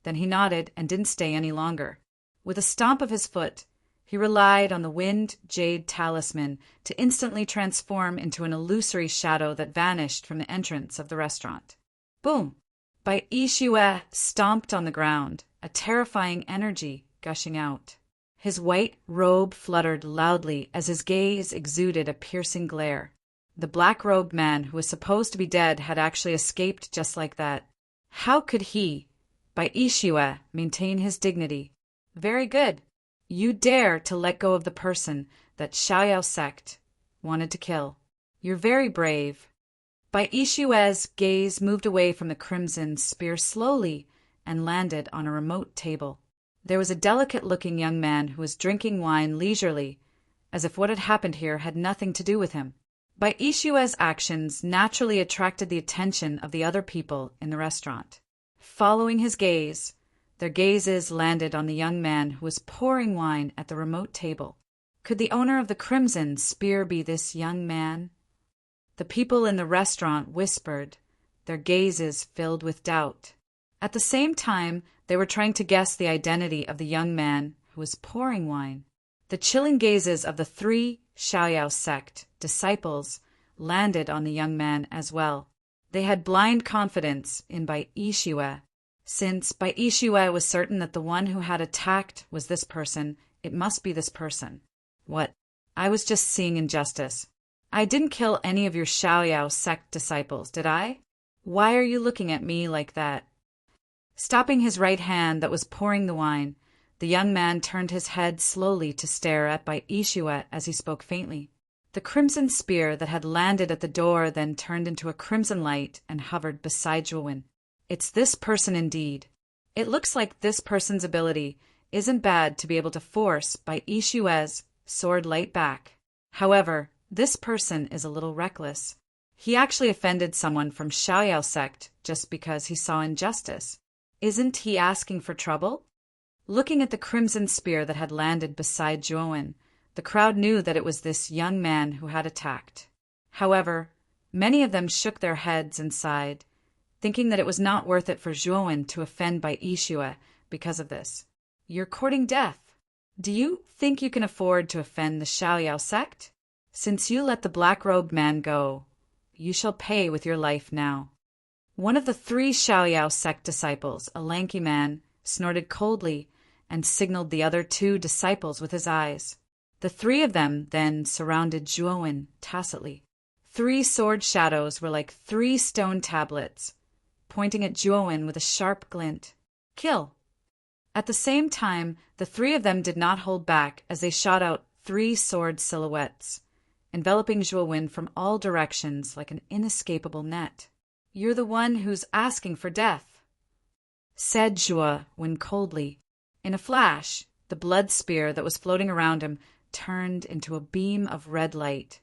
Then he nodded and didn't stay any longer. With a stomp of his foot, He relied on the wind jade talisman to instantly transform into an illusory shadow that vanished from the entrance of the restaurant. Boom! Bai Yixue stomped on the ground, a terrifying energy gushing out. His white robe fluttered loudly as his gaze exuded a piercing glare. The black-robed man who was supposed to be dead had actually escaped just like that. How could he, Bai Yixue, maintain his dignity? Very good. You dare to let go of the person that Xiaoyao sect wanted to kill. You're very brave. Bai Yixue's gaze moved away from the crimson spear slowly and landed on a remote table. There was a delicate-looking young man who was drinking wine leisurely, as if what had happened here had nothing to do with him. Bai Yixue's actions naturally attracted the attention of the other people in the restaurant. Following his gaze, their gazes landed on the young man who was pouring wine at the remote table. Could the owner of the crimson spear be this young man? The people in the restaurant whispered, their gazes filled with doubt. At the same time, they were trying to guess the identity of the young man who was pouring wine. The chilling gazes of the 3 Xiaoyao sect disciples landed on the young man as well. They had blind confidence in Bai Yixue. Since Bai Yixue was certain that the one who had attacked was this person, it must be this person. What? I was just seeing injustice. I didn't kill any of your Xiaoyao sect disciples, did I? Why are you looking at me like that? Stopping his right hand that was pouring the wine, the young man turned his head slowly to stare at Bai Yixue as he spoke faintly. The crimson spear that had landed at the door then turned into a crimson light and hovered beside Zhuowen. It's this person indeed. It looks like this person's ability isn't bad to be able to force Bai Yixue's sword light back. However, this person is a little reckless. He actually offended someone from Xiaoyao sect just because he saw injustice. Isn't he asking for trouble? Looking at the crimson spear that had landed beside Zhuowen, the crowd knew that it was this young man who had attacked. However, many of them shook their heads and sighed, thinking that it was not worth it for Zhuowen to offend Bai Yixue because of this. You're courting death. Do you think you can afford to offend the Xiaoyao sect? Since you let the black-robed man go, you shall pay with your life now. One of the 3 Xiaoyao sect disciples, a lanky man, snorted coldly and signaled the other 2 disciples with his eyes. The 3 of them then surrounded Zhuowen tacitly. 3 sword shadows were like 3 stone tablets, pointing at Zhuowen with a sharp glint. Kill! At the same time, the 3 of them did not hold back as they shot out 3 sword silhouettes, enveloping Zhuowen from all directions like an inescapable net. You're the one who's asking for death, said Zhuowen coldly. In a flash, the blood spear that was floating around him turned into a beam of red light.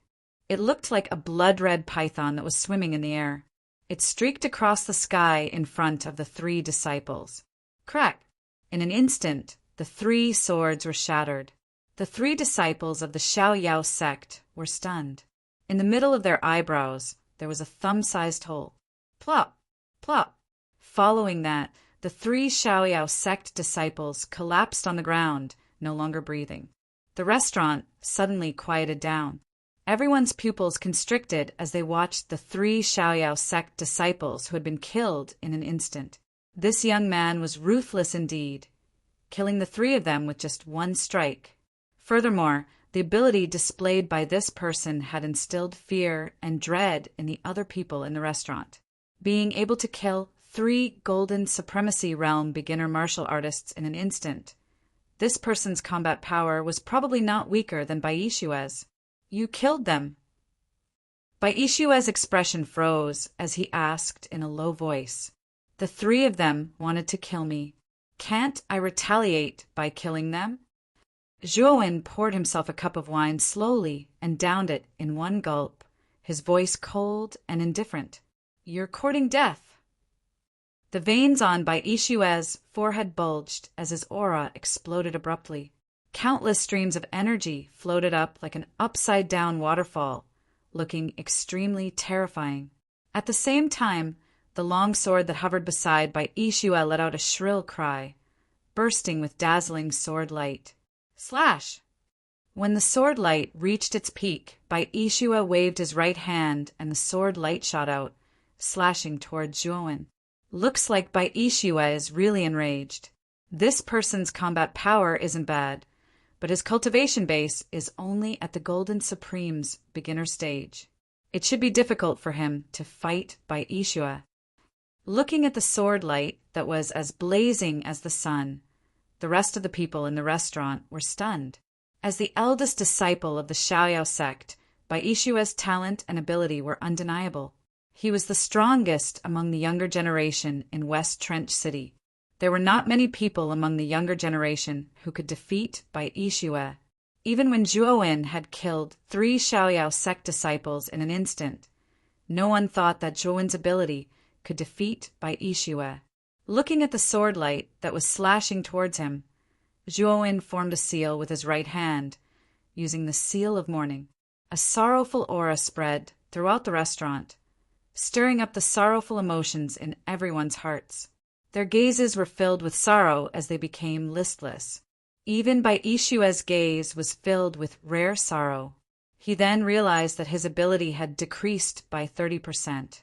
It looked like a blood-red python that was swimming in the air. It streaked across the sky in front of the 3 disciples. Crack! In an instant, the 3 swords were shattered. The 3 disciples of the Xiaoyao sect were stunned. In the middle of their eyebrows, there was a thumb-sized hole. Plop! Plop! Following that, the 3 Xiaoyao sect disciples collapsed on the ground, no longer breathing. The restaurant suddenly quieted down. Everyone's pupils constricted as they watched the 3 Xiaoyao sect disciples who had been killed in an instant. This young man was ruthless indeed, killing the 3 of them with just 1 strike. Furthermore, the ability displayed by this person had instilled fear and dread in the other people in the restaurant. Being able to kill 3 Golden Supremacy Realm beginner martial artists in an instant, this person's combat power was probably not weaker than Bai Yixue's. You killed them. Bai Yixue's expression froze as he asked in a low voice, The 3 of them wanted to kill me. Can't I retaliate by killing them? Zhuowen poured himself a cup of wine slowly and downed it in 1 gulp, his voice cold and indifferent. You're courting death. The veins on Bai Yixue's forehead bulged as his aura exploded abruptly. Countless streams of energy floated up like an upside-down waterfall, looking extremely terrifying. At the same time, the long sword that hovered beside Bai Yixue let out a shrill cry, bursting with dazzling sword light. Slash! When the sword light reached its peak, Bai Ishua waved his right hand and the sword light shot out, slashing toward Zhuowen. Looks like Bai Ishua is really enraged. This person's combat power isn't bad, but his cultivation base is only at the Golden Supreme's beginner stage. It should be difficult for him to fight Bai Ishua. Looking at the sword light that was as blazing as the sun, the rest of the people in the restaurant were stunned. As the eldest disciple of the Xiaoyao sect, Bai Ishua's talent and ability were undeniable. He was the strongest among the younger generation in West Trench City. There were not many people among the younger generation who could defeat Bai Ishua. Even when Zhuowen had killed 3 Xiaoyao sect disciples in an instant, no one thought that Zhuowen's ability could defeat Bai Ishua. Looking at the sword light that was slashing towards him, Zhuowen formed a seal with his right hand, using the seal of mourning. A sorrowful aura spread throughout the restaurant, stirring up the sorrowful emotions in everyone's hearts. Their gazes were filled with sorrow as they became listless. Even Bai Ishua's gaze was filled with rare sorrow. He then realized that his ability had decreased by 30%.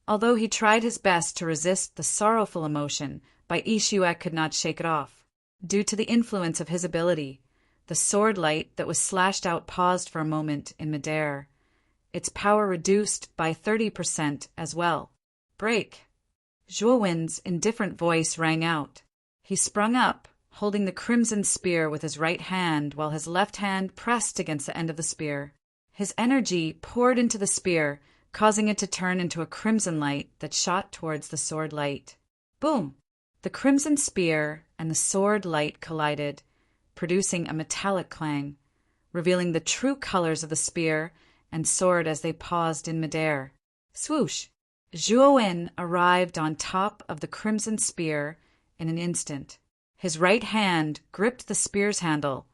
Although he tried his best to resist the sorrowful emotion, Bai Ishua could not shake it off. Due to the influence of his ability, the sword light that was slashed out paused for a moment in midair. Its power reduced by 30% as well. Break! Zhuowen's indifferent voice rang out. He sprung up, holding the crimson spear with his right hand while his left hand pressed against the end of the spear. His energy poured into the spear, causing it to turn into a crimson light that shot towards the sword light. Boom! The crimson spear and the sword light collided, producing a metallic clang, revealing the true colors of the spear and sword as they paused in midair. Swoosh! Zhuowen arrived on top of the crimson spear in an instant. His right hand gripped the spear's handle,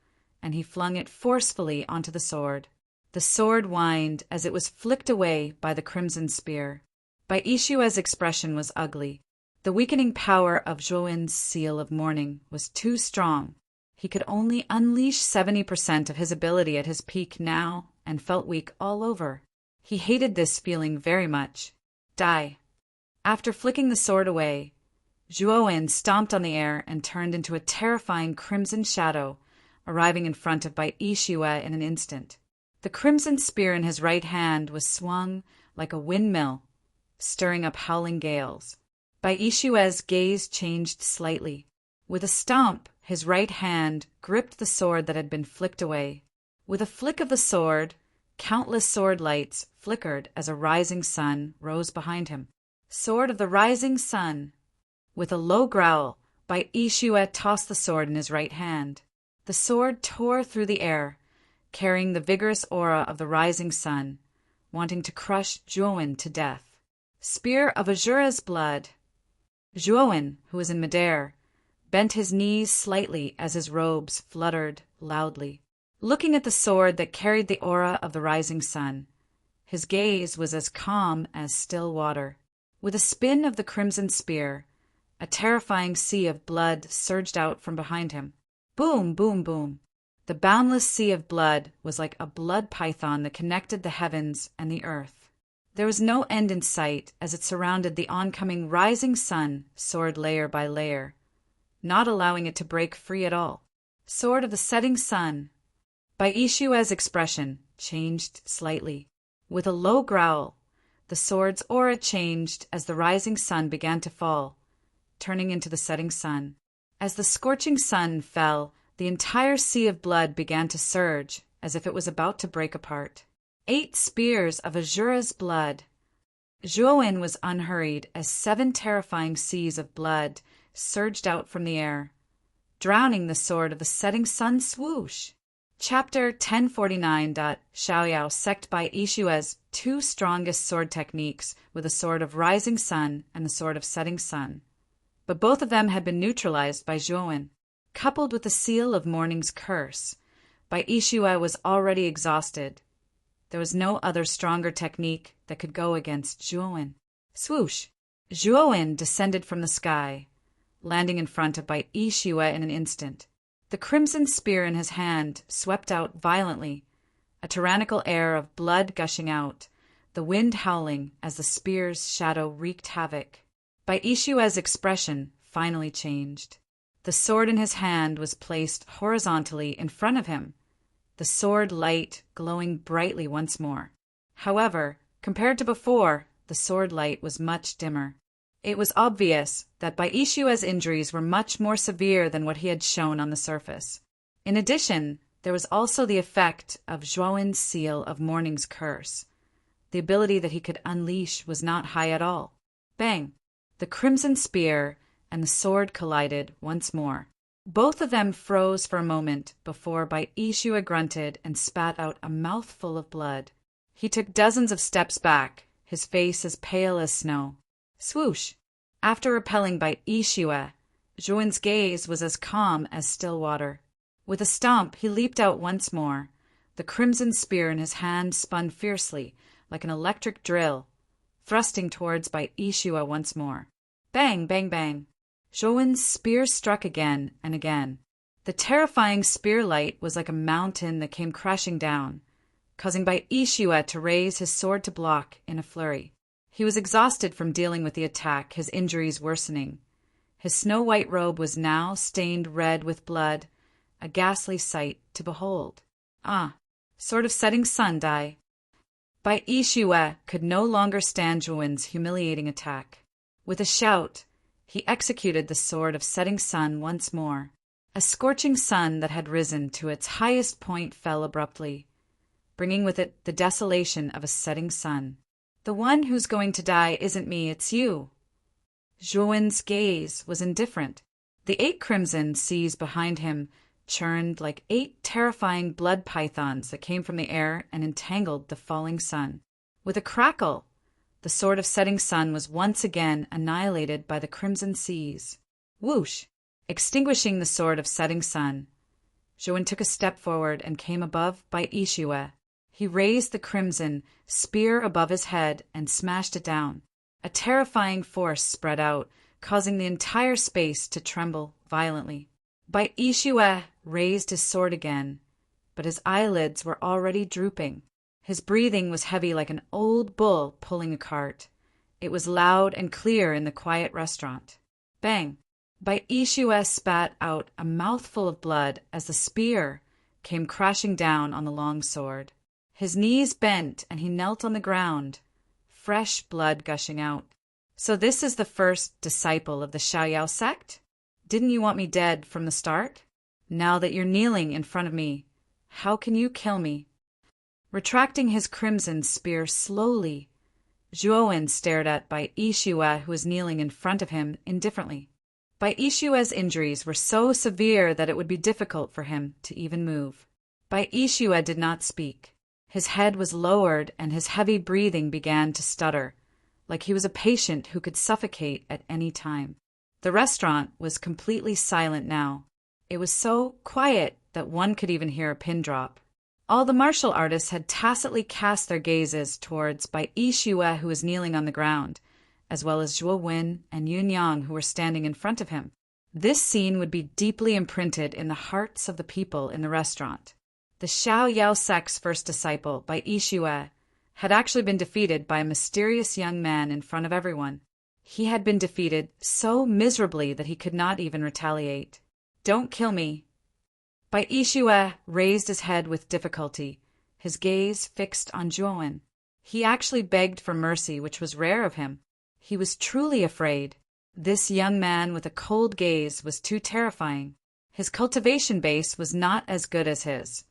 and he flung it forcefully onto the sword. The sword whined as it was flicked away by the crimson spear. Bai Ishua's expression was ugly. The weakening power of Zhuowen's seal of mourning was too strong. He could only unleash 70% of his ability at his peak now and felt weak all over. He hated this feeling very much. Die. After flicking the sword away, Zhuowen stomped on the air and turned into a terrifying crimson shadow, arriving in front of Bai Ishua in an instant. The crimson spear in his right hand was swung like a windmill, stirring up howling gales. Bai Ishua's gaze changed slightly. With a stomp, his right hand gripped the sword that had been flicked away. With a flick of the sword, countless sword lights flickered as a rising sun rose behind him. Sword of the rising sun! With a low growl, Bai Ishua tossed the sword in his right hand. The sword tore through the air, carrying the vigorous aura of the rising sun, wanting to crush Zhuowen to death. Spear of Azura's blood! Zhuowen, who was in midair, bent his knees slightly as his robes fluttered loudly. Looking at the sword that carried the aura of the rising sun, his gaze was as calm as still water. With a spin of the crimson spear, a terrifying sea of blood surged out from behind him. Boom, boom, boom. The boundless sea of blood was like a blood python that connected the heavens and the earth. There was no end in sight as it surrounded the oncoming rising sun, sword layer by layer, not allowing it to break free at all. Sword of the setting sun! Bai Ishua's expression changed slightly. With a low growl, the sword's aura changed as the rising sun began to fall, turning into the setting sun. As the scorching sun fell, the entire sea of blood began to surge, as if it was about to break apart. 8 spears of Azura's blood! Zhuowen was unhurried as 7 terrifying seas of blood surged out from the air, drowning the sword of the setting sun. Swoosh! Chapter 1049. Xiaoyao sect Bai Ishua's 2 strongest sword techniques were the sword of rising sun and the sword of setting sun. But both of them had been neutralized by Zhuowen. Coupled with the seal of mourning's curse, Bai Ishua was already exhausted. There was no other stronger technique that could go against Zhuowen. Swoosh! Zhuowen descended from the sky, landing in front of Bai Ishua in an instant. The crimson spear in his hand swept out violently, a tyrannical air of blood gushing out, the wind howling as the spear's shadow wreaked havoc. Baishua's expression finally changed. The sword in his hand was placed horizontally in front of him, the sword light glowing brightly once more. However, compared to before, the sword light was much dimmer. It was obvious that Baishua's injuries were much more severe than what he had shown on the surface. In addition, there was also the effect of Zhuowen's seal of mourning's curse. The ability that he could unleash was not high at all. Bang! The crimson spear and the sword collided once more. Both of them froze for a moment before Baishua grunted and spat out a mouthful of blood. He took dozens of steps back, his face as pale as snow. Swoosh! After repelling Baishua, Zhuowen's gaze was as calm as still water. With a stomp, he leaped out once more. The crimson spear in his hand spun fiercely, like an electric drill, thrusting towards Baishua once more. Bang, bang, bang. Zhuowen's spear struck again and again. The terrifying spear light was like a mountain that came crashing down, causing Baishua to raise his sword to block in a flurry. He was exhausted from dealing with the attack, his injuries worsening. His snow-white robe was now stained red with blood, a ghastly sight to behold. Ah, sort of setting sun dye. Baishua could no longer stand Zhuowen's humiliating attack. With a shout, he executed the sword of setting sun once more. A scorching sun that had risen to its highest point fell abruptly, bringing with it the desolation of a setting sun. The one who's going to die isn't me, it's you. Zhuowen's gaze was indifferent. The 8 crimson seas behind him churned like 8 terrifying blood pythons that came from the air and entangled the falling sun. With a crackle, the sword of setting sun was once again annihilated by the crimson seas. Whoosh! Extinguishing the sword of setting sun, Zhuowen took a step forward and came above Baishua. He raised the crimson spear above his head and smashed it down. A terrifying force spread out, causing the entire space to tremble violently. Baishua raised his sword again, but his eyelids were already drooping. His breathing was heavy like an old bull pulling a cart. It was loud and clear in the quiet restaurant. Bang! Baishua spat out a mouthful of blood as the spear came crashing down on the long sword. His knees bent and he knelt on the ground, fresh blood gushing out. So this is the first disciple of the Xiaoyao sect? Didn't you want me dead from the start? Now that you're kneeling in front of me, how can you kill me? Retracting his crimson spear slowly, Zhuowen stared at Baishua, who was kneeling in front of him, indifferently. Baishua's injuries were so severe that it would be difficult for him to even move. Baishua did not speak. His head was lowered and his heavy breathing began to stutter, like he was a patient who could suffocate at any time. The restaurant was completely silent now. It was so quiet that one could even hear a pin drop. All the martial artists had tacitly cast their gazes towards Baishua, who was kneeling on the ground, as well as Zhuo Wen and Yun Yang, who were standing in front of him. This scene would be deeply imprinted in the hearts of the people in the restaurant. The Xiaoyao sect's first disciple, Baishua, had actually been defeated by a mysterious young man in front of everyone. He had been defeated so miserably that he could not even retaliate. Don't kill me. Baishua raised his head with difficulty, his gaze fixed on Zhuowen. He actually begged for mercy, which was rare of him. He was truly afraid. This young man with a cold gaze was too terrifying. His cultivation base was not as good as his,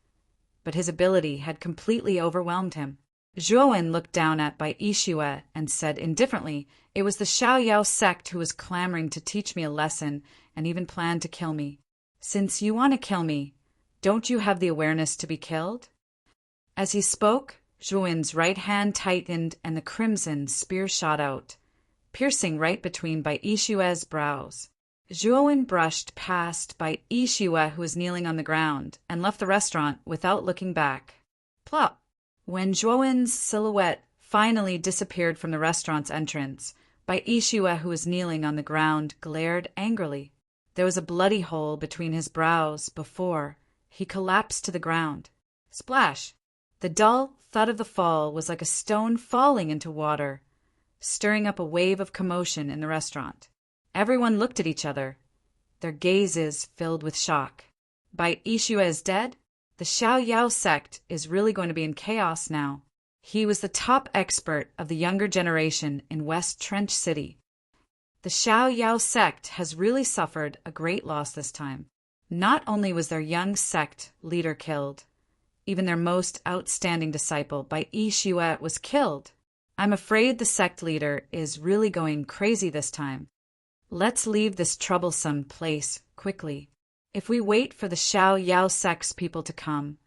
but his ability had completely overwhelmed him. Zhuowen looked down at Baishua and said indifferently, "It was the Xiaoyao sect who was clamoring to teach me a lesson and even planned to kill me. Since you want to kill me, don't you have the awareness to be killed?" As he spoke, Zhuowen's right hand tightened and the crimson spear shot out, piercing right between Baishua's brows. Zhuowen brushed past Baishua, who was kneeling on the ground, and left the restaurant without looking back. Plop! When Zhuowen's silhouette finally disappeared from the restaurant's entrance, Baishua, who was kneeling on the ground, glared angrily. There was a bloody hole between his brows before he collapsed to the ground. Splash! The dull thud of the fall was like a stone falling into water, stirring up a wave of commotion in the restaurant. Everyone looked at each other, their gazes filled with shock. Bai Yishue is dead? The Xiao Yao sect is really going to be in chaos now. He was the top expert of the younger generation in West Trench City. The Xiao Yao sect has really suffered a great loss this time. Not only was their young sect leader killed, even their most outstanding disciple, Bai Yishue, was killed. I'm afraid the sect leader is really going crazy this time. Let's leave this troublesome place quickly. If we wait for the Xiao Yao sect's people to come,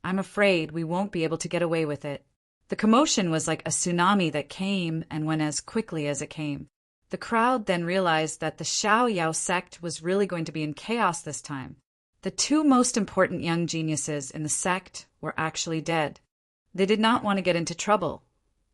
I'm afraid we won't be able to get away with it. The commotion was like a tsunami that came and went as quickly as it came. The crowd then realized that the Xiao Yao sect was really going to be in chaos this time. The two most important young geniuses in the sect were actually dead. They did not want to get into trouble,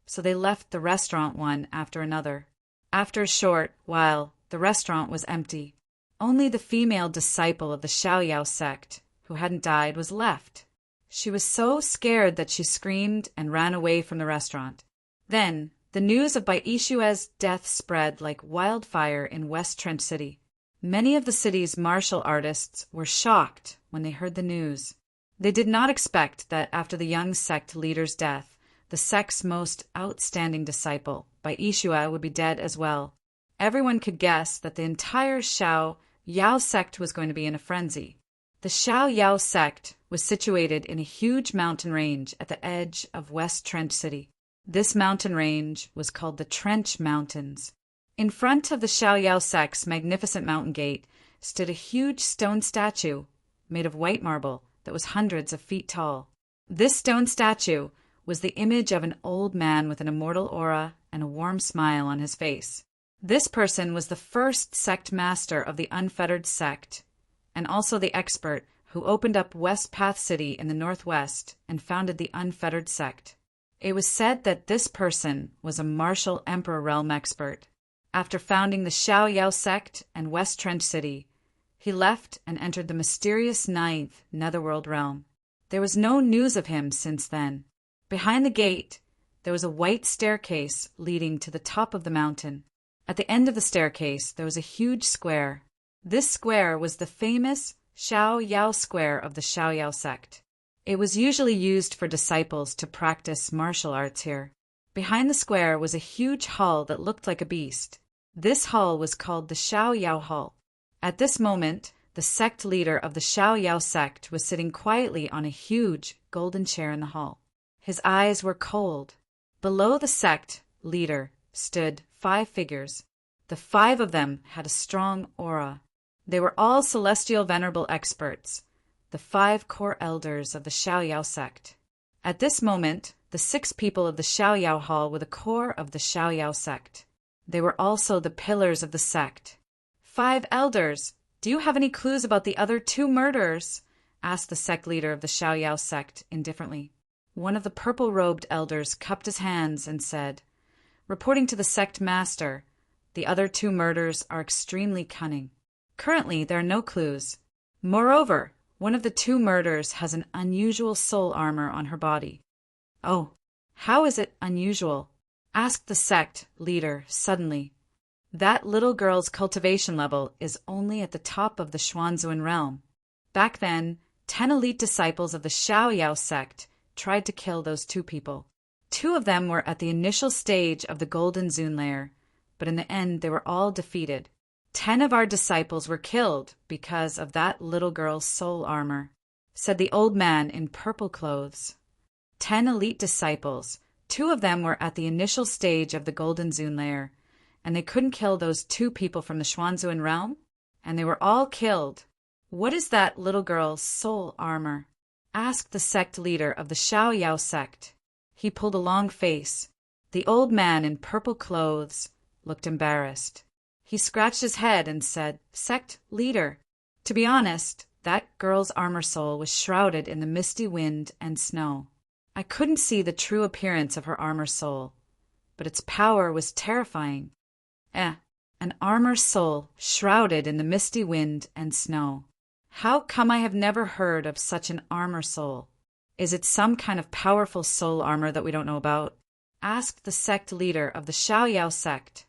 so they left the restaurant one after another. After a short while, the restaurant was empty. Only the female disciple of the Xiao Yao sect, who hadn't died, was left. She was so scared that she screamed and ran away from the restaurant. Then, the news of Bai Yishue's death spread like wildfire in West Trench City. Many of the city's martial artists were shocked when they heard the news. They did not expect that after the young sect leader's death, the sect's most outstanding disciple, Bai Yishue, would be dead as well. Everyone could guess that the entire Xiao Yao sect was going to be in a frenzy. The Xiao Yao sect was situated in a huge mountain range at the edge of West Trench City. This mountain range was called the Trench Mountains. In front of the Xiao Yao sect's magnificent mountain gate stood a huge stone statue made of white marble that was hundreds of feet tall. This stone statue was the image of an old man with an immortal aura and a warm smile on his face. This person was the first sect master of the Unfettered sect, and also the expert who opened up West Path City in the northwest and founded the Unfettered sect. It was said that this person was a martial emperor realm expert. After founding the Xiao Yao sect and West Trench City, he left and entered the mysterious ninth netherworld realm. There was no news of him since then. Behind the gate, there was a white staircase leading to the top of the mountain. At the end of the staircase, there was a huge square. This square was the famous Xiao Yao Square of the Xiao Yao sect. It was usually used for disciples to practice martial arts here. Behind the square was a huge hall that looked like a beast. This hall was called the Xiao Yao Hall. At this moment, the sect leader of the Xiao Yao sect was sitting quietly on a huge golden chair in the hall. His eyes were cold. Below the sect leader stood 5 figures. The 5 of them had a strong aura. They were all celestial venerable experts, the 5 core elders of the Xiao Yao sect. At this moment, the 6 people of the Xiao Yao Hall were the core of the Xiao Yao sect. They were also the pillars of the sect. 5 elders, do you have any clues about the other 2 murderers? Asked the sect leader of the Xiao Yao sect indifferently. One of the purple-robed elders cupped his hands and said, "Reporting to the sect master, the other 2 murders are extremely cunning. Currently, there are no clues. Moreover, one of the 2 murders has an unusual soul armor on her body." "Oh, how is it unusual?" asked the sect leader suddenly. "That little girl's cultivation level is only at the top of the Xuanzuan realm. Back then, 10 elite disciples of the Xiao Yao sect tried to kill those 2 people. 2 of them were at the initial stage of the Golden Zune layer, but in the end they were all defeated. 10 of our disciples were killed because of that little girl's soul armor," said the old man in purple clothes. 10 elite disciples. 2 of them were at the initial stage of the Golden Zune layer, and they couldn't kill those 2 people from the Xuanzuan realm? And they were all killed. What is that little girl's soul armor? Asked the sect leader of the Xiao Yao sect. He pulled a long face. The old man in purple clothes looked embarrassed. He scratched his head and said, "Sect leader, to be honest, that girl's armor soul was shrouded in the misty wind and snow. I couldn't see the true appearance of her armor soul, but its power was terrifying." an armor soul shrouded in the misty wind and snow. How come I have never heard of such an armor soul? Is it some kind of powerful soul armor that we don't know about? Asked the sect leader of the Xiaoyao sect.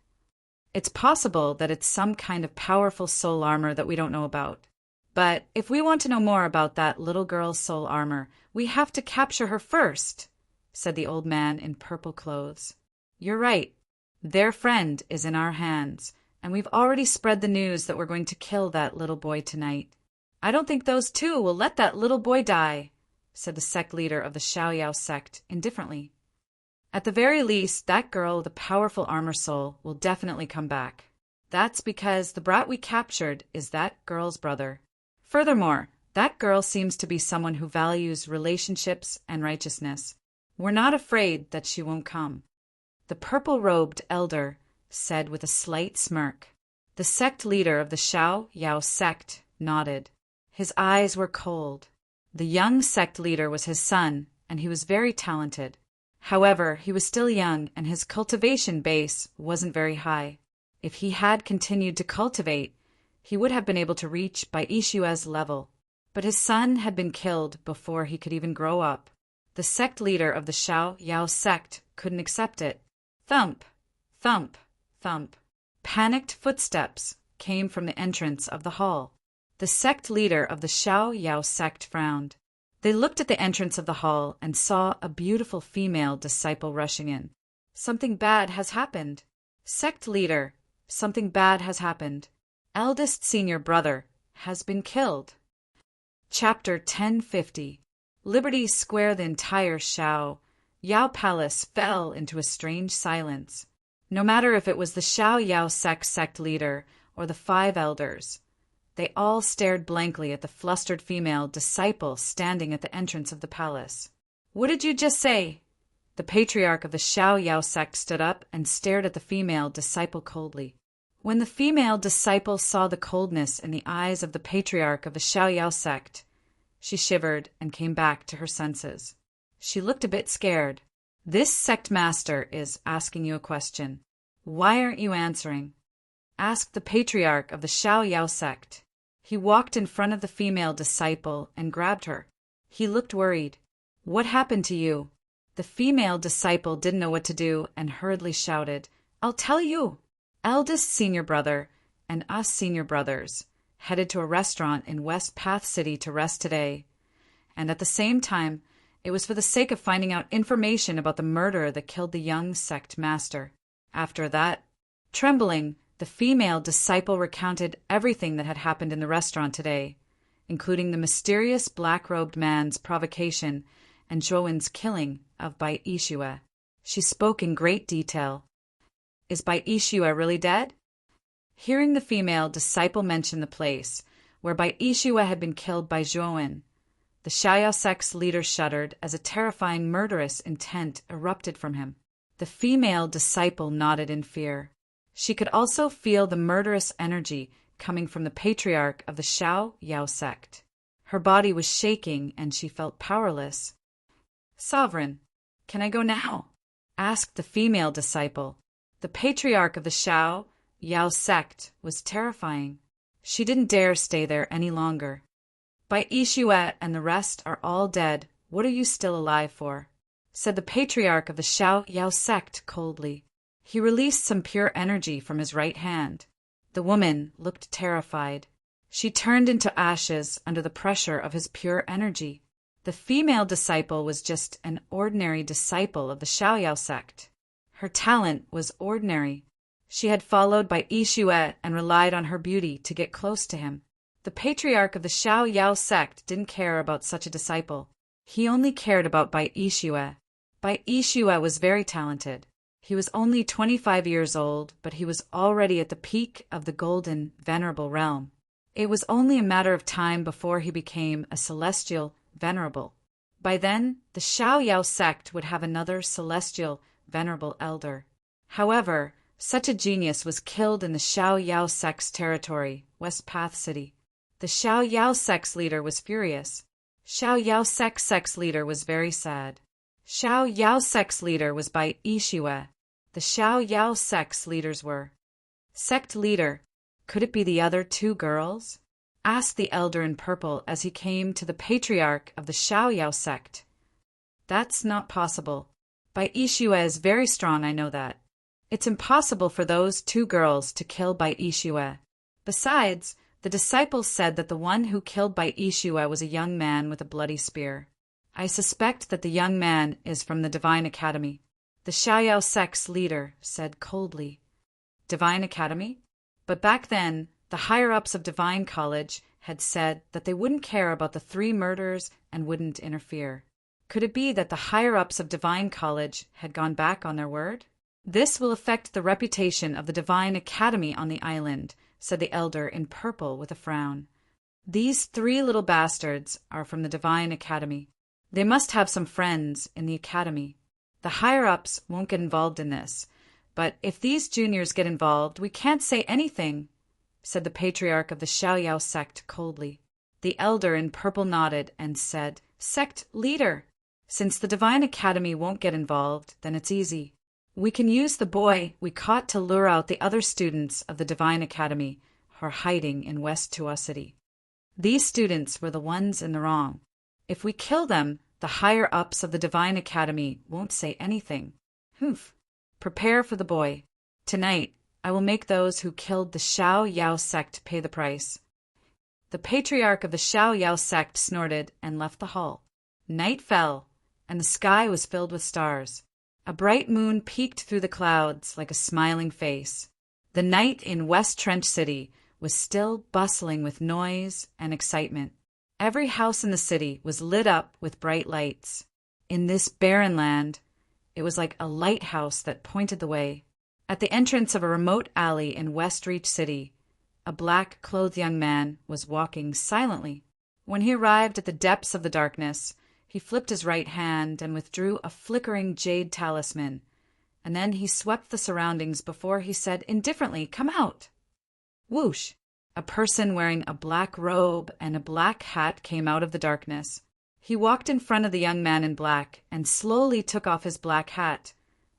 It's possible that it's some kind of powerful soul armor that we don't know about. But if we want to know more about that little girl's soul armor, we have to capture her first, said the old man in purple clothes. You're right. Their friend is in our hands, and we've already spread the news that we're going to kill that little boy tonight. I don't think those two will let that little boy die, said the sect leader of the Xiaoyao sect indifferently. At the very least, that girl with the powerful armor soul will definitely come back. That's because the brat we captured is that girl's brother. Furthermore, that girl seems to be someone who values relationships and righteousness. We're not afraid that she won't come. The purple-robed elder said with a slight smirk. The sect leader of the Xiaoyao sect nodded. His eyes were cold. The young sect leader was his son, and he was very talented. However, he was still young, and his cultivation base wasn't very high. If he had continued to cultivate, he would have been able to reach Bai Yishua's level. But his son had been killed before he could even grow up. The sect leader of the Xiaoyao sect couldn't accept it. Thump, thump, thump. Panicked footsteps came from the entrance of the hall. The sect leader of the Xiaoyao sect frowned. They looked at the entrance of the hall and saw a beautiful female disciple rushing in. Something bad has happened. Sect leader, something bad has happened. Eldest senior brother has been killed. Chapter 1050. Liberty Square. The entire Xiaoyao palace fell into a strange silence. No matter if it was the Xiaoyao sect leader or the 5 elders, they all stared blankly at the flustered female disciple standing at the entrance of the palace. What did you just say? The patriarch of the Xiaoyao sect stood up and stared at the female disciple coldly. When the female disciple saw the coldness in the eyes of the patriarch of the Xiaoyao sect, she shivered and came back to her senses. She looked a bit scared. This sect master is asking you a question. Why aren't you answering? Asked the patriarch of the Xiaoyao sect. He walked in front of the female disciple and grabbed her. He looked worried. What happened to you? The female disciple didn't know what to do and hurriedly shouted, I'll tell you. Eldest senior brother and us senior brothers headed to a restaurant in West Path City to rest today. And at the same time, it was for the sake of finding out information about the murder that killed the young sect master. After that, trembling, the female disciple recounted everything that had happened in the restaurant today, including the mysterious black-robed man's provocation and Zhouwen's killing of Bai Yishue. She spoke in great detail. Is Bai Yishue really dead? Hearing the female disciple mention the place where Bai Yishue had been killed by Zhouwen, the Xiaoyao sect's leader shuddered as a terrifying murderous intent erupted from him. The female disciple nodded in fear. She could also feel the murderous energy coming from the patriarch of the Xiaoyao sect. Her body was shaking and she felt powerless. Sovereign, can I go now? Asked the female disciple. The patriarch of the Xiaoyao sect was terrifying. She didn't dare stay there any longer. Bai Yishue and the rest are all dead. What are you still alive for? Said the patriarch of the Xiaoyao sect coldly. He released some pure energy from his right hand. The woman looked terrified. She turned into ashes under the pressure of his pure energy. The female disciple was just an ordinary disciple of the Xiaoyao sect. Her talent was ordinary. She had followed Bai Yishue and relied on her beauty to get close to him. The patriarch of the Xiaoyao sect didn't care about such a disciple. He only cared about Bai Yishue. Bai Yishue was very talented. He was only 25 years old, but he was already at the peak of the golden, venerable realm. It was only a matter of time before he became a celestial venerable. By then, the Xiaoyao sect would have another celestial venerable elder. However, such a genius was killed in the Xiaoyao sect's territory, West Path City. The Xiaoyao sect's leader was furious. Xiaoyao sect's leader was very sad. Xiaoyao sect's leader was Bai Yishue. The Xiaoyao sect's leaders were Sect leader, could it be the other two girls? Asked the elder in purple as he came to the patriarch of the Xiaoyao sect. That's not possible. Bai Yixue is very strong, I know that. It's impossible for those two girls to kill Bai Yixue. Besides, the disciples said that the one who killed Bai Yixue was a young man with a bloody spear. I suspect that the young man is from the Divine Academy. The Xiaoyao sect's leader said coldly. Divine Academy? But back then, the higher-ups of Divine College had said that they wouldn't care about the 3 murders and wouldn't interfere. Could it be that the higher-ups of Divine College had gone back on their word? This will affect the reputation of the Divine Academy on the island, said the elder in purple with a frown. These 3 little bastards are from the Divine Academy. They must have some friends in the academy. The higher-ups won't get involved in this, but if these juniors get involved, we can't say anything, said the patriarch of the Xiaoyao sect coldly. The elder in purple nodded and said, Sect leader, since the Divine Academy won't get involved, then it's easy. We can use the boy we caught to lure out the other students of the Divine Academy who are hiding in West Tua City. These students were the ones in the wrong. If we kill them, the higher-ups of the Divine Academy won't say anything. Humph. Prepare for the boy. Tonight, I will make those who killed the Xiaoyao sect pay the price. The patriarch of the Xiaoyao sect snorted and left the hall. Night fell, and the sky was filled with stars. A bright moon peeked through the clouds like a smiling face. The night in West Trench City was still bustling with noise and excitement. Every house in the city was lit up with bright lights. In this barren land, it was like a lighthouse that pointed the way. At the entrance of a remote alley in West Reach City, a black-clothed young man was walking silently. When he arrived at the depths of the darkness, he flipped his right hand and withdrew a flickering jade talisman, and then he swept the surroundings before he said indifferently, "Come out!" Whoosh! A person wearing a black robe and a black hat came out of the darkness. He walked in front of the young man in black and slowly took off his black hat,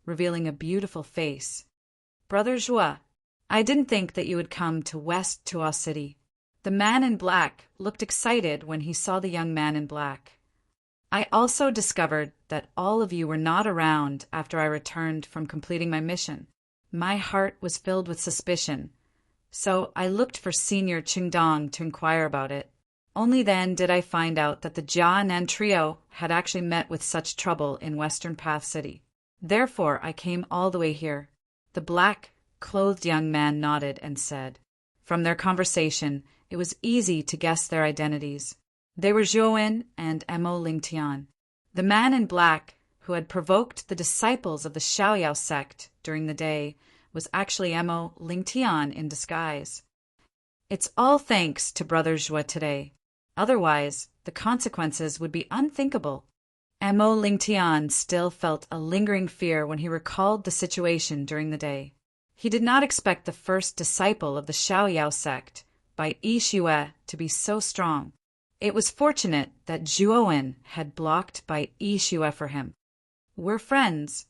revealing a beautiful face. Brother Zhua, I didn't think that you would come to West Tua City. The man in black looked excited when he saw the young man in black. I also discovered that all of you were not around after I returned from completing my mission. My heart was filled with suspicion, so I looked for Senior Qingdong to inquire about it. Only then did I find out that the Jianan trio had actually met with such trouble in Western Path City. Therefore, I came all the way here. The black-clothed young man nodded and said, from their conversation, it was easy to guess their identities. They were Zhouwen and Mo Lingtian. The man in black, who had provoked the disciples of the Xiaoyao sect during the day, was actually Mo Lingtian in disguise. It's all thanks to Brother Zhua today. Otherwise, the consequences would be unthinkable. Mo Lingtian still felt a lingering fear when he recalled the situation during the day. He did not expect the first disciple of the Xiaoyao sect, Bai Yixue, to be so strong. It was fortunate that Zhuowen had blocked Bai Yixue for him. We're friends.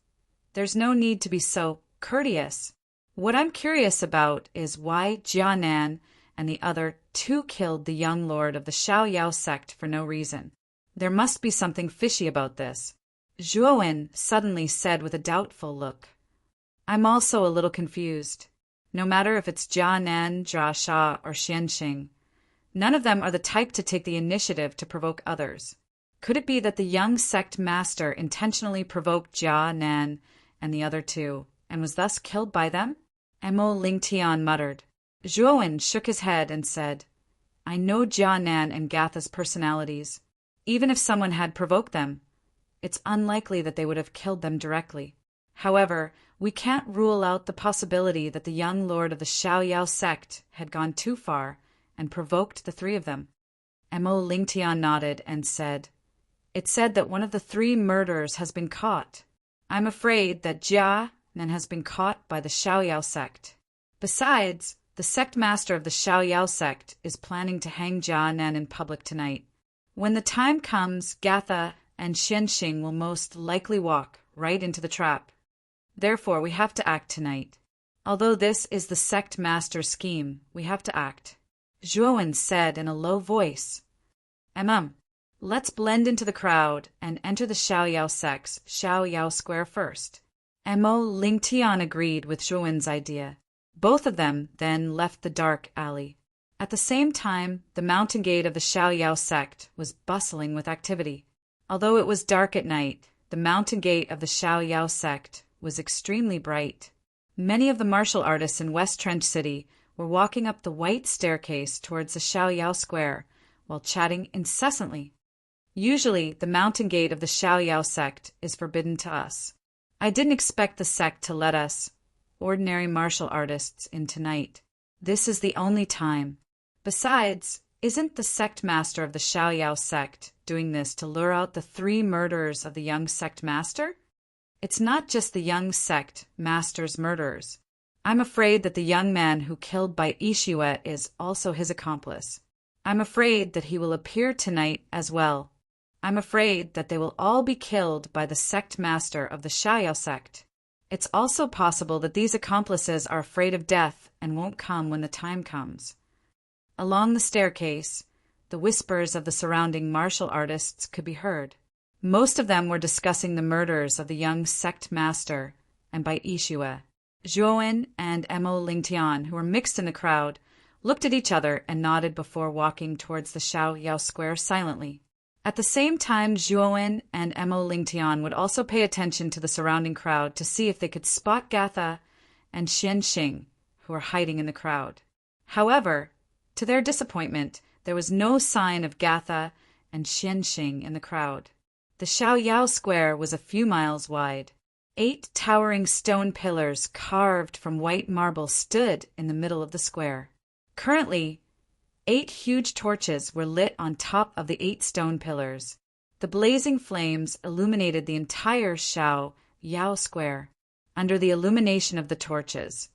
There's no need to be so courteous. What I'm curious about is why Jianan and the other two killed the young lord of the Xiaoyao sect for no reason. There must be something fishy about this. Zhuowen suddenly said with a doubtful look. I'm also a little confused. No matter if it's Jianan, Jiasha, or Xianxing, none of them are the type to take the initiative to provoke others. Could it be that the young sect master intentionally provoked Jianan and the other two, and was thus killed by them? Mo Lingtian muttered. Zhuowen shook his head and said, I know Jianan and Gatha's personalities. Even if someone had provoked them, it's unlikely that they would have killed them directly. However, we can't rule out the possibility that the young lord of the Xiaoyao sect had gone too far and provoked the 3 of them. Mo Lingtian nodded and said, It's said that one of the 3 murderers has been caught. I'm afraid that Jia Nan has been caught by the Xiaoyao sect. Besides, the sect master of the Xiaoyao sect is planning to hang Jia Nan in public tonight. When the time comes, Gatha and Xianxing will most likely walk right into the trap. Therefore, we have to act tonight. Although this is the sect master's scheme, we have to act. Zhuowen said in a low voice. Let's blend into the crowd and enter the Xiaoyao sect's Xiaoyao Square first. Mo Lingtian agreed with Zhuowen's idea. Both of them then left the dark alley. At the same time, the mountain gate of the Xiaoyao sect was bustling with activity. Although it was dark at night, the mountain gate of the Xiaoyao sect was extremely bright. Many of the martial artists in West Trench City were walking up the white staircase towards the Xiaoyao Square while chatting incessantly. Usually, the mountain gate of the Xiaoyao sect is forbidden to us. I didn't expect the sect to let us, ordinary martial artists, in tonight. This is the only time. Besides, isn't the sect master of the Xiaoyao sect doing this to lure out the 3 murderers of the young sect master? It's not just the young sect master's murderers. I'm afraid that the young man who killed Bai Ishue is also his accomplice. I'm afraid that he will appear tonight as well. I'm afraid that they will all be killed by the sect master of the Xiaoyao sect. It's also possible that these accomplices are afraid of death and won't come when the time comes. Along the staircase, the whispers of the surrounding martial artists could be heard. Most of them were discussing the murders of the young sect master and Bai Ishue. Zhuowen and Mo Lingtian, who were mixed in the crowd, looked at each other and nodded before walking towards the Xiaoyao Square silently. At the same time, Zhuowen and Mo Lingtian would also pay attention to the surrounding crowd to see if they could spot Gatha and Xianxing, who were hiding in the crowd. However, to their disappointment, there was no sign of Gatha and Xianxing in the crowd. The Xiaoyao Square was a few miles wide. 8 towering stone pillars carved from white marble stood in the middle of the square. Currently, 8 huge torches were lit on top of the 8 stone pillars. The blazing flames illuminated the entire Xiaoyao Square. Under the illumination of the torches,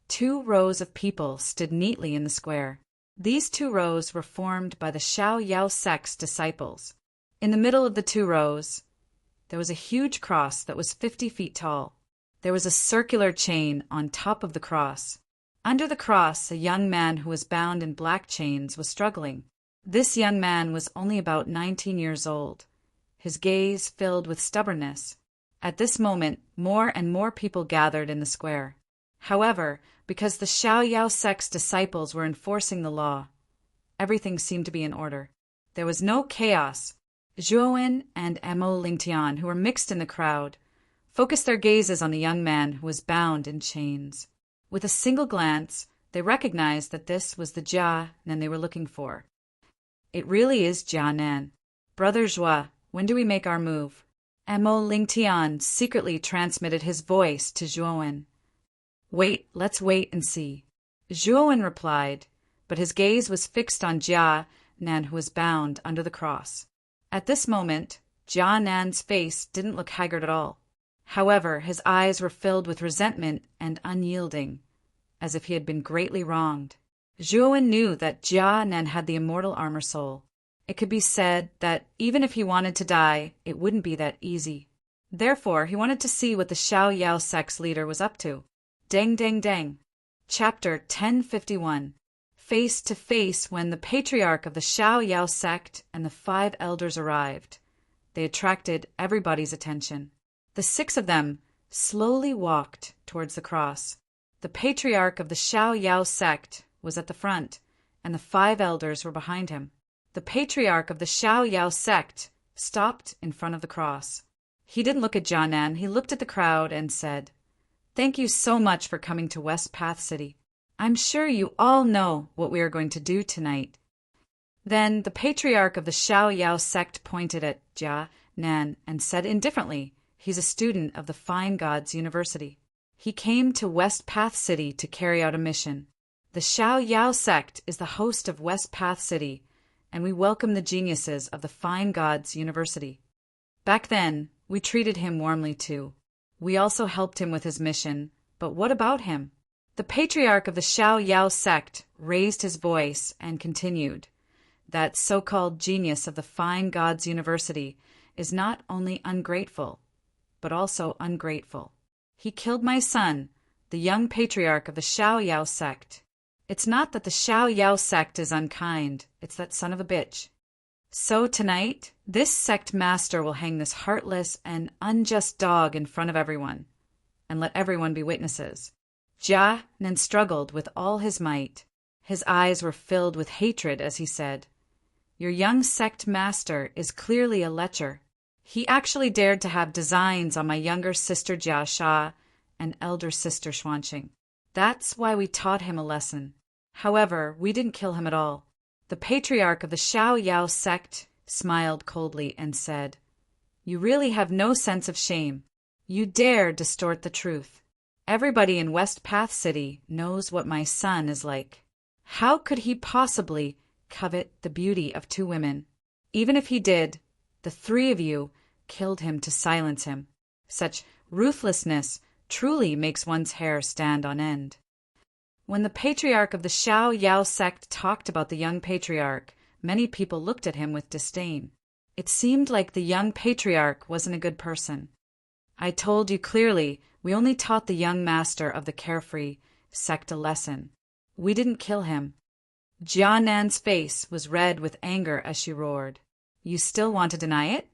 2 rows of people stood neatly in the square. These 2 rows were formed by the Xiaoyao sect's disciples. In the middle of the 2 rows, there was a huge cross that was 50 feet tall. There was a circular chain on top of the cross. Under the cross, a young man who was bound in black chains was struggling. This young man was only about 19 years old, his gaze filled with stubbornness. At this moment, more and more people gathered in the square. However, because the Xiaoyao sect's disciples were enforcing the law, everything seemed to be in order. There was no chaos. Zhuowen and Mo Lingtian, who were mixed in the crowd, focused their gazes on the young man who was bound in chains. With a single glance, they recognized that this was the Jia Nan they were looking for. It really is Jia Nan. Brother Zhua, when do we make our move? Mo Lingtian secretly transmitted his voice to Zhuowen. Wait, let's wait and see. Zhuowen replied, but his gaze was fixed on Jia Nan, who was bound under the cross. At this moment, Jia Nan's face didn't look haggard at all. However, his eyes were filled with resentment and unyielding, as if he had been greatly wronged. Zhuowen knew that Jia Nan had the immortal armor soul. It could be said that even if he wanted to die, it wouldn't be that easy. Therefore, he wanted to see what the Xiaoyao sect's leader was up to. Dang, dang, dang. Chapter 1051. Face to face when the patriarch of the Xiaoyao sect and the 5 elders arrived. They attracted everybody's attention. The 6 of them slowly walked towards the cross. The patriarch of the Xiaoyao sect was at the front, and the 5 elders were behind him. The patriarch of the Xiaoyao sect stopped in front of the cross. He didn't look at Jia Nan, he looked at the crowd and said, "Thank you so much for coming to West Path City. I'm sure you all know what we are going to do tonight." Then the patriarch of the Xiaoyao sect pointed at Jia Nan and said indifferently, "He's a student of the Fine Gods University. He came to West Path City to carry out a mission. The Xiaoyao sect is the host of West Path City, and we welcome the geniuses of the Fine Gods University." Back then, we treated him warmly too. We also helped him with his mission, but what about him? The patriarch of the Xiaoyao sect raised his voice and continued, "That so-called genius of the Fine Gods University is not only ungrateful, but also ungrateful. He killed my son, the young patriarch of the Xiaoyao sect. It's not that the Xiaoyao sect is unkind, it's that son of a bitch. So tonight, this sect master will hang this heartless and unjust dog in front of everyone, and let everyone be witnesses. Jia Nen struggled with all his might. His eyes were filled with hatred as he said, "Your young sect master is clearly a lecher. He actually dared to have designs on my younger sister Jia Sha and elder sister Xuanqing. That's why we taught him a lesson. However, we didn't kill him at all." The patriarch of the Xiaoyao sect smiled coldly and said, "You really have no sense of shame. You dare distort the truth. Everybody in West Path City knows what my son is like. How could he possibly covet the beauty of two women? Even if he did, the three of you killed him to silence him. Such ruthlessness truly makes one's hair stand on end." When the patriarch of the Xiaoyao sect talked about the young patriarch, many people looked at him with disdain. It seemed like the young patriarch wasn't a good person. "I told you clearly, we only taught the young master of the carefree sect a lesson. We didn't kill him." Jia Nan's face was red with anger as she roared, "You still want to deny it?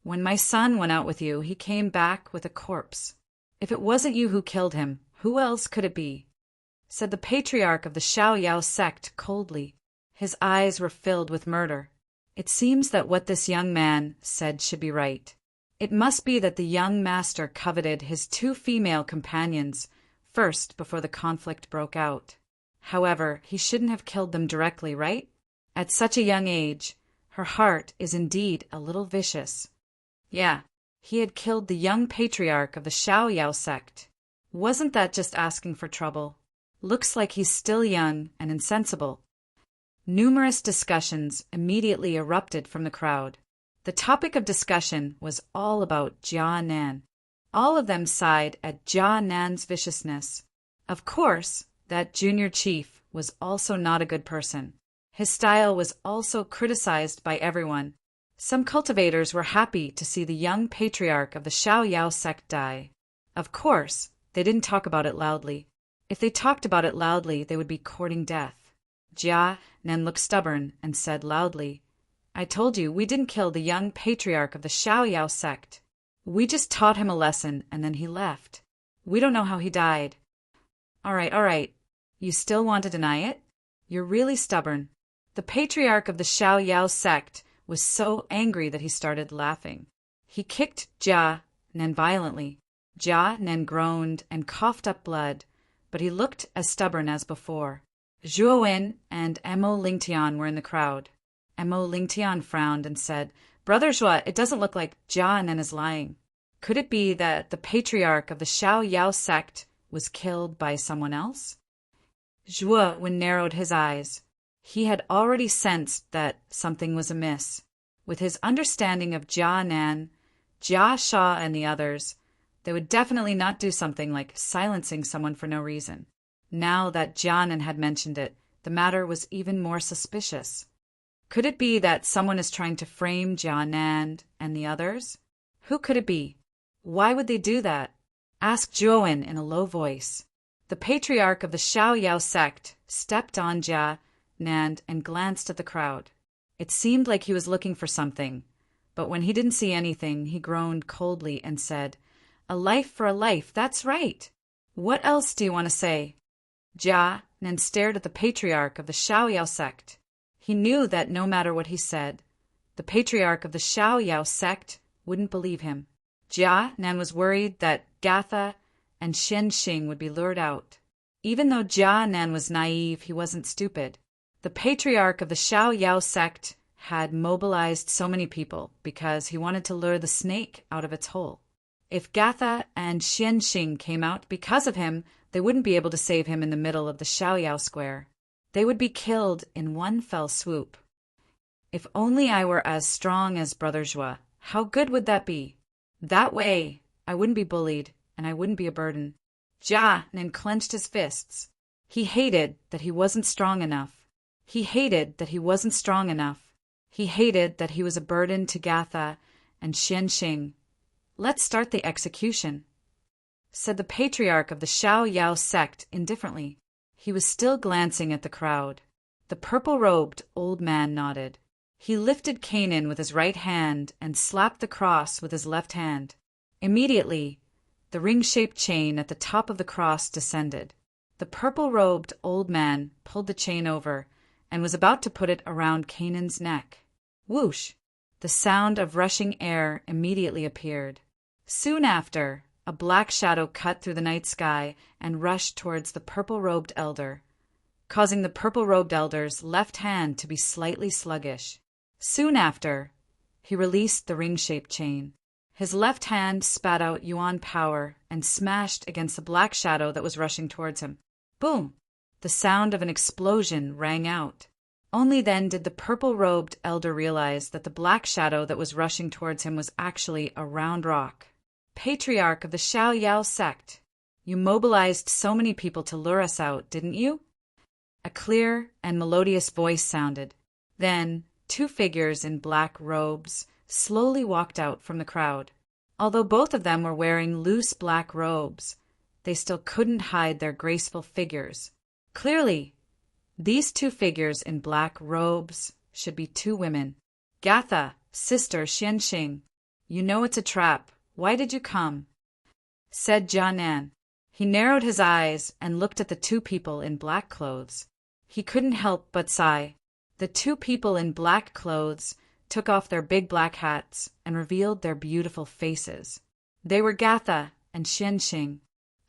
When my son went out with you, he came back with a corpse. If it wasn't you who killed him, who else could it be?" said the patriarch of the Xiaoyao sect coldly. His eyes were filled with murder. It seems that what this young man said should be right. It must be that the young master coveted his two female companions first before the conflict broke out. However, he shouldn't have killed them directly, right? At such a young age, her heart is indeed a little vicious. Yeah, he had killed the young patriarch of the Xiaoyao sect. Wasn't that just asking for trouble? Looks like he's still young and insensible. Numerous discussions immediately erupted from the crowd. The topic of discussion was all about Jia Nan. All of them sighed at Jia Nan's viciousness. Of course, that junior chief was also not a good person. His style was also criticized by everyone. Some cultivators were happy to see the young patriarch of the Xiaoyao sect die. Of course, they didn't talk about it loudly. If they talked about it loudly, they would be courting death. Jia Nan looked stubborn and said loudly, "I told you, we didn't kill the young patriarch of the Xiaoyao sect. We just taught him a lesson and then he left. We don't know how he died." All right. You still want to deny it? You're really stubborn." The patriarch of the Xiaoyao sect was so angry that he started laughing. He kicked Jia Nan violently. Jia Nan groaned and coughed up blood, but he looked as stubborn as before. Zhuo Wen and Mo Lingtian were in the crowd. Mo Lingtian frowned and said, "Brother Zhuo, it doesn't look like Jia Nan is lying. Could it be that the patriarch of the Xiaoyao sect was killed by someone else?" Zhuo Wen narrowed his eyes. He had already sensed that something was amiss. With his understanding of Jia Nan, Jia Sha, and the others, they would definitely not do something like silencing someone for no reason. Now that Jia Nan had mentioned it, the matter was even more suspicious. Could it be that someone is trying to frame Jia Nan and the others? Who could it be? Why would they do that? Asked Zhuo Wen in a low voice. The patriarch of the Xiaoyao sect stepped on Jia Nan and glanced at the crowd. It seemed like he was looking for something, but when he didn't see anything, he groaned coldly and said, "A life for a life, that's right. What else do you want to say?" Jia Nan stared at the patriarch of the Xiaoyao sect. He knew that no matter what he said, the patriarch of the Xiaoyao sect wouldn't believe him. Jia Nan was worried that Gatha and Xuanqing would be lured out. Even though Jia Nan was naive, he wasn't stupid. The patriarch of the Xiaoyao sect had mobilized so many people because he wanted to lure the snake out of its hole. If Gatha and Xuanqing came out because of him, they wouldn't be able to save him in the middle of the Xiaoyao square. They would be killed in one fell swoop. If only I were as strong as Brother Zhuo, how good would that be? That way, I wouldn't be bullied, and I wouldn't be a burden. Jia Nan clenched his fists. He hated that he wasn't strong enough. He hated that he wasn't strong enough. He hated that he was a burden to Gatha and Xuanqing. Let's start the execution. said the patriarch of the Xiao Yao sect indifferently. He was still glancing at the crowd. The purple-robed old man nodded. He lifted Canaan with his right hand and slapped the cross with his left hand. Immediately, the ring-shaped chain at the top of the cross descended. The purple-robed old man pulled the chain over and was about to put it around Canaan's neck. Whoosh! The sound of rushing air immediately appeared. Soon after, a black shadow cut through the night sky and rushed towards the purple-robed elder, causing the purple-robed elder's left hand to be slightly sluggish. Soon after, he released the ring-shaped chain. His left hand spat out yuan power and smashed against the black shadow that was rushing towards him. Boom! The sound of an explosion rang out. Only then did the purple-robed elder realize that the black shadow that was rushing towards him was actually a round rock. Patriarch of the Xiao Yao sect, you mobilized so many people to lure us out, didn't you? A clear and melodious voice sounded. Then, two figures in black robes slowly walked out from the crowd. Although both of them were wearing loose black robes, they still couldn't hide their graceful figures. Clearly, these two figures in black robes should be two women. Gatha, sister Xianxing, you know it's a trap. Why did you come? Said Jianan. He narrowed his eyes and looked at the two people in black clothes. He couldn't help but sigh. The two people in black clothes took off their big black hats and revealed their beautiful faces. They were Gatha and Xianxing.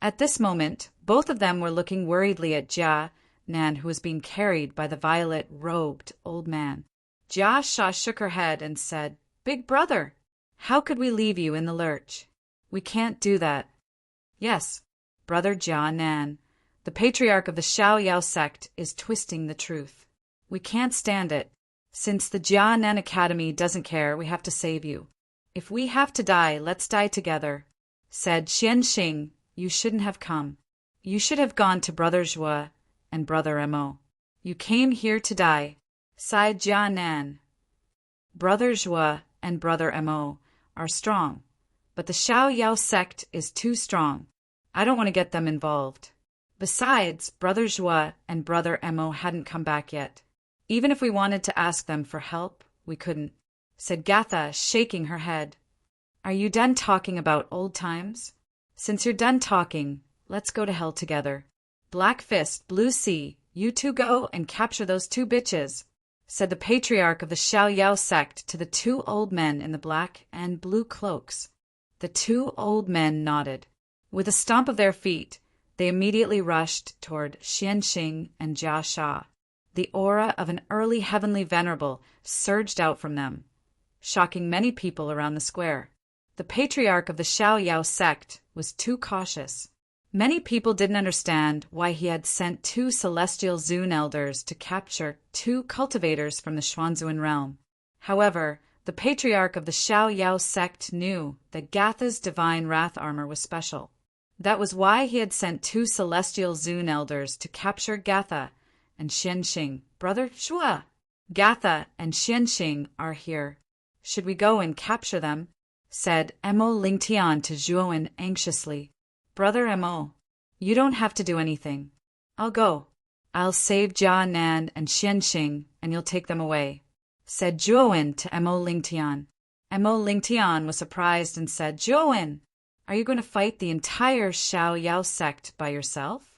At this moment, both of them were looking worriedly at Jianan, who was being carried by the violet-robed old man. Jia Sha shook her head and said, "Big brother, how could we leave you in the lurch? We can't do that." Yes, brother Jianan, the patriarch of the Xiao Yao sect is twisting the truth. We can't stand it. Since the Jianan Academy doesn't care, we have to save you. If we have to die, let's die together. Said Xianxing, you shouldn't have come. You should have gone to brother Zhuo and brother Mo. You came here to die. Sighed Jianan. Brother Zhuo and brother Mo are strong, but the Xiao Yao sect is too strong. I don't want to get them involved. Besides, brother Zhuo and brother Mo hadn't come back yet. Even if we wanted to ask them for help, we couldn't, said Gatha, shaking her head. Are you done talking about old times? Since you're done talking, let's go to hell together. Black Fist, Blue Sea, you two go and capture those two bitches, said the patriarch of the Xiao Yao sect to the two old men in the black and blue cloaks. The two old men nodded. With a stomp of their feet, they immediately rushed toward Xianxing and Jia Sha. The aura of an early heavenly venerable surged out from them, shocking many people around the square. The patriarch of the Xiao Yao sect was too cautious. Many people didn't understand why he had sent two celestial Zun elders to capture two cultivators from the Xuanzuan realm. However, the patriarch of the Xiao Yao sect knew that Gatha's divine wrath armor was special. That was why he had sent two celestial Zun elders to capture Gatha and Xianxing. Brother Zhuo, Gatha and Xianxing are here. Should we go and capture them? Said Mo Lingtian to Zhuowen anxiously. Brother Mo, you don't have to do anything. I'll go. I'll save Jianan and Xianxing, and you'll take them away, said Zhuowen to Mo Lingtian. Mo Lingtian was surprised and said, Zhuowen, are you going to fight the entire Xiao Yao sect by yourself?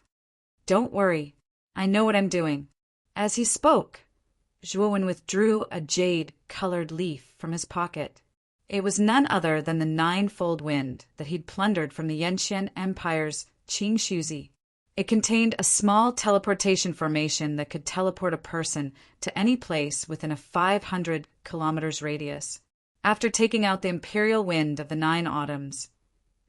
Don't worry. I know what I'm doing. As he spoke, Zhuowen withdrew a jade-colored leaf from his pocket. It was none other than the ninefold wind that he'd plundered from the Yanxian Empire's Qingxuzi. It contained a small teleportation formation that could teleport a person to any place within a 500 kilometers radius. After taking out the imperial wind of the 9 autumns,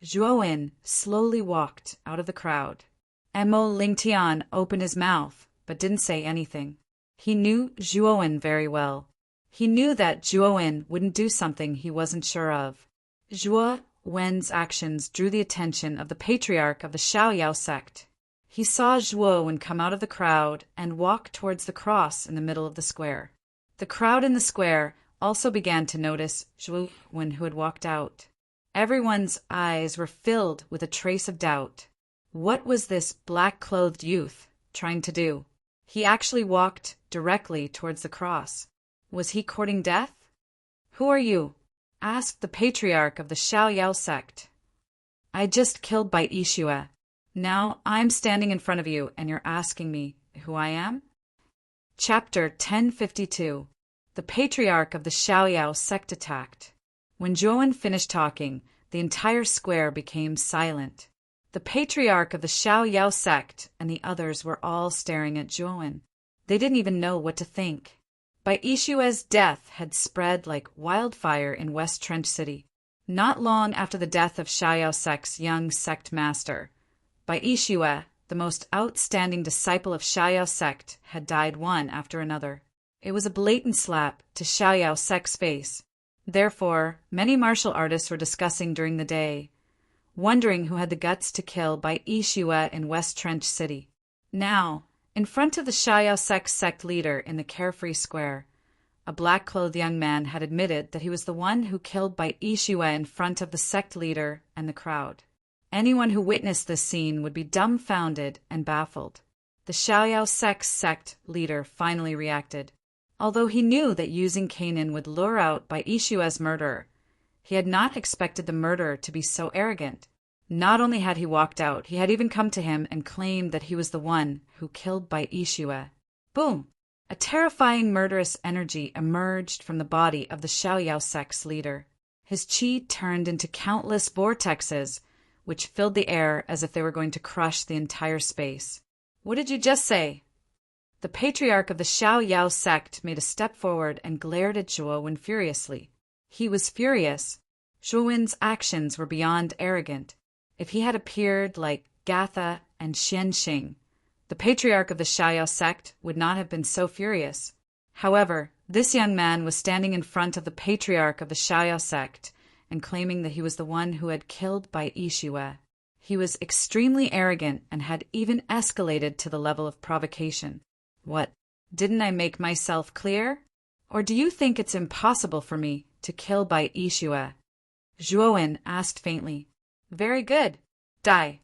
Zhuowen slowly walked out of the crowd. Mo Lingtian opened his mouth, but didn't say anything. He knew Zhuowen very well. He knew that Zhuowen wouldn't do something he wasn't sure of. Zhuowen's actions drew the attention of the patriarch of the Xiao Yao sect. He saw Zhuowen come out of the crowd and walk towards the cross in the middle of the square. The crowd in the square also began to notice Zhuowen, who had walked out. Everyone's eyes were filled with a trace of doubt. What was this black-clothed youth trying to do? He actually walked directly towards the cross. Was he courting death? "Who are you?" asked the patriarch of the Xiaoyao sect. "I just killed Bai Yishue. Now I'm standing in front of you and you're asking me who I am?" Chapter 1052. The patriarch of the Xiaoyao sect attacked. When Zhuowen finished talking, the entire square became silent. The patriarch of the Xiaoyao sect and the others were all staring at Zhuowen. They didn't even know what to think. Bai Yishue's death had spread like wildfire in West Trench City. Not long after the death of Xiaoyao sect's young sect master, Bai Yishue, the most outstanding disciple of Xiaoyao sect, had died one after another. It was a blatant slap to Xiaoyao sect's face. Therefore, many martial artists were discussing during the day, wondering who had the guts to kill Bai Yishue in West Trench City. Now, in front of the Xiaoyao sect leader in the carefree square, a black-clothed young man had admitted that he was the one who killed Bai Yishue in front of the sect leader and the crowd. Anyone who witnessed this scene would be dumbfounded and baffled. The Xiaoyao sect leader finally reacted. Although he knew that using Kanan would lure out Bai Yishue's murderer, he had not expected the murderer to be so arrogant. Not only had he walked out, he had even come to him and claimed that he was the one who killed Bai Yishue. Boom! A terrifying murderous energy emerged from the body of the Xiaoyao sect's leader. His qi turned into countless vortexes, which filled the air as if they were going to crush the entire space. "What did you just say?" The patriarch of the Xiaoyao sect made a step forward and glared at Zhuowen furiously. He was furious. Zhuowen's actions were beyond arrogant. If he had appeared like Gatha and Xianxing, the patriarch of the Xiaoyao sect would not have been so furious. However, this young man was standing in front of the patriarch of the Xiaoyao sect and claiming that he was the one who had killed Bai Yishue. He was extremely arrogant and had even escalated to the level of provocation. "What, didn't I make myself clear? Or do you think it's impossible for me to kill Bai Yishue?" Zhuowen asked faintly. "Very good. Die."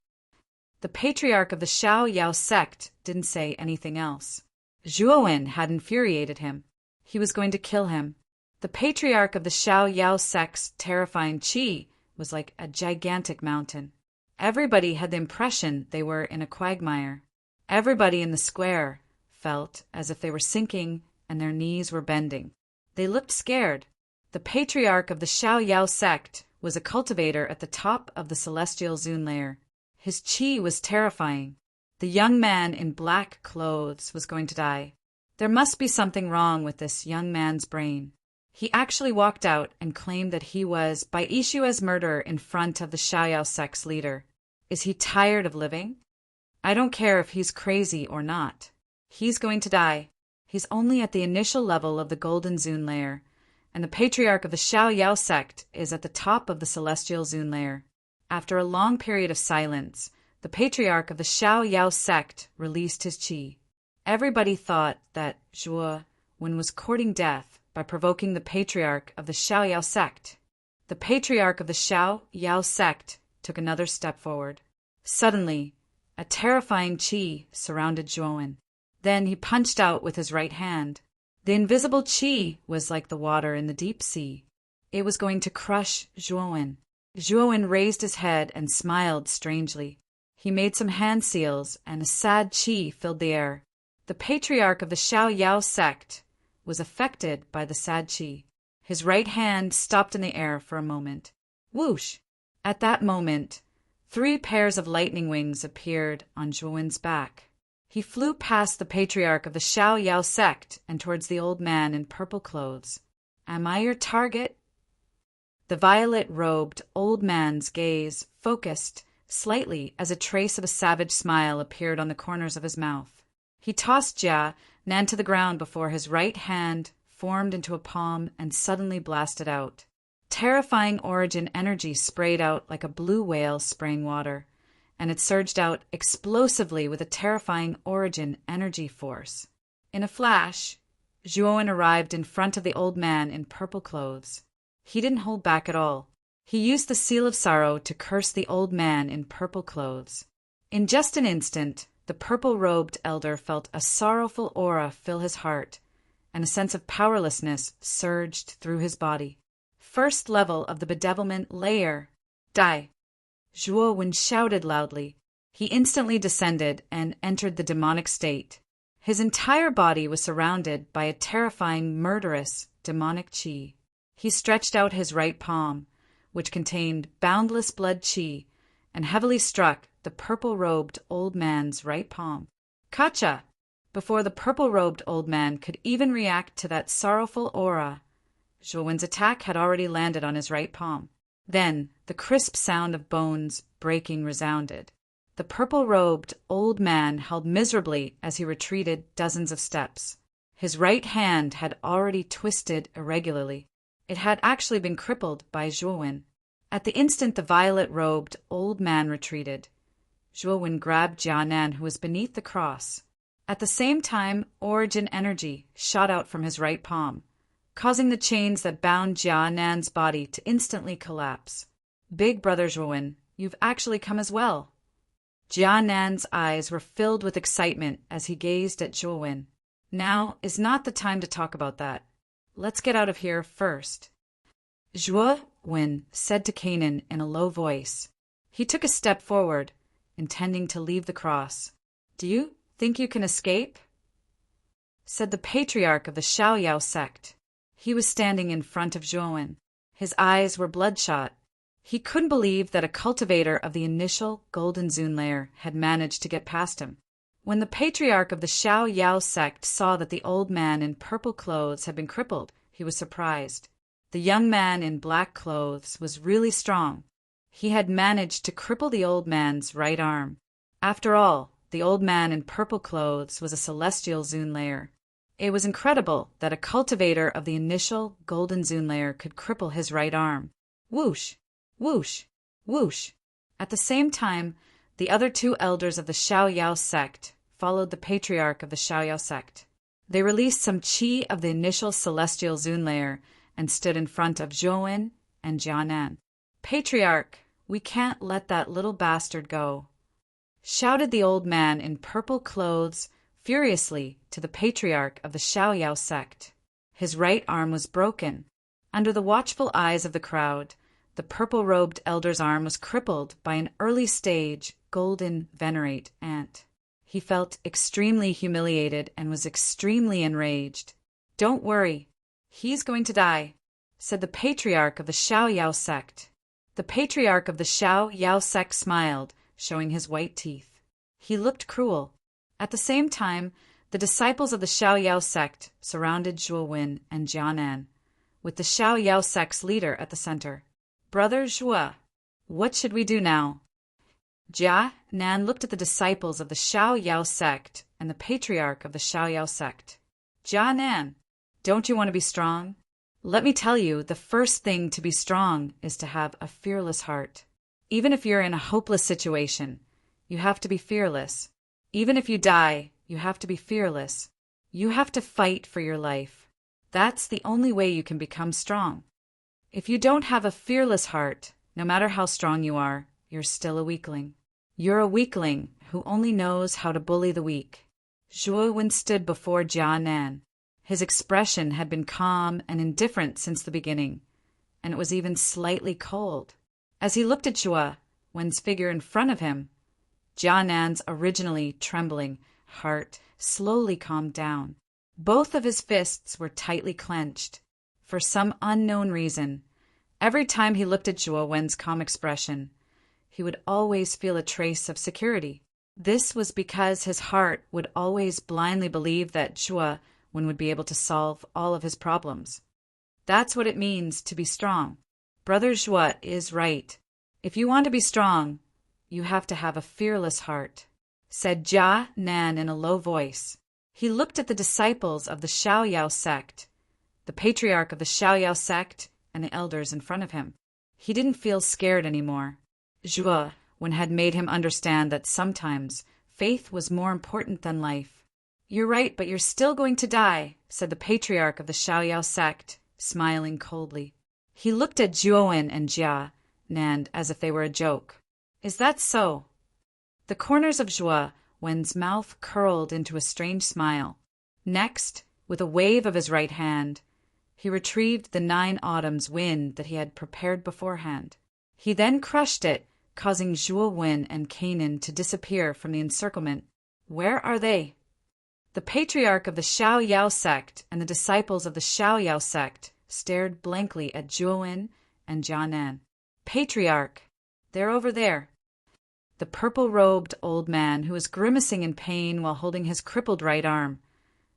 The patriarch of the Xiaoyao sect didn't say anything else. Zhuowen had infuriated him. He was going to kill him. The patriarch of the Xiaoyao sect's terrifying qi was like a gigantic mountain. Everybody had the impression they were in a quagmire. Everybody in the square felt as if they were sinking and their knees were bending. They looked scared. The patriarch of the Xiaoyao sect was a cultivator at the top of the celestial Zun layer. His qi was terrifying. The young man in black clothes was going to die. There must be something wrong with this young man's brain. He actually walked out and claimed that he was Bai Yishue's murderer in front of the Xiaoyao sect's leader. Is he tired of living? I don't care if he's crazy or not. He's going to die. He's only at the initial level of the Golden Zun layer, and the patriarch of the Xiaoyao sect is at the top of the Celestial Zun layer. After a long period of silence, the patriarch of the Xiaoyao sect released his qi. Everybody thought that Zhuowen was courting death by provoking the patriarch of the Xiaoyao sect. The patriarch of the Xiaoyao sect took another step forward. Suddenly, a terrifying qi surrounded Zhuowen. Then he punched out with his right hand. The invisible qi was like the water in the deep sea. It was going to crush Zhuowen. Zhuowen raised his head and smiled strangely. He made some hand seals, and a sad qi filled the air. The patriarch of the Xiaoyao sect was affected by the sad qi. His right hand stopped in the air for a moment. Whoosh! At that moment, 3 pairs of lightning wings appeared on Zhuowen's back. He flew past the patriarch of the Xiaoyao sect and towards the old man in purple clothes. "Am I your target?" The violet-robed old man's gaze focused slightly as a trace of a savage smile appeared on the corners of his mouth. He tossed Jia Nan to the ground before his right hand formed into a palm and suddenly blasted out. Terrifying origin energy sprayed out like a blue whale spraying water, and it surged out explosively with a terrifying origin energy force. In a flash, Zhuowen arrived in front of the old man in purple clothes. He didn't hold back at all. He used the seal of sorrow to curse the old man in purple clothes. In just an instant, the purple-robed elder felt a sorrowful aura fill his heart, and a sense of powerlessness surged through his body. First level of the bedevilment layer. Die! Zhuo Wen shouted loudly. He instantly descended and entered the demonic state. His entire body was surrounded by a terrifying, murderous, demonic qi. He stretched out his right palm, which contained boundless blood qi, and heavily struck the purple-robed old man's right palm. Kacha! Before the purple-robed old man could even react to that sorrowful aura, Zhuo Wen's attack had already landed on his right palm. Then the crisp sound of bones breaking resounded. The purple-robed old man held miserably as he retreated dozens of steps. His right hand had already twisted irregularly. It had actually been crippled by Zhuo Wen. At the instant the violet-robed old man retreated, Zhuo Wen grabbed Jianan, who was beneath the cross. At the same time, origin energy shot out from his right palm, causing the chains that bound Jianan's body to instantly collapse. Big brother Zhuo Wen, you've actually come as well. Jianan's eyes were filled with excitement as he gazed at Zhuo Wen. Now is not the time to talk about that. Let's get out of here first. Zhuo Wen said to Canaan in a low voice. He took a step forward, intending to leave the cross. Do you think you can escape? Said the patriarch of the Xiaoyao sect. He was standing in front of Zhuo Wen. His eyes were bloodshot. He couldn't believe that a cultivator of the initial Golden Zune layer had managed to get past him. When the patriarch of the Xiaoyao sect saw that the old man in purple clothes had been crippled, he was surprised. The young man in black clothes was really strong. He had managed to cripple the old man's right arm. After all, the old man in purple clothes was a celestial Zune layer. It was incredible that a cultivator of the initial Golden Zune layer could cripple his right arm. Whoosh! Whoosh! Whoosh! At the same time, the other two elders of the Xiaoyao sect followed the patriarch of the Xiaoyao sect. They released some qi of the initial celestial Zune layer and stood in front of Zhuo Wen and Jianan. Patriarch, we can't let that little bastard go, shouted the old man in purple clothes furiously to the patriarch of the Xiaoyao sect. His right arm was broken. Under the watchful eyes of the crowd, the purple-robed elder's arm was crippled by an early-stage golden venerate ant. He felt extremely humiliated and was extremely enraged. Don't worry, he's going to die, said the patriarch of the Xiaoyao sect. The patriarch of the Xiaoyao sect smiled, showing his white teeth. He looked cruel. At the same time, the disciples of the Xiaoyao sect surrounded Zhuo Wen and Jianan, with the Xiaoyao sect's leader at the center. Brother Zhuo, what should we do now? Jianan looked at the disciples of the Xiaoyao sect and the patriarch of the Xiaoyao sect. Jianan, don't you want to be strong? Let me tell you, the first thing to be strong is to have a fearless heart. Even if you're in a hopeless situation, you have to be fearless. Even if you die, you have to be fearless. You have to fight for your life. That's the only way you can become strong. If you don't have a fearless heart, no matter how strong you are, you're still a weakling. You're a weakling who only knows how to bully the weak. Zhuo Wen stood before Jianan. His expression had been calm and indifferent since the beginning, and it was even slightly cold. As he looked at Zhuo Wen's figure in front of him, Jianan's originally trembling heart slowly calmed down. Both of his fists were tightly clenched. For some unknown reason, every time he looked at Zhuo Wen's calm expression, he would always feel a trace of security. This was because his heart would always blindly believe that Zhuo Wen would be able to solve all of his problems. That's what it means to be strong. Brother Zhuo is right. If you want to be strong, you have to have a fearless heart, said Jianan in a low voice. He looked at the disciples of the Xiaoyao sect, the patriarch of the Xiaoyao sect, and the elders in front of him. He didn't feel scared anymore. Zhuo Wen had made him understand that sometimes faith was more important than life. You're right, but you're still going to die, said the patriarch of the Xiaoyao sect, smiling coldly. He looked at Zhuo Wen and Jia Nan as if they were a joke. Is that so? The corners of Zhuo Wen's mouth curled into a strange smile. Next, with a wave of his right hand, he retrieved the 9 autumns wind that he had prepared beforehand. He then crushed it, causing Zhuo Wen and Canaan to disappear from the encirclement. Where are they? The patriarch of the Xiao Yao sect and the disciples of the Xiao Yao sect stared blankly at Zhuo Wen and Jianan. Patriarch, they're over there. The purple-robed old man, who was grimacing in pain while holding his crippled right arm,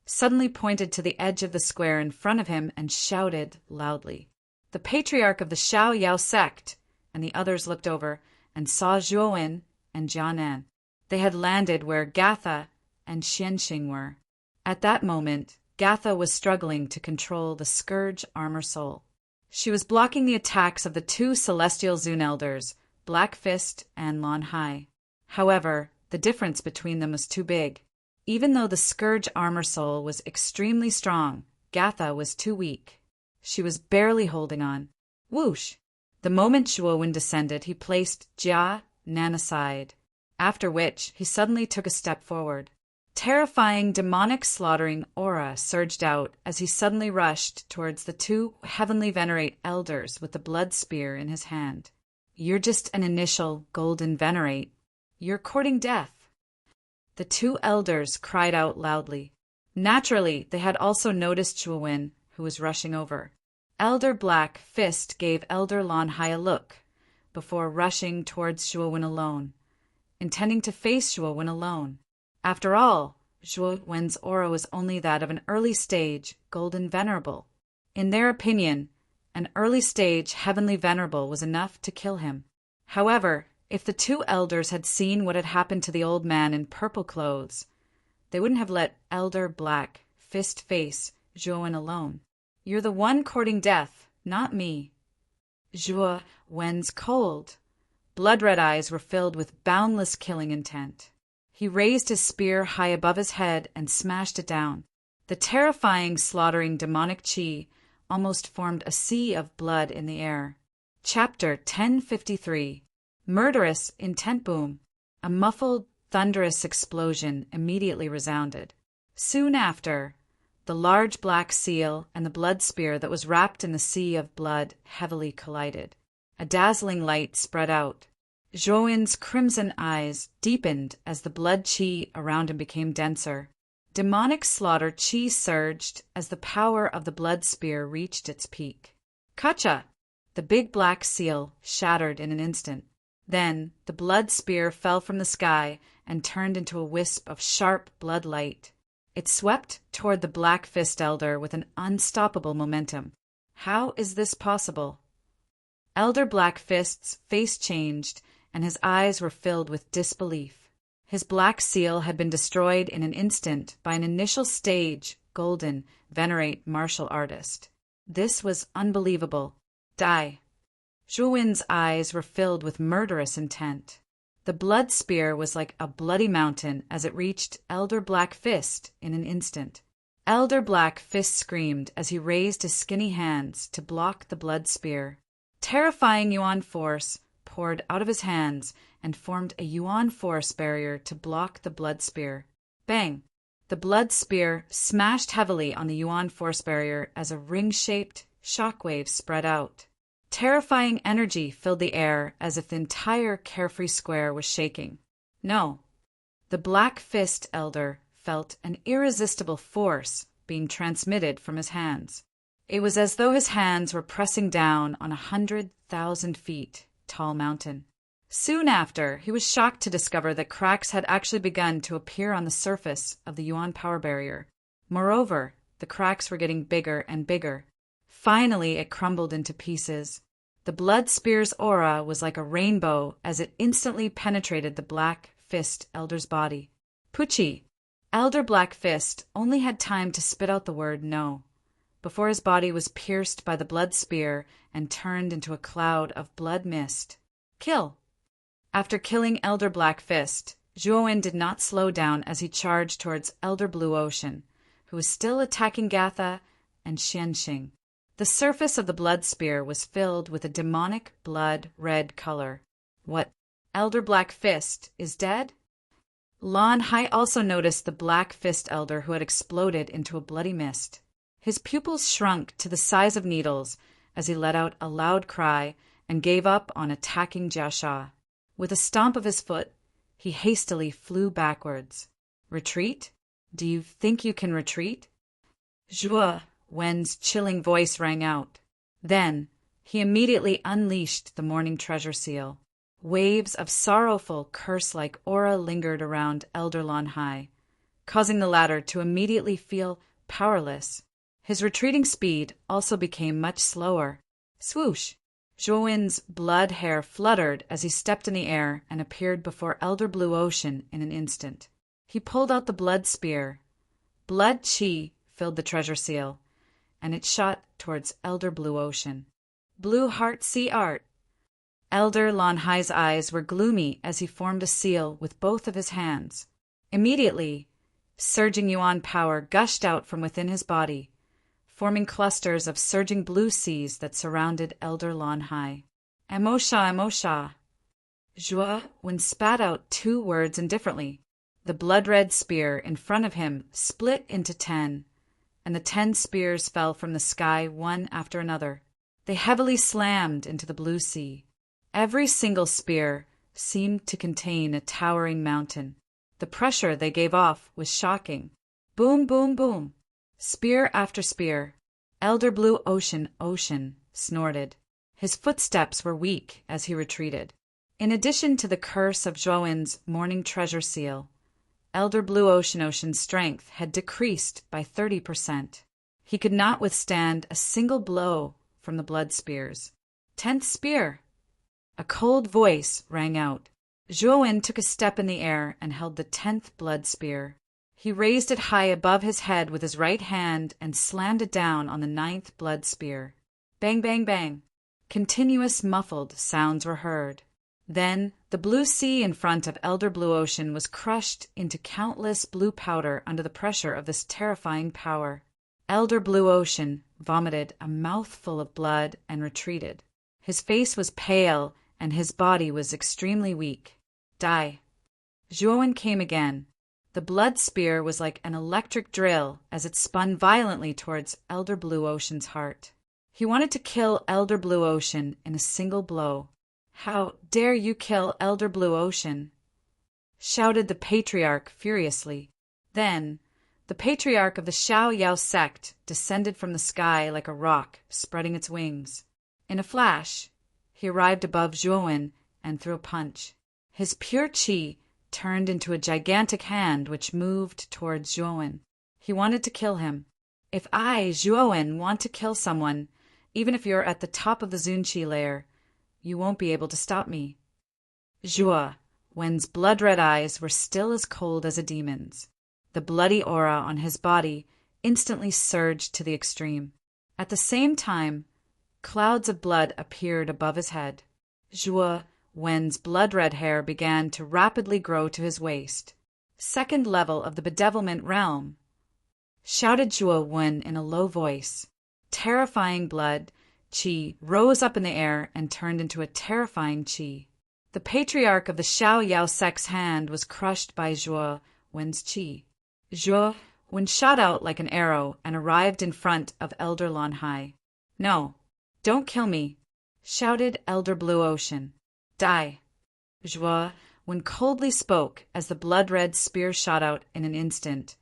suddenly pointed to the edge of the square in front of him and shouted loudly. The patriarch of the Xiao Yao sect and the others looked over and saw Zhuo Wen and Jianan. They had landed where Gatha and Xianxing were. At that moment, Gatha was struggling to control the Scourge Armor Soul. She was blocking the attacks of the 2 celestial Zun elders, Black Fist and Lon Hai. However, the difference between them was too big. Even though the Scourge Armor Soul was extremely strong, Gatha was too weak. She was barely holding on. Whoosh! The moment Zhuo Wen descended, he placed Jia Nan aside, after which he suddenly took a step forward. Terrifying demonic slaughtering aura surged out as he suddenly rushed towards the 2 heavenly venerate elders with the blood spear in his hand. You're just an initial golden venerate. You're courting death. The 2 elders cried out loudly. Naturally, they had also noticed Zhuo Wen, who was rushing over. Elder Black Fist gave Elder Lon Hai a look before rushing towards Zhuo Wen alone, intending to face Zhuo Wen alone. After all, Zhuo Wen's aura was only that of an early-stage golden venerable. In their opinion, an early-stage heavenly venerable was enough to kill him. However, if the 2 elders had seen what had happened to the old man in purple clothes, they wouldn't have let Elder Black Fist face Zhuo Wen alone. You're the one courting death, not me. Zhuo Wen's cold, blood-red eyes were filled with boundless killing intent. He raised his spear high above his head and smashed it down. The terrifying, slaughtering demonic qi almost formed a sea of blood in the air. Chapter 1053. Murderous Intent Boom. A muffled, thunderous explosion immediately resounded. Soon after, the large black seal and the blood spear that was wrapped in the sea of blood heavily collided. A dazzling light spread out. Zhuo Wen's crimson eyes deepened as the blood qi around him became denser. Demonic slaughter qi surged as the power of the blood spear reached its peak. Kacha! The big black seal shattered in an instant. Then the blood spear fell from the sky and turned into a wisp of sharp blood light. It swept toward the Black Fist Elder with an unstoppable momentum. How is this possible? Elder Black Fist's face changed, and his eyes were filled with disbelief. His black seal had been destroyed in an instant by an initial stage golden venerate martial artist. This was unbelievable. Die. Zhuo Wen's eyes were filled with murderous intent. The blood spear was like a bloody mountain as it reached Elder Black Fist in an instant. Elder Black Fist screamed as he raised his skinny hands to block the blood spear. Terrifying Yuan force poured out of his hands and formed a Yuan force barrier to block the blood spear. Bang! The blood spear smashed heavily on the Yuan force barrier as a ring-shaped shockwave spread out. Terrifying energy filled the air as if the entire carefree square was shaking. No. The Black Fist Elder felt an irresistible force being transmitted from his hands. It was as though his hands were pressing down on 100,000 feet tall mountain. Soon after, he was shocked to discover that cracks had actually begun to appear on the surface of the Yuan power barrier. Moreover, the cracks were getting bigger and bigger. Finally, it crumbled into pieces. The blood spear's aura was like a rainbow as it instantly penetrated the Black Fist Elder's body. Pucci! Elder Black Fist only had time to spit out the word no, before his body was pierced by the blood spear and turned into a cloud of blood mist. Kill! After killing Elder Black Fist, Zhuo Wen did not slow down as he charged towards Elder Blue Ocean, who was still attacking Gatha and Xianxing. The surface of the blood spear was filled with a demonic blood-red color. What? Elder Black Fist is dead? Lon Hai also noticed the Black Fist Elder who had exploded into a bloody mist. His pupils shrunk to the size of needles as he let out a loud cry and gave up on attacking Jiasha. With a stomp of his foot, he hastily flew backwards. Retreat? Do you think you can retreat? Zhuo Wen's chilling voice rang out. Then he immediately unleashed the morning treasure seal. Waves of sorrowful, curse-like aura lingered around Elder Lon Hai, causing the latter to immediately feel powerless. His retreating speed also became much slower. Swoosh! Zhuowen's blood hair fluttered as he stepped in the air and appeared before Elder Blue Ocean in an instant. He pulled out the blood spear. Blood chi filled the treasure seal, and it shot towards Elder Blue Ocean. Blue Heart Sea Art! Elder Lon Hai's eyes were gloomy as he formed a seal with both of his hands. Immediately, surging yuan power gushed out from within his body, forming clusters of surging blue seas that surrounded Elder Lon Hai. Amosha, Amosha! Zhuo Wen spat out 2 words indifferently. The blood-red spear in front of him split into 10, and the 10 spears fell from the sky one after another. They heavily slammed into the blue sea. Every single spear seemed to contain a towering mountain. The pressure they gave off was shocking. Boom, boom, boom. Spear after spear. Elder Blue Ocean snorted. His footsteps were weak as he retreated. In addition to the curse of Zhuowen's morning treasure seal, Elder Blue Ocean's strength had decreased by 30%. He could not withstand a single blow from the blood spears. 10th spear! A cold voice rang out. Zhuowen took a step in the air and held the 10th blood spear. He raised it high above his head with his right hand and slammed it down on the 9th blood spear. Bang, bang, bang. Continuous muffled sounds were heard. Then the blue sea in front of Elder Blue Ocean was crushed into countless blue powder under the pressure of this terrifying power. Elder Blue Ocean vomited a mouthful of blood and retreated. His face was pale and his body was extremely weak. Die. Zhuowen came again. The blood spear was like an electric drill as it spun violently towards Elder Blue Ocean's heart. He wanted to kill Elder Blue Ocean in a single blow. How dare you kill Elder Blue Ocean? Shouted the Patriarch furiously. Then, the Patriarch of the Xiao Yao sect descended from the sky like a rock, spreading its wings. In a flash, he arrived above Zhuowen and threw a punch. His pure qi turned into a gigantic hand which moved towards Zhuowen. He wanted to kill him. If I, Zhuowen, want to kill someone, even if you're at the top of the Zunqi layer, you won't be able to stop me. Zhuo Wen's blood-red eyes were still as cold as a demon's. The bloody aura on his body instantly surged to the extreme. At the same time, clouds of blood appeared above his head. Zhuo Wen's blood-red hair began to rapidly grow to his waist. 2nd level of the bedevilment realm, shouted Zhuo Wen in a low voice. Terrifying blood qi rose up in the air and turned into a terrifying qi. The Patriarch of the Xiao Yao sect's hand was crushed by Zhuo Wen's qi. Zhuo Wen shot out like an arrow and arrived in front of Elder Lon Hai. No, don't kill me, shouted Elder Blue Ocean. Die. Zhuo Wen coldly spoke as the blood-red spear shot out in an instant,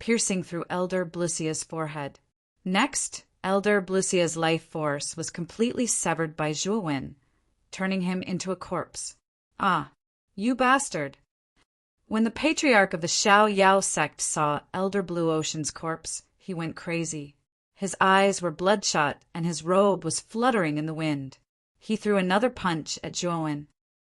piercing through Elder Blucia's forehead. Next, Elder Blucia's life force was completely severed by Zhuo Wen, turning him into a corpse. Ah, you bastard! When the Patriarch of the Xiao Yao sect saw Elder Blue Ocean's corpse, he went crazy. His eyes were bloodshot and his robe was fluttering in the wind. He threw another punch at Zhuo Wen.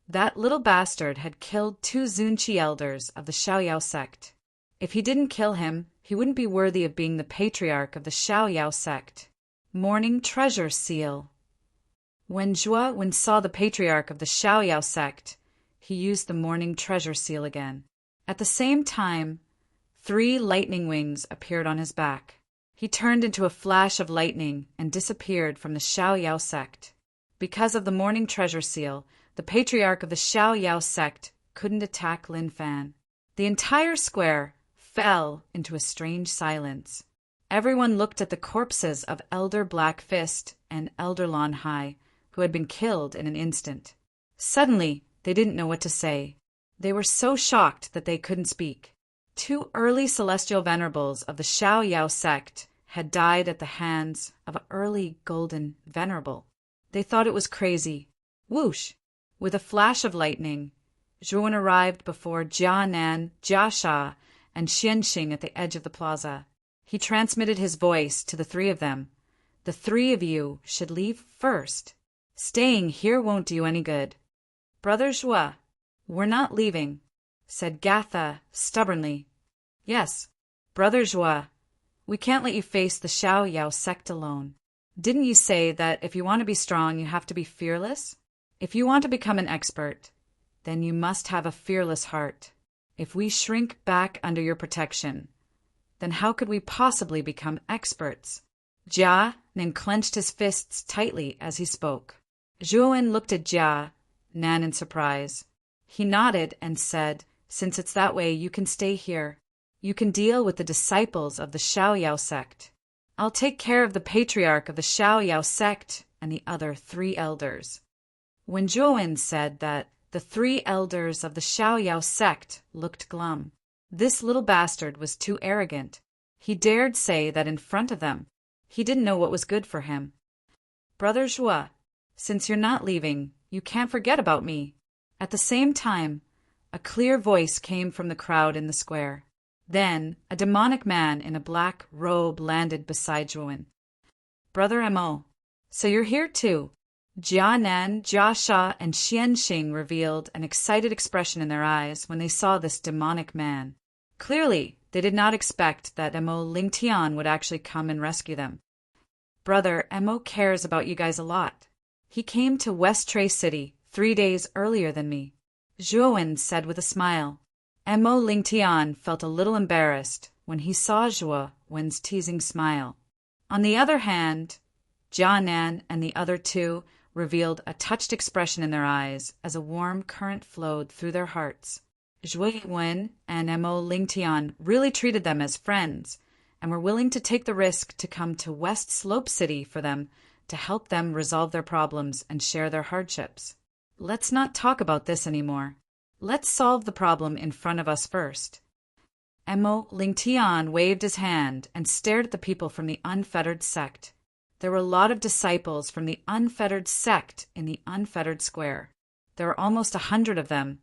That little bastard had killed 2 Zunqi elders of the Xiao Yao sect. If he didn't kill him, he wouldn't be worthy of being the Patriarch of the Xiao Yao sect. Morning treasure seal. When Zhuo Wen saw the Patriarch of the Xiao Yao sect, he used the morning treasure seal again. At the same time, 3 lightning wings appeared on his back. He turned into a flash of lightning and disappeared from the Xiaoyao sect. Because of the morning treasure seal, the patriarch of the Xiaoyao sect couldn't attack Lin Fan. The entire square fell into a strange silence. Everyone looked at the corpses of Elder Black Fist and Elder Lon Hai, who had been killed in an instant. Suddenly, they didn't know what to say. They were so shocked that they couldn't speak. 2 early celestial venerables of the Xiaoyao sect had died at the hands of an early golden venerable. They thought it was crazy. Whoosh! With a flash of lightning, Zhuan arrived before Jia Nan, Jia Sha, and Xianxing at the edge of the plaza. He transmitted his voice to the 3 of them. The 3 of you should leave first. Staying here won't do you any good. Brother Zhua, we're not leaving, said Gatha stubbornly. Yes, Brother Zhua, we can't let you face the Xiaoyao sect alone. Didn't you say that if you want to be strong, you have to be fearless? If you want to become an expert, then you must have a fearless heart. If we shrink back under your protection, then how could we possibly become experts? Jia Nan clenched his fists tightly as he spoke. Zhuan looked at Jia Nan in surprise. He nodded and said, since it's that way, you can stay here. You can deal with the disciples of the Xiaoyao sect. I'll take care of the patriarch of the Xiaoyao sect and the other 3 elders. When Zhuan said that, the 3 elders of the Xiaoyao sect looked glum. This little bastard was too arrogant. He dared say that in front of them. He didn't know what was good for him. Brother Zhua, since you're not leaving, you can't forget about me. At the same time, a clear voice came from the crowd in the square. Then, a demonic man in a black robe landed beside Zhuan. Brother Mo, so you're here too. Jia Nan, Jia Sha, and Xianxing revealed an excited expression in their eyes when they saw this demonic man. Clearly, they did not expect that Mo Lingtian would actually come and rescue them. Brother, Mo cares about you guys a lot. He came to West Trace City 3 days earlier than me. Zhuan said with a smile. Mo Lingtian felt a little embarrassed when he saw Zhuan's teasing smile. On the other hand, Jia Nan and the other 2 revealed a touched expression in their eyes as a warm current flowed through their hearts. Zhuan and Mo Lingtian really treated them as friends and were willing to take the risk to come to West Slope City for them to help them resolve their problems and share their hardships. Let's not talk about this anymore. Let's solve the problem in front of us first. Mo Lingtian waved his hand and stared at the people from the unfettered sect. There were a lot of disciples from the unfettered sect in the unfettered square. There were almost 100 of them,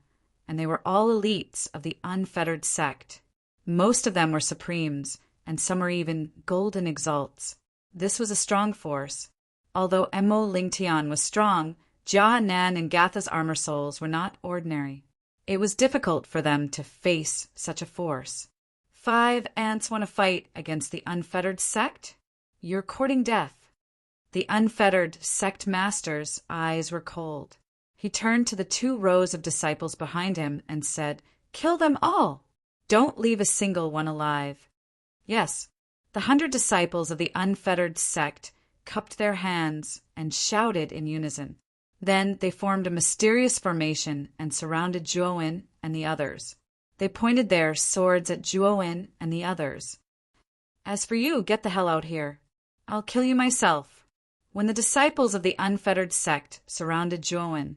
and they were all elites of the unfettered sect. Most of them were supremes, and some were even golden exalts. This was a strong force. Although Mo Lingtian was strong, Jia Nan and Gatha's armor souls were not ordinary. It was difficult for them to face such a force. 5 ants want to fight against the unfettered sect? You're courting death. The unfettered sect master's eyes were cold. He turned to the 2 rows of disciples behind him and said, "Kill them all! Don't leave a single one alive." Yes, the 100 disciples of the unfettered sect cupped their hands and shouted in unison. Then they formed a mysterious formation and surrounded Zhuan and the others. They pointed their swords at Zhuan and the others. As for you, get the hell out here. I'll kill you myself. When the disciples of the unfettered sect surrounded Zhuan,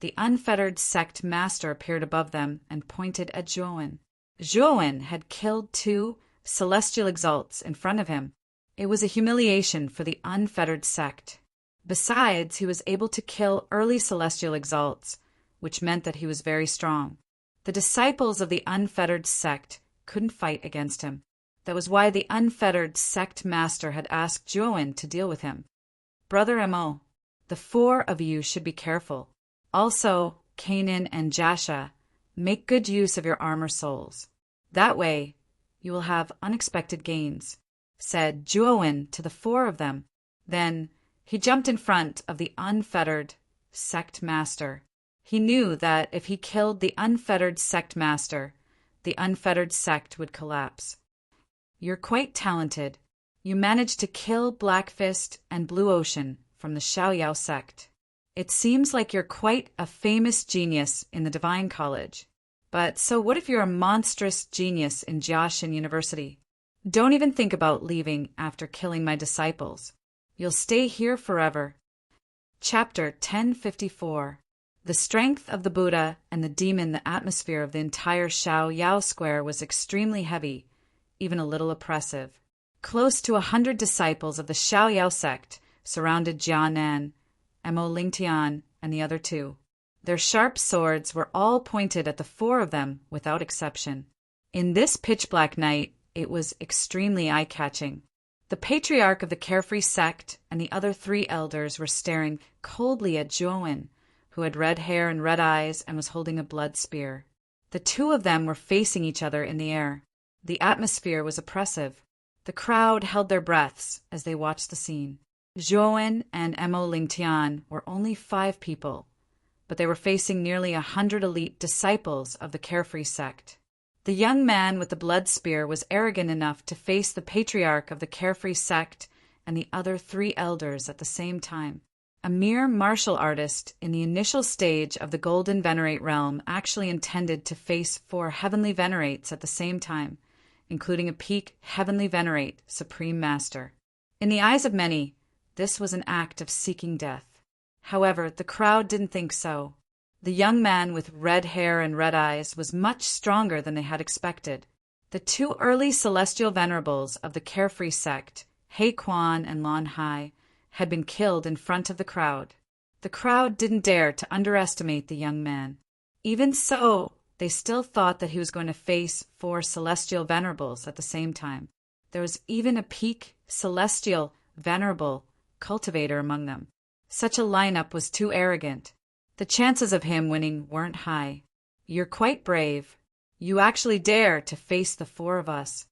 the unfettered sect master appeared above them and pointed at Zhuan. Zhuan had killed 2 celestial exalts in front of him. It was a humiliation for the unfettered sect. Besides, he was able to kill early celestial exalts, which meant that he was very strong. The disciples of the unfettered sect couldn't fight against him. That was why the unfettered sect master had asked Zhuan to deal with him. Brother Mo, the 4 of you should be careful. Also, Kanan and Jasha, make good use of your armor souls. That way, you will have unexpected gains, said Zhuan to the 4 of them. Then, he jumped in front of the unfettered sect master. He knew that if he killed the unfettered sect master, the unfettered sect would collapse. You're quite talented. You managed to kill Black Fist and Blue Ocean from the Xiaoyao sect. It seems like you're quite a famous genius in the Divine College. But so what if you're a monstrous genius in Jiaxin University? Don't even think about leaving after killing my disciples. You'll stay here forever. Chapter 1054. The strength of the Buddha and the demon. The atmosphere of the entire Xiaoyao Square was extremely heavy, even a little oppressive. Close to 100 disciples of the Xiaoyao sect surrounded Jianan, Mo Lingtian, and the other two. Their sharp swords were all pointed at the four of them without exception. In this pitch-black night, it was extremely eye-catching. The patriarch of the Carefree sect and the other three elders were staring coldly at Zhuowen, who had red hair and red eyes and was holding a blood spear. The two of them were facing each other in the air. The atmosphere was oppressive. The crowd held their breaths as they watched the scene. Zhuowen and Mo Lingtian were only 5 people, but they were facing nearly 100 elite disciples of the Carefree sect. The young man with the blood spear was arrogant enough to face the patriarch of the Carefree sect and the other 3 elders at the same time. A mere martial artist in the initial stage of the Golden Venerate realm actually intended to face 4 heavenly venerates at the same time, including a peak heavenly venerate, Supreme Master. In the eyes of many, this was an act of seeking death. However, the crowd didn't think so. The young man with red hair and red eyes was much stronger than they had expected. The 2 early celestial venerables of the Carefree sect, He Quan and Lan Hai, had been killed in front of the crowd. The crowd didn't dare to underestimate the young man. Even so, they still thought that he was going to face 4 celestial venerables at the same time. There was even a peak celestial venerable cultivator among them. Such a lineup was too arrogant. The chances of him winning weren't high. You're quite brave. You actually dare to face the 4 of us.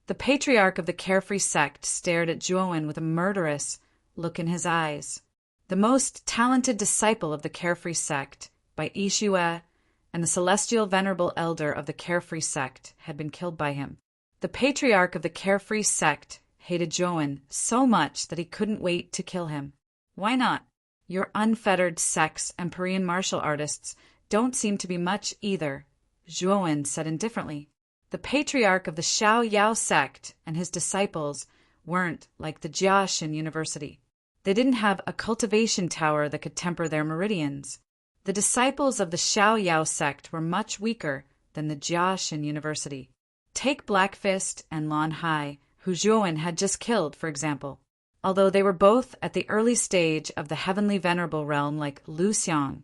The patriarch of the Carefree sect stared at Zhuowen with a murderous look in his eyes. The most talented disciple of the Carefree sect, by Yishue, and the celestial venerable elder of the Carefree sect had been killed by him. The patriarch of the Carefree sect hated Zhuowen so much that he couldn't wait to kill him. Why not? Your unfettered sex and Korean martial artists don't seem to be much either, Zhuowen said indifferently. The patriarch of the Xiaoyao sect and his disciples weren't like the Jiaxin University. They didn't have a cultivation tower that could temper their meridians. The disciples of the Xiaoyao sect were much weaker than the Jiaxin University. Take Black Fist and Lan Hai, who Zhuowen had just killed, for example. Although they were both at the early stage of the heavenly venerable realm like Lu Xiang,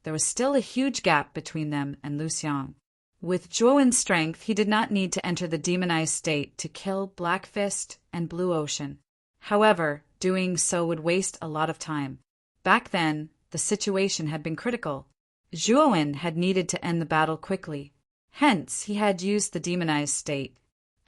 there was still a huge gap between them and Lu Xiang. With Zhuowen's strength, he did not need to enter the demonized state to kill Black Fist and Blue Ocean. However, doing so would waste a lot of time. Back then, the situation had been critical. Zhuowen had needed to end the battle quickly. Hence, he had used the demonized state.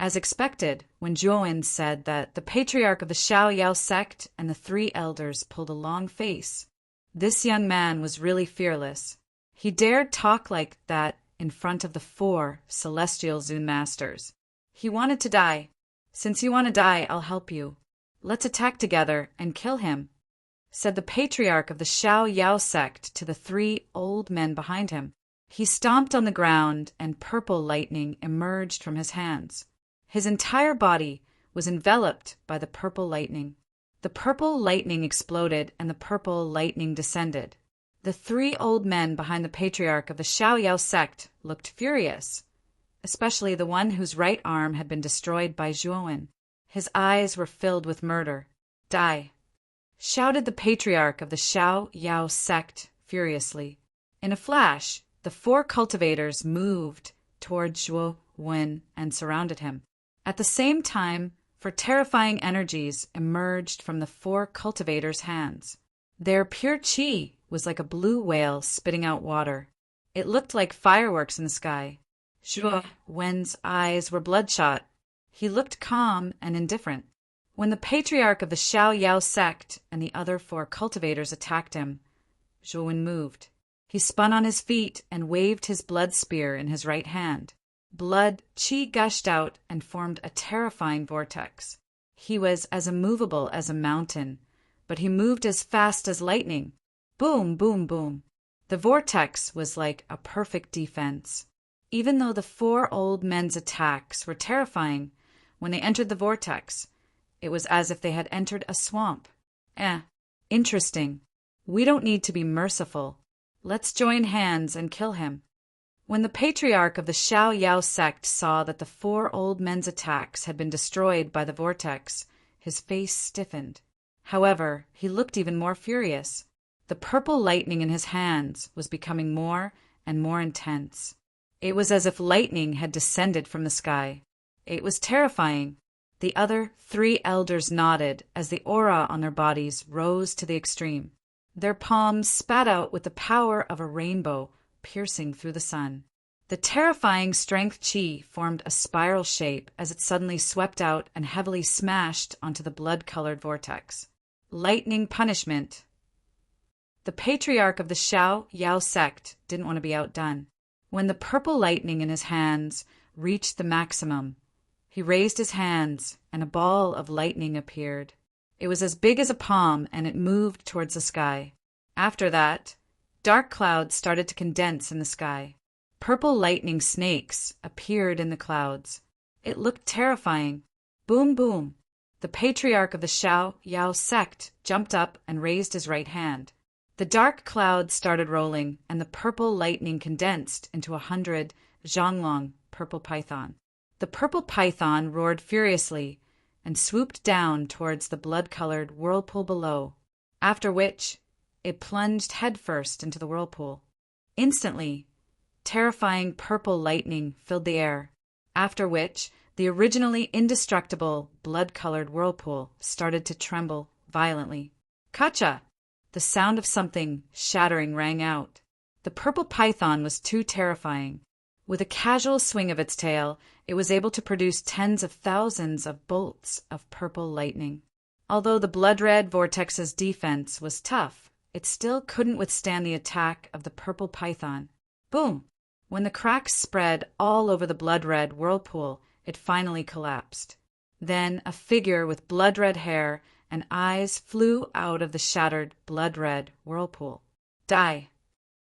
As expected, when Zhuowen said that the patriarch of the Xiaoyao sect and the 3 elders pulled a long face. This young man was really fearless. He dared talk like that in front of the 4 celestial Zun masters. He wanted to die. Since you want to die, I'll help you. Let's attack together and kill him, said the patriarch of the Xiaoyao sect to the 3 old men behind him. He stomped on the ground and purple lightning emerged from his hands. His entire body was enveloped by the purple lightning. The purple lightning exploded and the purple lightning descended. The 3 old men behind the patriarch of the Xiaoyao sect looked furious, especially the one whose right arm had been destroyed by Zhuowen. His eyes were filled with murder. Die! Shouted the patriarch of the Xiaoyao sect furiously. In a flash, the 4 cultivators moved toward Zhuowen and surrounded him. At the same time, 4 terrifying energies emerged from the 4 cultivators' hands. Their pure qi was like a blue whale spitting out water. It looked like fireworks in the sky. Zhuowen's eyes were bloodshot. He looked calm and indifferent. When the patriarch of the Xiaoyao sect and the other 4 cultivators attacked him, Zhuowen moved. He spun on his feet and waved his blood spear in his right hand. Blood qi gushed out and formed a terrifying vortex. He was as immovable as a mountain, but he moved as fast as lightning. Boom, boom, boom. The vortex was like a perfect defense. Even though the four old men's attacks were terrifying, when they entered the vortex, it was as if they had entered a swamp. Interesting. We don't need to be merciful. Let's join hands and kill him. When the patriarch of the Xiao Yao sect saw that the four old men's attacks had been destroyed by the vortex, his face stiffened. However, he looked even more furious. The purple lightning in his hands was becoming more and more intense. It was as if lightning had descended from the sky. It was terrifying. The other three elders nodded as the aura on their bodies rose to the extreme. Their palms spat out with the power of a rainbow piercing through the sun. The terrifying strength chi formed a spiral shape as it suddenly swept out and heavily smashed onto the blood-colored vortex. Lightning punishment. The patriarch of the Xiao Yao sect didn't want to be outdone. When the purple lightning in his hands reached the maximum, he raised his hands and a ball of lightning appeared. It was as big as a palm and it moved towards the sky. After that, dark clouds started to condense in the sky. Purple lightning snakes appeared in the clouds. It looked terrifying. Boom, boom. The patriarch of the Xiao Yao sect jumped up and raised his right hand. The dark clouds started rolling, and the purple lightning condensed into 100 Zhonglong purple python. The purple python roared furiously and swooped down towards the blood-colored whirlpool below, after which it plunged headfirst into the whirlpool. Instantly, terrifying purple lightning filled the air, after which the originally indestructible blood-colored whirlpool started to tremble violently. Kacha! The sound of something shattering rang out. The purple python was too terrifying. With a casual swing of its tail, it was able to produce tens of thousands of bolts of purple lightning. Although the blood-red vortex's defense was tough, it still couldn't withstand the attack of the purple python. Boom! When the cracks spread all over the blood-red whirlpool, it finally collapsed. Then a figure with blood-red hair and eyes flew out of the shattered blood-red whirlpool. Die!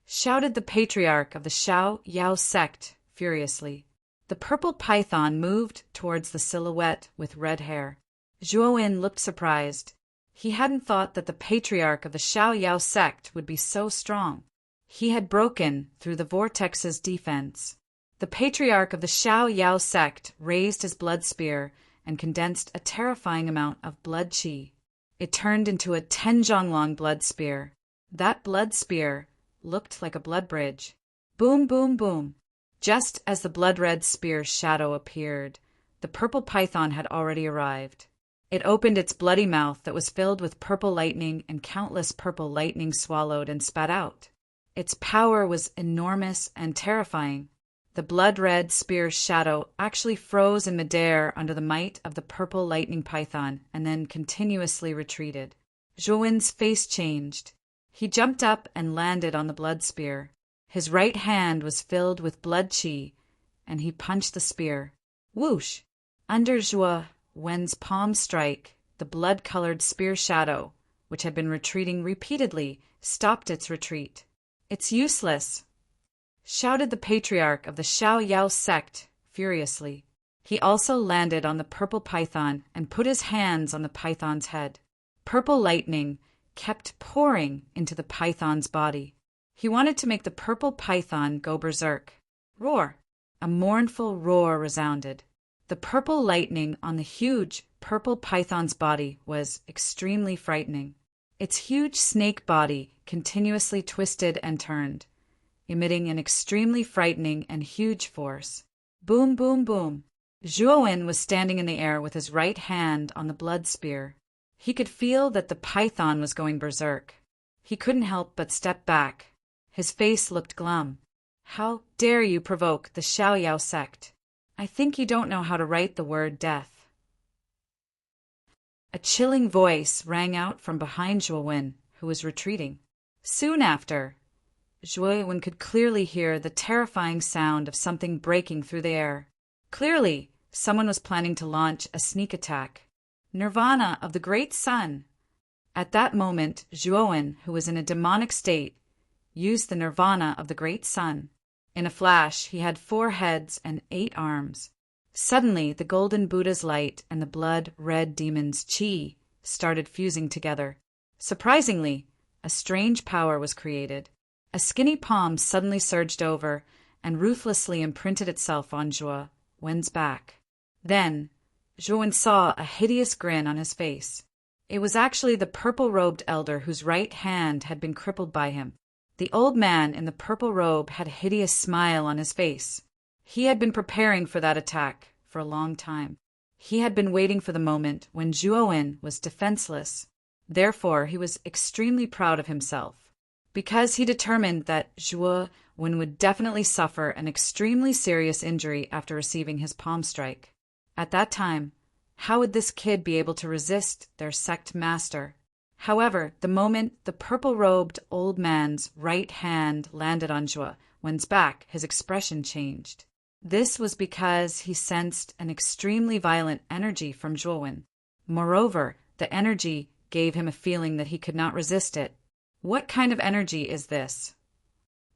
Shouted the patriarch of the Xiao Yao sect furiously. The purple python moved towards the silhouette with red hair. Zhuowen looked surprised. He hadn't thought that the patriarch of the Xiao Yao sect would be so strong. He had broken through the vortex's defense. The patriarch of the Xiao Yao sect raised his blood spear and condensed a terrifying amount of blood qi. It turned into a 10-zhonglong blood spear. That blood spear looked like a blood bridge. Boom, boom, boom. Just as the blood-red spear's shadow appeared, the purple python had already arrived. It opened its bloody mouth that was filled with purple lightning, and countless purple lightning swallowed and spat out. Its power was enormous and terrifying. The blood-red spear's shadow actually froze in midair under the might of the purple lightning python and then continuously retreated. Zhuowen's face changed. He jumped up and landed on the blood spear. His right hand was filled with blood qi, and he punched the spear. Whoosh! Under Zhuowen's palm strike, the blood-colored spear shadow, which had been retreating repeatedly, stopped its retreat. It's useless! Shouted the patriarch of the Xiao Yao sect furiously. He also landed on the purple python and put his hands on the python's head. Purple lightning kept pouring into the python's body. He wanted to make the purple python go berserk. Roar! A mournful roar resounded. The purple lightning on the huge purple python's body was extremely frightening. Its huge snake body continuously twisted and turned, emitting an extremely frightening and huge force. Boom, boom, boom. Zhuowen was standing in the air with his right hand on the blood spear. He could feel that the python was going berserk. He couldn't help but step back. His face looked glum. How dare you provoke the Xiao Yao sect? I think you don't know how to write the word death. A chilling voice rang out from behind Zhuowen, who was retreating. Soon after, Zhuowen could clearly hear the terrifying sound of something breaking through the air. Clearly, someone was planning to launch a sneak attack. Nirvana of the great sun. At that moment, Zhuowen, who was in a demonic state, used the nirvana of the great sun. In a flash, he had 4 heads and 8 arms. Suddenly, the golden Buddha's light and the blood-red demon's qi started fusing together. Surprisingly, a strange power was created. A skinny palm suddenly surged over and ruthlessly imprinted itself on Zhuowen's back. Then, Zhuowen saw a hideous grin on his face. It was actually the purple-robed elder whose right hand had been crippled by him. The old man in the purple robe had a hideous smile on his face. He had been preparing for that attack for a long time. He had been waiting for the moment when Zhuowen was defenseless. Therefore, he was extremely proud of himself, because he determined that Zhuowen would definitely suffer an extremely serious injury after receiving his palm strike. At that time, how would this kid be able to resist their sect master? However, the moment the purple-robed old man's right hand landed on Zhuowen's back, his expression changed. This was because he sensed an extremely violent energy from Zhuowen. Moreover, the energy gave him a feeling that he could not resist it. What kind of energy is this?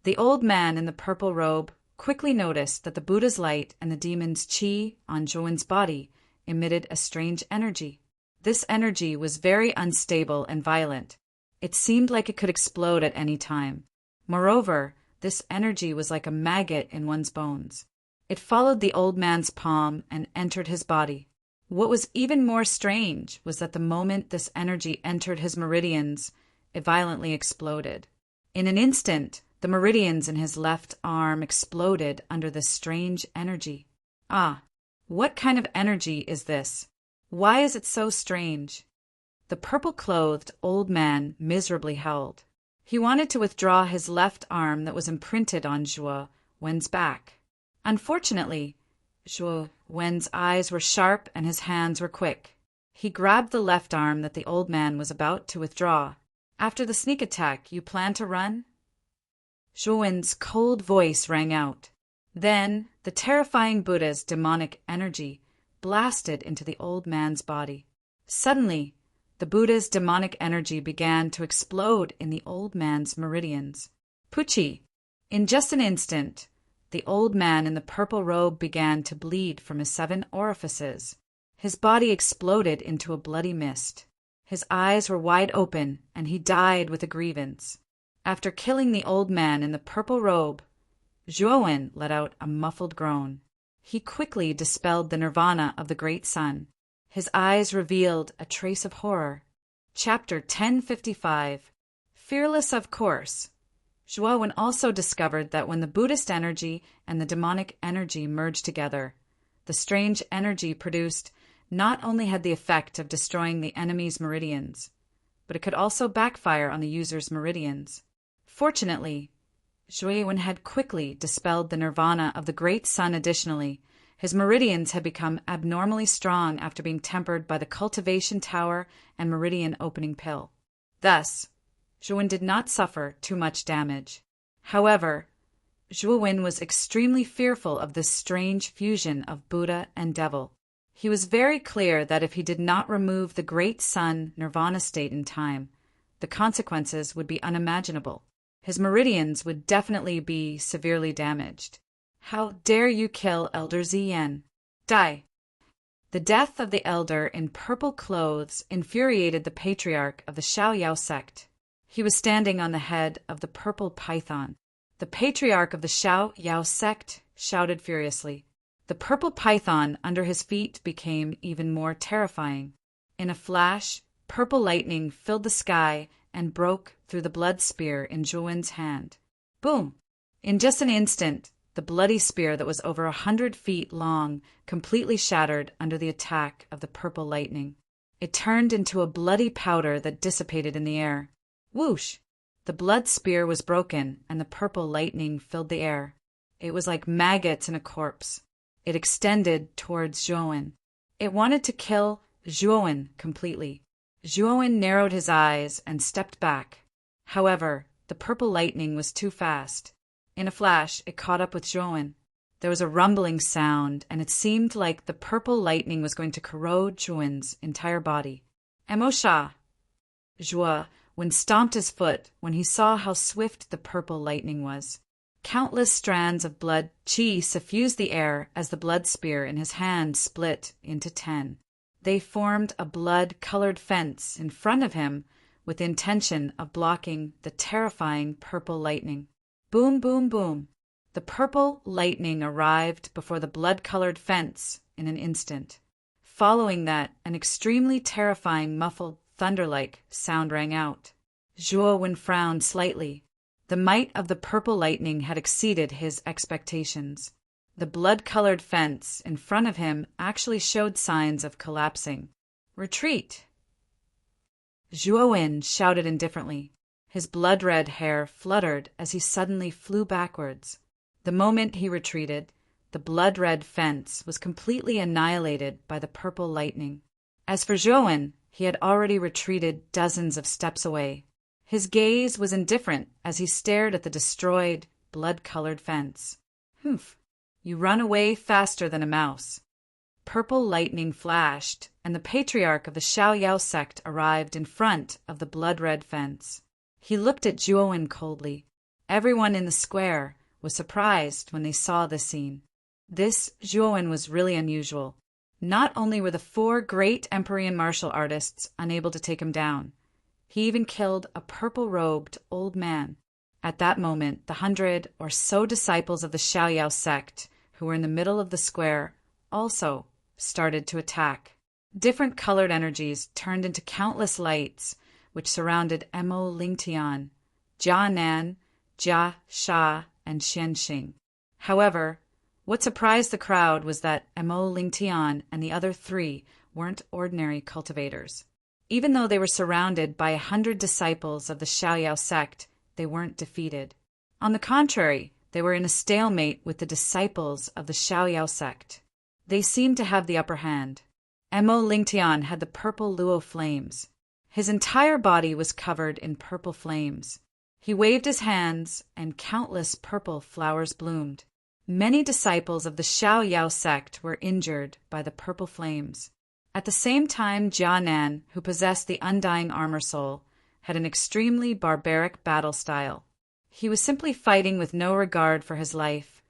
The old man in the purple robe quickly noticed that the Buddha's light and the demon's qi on Zhuowen's body emitted a strange energy. This energy was very unstable and violent. It seemed like it could explode at any time. Moreover, this energy was like a maggot in one's bones. It followed the old man's palm and entered his body. What was even more strange was that the moment this energy entered his meridians, it violently exploded. In an instant, the meridians in his left arm exploded under this strange energy. Ah, what kind of energy is this? Why is it so strange? The purple-clothed old man miserably howled. He wanted to withdraw his left arm that was imprinted on Zhuowen's back. Unfortunately, Zhuowen's eyes were sharp and his hands were quick. He grabbed the left arm that the old man was about to withdraw. After the sneak attack, you plan to run? Zhuowen's cold voice rang out. Then, the terrifying Buddha's demonic energy blasted into the old man's body. Suddenly, the Buddha's demonic energy began to explode in the old man's meridians. Pucci! In just an instant, the old man in the purple robe began to bleed from his 7 orifices. His body exploded into a bloody mist. His eyes were wide open, and he died with a grievance. After killing the old man in the purple robe, Zhuowen let out a muffled groan. He quickly dispelled the nirvana of the great sun. His eyes revealed a trace of horror. Chapter 1055. Fearless of course. Zhuowen also discovered that when the Buddhist energy and the demonic energy merged together, the strange energy produced not only had the effect of destroying the enemy's meridians, but it could also backfire on the user's meridians. Fortunately, Zhuowen had quickly dispelled the nirvana of the great sun. Additionally, his meridians had become abnormally strong after being tempered by the cultivation tower and meridian opening pill. Thus, Zhuowen did not suffer too much damage. However, Zhuowen was extremely fearful of this strange fusion of Buddha and devil. He was very clear that if he did not remove the great sun nirvana state in time, the consequences would be unimaginable. His meridians would definitely be severely damaged. How dare you kill Elder Ziyan? Die! The death of the elder in purple clothes infuriated the patriarch of the Xiaoyao sect. He was standing on the head of the purple python. The patriarch of the Xiaoyao sect shouted furiously. The purple python under his feet became even more terrifying. In a flash, purple lightning filled the sky and broke through the blood spear in Zhuowen's hand. Boom! In just an instant, the bloody spear that was over 100 feet long completely shattered under the attack of the purple lightning. It turned into a bloody powder that dissipated in the air. Whoosh! The blood spear was broken, and the purple lightning filled the air. It was like maggots in a corpse. It extended towards Zhuowen. It wanted to kill Zhuowen completely. Zhuowen narrowed his eyes and stepped back. However, the purple lightning was too fast. In a flash, it caught up with Zhuowen. There was a rumbling sound, and it seemed like the purple lightning was going to corrode Zhuan's entire body. Emosha! Zhuo stomped his foot when he saw how swift the purple lightning was. Countless strands of blood qi suffused the air as the blood spear in his hand split into 10. They formed a blood-colored fence in front of him with the intention of blocking the terrifying purple lightning. Boom, boom, boom. The purple lightning arrived before the blood-colored fence in an instant. Following that, an extremely terrifying muffled thunder-like sound rang out. Zhuo frowned slightly. The might of the purple lightning had exceeded his expectations. The blood-colored fence in front of him actually showed signs of collapsing. Retreat! Zhuo shouted indifferently. His blood-red hair fluttered as he suddenly flew backwards. The moment he retreated, the blood-red fence was completely annihilated by the purple lightning. As for Zhuo, he had already retreated dozens of steps away. His gaze was indifferent as he stared at the destroyed, blood-colored fence. Humph! You run away faster than a mouse. Purple lightning flashed, and the patriarch of the Xiaoyao sect arrived in front of the blood-red fence. He looked at Zhuo coldly. Everyone in the square was surprised when they saw this scene. This Zhuo was really unusual. Not only were the 4 great Empyrean martial artists unable to take him down, he even killed a purple-robed old man. At that moment, the 100 or so disciples of the Xiaoyao sect who were in the middle of the square also started to attack. Different colored energies turned into countless lights which surrounded Mo Lingtian, Jia Nan, Jia Sha, and Xian Xing. However, what surprised the crowd was that Mo Lingtian and the other 3 weren't ordinary cultivators. Even though they were surrounded by 100 disciples of the Xiaoyao sect, they weren't defeated. On the contrary, they were in a stalemate with the disciples of the Xiaoyao sect. They seemed to have the upper hand. Mo Lingtian had the purple luo flames. His entire body was covered in purple flames. He waved his hands, and countless purple flowers bloomed. Many disciples of the Xiaoyao sect were injured by the purple flames. At the same time, Jia Nan, who possessed the undying armor soul, had an extremely barbaric battle style. He was simply fighting with no regard for his life,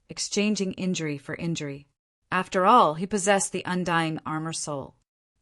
exchanging injury for injury. After all, he possessed the undying armor soul.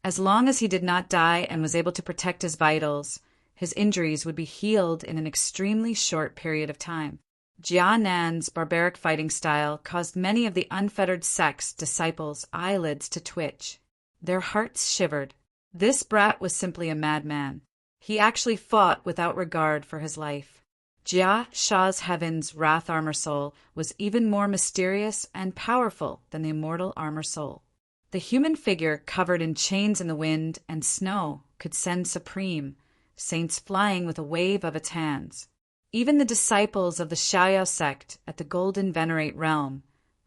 As long as he did not die and was able to protect his vitals, his injuries would be healed in an extremely short period of time. Jia Nan's barbaric fighting style caused many of the unfettered sect's disciples' eyelids to twitch. Their hearts shivered. This brat was simply a madman. He actually fought without regard for his life. Jia Sha's Heaven's Wrath Armor Soul was even more mysterious and powerful than the immortal Armor Soul. The human figure covered in chains in the wind and snow could send supreme, saints flying with a wave of its hands. Even the disciples of the Xiaoyao sect at the Golden Venerate realm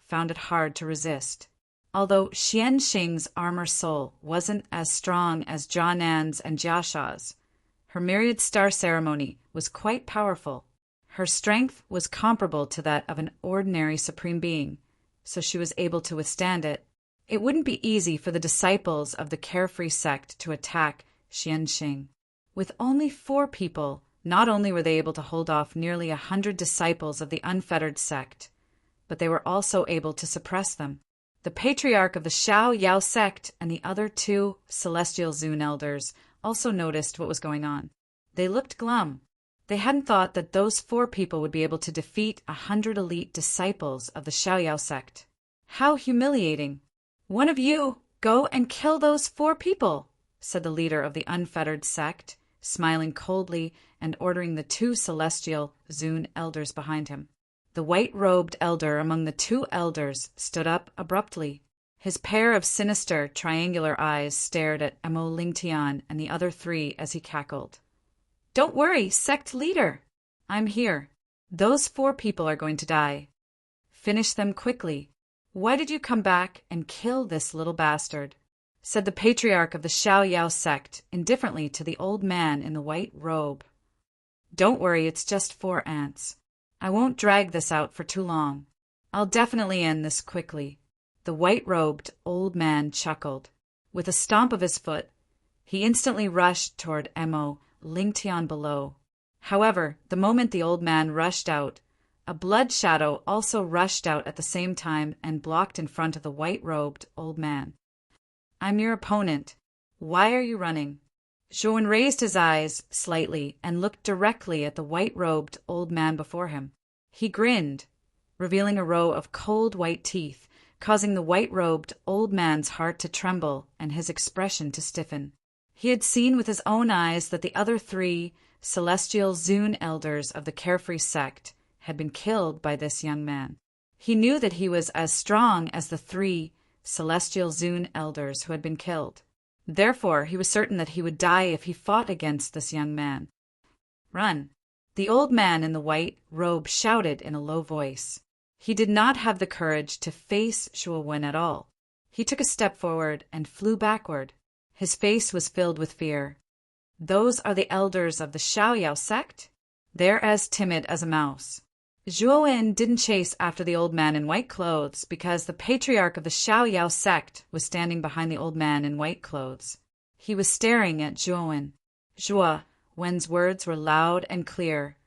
found it hard to resist. Although Xian Xing's armor soul wasn't as strong as Jia Nan's and Jia Sha's, her myriad star ceremony was quite powerful. Her strength was comparable to that of an ordinary supreme being, so she was able to withstand it. It wouldn't be easy for the disciples of the Carefree sect to attack Xian Xing. With only 4 people, not only were they able to hold off nearly 100 disciples of the unfettered sect, but they were also able to suppress them. The patriarch of the Xiaoyao sect and the other 2 celestial Zun elders also noticed what was going on. They looked glum. They hadn't thought that those 4 people would be able to defeat 100 elite disciples of the Xiaoyao sect. How humiliating! "One of you, go and kill those 4 people," said the leader of the unfettered sect, smiling coldly and ordering the 2 celestial Zun elders behind him. The white-robed elder among the 2 elders stood up abruptly. His pair of sinister, triangular eyes stared at Mo Lingtian and the other 3 as he cackled. "Don't worry, sect leader. I'm here. Those 4 people are going to die. Finish them quickly. Why did you come back and kill this little bastard?" said the patriarch of the Xiaoyao sect indifferently to the old man in the white robe. "Don't worry, it's just 4 ants. I won't drag this out for too long. I'll definitely end this quickly. The white-robed old man chuckled. With a stomp of his foot, he instantly rushed toward Emo, Lingtian below. However, the moment the old man rushed out, a blood shadow also rushed out at the same time and blocked in front of the white-robed old man. I'm your opponent. Why are you running? Zhuan raised his eyes slightly and looked directly at the white-robed old man before him. He grinned, revealing a row of cold white teeth, causing the white-robed old man's heart to tremble and his expression to stiffen. He had seen with his own eyes that the other 3 celestial Zune elders of the Carefree sect had been killed by this young man. He knew that he was as strong as the 3 celestial Zune elders who had been killed. Therefore, he was certain that he would die if he fought against this young man. Run! The old man in the white robe shouted in a low voice. He did not have the courage to face Zhuo at all. He took a step forward and flew backward. His face was filled with fear. Those are the elders of the Xiaoyao sect? They're as timid as a mouse. Zhuo didn't chase after the old man in white clothes because the patriarch of the Xiaoyao sect was standing behind the old man in white clothes. He was staring at Zhuo. Zhuo Wen's words were loud and clear,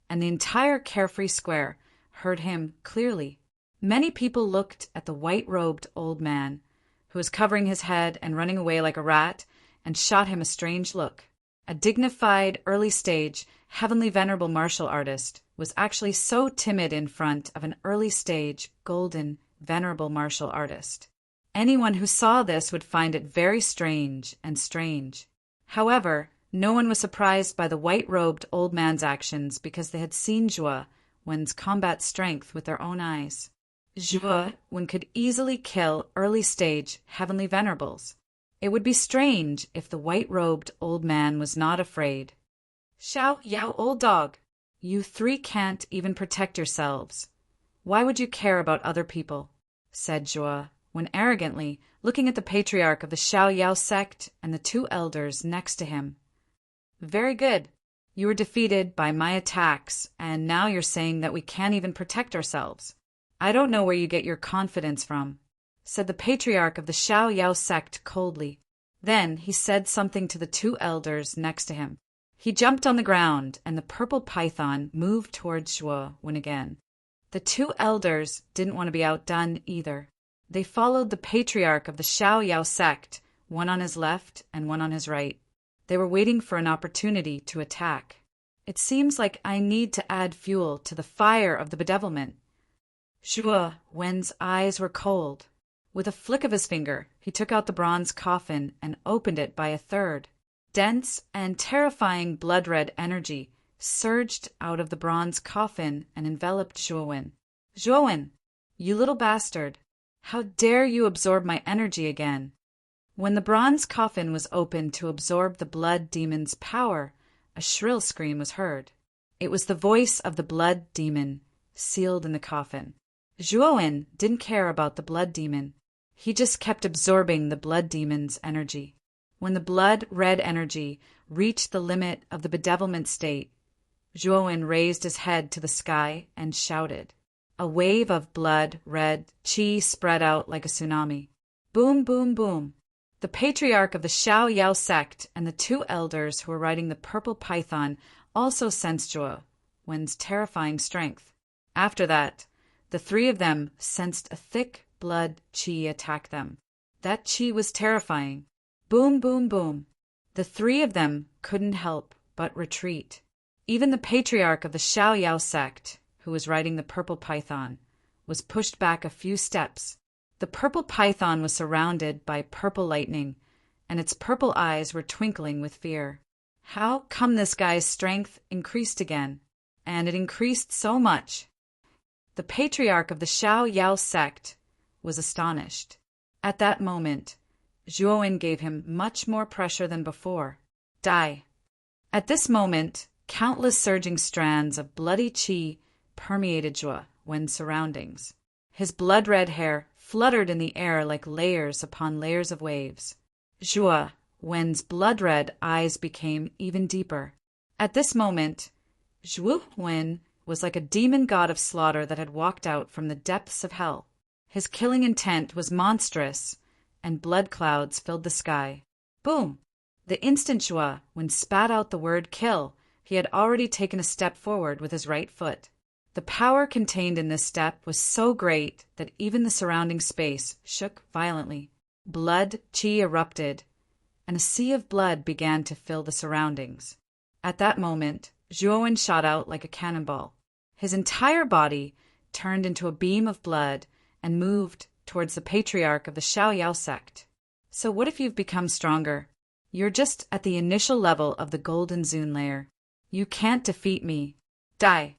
and the entire Carefree Square heard him clearly. Many people looked at the white-robed old man, who was covering his head and running away like a rat, and shot him a strange look. A dignified, early-stage, heavenly venerable martial artist was actually so timid in front of an early-stage, golden, venerable martial artist. Anyone who saw this would find it very strange and strange. However, no one was surprised by the white-robed old man's actions because they had seen Zhuo Wen's combat strength with their own eyes. Zhuo Wen could easily kill early-stage, heavenly venerables. It would be strange if the white-robed old man was not afraid. Xiao Yao, old dog, you 3 can't even protect yourselves. Why would you care about other people? Said Zhuo Wen arrogantly, looking at the patriarch of the Xiaoyao sect and the 2 elders next to him. Very good. You were defeated by my attacks, and now you're saying that we can't even protect ourselves. I don't know where you get your confidence from, said the patriarch of the Xiaoyao sect coldly. Then he said something to the 2 elders next to him. He jumped on the ground, and the purple python moved towards Zhuo Wen again. The 2 elders didn't want to be outdone either. They followed the patriarch of the Xiaoyao sect, one on his left and one on his right. They were waiting for an opportunity to attack. It seems like I need to add fuel to the fire of the bedevilment. Zhuo Wen's eyes were cold. With a flick of his finger, he took out the bronze coffin and opened it by a third. Dense and terrifying blood-red energy surged out of the bronze coffin and enveloped Zhuo Wen. Zhuo Wen, you little bastard! How dare you absorb my energy again? When the bronze coffin was opened to absorb the blood demon's power, a shrill scream was heard. It was the voice of the blood demon, sealed in the coffin. Zhuo Wen didn't care about the blood demon. He just kept absorbing the blood demon's energy. When the blood-red energy reached the limit of the bedevilment state, Zhuo Wen raised his head to the sky and shouted. A wave of blood-red qi spread out like a tsunami. Boom, boom, boom. The patriarch of the Xiaoyao sect and the 2 elders who were riding the purple python also sensed Zhuo Wen's terrifying strength. After that, the 3 of them sensed a thick blood qi attack them. That qi was terrifying. Boom, boom, boom. The 3 of them couldn't help but retreat. Even the patriarch of the Xiaoyao sect, who was riding the purple python, was pushed back a few steps. The purple python was surrounded by purple lightning, and its purple eyes were twinkling with fear. How come this guy's strength increased again? And it increased so much. The patriarch of the Xiaoyao sect was astonished. At that moment, Zhuo Wen gave him much more pressure than before. Die. At this moment, countless surging strands of bloody qi permeated Zhuo Wen's surroundings. His blood-red hair fluttered in the air like layers upon layers of waves. Zhuo Wen's blood-red eyes became even deeper. At this moment, Zhuo Wen was like a demon god of slaughter that had walked out from the depths of hell. His killing intent was monstrous, and blood clouds filled the sky. Boom! The instant Zhuo spat out the word kill, he had already taken a step forward with his right foot. The power contained in this step was so great that even the surrounding space shook violently. Blood qi erupted, and a sea of blood began to fill the surroundings. At that moment, Zhuo shot out like a cannonball. His entire body turned into a beam of blood and moved towards the patriarch of the Xiaoyao sect. So what if you've become stronger? You're just at the initial level of the Golden Zune layer. You can't defeat me. Die.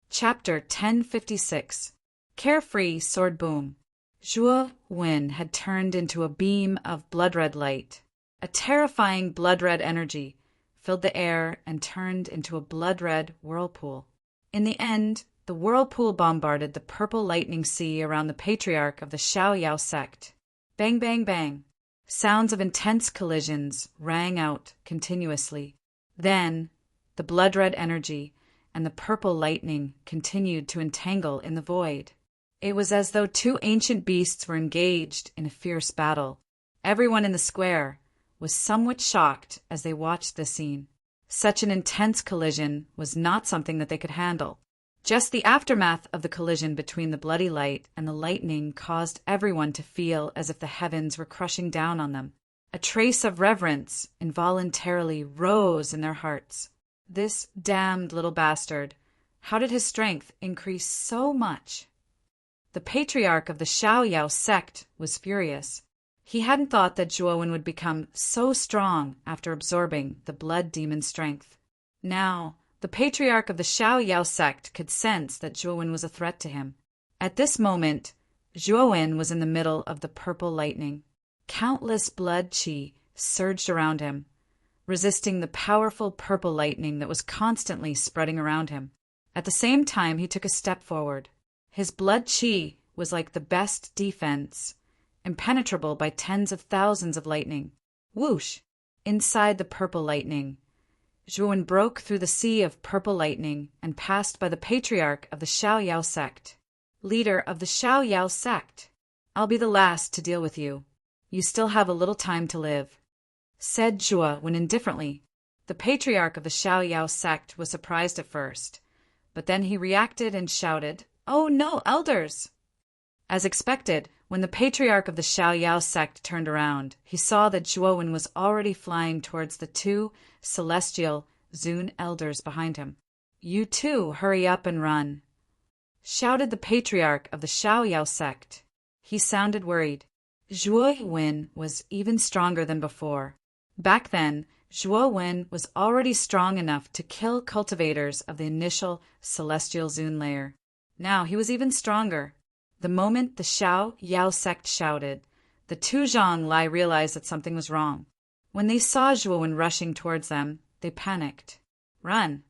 Chapter 1056. Carefree Sword Boom. Zhuo Wen had turned into a beam of blood-red light. A terrifying blood-red energy filled the air and turned into a blood-red whirlpool. In the end, the whirlpool bombarded the purple lightning sea around the patriarch of the Xiaoyao sect. Bang, bang, bang. Sounds of intense collisions rang out continuously. Then, the blood-red energy and the purple lightning continued to entangle in the void. It was as though two ancient beasts were engaged in a fierce battle. Everyone in the square was somewhat shocked as they watched the scene. Such an intense collision was not something that they could handle. Just the aftermath of the collision between the bloody light and the lightning caused everyone to feel as if the heavens were crushing down on them. A trace of reverence involuntarily rose in their hearts. This damned little bastard, how did his strength increase so much? The patriarch of the Xiaoyao sect was furious. He hadn't thought that Zhuo would become so strong after absorbing the blood demon's strength. Now, the patriarch of the Xiaoyao sect could sense that Zhuo was a threat to him. At this moment, Zhuo was in the middle of the purple lightning. Countless blood qi surged around him, resisting the powerful purple lightning that was constantly spreading around him. At the same time, he took a step forward. His blood qi was like the best defense, impenetrable by tens of thousands of lightning. Whoosh! Inside the purple lightning, Zhuo broke through the sea of purple lightning and passed by the patriarch of the Xiaoyao sect. Leader of the Xiaoyao sect, I'll be the last to deal with you. You still have a little time to live, said Zhuo indifferently. The patriarch of the Xiaoyao sect was surprised at first, but then he reacted and shouted, "Oh no, elders!" As expected, when the patriarch of the Xiaoyao sect turned around, he saw that Zhuo was already flying towards the two celestial Zune elders behind him. "You too, hurry up and run," shouted the patriarch of the Xiaoyao sect. He sounded worried. Zhuo was even stronger than before. Back then, Zhuo was already strong enough to kill cultivators of the initial celestial Zune layer. Now he was even stronger. The moment the Xiaoyao sect shouted, the two Zhonglai realized that something was wrong. When they saw Zhuo rushing towards them, they panicked. "Run!"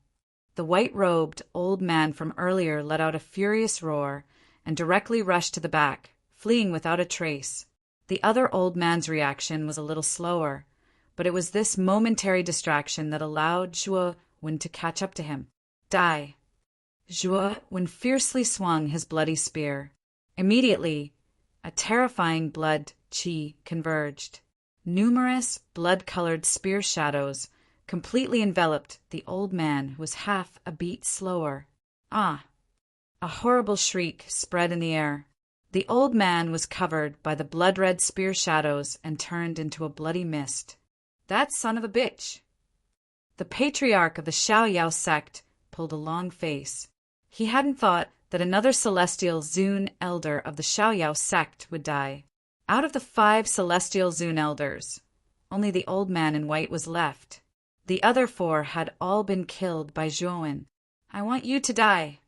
The white-robed old man from earlier let out a furious roar and directly rushed to the back, fleeing without a trace. The other old man's reaction was a little slower, but it was this momentary distraction that allowed Zhuo to catch up to him. "Die!" Zhuo fiercely swung his bloody spear. Immediately, a terrifying blood qi converged. Numerous blood-colored spear shadows completely enveloped the old man, who was half a beat slower. Ah! A horrible shriek spread in the air. The old man was covered by the blood-red spear shadows and turned into a bloody mist. "That son of a bitch!" The patriarch of the Xiaoyao sect pulled a long face. He hadn't thought that another celestial Zune elder of the Xiaoyao sect would die. Out of the 5 celestial Zune elders, only the old man in white was left. The other 4 had all been killed by Zhuo. "I want you to die,"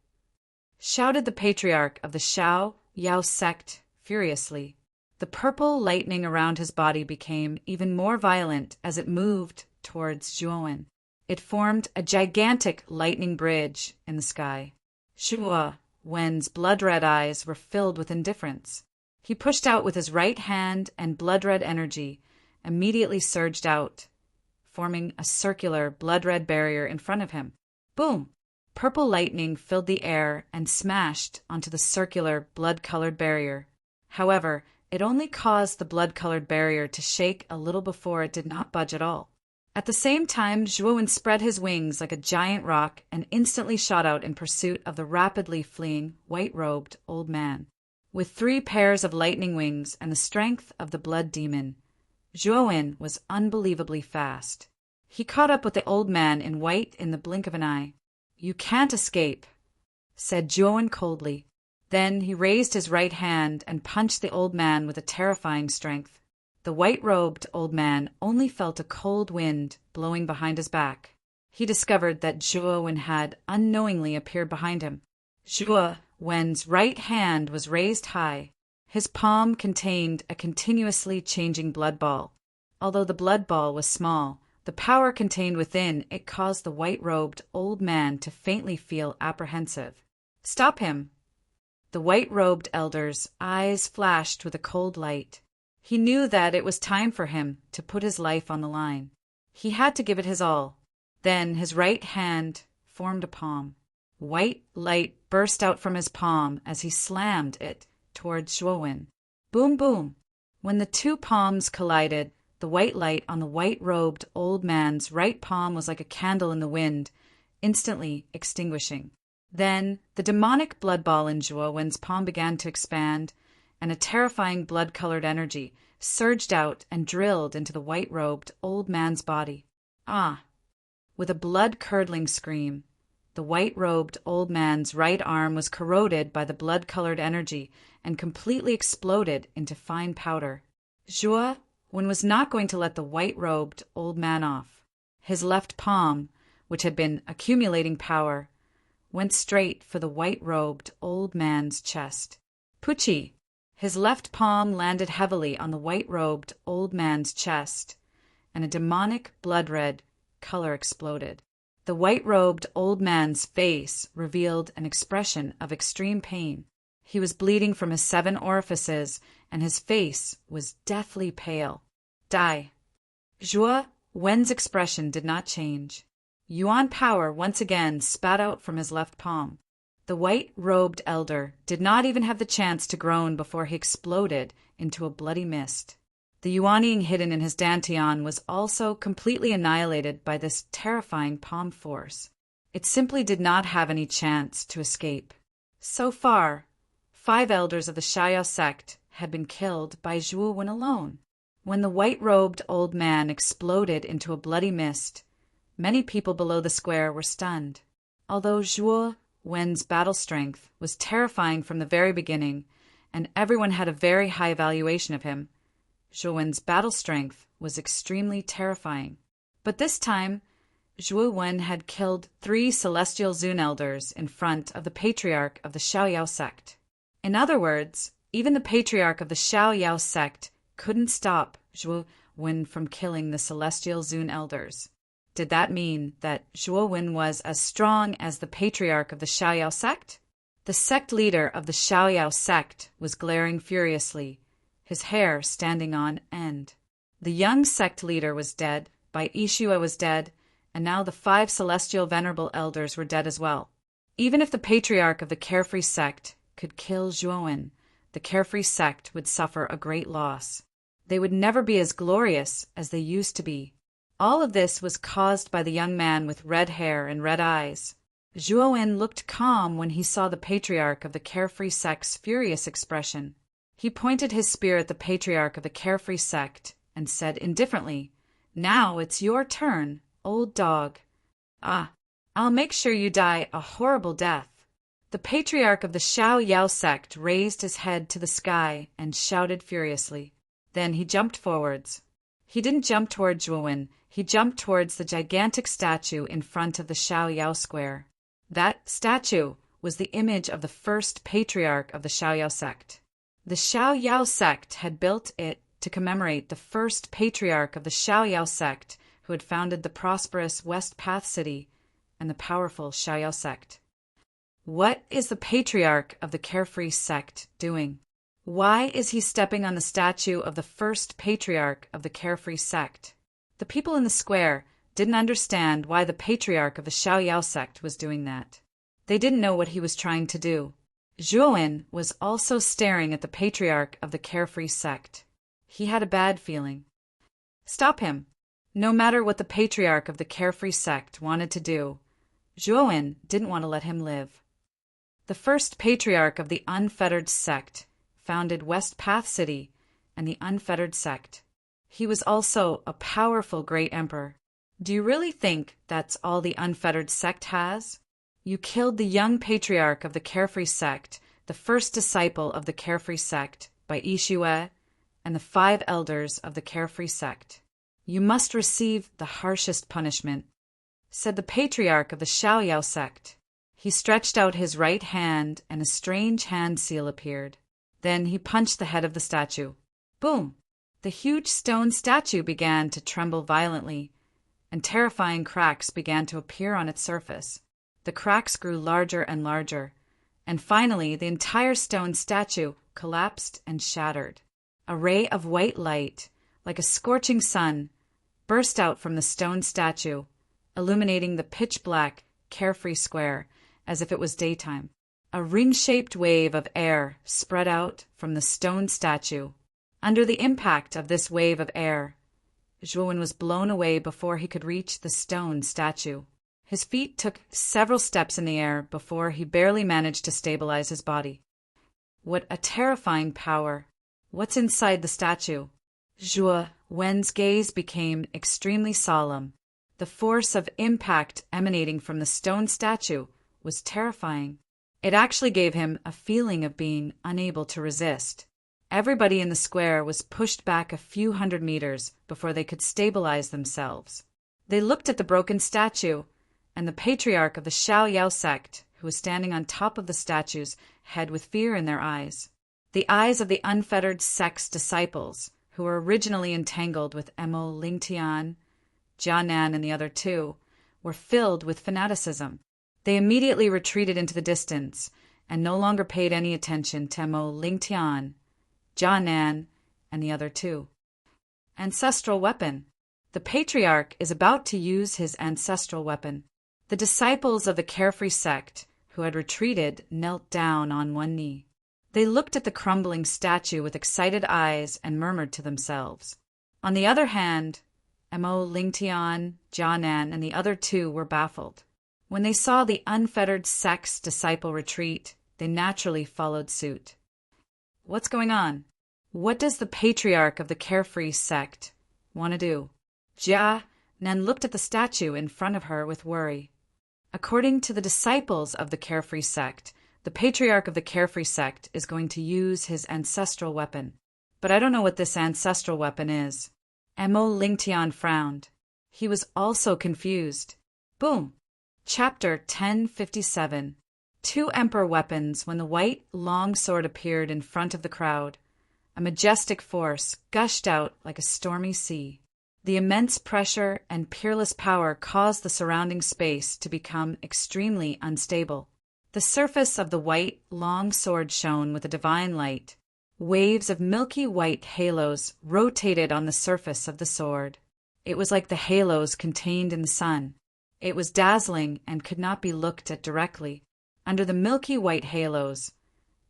shouted the patriarch of the Xiaoyao sect furiously. The purple lightning around his body became even more violent as it moved towards Zhuo. It formed a gigantic lightning bridge in the sky. Zhuo's blood-red eyes were filled with indifference. He pushed out with his right hand, and blood-red energy immediately surged out, forming a circular blood-red barrier in front of him. Boom! Purple lightning filled the air and smashed onto the circular, blood-colored barrier. However, it only caused the blood-colored barrier to shake a little before it did not budge at all. At the same time, Zhuowen spread his wings like a giant rock and instantly shot out in pursuit of the rapidly fleeing, white-robed old man. With 3 pairs of lightning wings and the strength of the blood demon, Zhuowen was unbelievably fast. He caught up with the old man in white in the blink of an eye. "You can't escape," said Zhuowen coldly. Then he raised his right hand and punched the old man with a terrifying strength. The white-robed old man only felt a cold wind blowing behind his back. He discovered that Zhuowen had unknowingly appeared behind him. Zhuowen's right hand was raised high. His palm contained a continuously changing blood ball. Although the blood ball was small, the power contained within it caused the white-robed old man to faintly feel apprehensive. "Stop him!" The white-robed elder's eyes flashed with a cold light. He knew that it was time for him to put his life on the line. He had to give it his all. Then his right hand formed a palm. White light burst out from his palm as he slammed it toward Zhuowen. Boom, boom! When the 2 palms collided, the white light on the white-robed old man's right palm was like a candle in the wind, instantly extinguishing. Then the demonic blood ball in Zhuowen's palm began to expand, and a terrifying blood-colored energy surged out and drilled into the white-robed old man's body. Ah! With a blood-curdling scream, the white-robed old man's right arm was corroded by the blood-colored energy and completely exploded into fine powder. Zhuowen was not going to let the white-robed old man off. His left palm, which had been accumulating power, went straight for the white-robed old man's chest. Pucci! His left palm landed heavily on the white-robed old man's chest, and a demonic blood-red color exploded. The white-robed old man's face revealed an expression of extreme pain. He was bleeding from his 7 orifices, and his face was deathly pale. Die! Zhuowen's expression did not change. Yuan power once again spat out from his left palm. The white-robed elder did not even have the chance to groan before he exploded into a bloody mist. The yuaning hidden in his dantian was also completely annihilated by this terrifying palm force. It simply did not have any chance to escape. So far, 5 elders of the Xiaoyao sect had been killed by Zhuowen alone. When the white-robed old man exploded into a bloody mist, many people below the square were stunned. Although Zhuowen's battle strength was terrifying from the very beginning, and everyone had a very high evaluation of him, Zhuowen's battle strength was extremely terrifying. But this time, Zhuowen had killed 3 celestial Zun elders in front of the patriarch of the Xiaoyao sect. In other words, even the patriarch of the Xiaoyao sect couldn't stop Zhuowen from killing the celestial Zun elders. Did that mean that Zhuowen was as strong as the patriarch of the Xiaoyao sect? The sect leader of the Xiaoyao sect was glaring furiously, his hair standing on end. The young sect leader was dead, Bai Yishua was dead, and now the 5 celestial venerable elders were dead as well. Even if the patriarch of the carefree sect could kill Zhuowen, the carefree sect would suffer a great loss. They would never be as glorious as they used to be. All of this was caused by the young man with red hair and red eyes. Zhuowen looked calm when he saw the patriarch of the carefree sect's furious expression. He pointed his spear at the patriarch of the carefree sect and said indifferently, "Now it's your turn, old dog. Ah, I'll make sure you die a horrible death." The patriarch of the Xiaoyao sect raised his head to the sky and shouted furiously. Then he jumped forwards. He didn't jump toward Zhuowen, he jumped towards the gigantic statue in front of the Xiaoyao square. That statue was the image of the first patriarch of the Xiaoyao sect. The Xiaoyao sect had built it to commemorate the first patriarch of the Xiaoyao sect who had founded the prosperous West Path city and the powerful Xiaoyao sect. What is the patriarch of the carefree sect doing? Why is he stepping on the statue of the first patriarch of the carefree sect? The people in the square didn't understand why the patriarch of the Xiaoyao sect was doing that. They didn't know what he was trying to do. Zhuowen was also staring at the patriarch of the carefree sect. He had a bad feeling. Stop him. No matter what the patriarch of the carefree sect wanted to do, Zhuowen didn't want to let him live. The first patriarch of the unfettered sect founded West Path City and the unfettered sect. He was also a powerful great emperor. Do you really think that's all the unfettered sect has? You killed the young patriarch of the carefree sect, the first disciple of the carefree sect, by Yishue, and the 5 elders of the carefree sect. You must receive the harshest punishment, said the patriarch of the Xiaoyao sect. He stretched out his right hand, and a strange hand seal appeared. Then he punched the head of the statue. Boom! The huge stone statue began to tremble violently, and terrifying cracks began to appear on its surface. The cracks grew larger and larger, and finally the entire stone statue collapsed and shattered. A ray of white light, like a scorching sun, burst out from the stone statue, illuminating the pitch-black, carefree square as if it was daytime. A ring-shaped wave of air spread out from the stone statue. Under the impact of this wave of air, Zhuowen was blown away before he could reach the stone statue. His feet took several steps in the air before he barely managed to stabilize his body. What a terrifying power! What's inside the statue? Zhuowen's gaze became extremely solemn. The force of impact emanating from the stone statue was terrifying. It actually gave him a feeling of being unable to resist. Everybody in the square was pushed back a few hundred meters before they could stabilize themselves. They looked at the broken statue and the patriarch of the Xiaoyao sect, who was standing on top of the statue's head with fear in their eyes. The eyes of the unfettered sect's disciples, who were originally entangled with Mo Lingtian, Jianan, and the other 2, were filled with fanaticism. They immediately retreated into the distance and no longer paid any attention to Mo Lingtian, Jianan, and the other 2. Ancestral weapon. The patriarch is about to use his ancestral weapon. The disciples of the carefree sect, who had retreated, knelt down on one knee. They looked at the crumbling statue with excited eyes and murmured to themselves. On the other hand, Mo Lingtian, Jianan, and the other 2 were baffled. When they saw the unfettered sect's disciple retreat, they naturally followed suit. What's going on? What does the patriarch of the carefree sect want to do? Jianan looked at the statue in front of her with worry. According to the disciples of the carefree sect, the patriarch of the carefree sect is going to use his ancestral weapon. But I don't know what this ancestral weapon is. Mo Lingtian frowned. He was also confused. Boom! Chapter 1057. 2 emperor weapons. When the white long sword appeared in front of the crowd, a majestic force gushed out like a stormy sea. The immense pressure and peerless power caused the surrounding space to become extremely unstable. The surface of the white, long sword shone with a divine light. Waves of milky white halos rotated on the surface of the sword. It was like the halos contained in the sun. It was dazzling and could not be looked at directly. Under the milky white halos,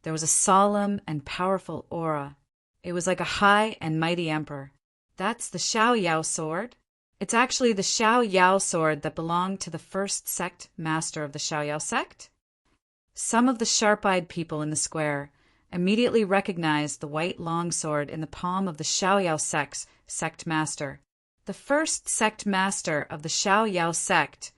there was a solemn and powerful aura. It was like a high and mighty emperor. That's the Xiaoyao sword? It's actually the Xiaoyao sword that belonged to the first sect master of the Xiaoyao sect? Some of the sharp-eyed people in the square immediately recognized the white longsword in the palm of the Xiaoyao sect's sect master. The first sect master of the Xiaoyao sect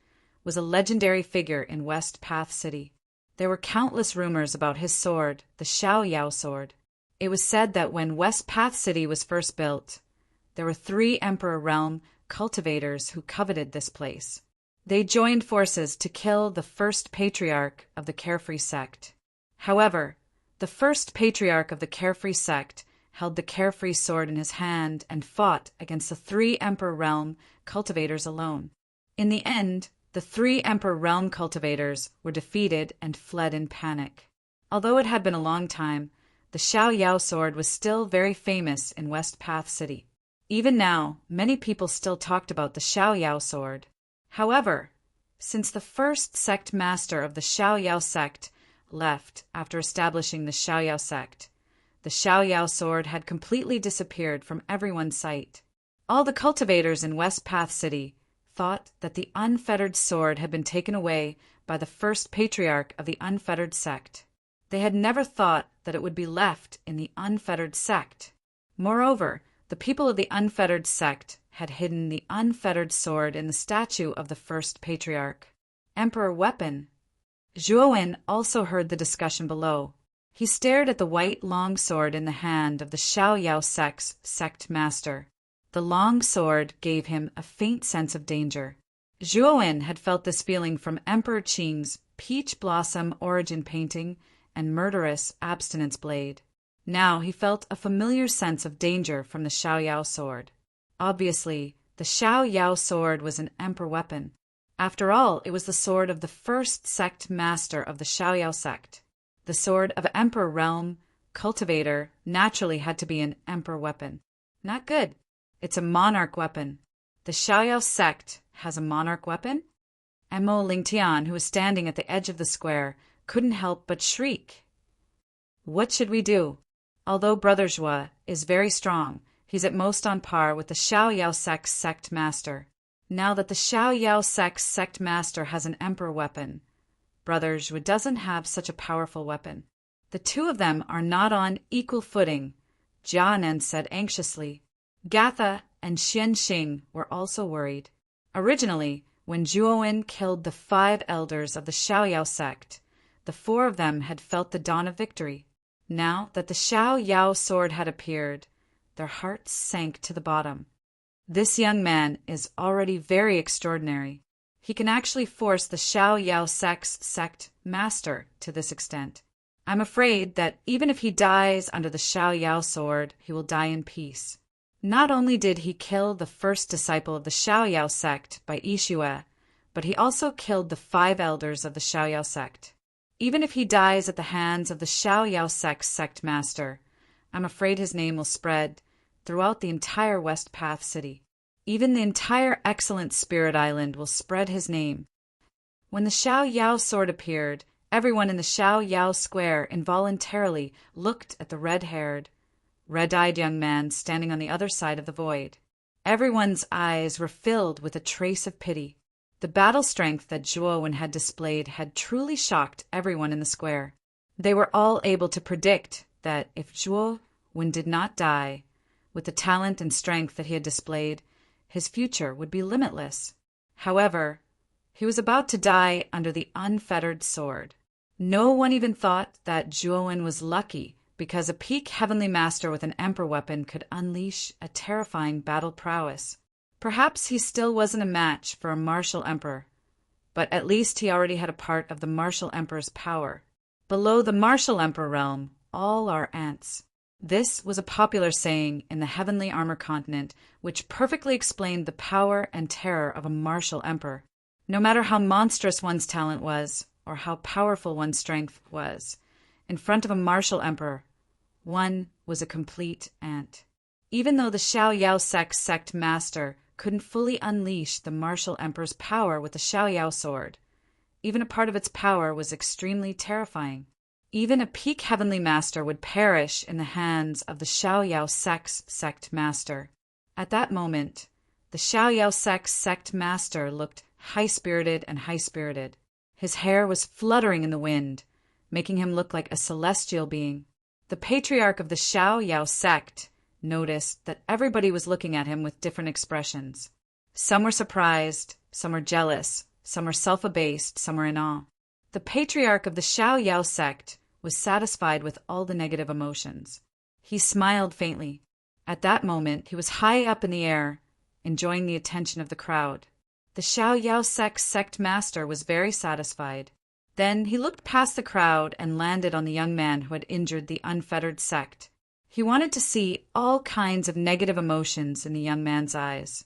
was a legendary figure in West Path City. There were countless rumors about his sword, the Xiaoyao sword. It was said that when West Path City was first built, there were 3 Emperor Realm cultivators who coveted this place. They joined forces to kill the first patriarch of the carefree sect. However, the first patriarch of the carefree sect held the carefree sword in his hand and fought against the 3 Emperor Realm cultivators alone. In the end, the 3 Emperor Realm cultivators were defeated and fled in panic. Although it had been a long time, the Xiaoyao sword was still very famous in West Path City. Even now, many people still talked about the Xiaoyao sword. However, Since the first sect master of the Xiaoyao sect left after establishing the Xiaoyao sect, the Xiaoyao sword had completely disappeared from everyone's sight. All the cultivators in West Path City thought that the unfettered sword had been taken away by the first patriarch of the unfettered sect. They had never thought that it would be left in the unfettered sect. Moreover, the people of the unfettered sect had hidden the unfettered sword in the statue of the first patriarch. Emperor weapon. Zhuowen also heard the discussion below. He stared at the white long sword in the hand of the Xiaoyao sect's sect master. The long sword gave him a faint sense of danger. Zhuowen had felt this feeling from Emperor Qing's peach blossom origin painting and murderous abstinence blade. Now he felt a familiar sense of danger from the Xiaoyao sword. Obviously, the Xiaoyao sword was an emperor weapon. After all, it was the sword of the first sect master of the Xiaoyao sect. The sword of emperor realm cultivator naturally had to be an emperor weapon. Not good. It's a monarch weapon. The Xiaoyao sect has a monarch weapon? Mo Lingtian, who was standing at the edge of the square, couldn't help but shriek. What should we do? Although Brother Zhua is very strong, he's at most on par with the Xiaoyao sect's sect master. Now that the Xiaoyao sect's sect master has an emperor weapon, Brother Zhua doesn't have such a powerful weapon. The two of them are not on equal footing, Jianen said anxiously. Gatha and Xianxing were also worried. Originally, when Zhuowen killed the 5 elders of the Xiaoyao sect, the 4 of them had felt the dawn of victory. Now that the Xiaoyao sword had appeared, their hearts sank to the bottom. This young man is already very extraordinary. He can actually force the Xiaoyao sect's sect master to this extent. I'm afraid that even if he dies under the Xiaoyao sword, he will die in peace. Not only did he kill the first disciple of the Xiaoyao sect by Yixue, but he also killed the 5 elders of the Xiaoyao sect. Even if he dies at the hands of the Xiaoyao sect's sect master, I'm afraid his name will spread throughout the entire West Path City. Even the entire excellent Spirit Island will spread his name. When the Xiaoyao sword appeared, everyone in the Xiaoyao square involuntarily looked at the red-haired, red-eyed young man standing on the other side of the void. Everyone's eyes were filled with a trace of pity. The battle strength that Zhuowen had displayed had truly shocked everyone in the square. They were all able to predict that if Zhuowen did not die, with the talent and strength that he had displayed, his future would be limitless. However, he was about to die under the unfettered sword. No one even thought that Zhuowen was lucky because a peak heavenly master with an emperor weapon could unleash a terrifying battle prowess. Perhaps he still wasn't a match for a martial emperor, but at least he already had a part of the martial emperor's power. Below the martial emperor realm, all are ants. This was a popular saying in the heavenly armor continent, which perfectly explained the power and terror of a martial emperor. No matter how monstrous one's talent was, or how powerful one's strength was, in front of a martial emperor, one was a complete ant. Even though the Xiaoyao sect's sect master couldn't fully unleash the martial emperor's power with the Xiaoyao sword, even a part of its power was extremely terrifying. Even a peak heavenly master would perish in the hands of the Xiaoyao sect's sect master. At that moment, the Xiaoyao sect's sect master looked high-spirited and high-spirited. His hair was fluttering in the wind, making him look like a celestial being. The patriarch of the Xiaoyao sect noticed that everybody was looking at him with different expressions. Some were surprised, some were jealous, some were self-abased, some were in awe. The patriarch of the Xiaoyao sect was satisfied with all the negative emotions. He smiled faintly. At that moment, he was high up in the air, enjoying the attention of the crowd. The Xiaoyao sect's sect master was very satisfied. Then he looked past the crowd and landed on the young man who had injured the unfettered sect. He wanted to see all kinds of negative emotions in the young man's eyes.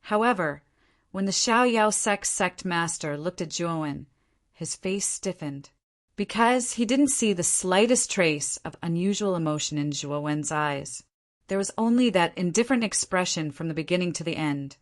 However, when the Xiaoyao sect's sect master looked at Zhuowen, his face stiffened, because he didn't see the slightest trace of unusual emotion in Zhuowen's eyes. There was only that indifferent expression from the beginning to the end,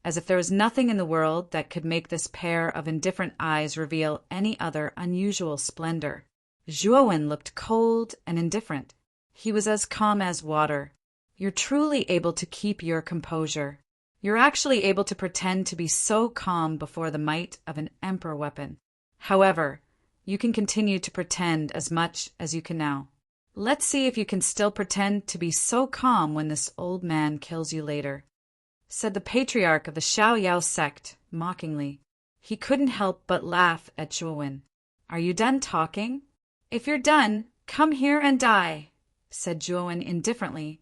as if there was nothing in the world that could make this pair of indifferent eyes reveal any other unusual splendor. Zhuowen looked cold and indifferent. He was as calm as water. You're truly able to keep your composure. You're actually able to pretend to be so calm before the might of an emperor weapon. However, you can continue to pretend as much as you can now. Let's see if you can still pretend to be so calm when this old man kills you later," said the patriarch of the Xiaoyao sect, mockingly. He couldn't help but laugh at Zhuowen. "Are you done talking? If you're done, come here and die," said Zhuowen indifferently,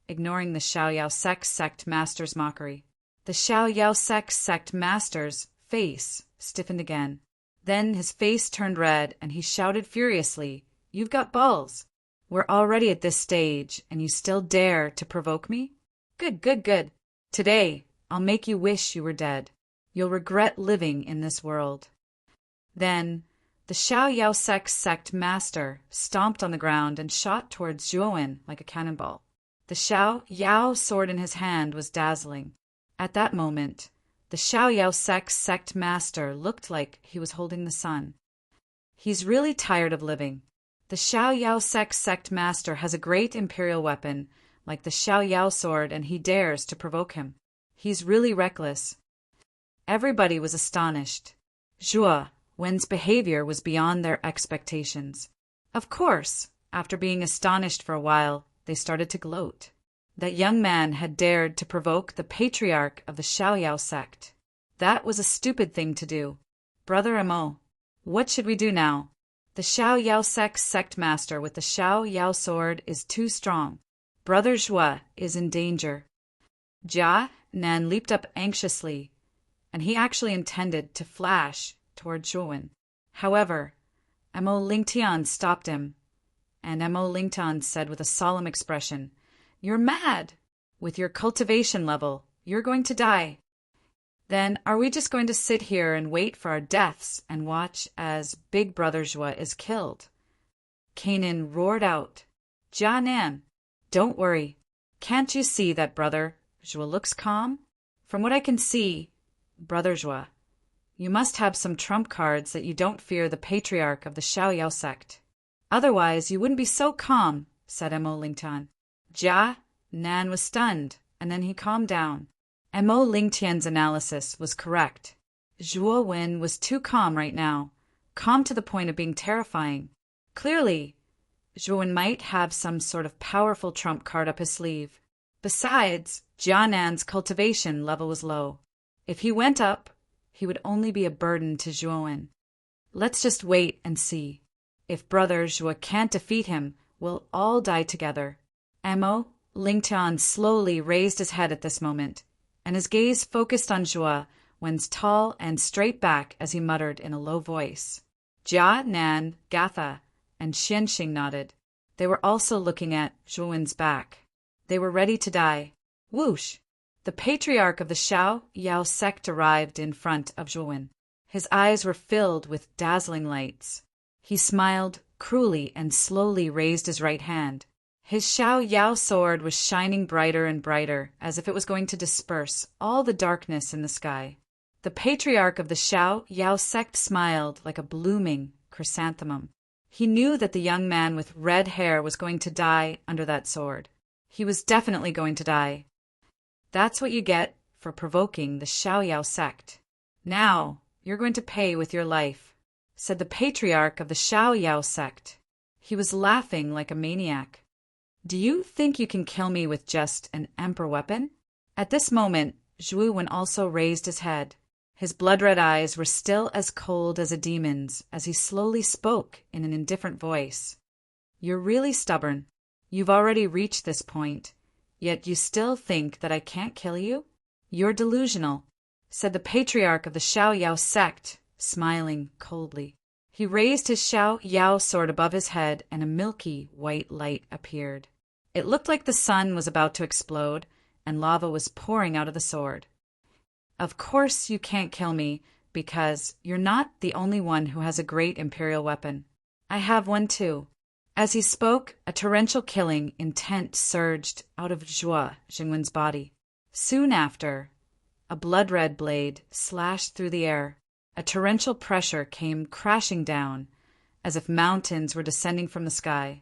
ignoring the Xiaoyao sect master's mockery. The Xiaoyao sect master's face stiffened again. Then his face turned red, and he shouted furiously, "You've got balls! We're already at this stage, and you still dare to provoke me? Good, good, good. Today, I'll make you wish you were dead. You'll regret living in this world." Then, the Xiaoyao sect master stomped on the ground and shot towards Zhuowen like a cannonball. The Xiaoyao sword in his hand was dazzling. At that moment, the Xiaoyao sect master looked like he was holding the sun. He's really tired of living. The Xiaoyao sect master has a great imperial weapon, like the Xiaoyao sword, and he dares to provoke him. He's really reckless. Everybody was astonished. Zhuowen's behavior was beyond their expectations. Of course, after being astonished for a while, they started to gloat. That young man had dared to provoke the patriarch of the Xiaoyao sect. That was a stupid thing to do. Brother Mo, what should we do now? The Xiaoyao sect master with the Xiaoyao sword is too strong. Brother Zhuo is in danger. Jia Nan leaped up anxiously, and he actually intended to flash toward Zhuowen. However, Mo Lingtian stopped him, and Mo Lingtian said with a solemn expression, "You're mad! With your cultivation level, you're going to die. Then are we just going to sit here and wait for our deaths and watch as Big Brother Zhuo is killed?" Kanan roared out, "Jia Nan, don't worry. Can't you see that Brother Zhuo looks calm? From what I can see, Brother Zhuo, you must have some trump cards that you don't fear the patriarch of the Xiaoyao sect. Otherwise, you wouldn't be so calm," said Mo Lingtian. Jia Nan was stunned, and then he calmed down. Mo Lingtian's analysis was correct. Zhuowen was too calm right now, calm to the point of being terrifying. Clearly, Zhuowen might have some sort of powerful trump card up his sleeve. Besides, Jianan's cultivation level was low. If he went up, he would only be a burden to Zhuowen. Let's just wait and see. If Brother Zhuo can't defeat him, we'll all die together. Mo Lingtian slowly raised his head at this moment, and his gaze focused on Zhuowen's tall and straight back as he muttered in a low voice. Jia Nan, Gatha, and Xianxing nodded. They were also looking at Zhuowen's back. They were ready to die. Whoosh! The patriarch of the Xiaoyao sect arrived in front of Zhuowen. His eyes were filled with dazzling lights. He smiled cruelly and slowly raised his right hand. His Xiaoyao sword was shining brighter and brighter, as if it was going to disperse all the darkness in the sky. The patriarch of the Xiaoyao sect smiled like a blooming chrysanthemum. He knew that the young man with red hair was going to die under that sword. He was definitely going to die. That's what you get for provoking the Xiaoyao sect. Now, you're going to pay with your life, said the patriarch of the Xiaoyao sect. He was laughing like a maniac. Do you think you can kill me with just an emperor weapon? At this moment, Zhuowen also raised his head. His blood-red eyes were still as cold as a demon's as he slowly spoke in an indifferent voice. You're really stubborn. You've already reached this point, yet you still think that I can't kill you? You're delusional, said the patriarch of the Xiaoyao sect, smiling coldly. He raised his Xiaoyao sword above his head, and a milky white light appeared. It looked like the sun was about to explode, and lava was pouring out of the sword. Of course you can't kill me, because you're not the only one who has a great imperial weapon. I have one too. As he spoke, a torrential killing intent surged out of Zhuo Jingwen's body. Soon after, A blood-red blade slashed through the air. A torrential pressure came crashing down, as if mountains were descending from the sky.